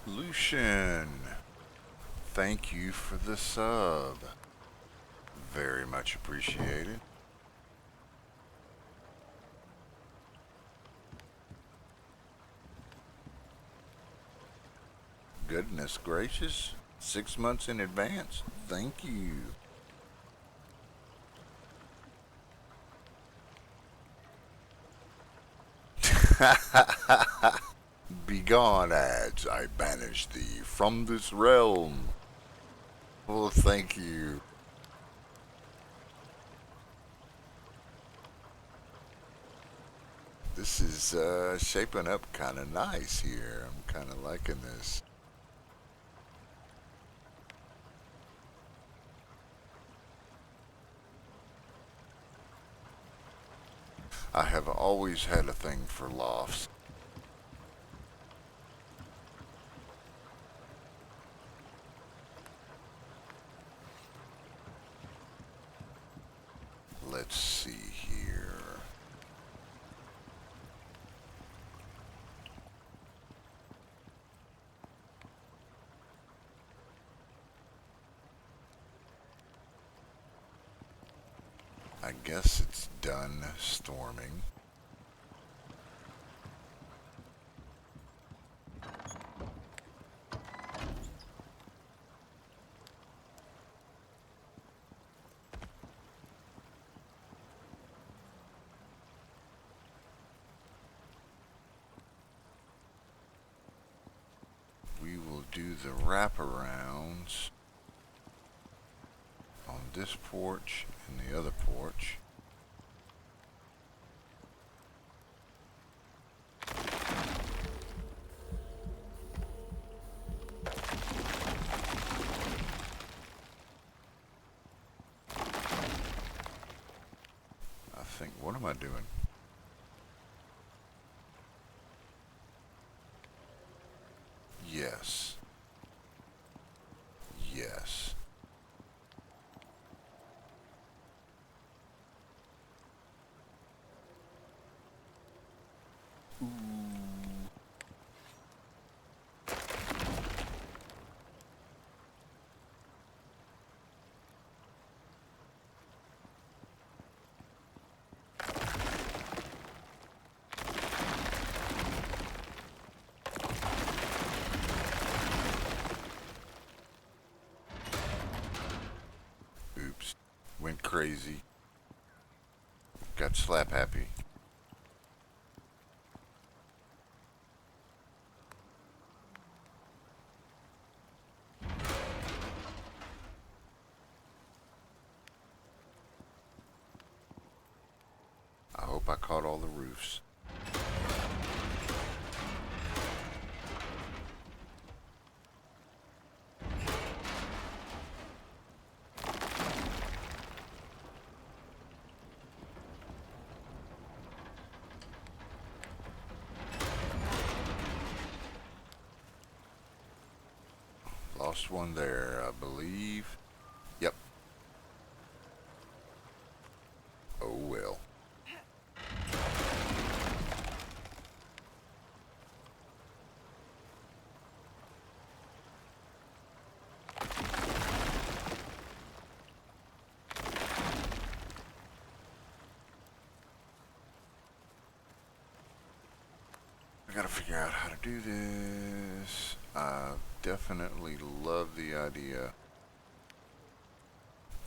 Lucian, thank you for the sub. Very much appreciated. Goodness gracious. 6 months in advance. Thank you. Begone, ads. I banish thee from this realm. Well, thank you. This is shaping up kind of nice here. I'm kind of liking this. I have always had a thing for lofts. Let's see here. I guess it's done storming. We will do the wraparounds on this porch and the other porch. I think, what am I doing? Yes. Yes. Ooh. Oops. Went crazy. Got slap happy. I hope I caught all the roofs. Lost one there, I believe. Yep. Oh well. I gotta figure out how to do this. I definitely love the idea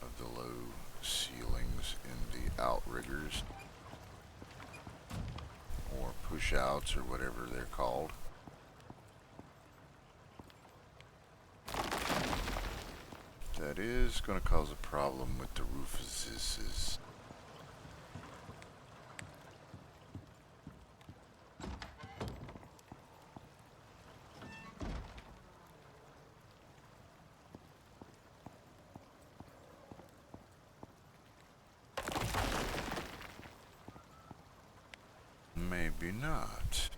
of the low ceilings in the outriggers or push outs or whatever they're called. That is going to cause a problem with the roofuses. Maybe not.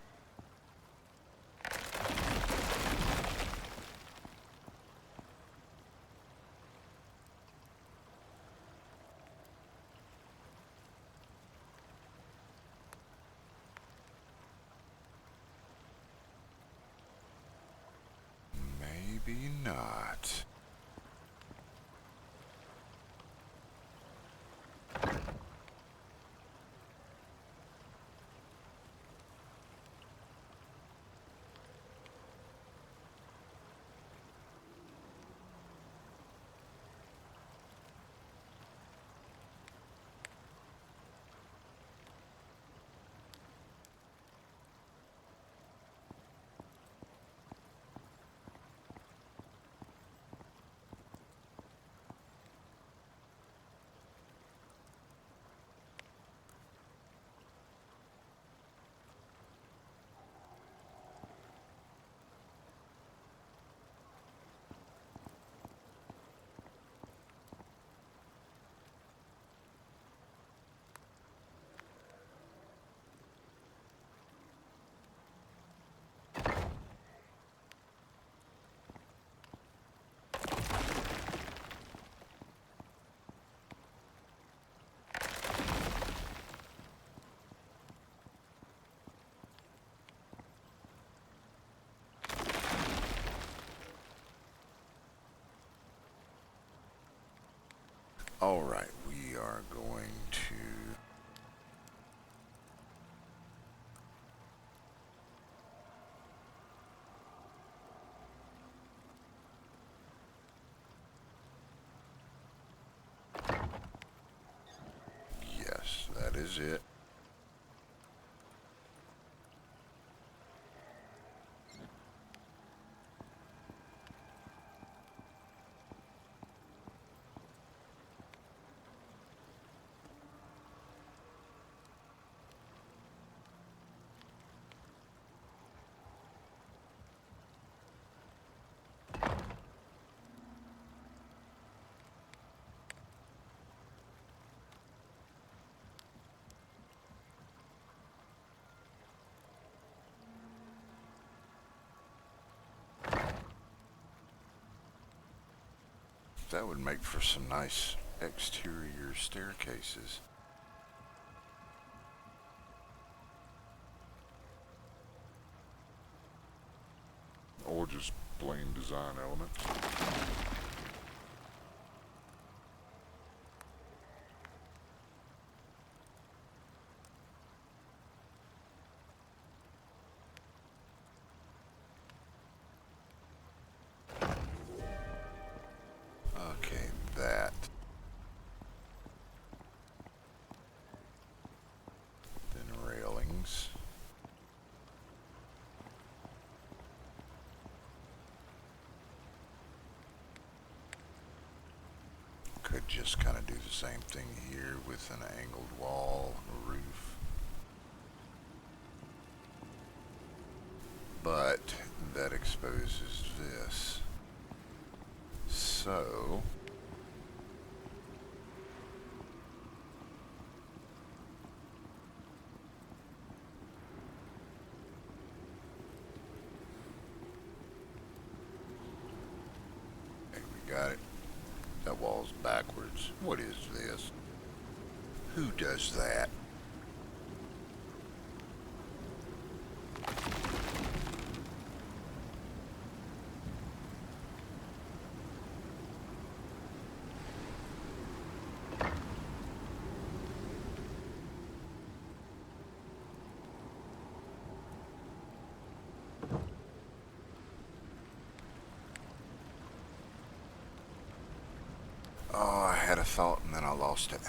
Maybe not. Alright, we are going to... Yes, that is it. That would make for some nice exterior staircases. Or just plain design elements. Okay, that. Then railings. Could just kind of do the same thing here with an angled wall, a roof. But that exposes this. So... Okay, we got it. That wall's backwards. What is this? Who does that? Oh, I had a thought and then I lost it.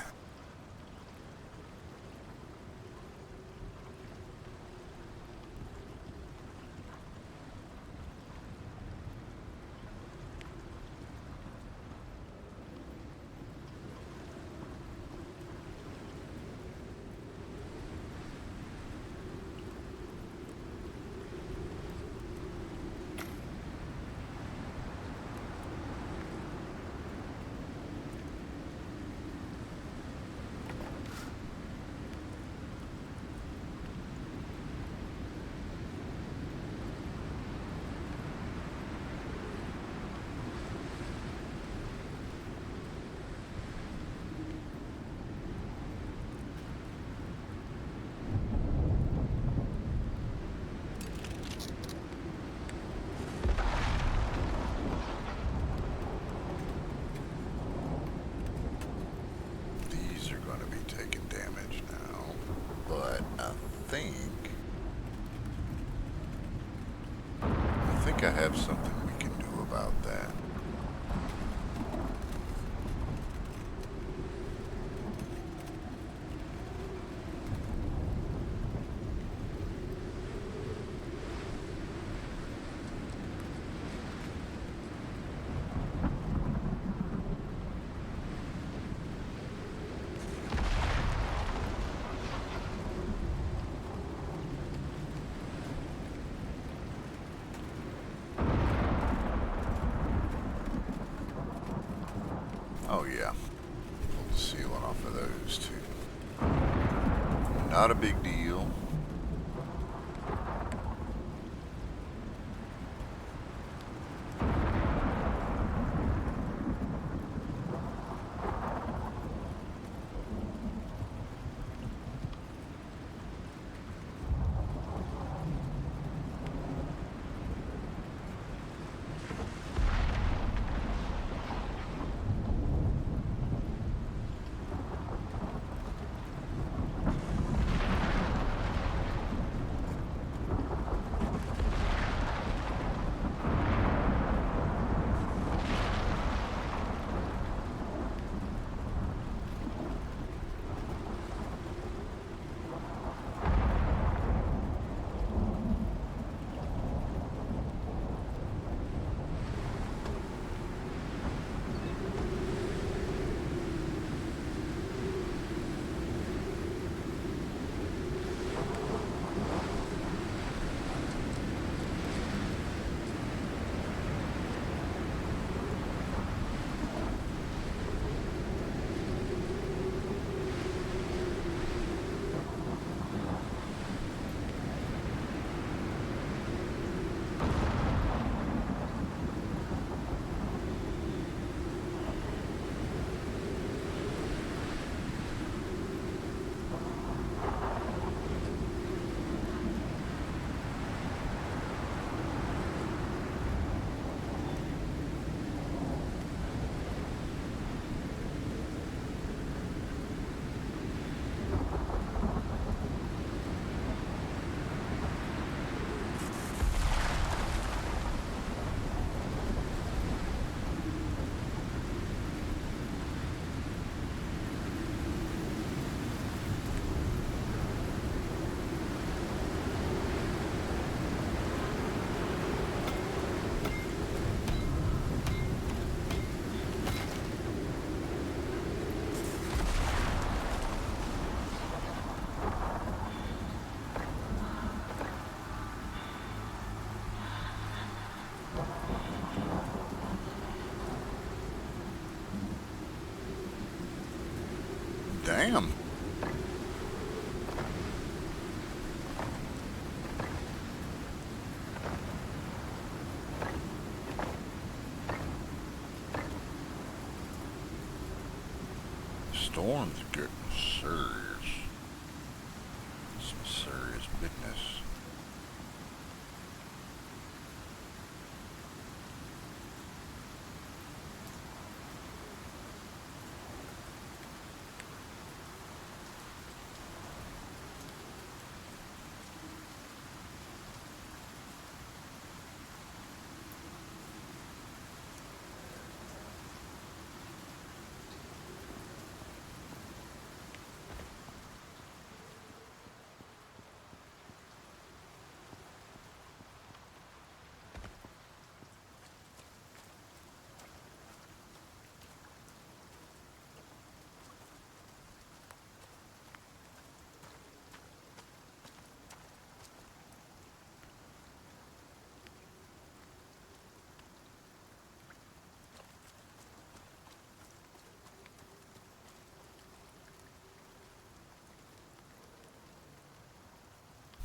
These are going to be taking damage now, but I think I have something we can do about that. Oh yeah, pull the sealing off of those too. Not a big deal. storm's getting serious. Some serious business.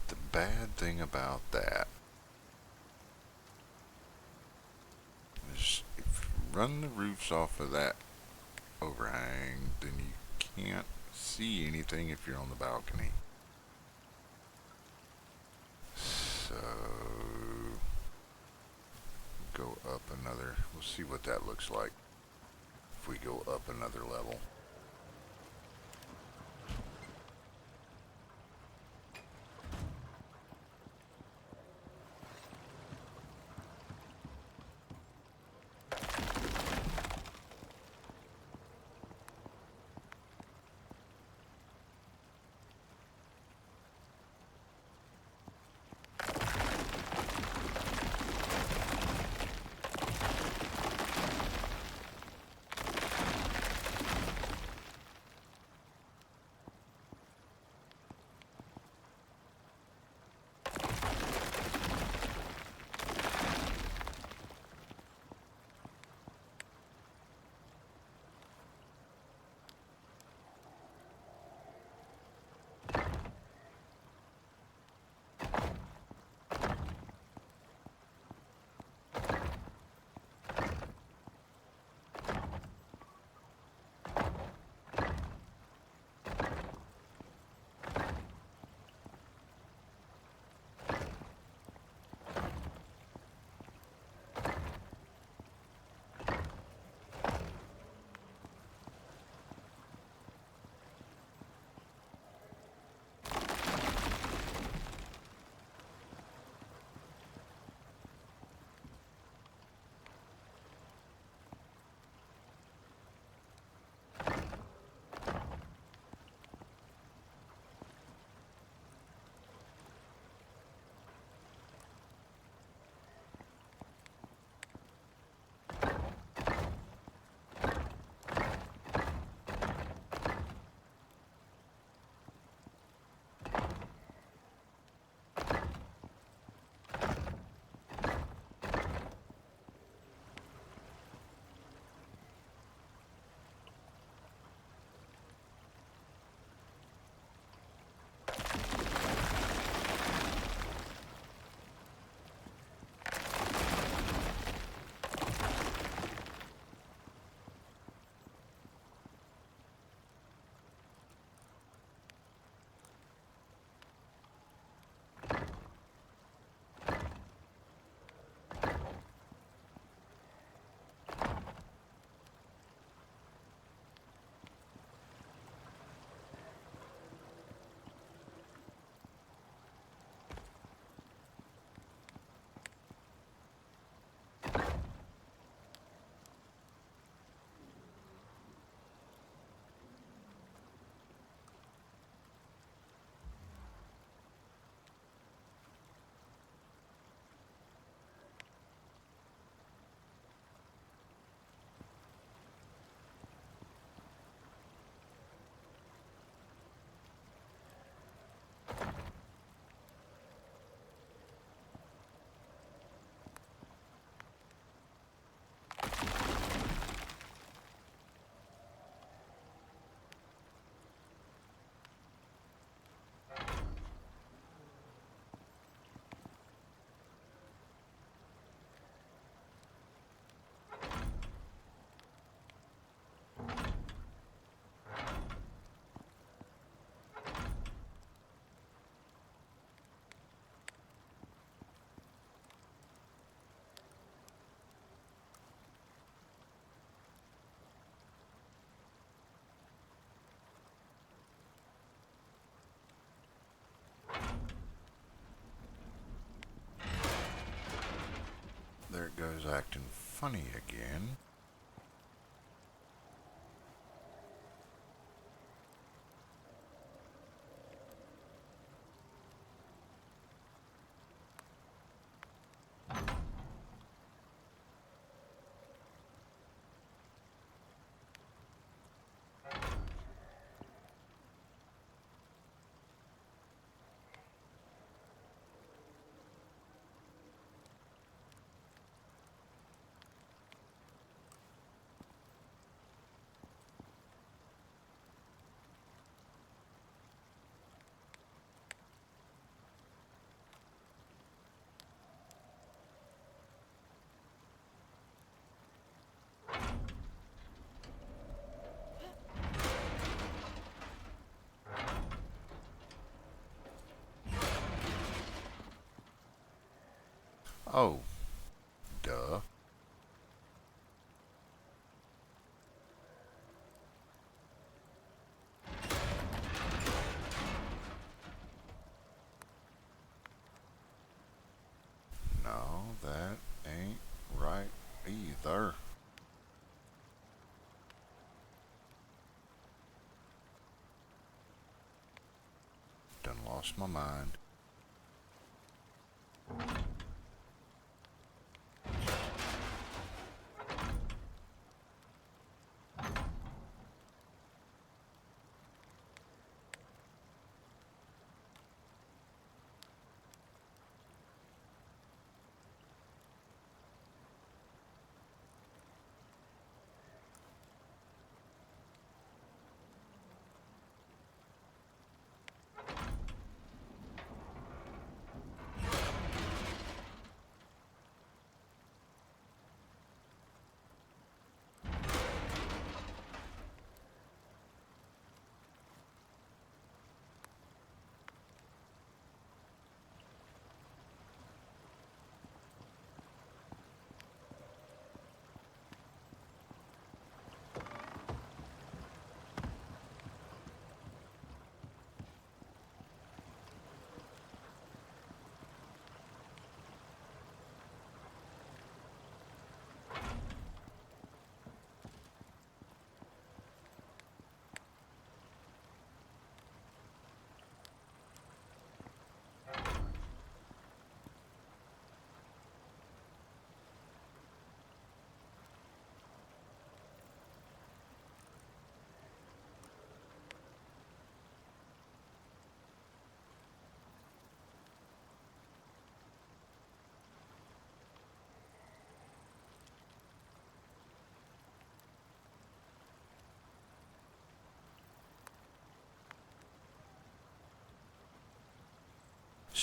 The bad thing about that is if you run the roofs off of that overhang, then you can't see anything if you're on the balcony. So go up another, we'll see what that looks like if we go up another level. acting funny again. Oh, duh. No, that ain't right either. Done lost my mind.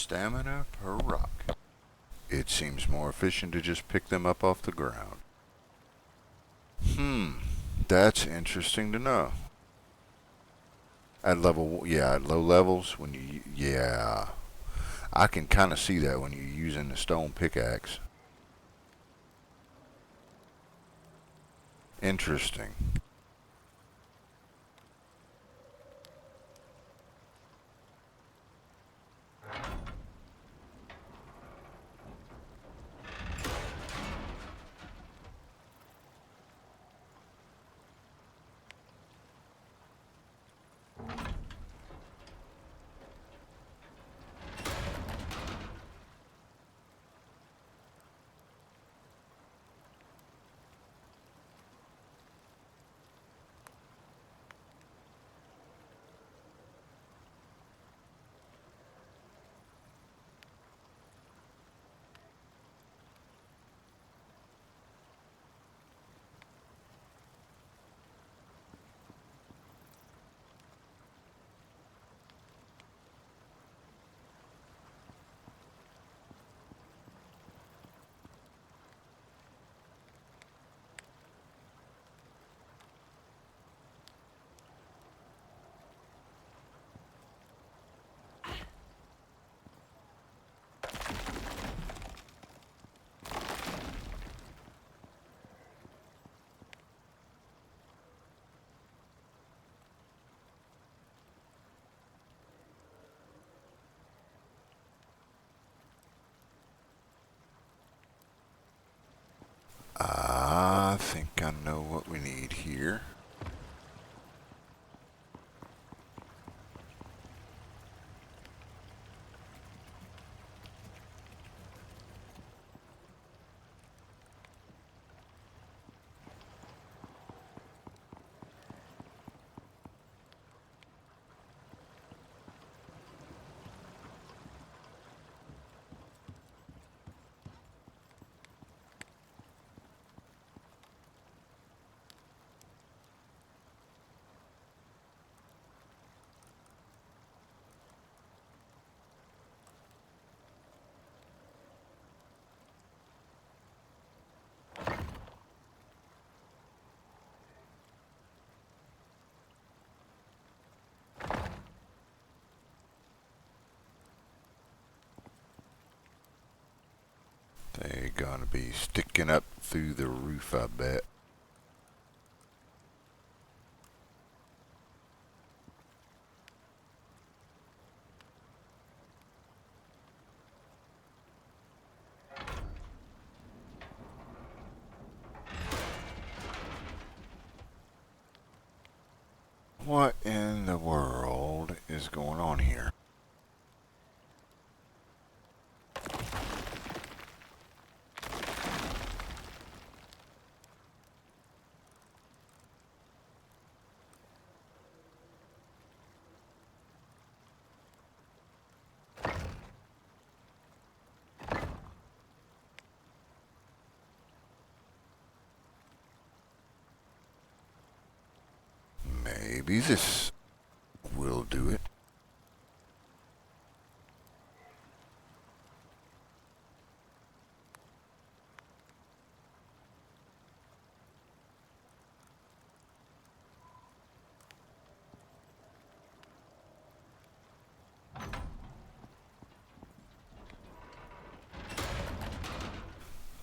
Stamina per rock. It seems more efficient to just pick them up off the ground. That's interesting to know. At level, yeah, at low levels, when you, yeah, I can kind of see that when you're using the stone pickaxe. Interesting. gonna be sticking up through the roof, I bet. What in the world is going on here? Maybe this will do it.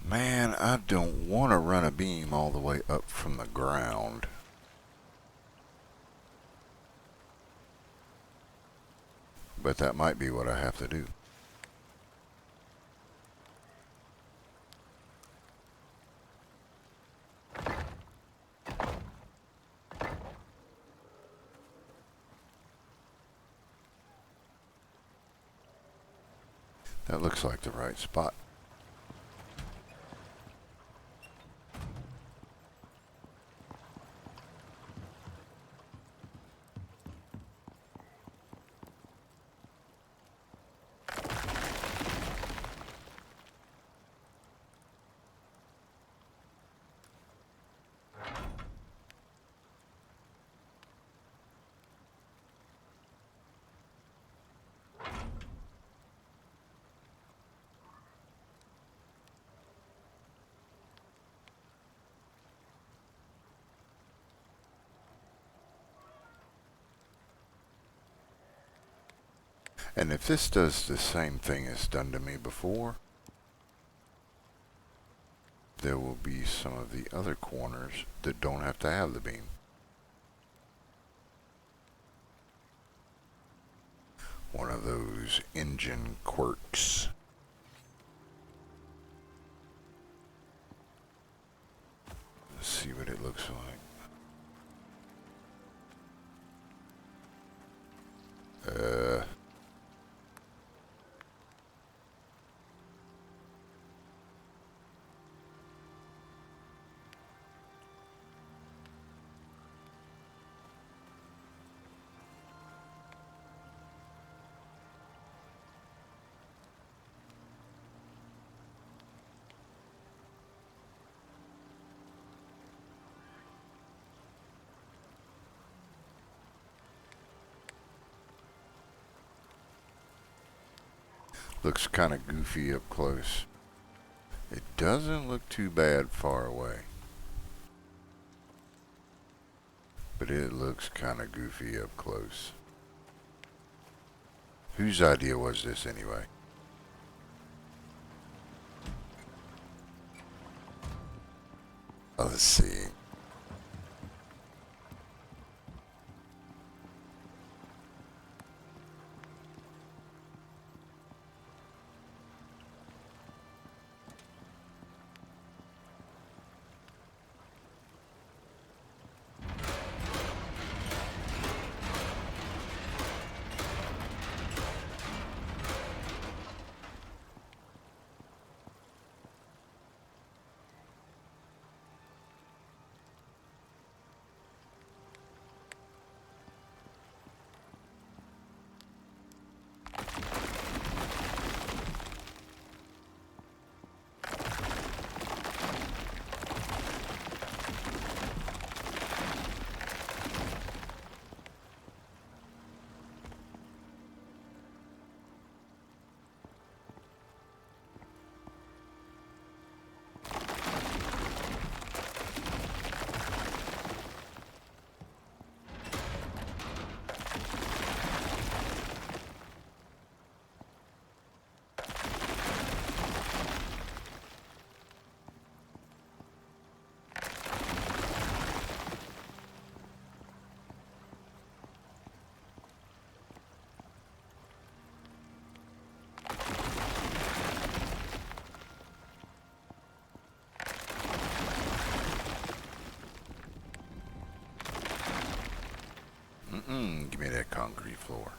Man, I don't want to run a beam all the way up from the ground. But that might be what I have to do. That looks like the right spot. And if this does the same thing it's done to me before, there will be some of the other corners that don't have to have the beam. One of those engine quirks. Let's see what it looks like. Looks kind of goofy up close. It doesn't look too bad far away. But it looks kind of goofy up close. Whose idea was this anyway? Let's see. concrete floor.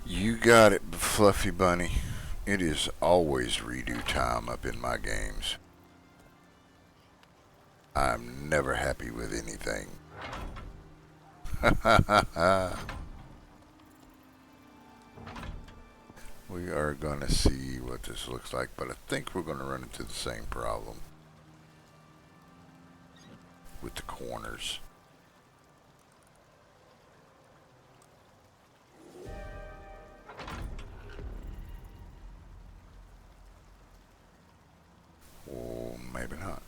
You got it, Fluffy Bunny. It is always redo time up in my games. I'm never happy with anything. We are going to see what this looks like, but I think we're going to run into the same problem with the corners. Or maybe not.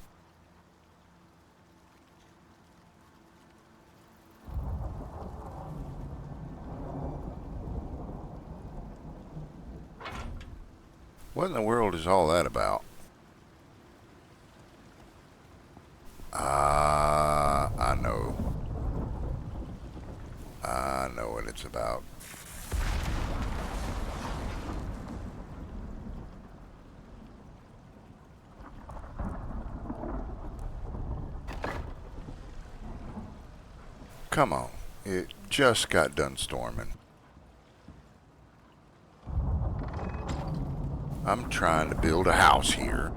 What in the world is all that about? I know. I know what it's about. Come on. It just got done storming. I'm trying to build a house here.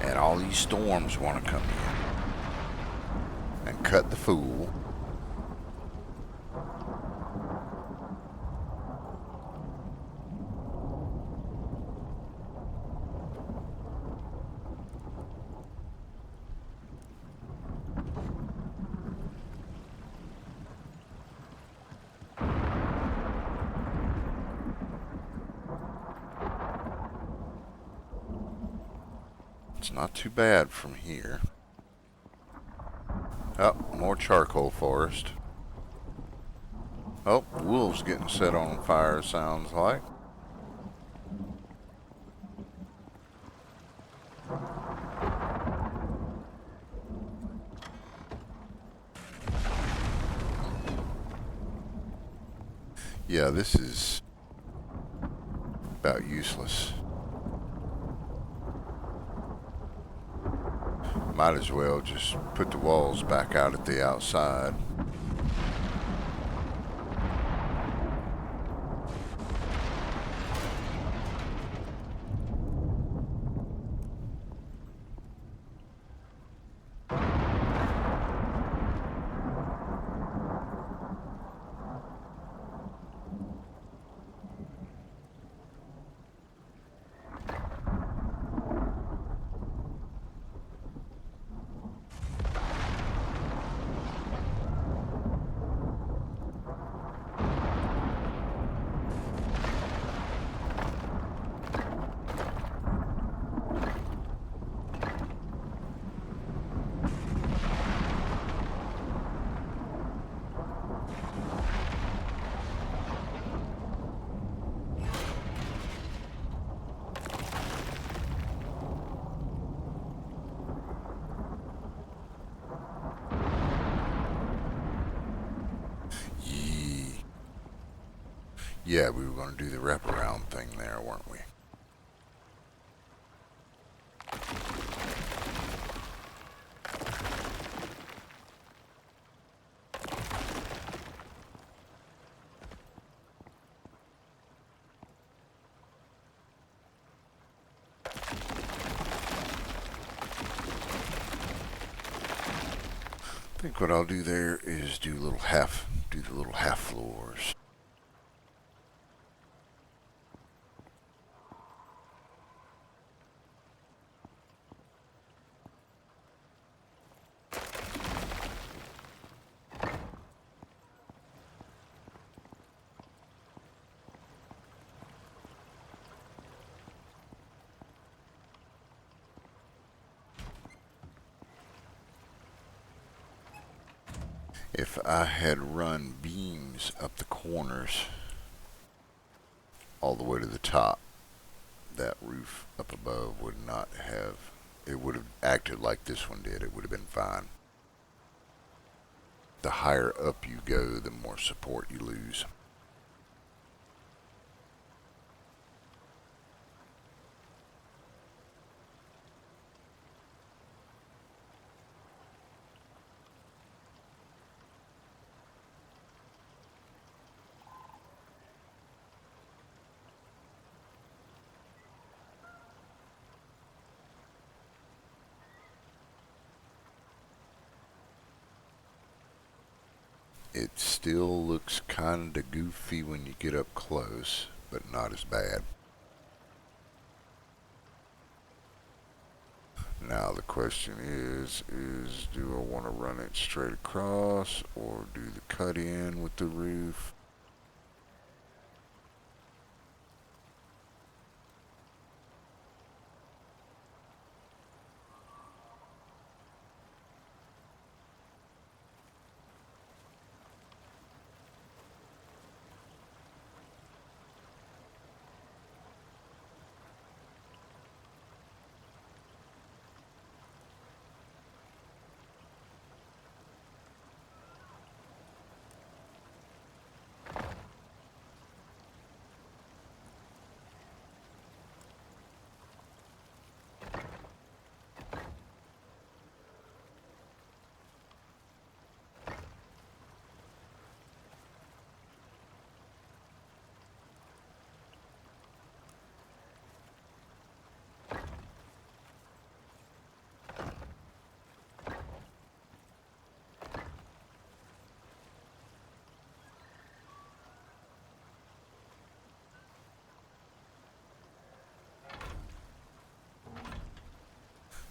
And all these storms want to come in and cut the fool. It's not too bad from here. Oh, more charcoal forest. Oh, wolves getting set on fire, sounds like. Yeah, this is about useless. Might as well just put the walls back out at the outside. Yeah, we were going to do the wraparound thing there, weren't we? think what I'll do there is do the little half floors. If I had run beams up the corners all the way to the top, that roof up above would not have, it would have acted like this one did. It would have been fine. The higher up you go, the more support you lose. It still looks kinda goofy when you get up close, but not as bad. Now the question is do I want to run it straight across or do the cut in with the roof?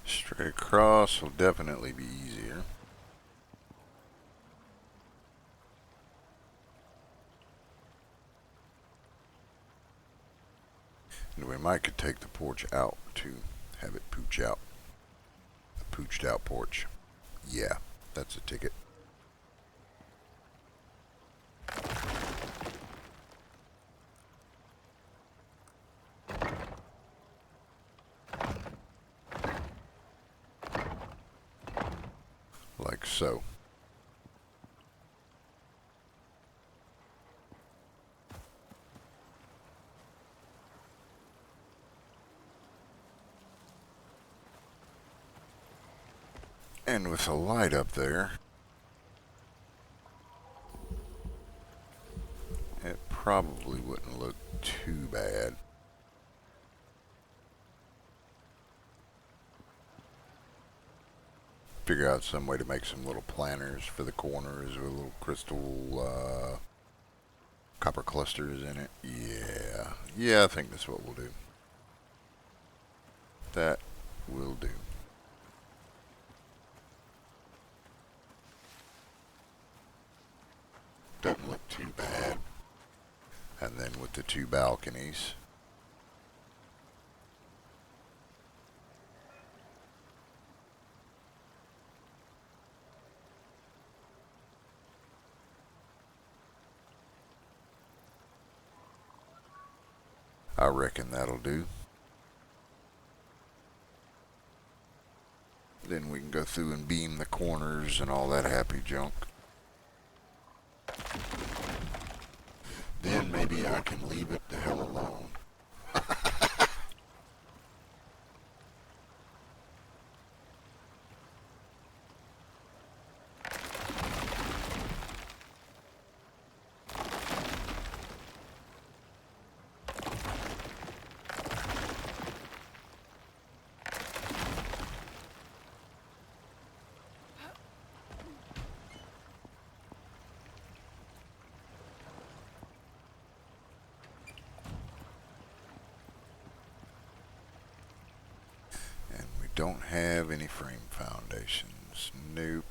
Straight across will definitely be easier. And we might could take the porch out to have it pooch out. A pooched out porch. Yeah, that's a ticket. Like so. And with a light up there, it probably wouldn't look too bad. Figure out some way to make some little planters for the corners with little crystal copper clusters in it. Yeah, I think that's what we'll do. That will do. Doesn't look too bad. And then with the two balconies, I reckon that'll do. Then we can go through and beam the corners and all that happy junk. Then maybe I can leave it the hell alone. don't have any frame foundations. Nope.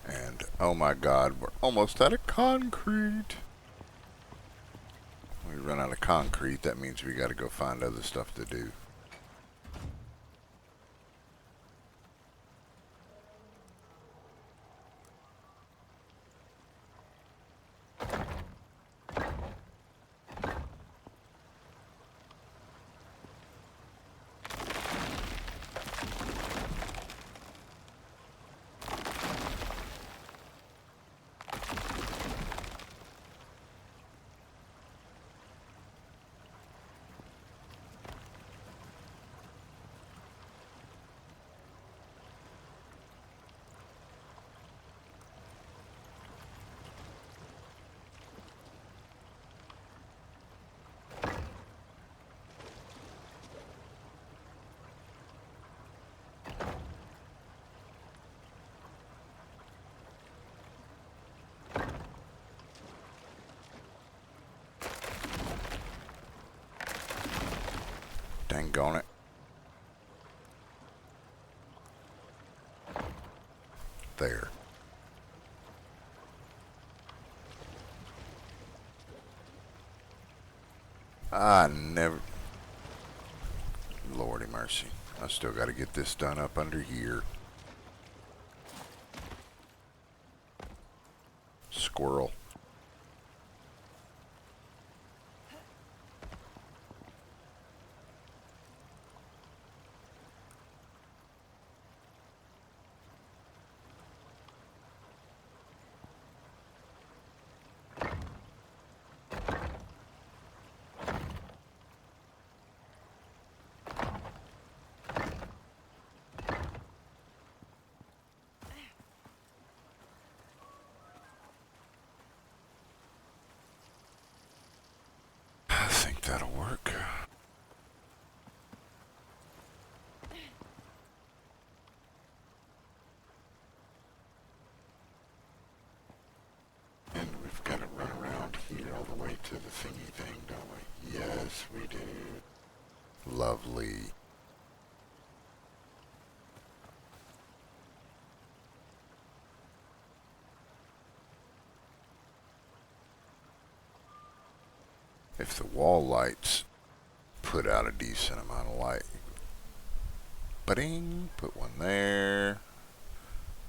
And oh my god, we're almost out of concrete. We run out of concrete, that means we gotta go find other stuff to do. Dang on it. There. I never... Lordy mercy. I still gotta get this done up under here. Squirrel. I think that'll work. And we've got to run around here all the way to the thingy thing, don't we? Yes, we do. Lovely. If the wall lights put out a decent amount of light. Ba-ding! Put one there.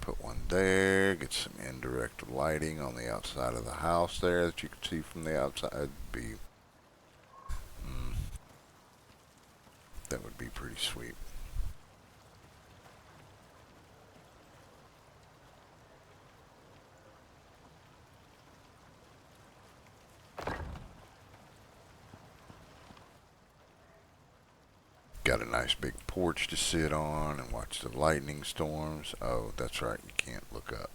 Put one there. Get some indirect lighting on the outside of the house there that you can see from the outside. That would be pretty sweet. Got a nice big porch to sit on and watch the lightning storms. Oh, that's right, you can't look up.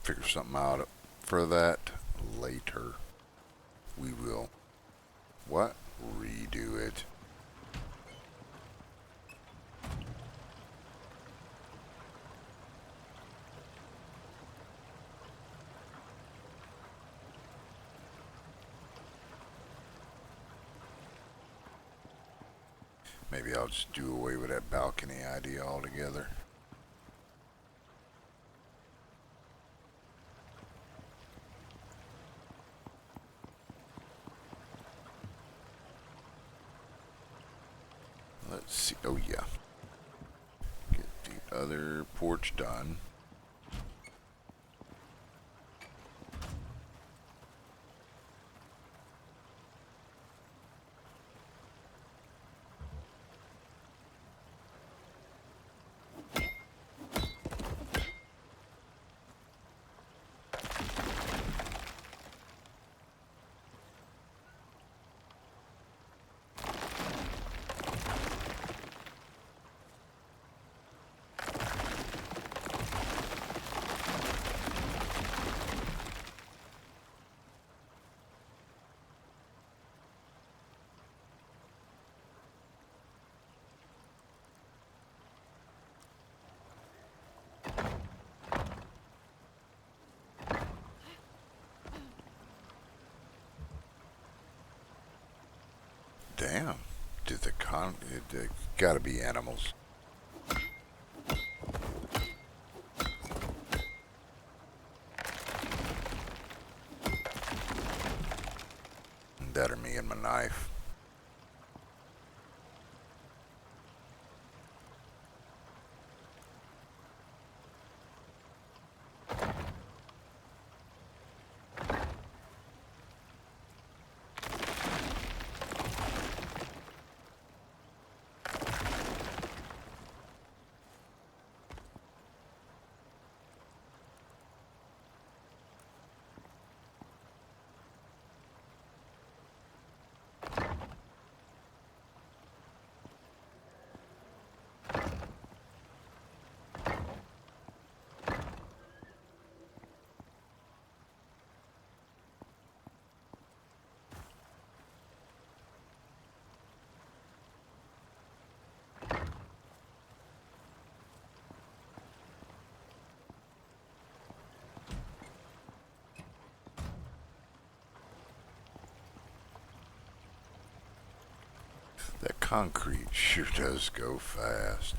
figure something out for that later. We will, what? Redo it. Maybe I'll just do away with that balcony idea altogether. Let's see. Oh, yeah. Get the other porch done. Damn. Did the it gotta be animals. That or me and my knife. That concrete sure does go fast.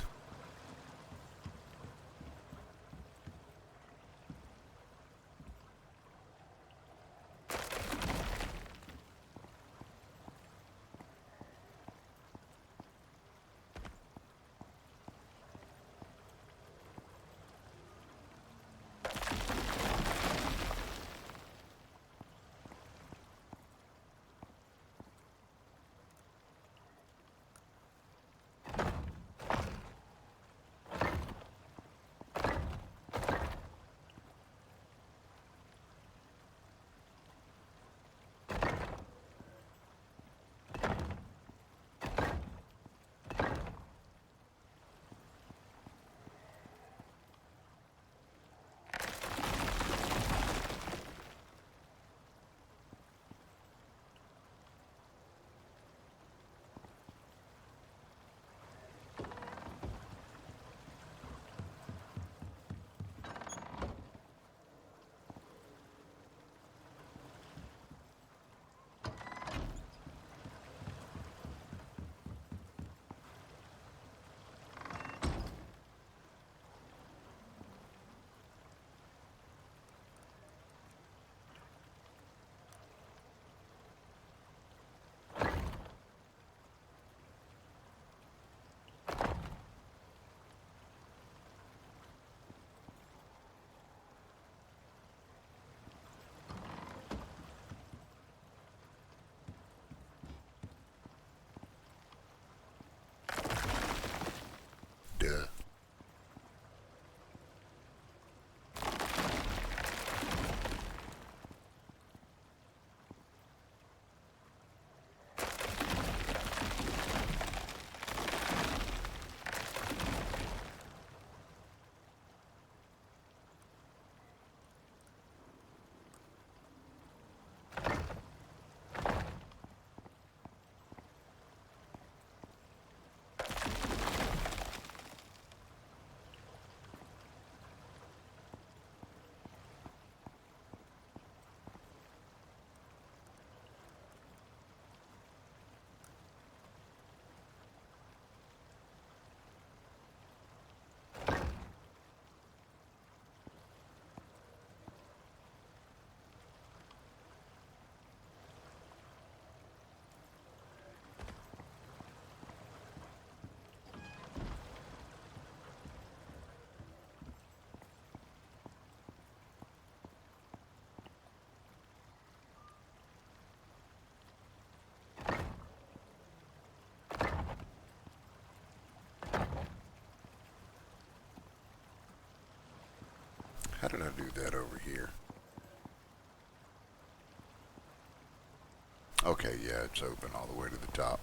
How did I do that over here? Okay, yeah, it's open all the way to the top.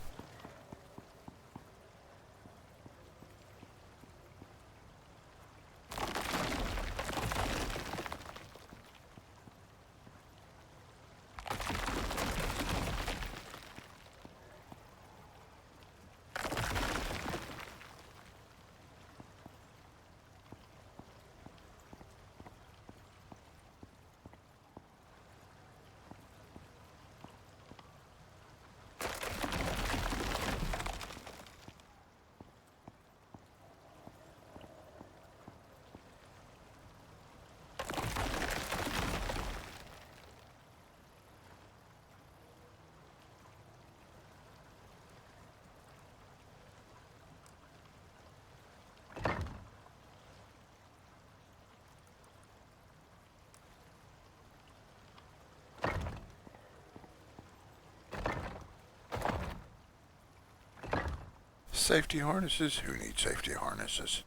Safety harnesses? Who needs safety harnesses?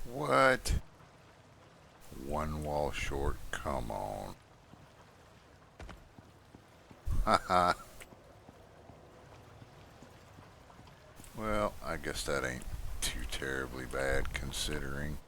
What? One wall short, come on. Haha. Well, I guess that ain't too terribly bad considering.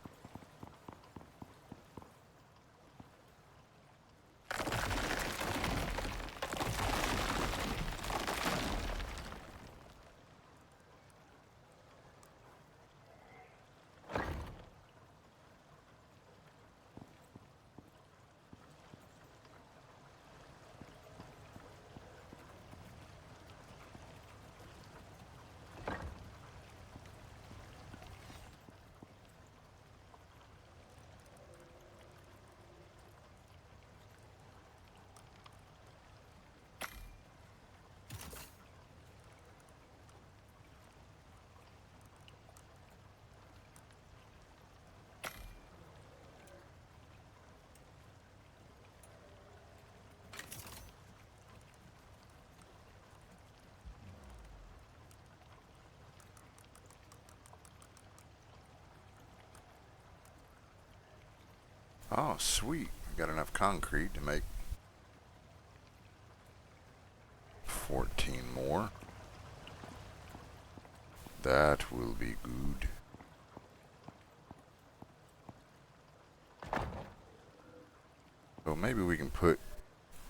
Oh, sweet. We got enough concrete to make 14 more. That will be good. So maybe we can put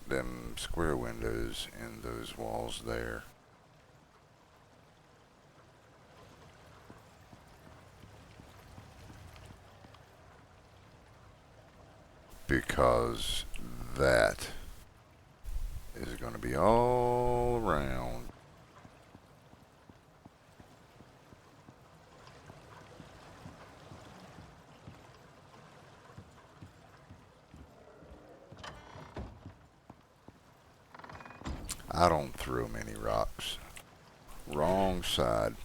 them square windows in those walls there. Because that is going to be all around. I don't throw many rocks. Wrong side.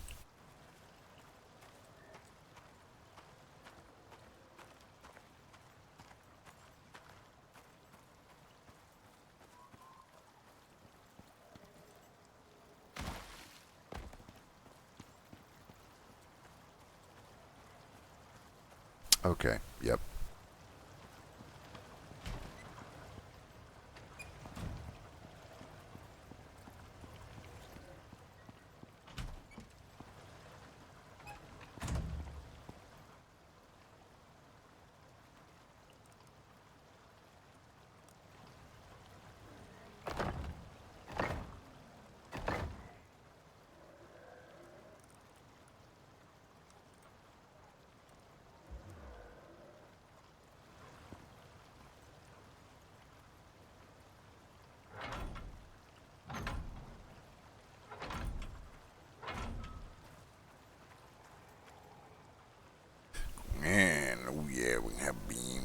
Okay, yep.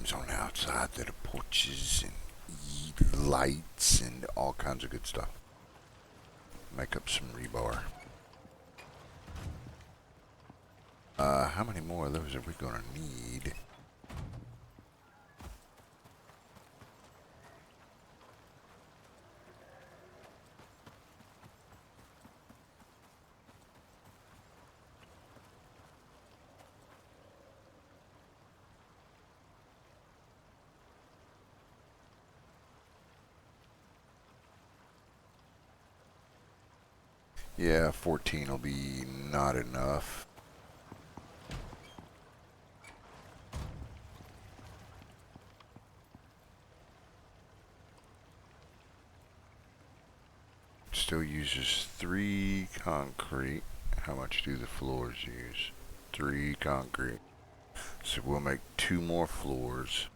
things on the outside that are porches and lights and all kinds of good stuff. Make up some rebar. How many more of those are we gonna need? Yeah, 14 will be not enough. Still uses 3 concrete. How much do the floors use? 3 concrete. So we'll make 2 more floors.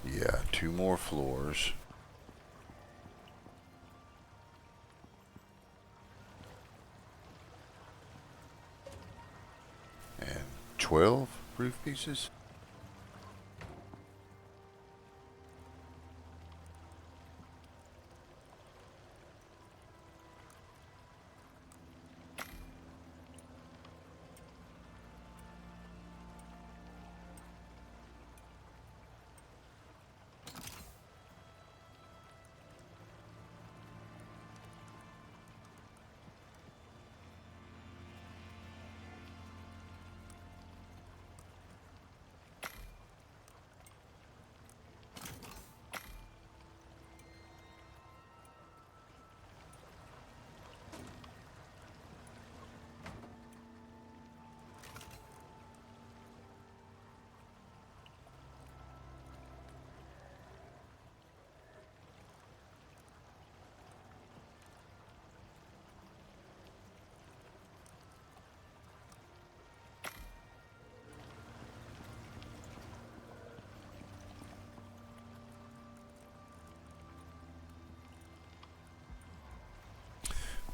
Yeah, 2 more floors. And 12 roof pieces?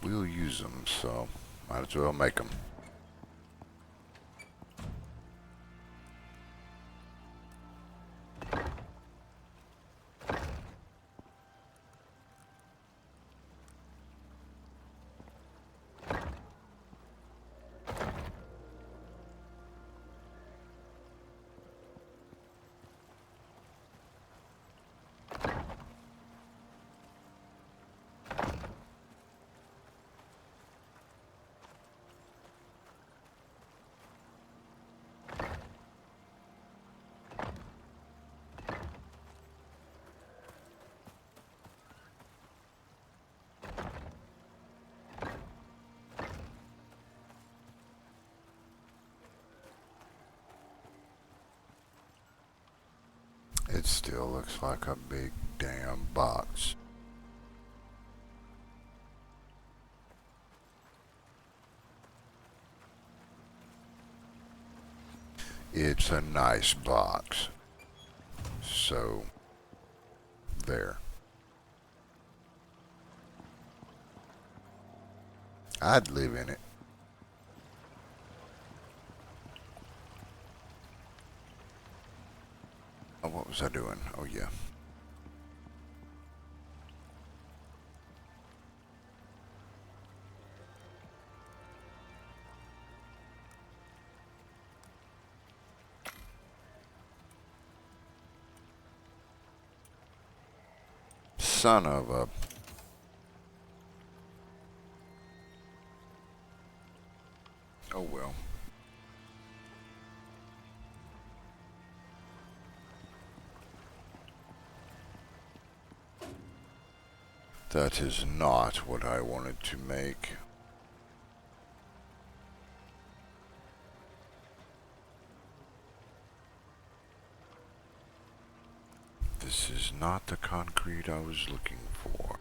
We'll use them, so might as well make them. It still looks like a big damn box. It's a nice box. So, there. I'd live in it. Oh, what was I doing? Oh, yeah. Son of a... Oh, well. That is not what I wanted to make. This is not the concrete I was looking for.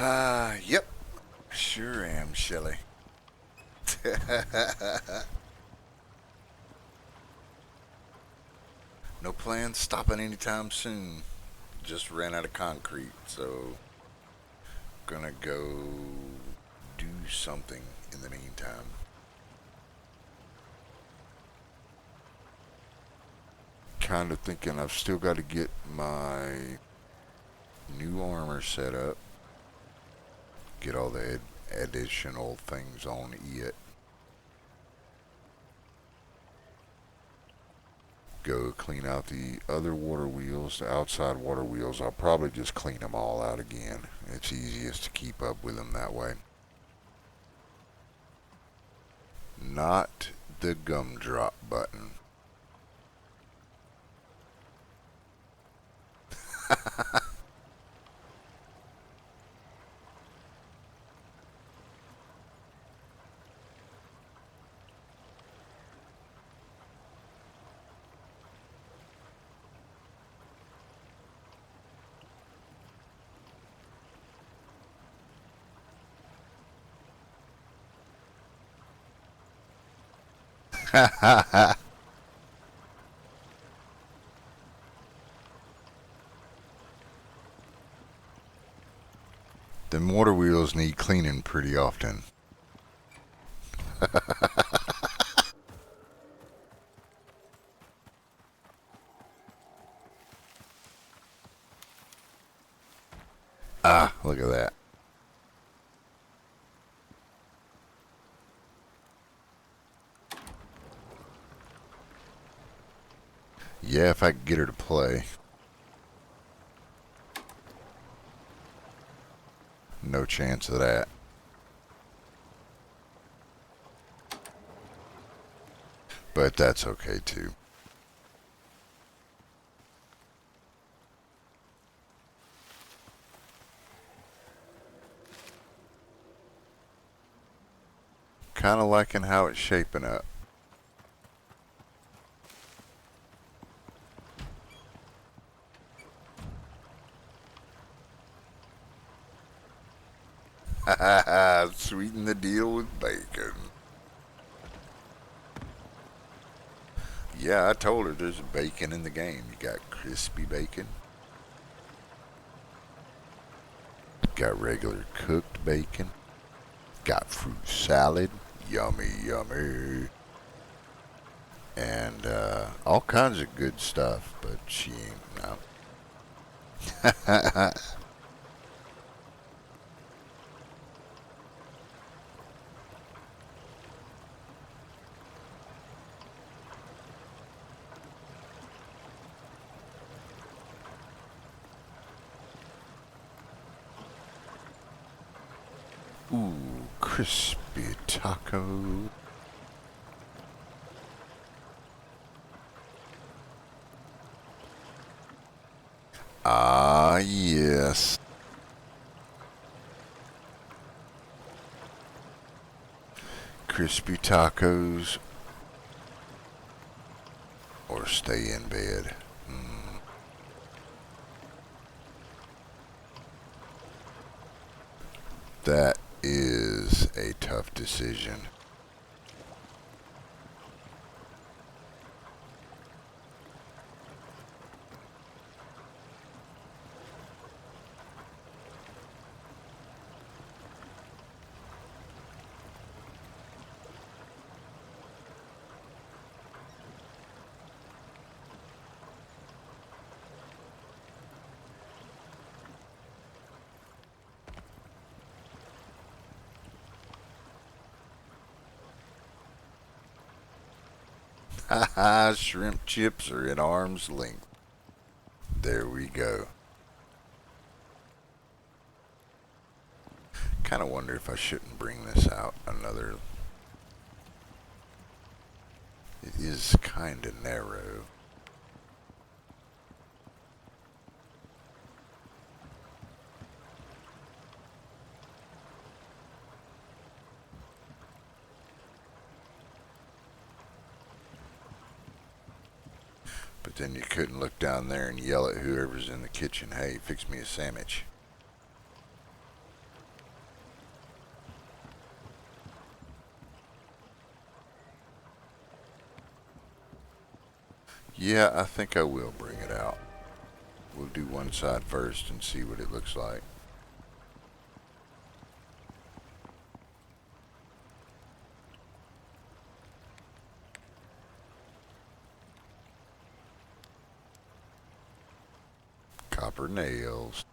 Yep. Sure am, Shelly. No plans stopping anytime soon. Just ran out of concrete, so gonna go do something in the meantime. Kind of thinking I've still got to get my new armor set up, get all the additional things on it. Go clean out the other water wheels, the outside water wheels. I'll probably just clean them all out again. It's easiest to keep up with them that way. Not the gumdrop button. Them water wheels need cleaning pretty often. Ah, look at that. Yeah, if I could get her to play. No chance of that. But that's okay too. Kind of liking how it's shaping up. Sweeten the deal with bacon. Yeah, I told her there's bacon in the game. You got crispy bacon. Got regular cooked bacon. Got fruit salad. Yummy, yummy. And all kinds of good stuff, but she ain't no. Ooh, crispy taco. Ah, yes. Crispy tacos or stay in bed. That is a tough decision. Haha, shrimp chips are at arm's length. There we go. Kind of wonder if I shouldn't bring this out another. It is kind of narrow. But then you couldn't look down there and yell at whoever's in the kitchen, hey, fix me a sandwich. Yeah, I think I will bring it out. We'll do one side first and see what it looks like. Copper nails.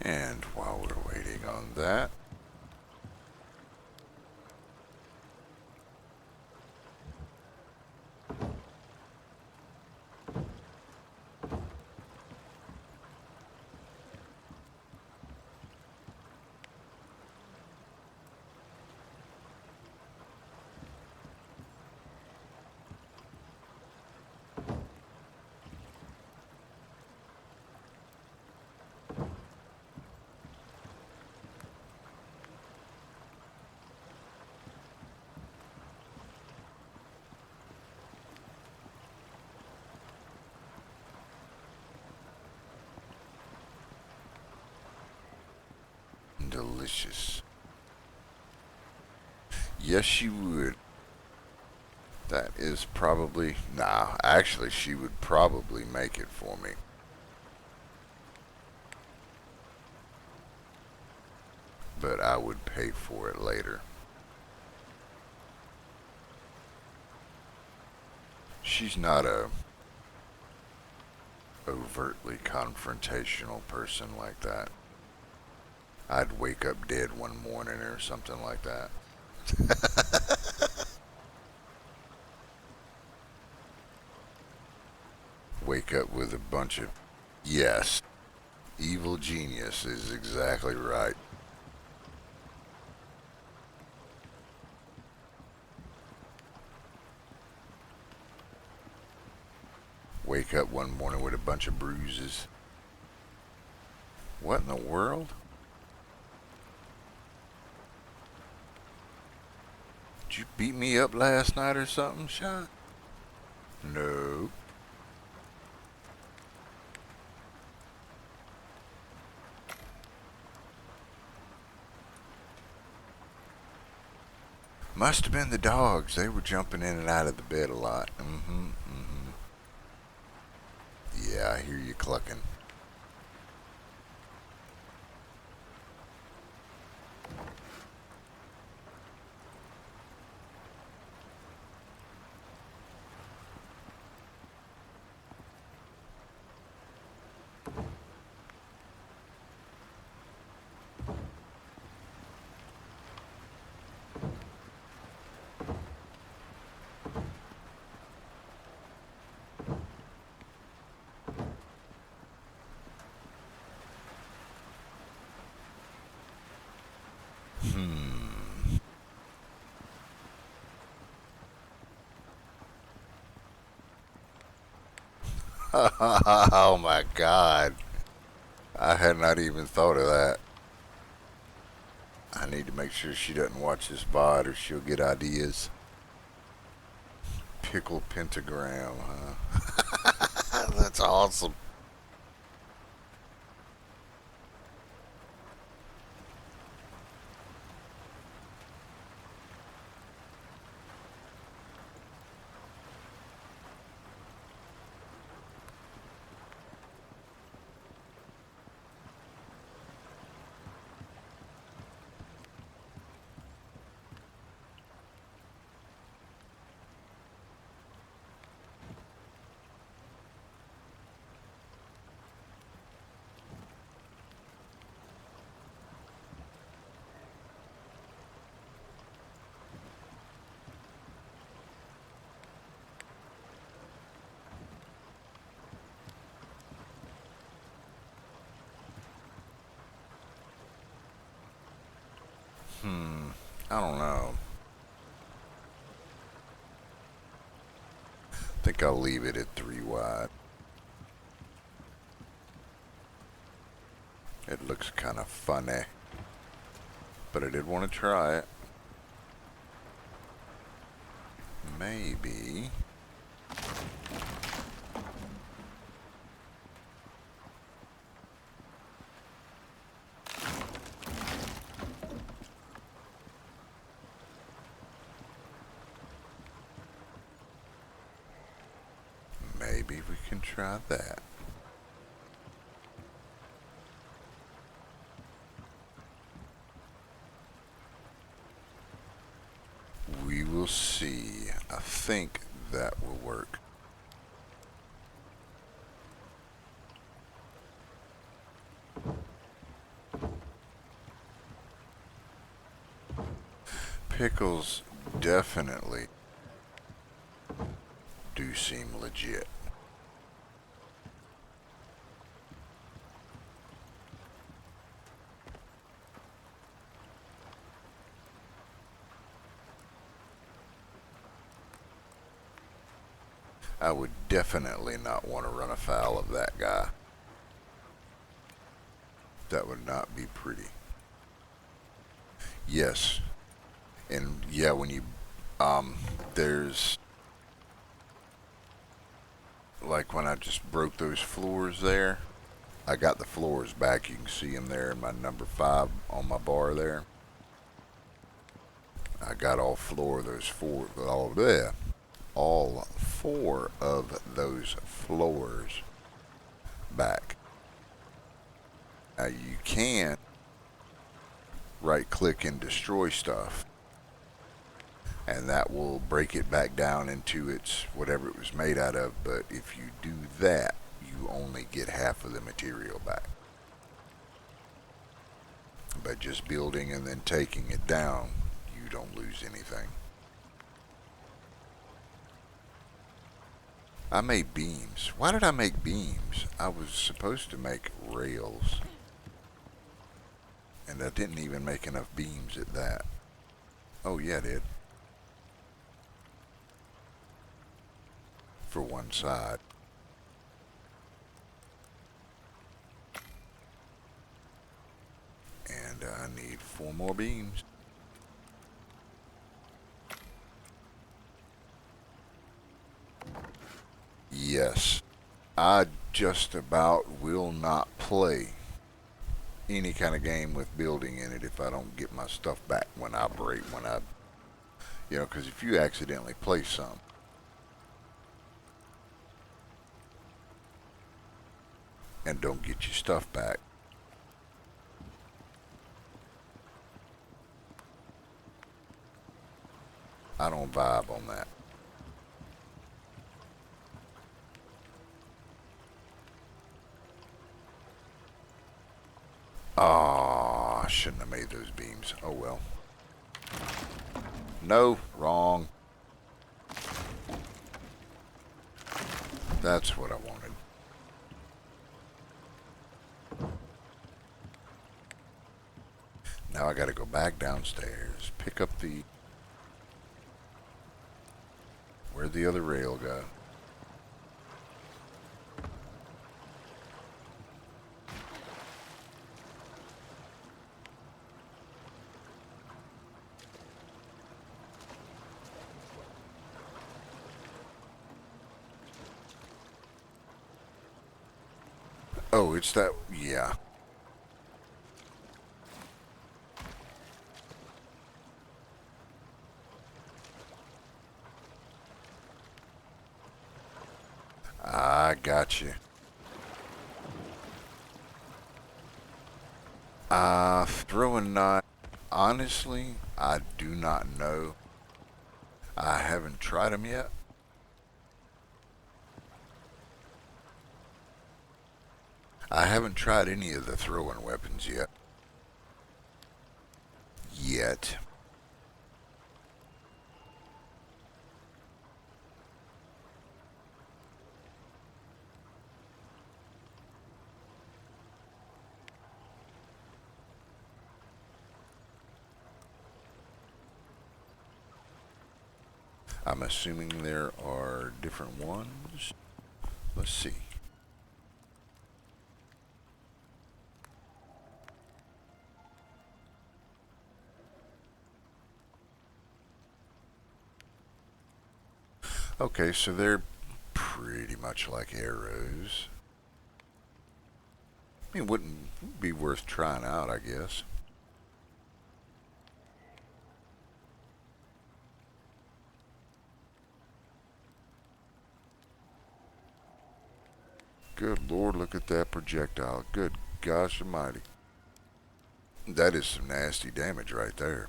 And while we're waiting on that, delicious. Yes, she would. That is probably, nah, actually, she would probably make it for me. But I would pay for it later. She's not a overtly confrontational person like that. I'd wake up dead one morning or something like that. Wake up with a bunch of, yes, evil genius is exactly right. Wake up one morning with a bunch of bruises. What in the world? Did you beat me up last night or something, Sean? No. Must have been the dogs. They were jumping in and out of the bed a lot. Yeah, I hear you clucking. Hmm. Oh my God. I had not even thought of that. I need to make sure she doesn't watch this VOD or she'll get ideas. Pickle pentagram, huh? That's awesome. I don't know. I think I'll leave it at 3 wide. It looks kind of funny. But I did want to try it. Maybe. Maybe we can try that. We will see. I think that will work. Pickles definitely do seem legit. I would definitely not want to run afoul of that guy. That would not be pretty. Yes. And yeah, when you, there's, like when I just broke those floors there, I got the floors back. You can see them there in my number 5 on my bar there. I got all 4 of those all 4 of those floors back. Now you can right click and destroy stuff, and that will break it back down into its whatever it was made out of. But if you do that, you only get half of the material back. By just building and then taking it down, you don't lose anything. I made beams. Why did I make beams? I was supposed to make rails. And I didn't even make enough beams at that. Oh yeah, I did. For one side. And I need 4 more beams. Yes. I just about will not play any kind of game with building in it if I don't get my stuff back when I break, because if you accidentally place some, and don't get your stuff back, I don't vibe on that. Oh, I shouldn't have made those beams. Oh well. No, wrong. That's what I wanted. Now I gotta go back downstairs, pick up where'd the other rail go? Oh, it's that, yeah. I got you. Throwing knife. Honestly, I do not know. I haven't tried them yet. I haven't tried any of the throwing weapons yet. Yet. I'm assuming there are different ones. Let's see. Okay, so they're pretty much like arrows. I mean, wouldn't be worth trying out, I guess. Good Lord, look at that projectile. Good gosh almighty. That is some nasty damage right there.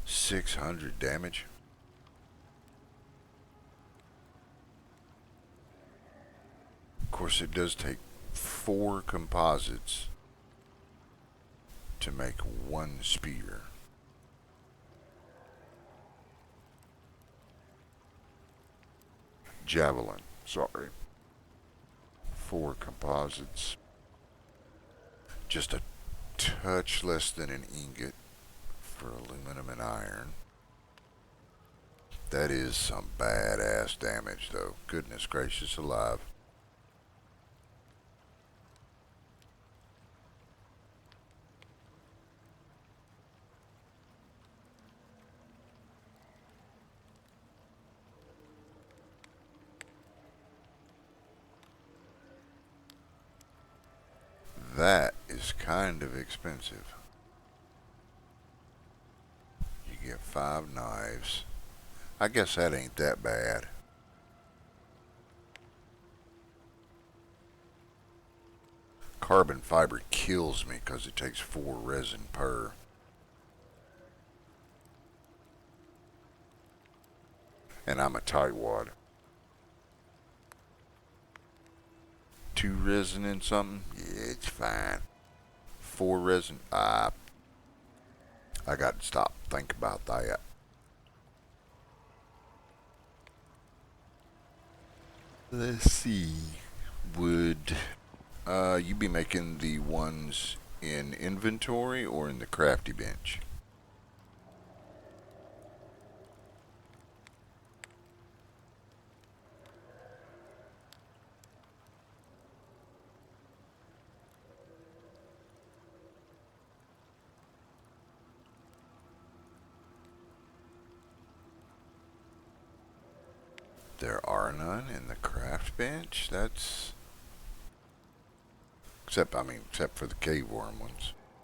600 damage. Of course, it does take 4 composites to make one spear. Javelin. Sorry. 4 composites. Just a touch less than an ingot for aluminum and iron. That is some badass damage, though. Goodness gracious alive. That is kind of expensive. You get 5 knives. I guess that ain't that bad. Carbon fiber kills me because it takes 4 resin per. And I'm a tightwad. 2 resin and something? Yeah, it's fine. 4 resin? I got to stop. Think about that. Let's see. Would you be making the ones in inventory or in the crafty bench? There are none in the craft bench. That's except for the cave worm ones.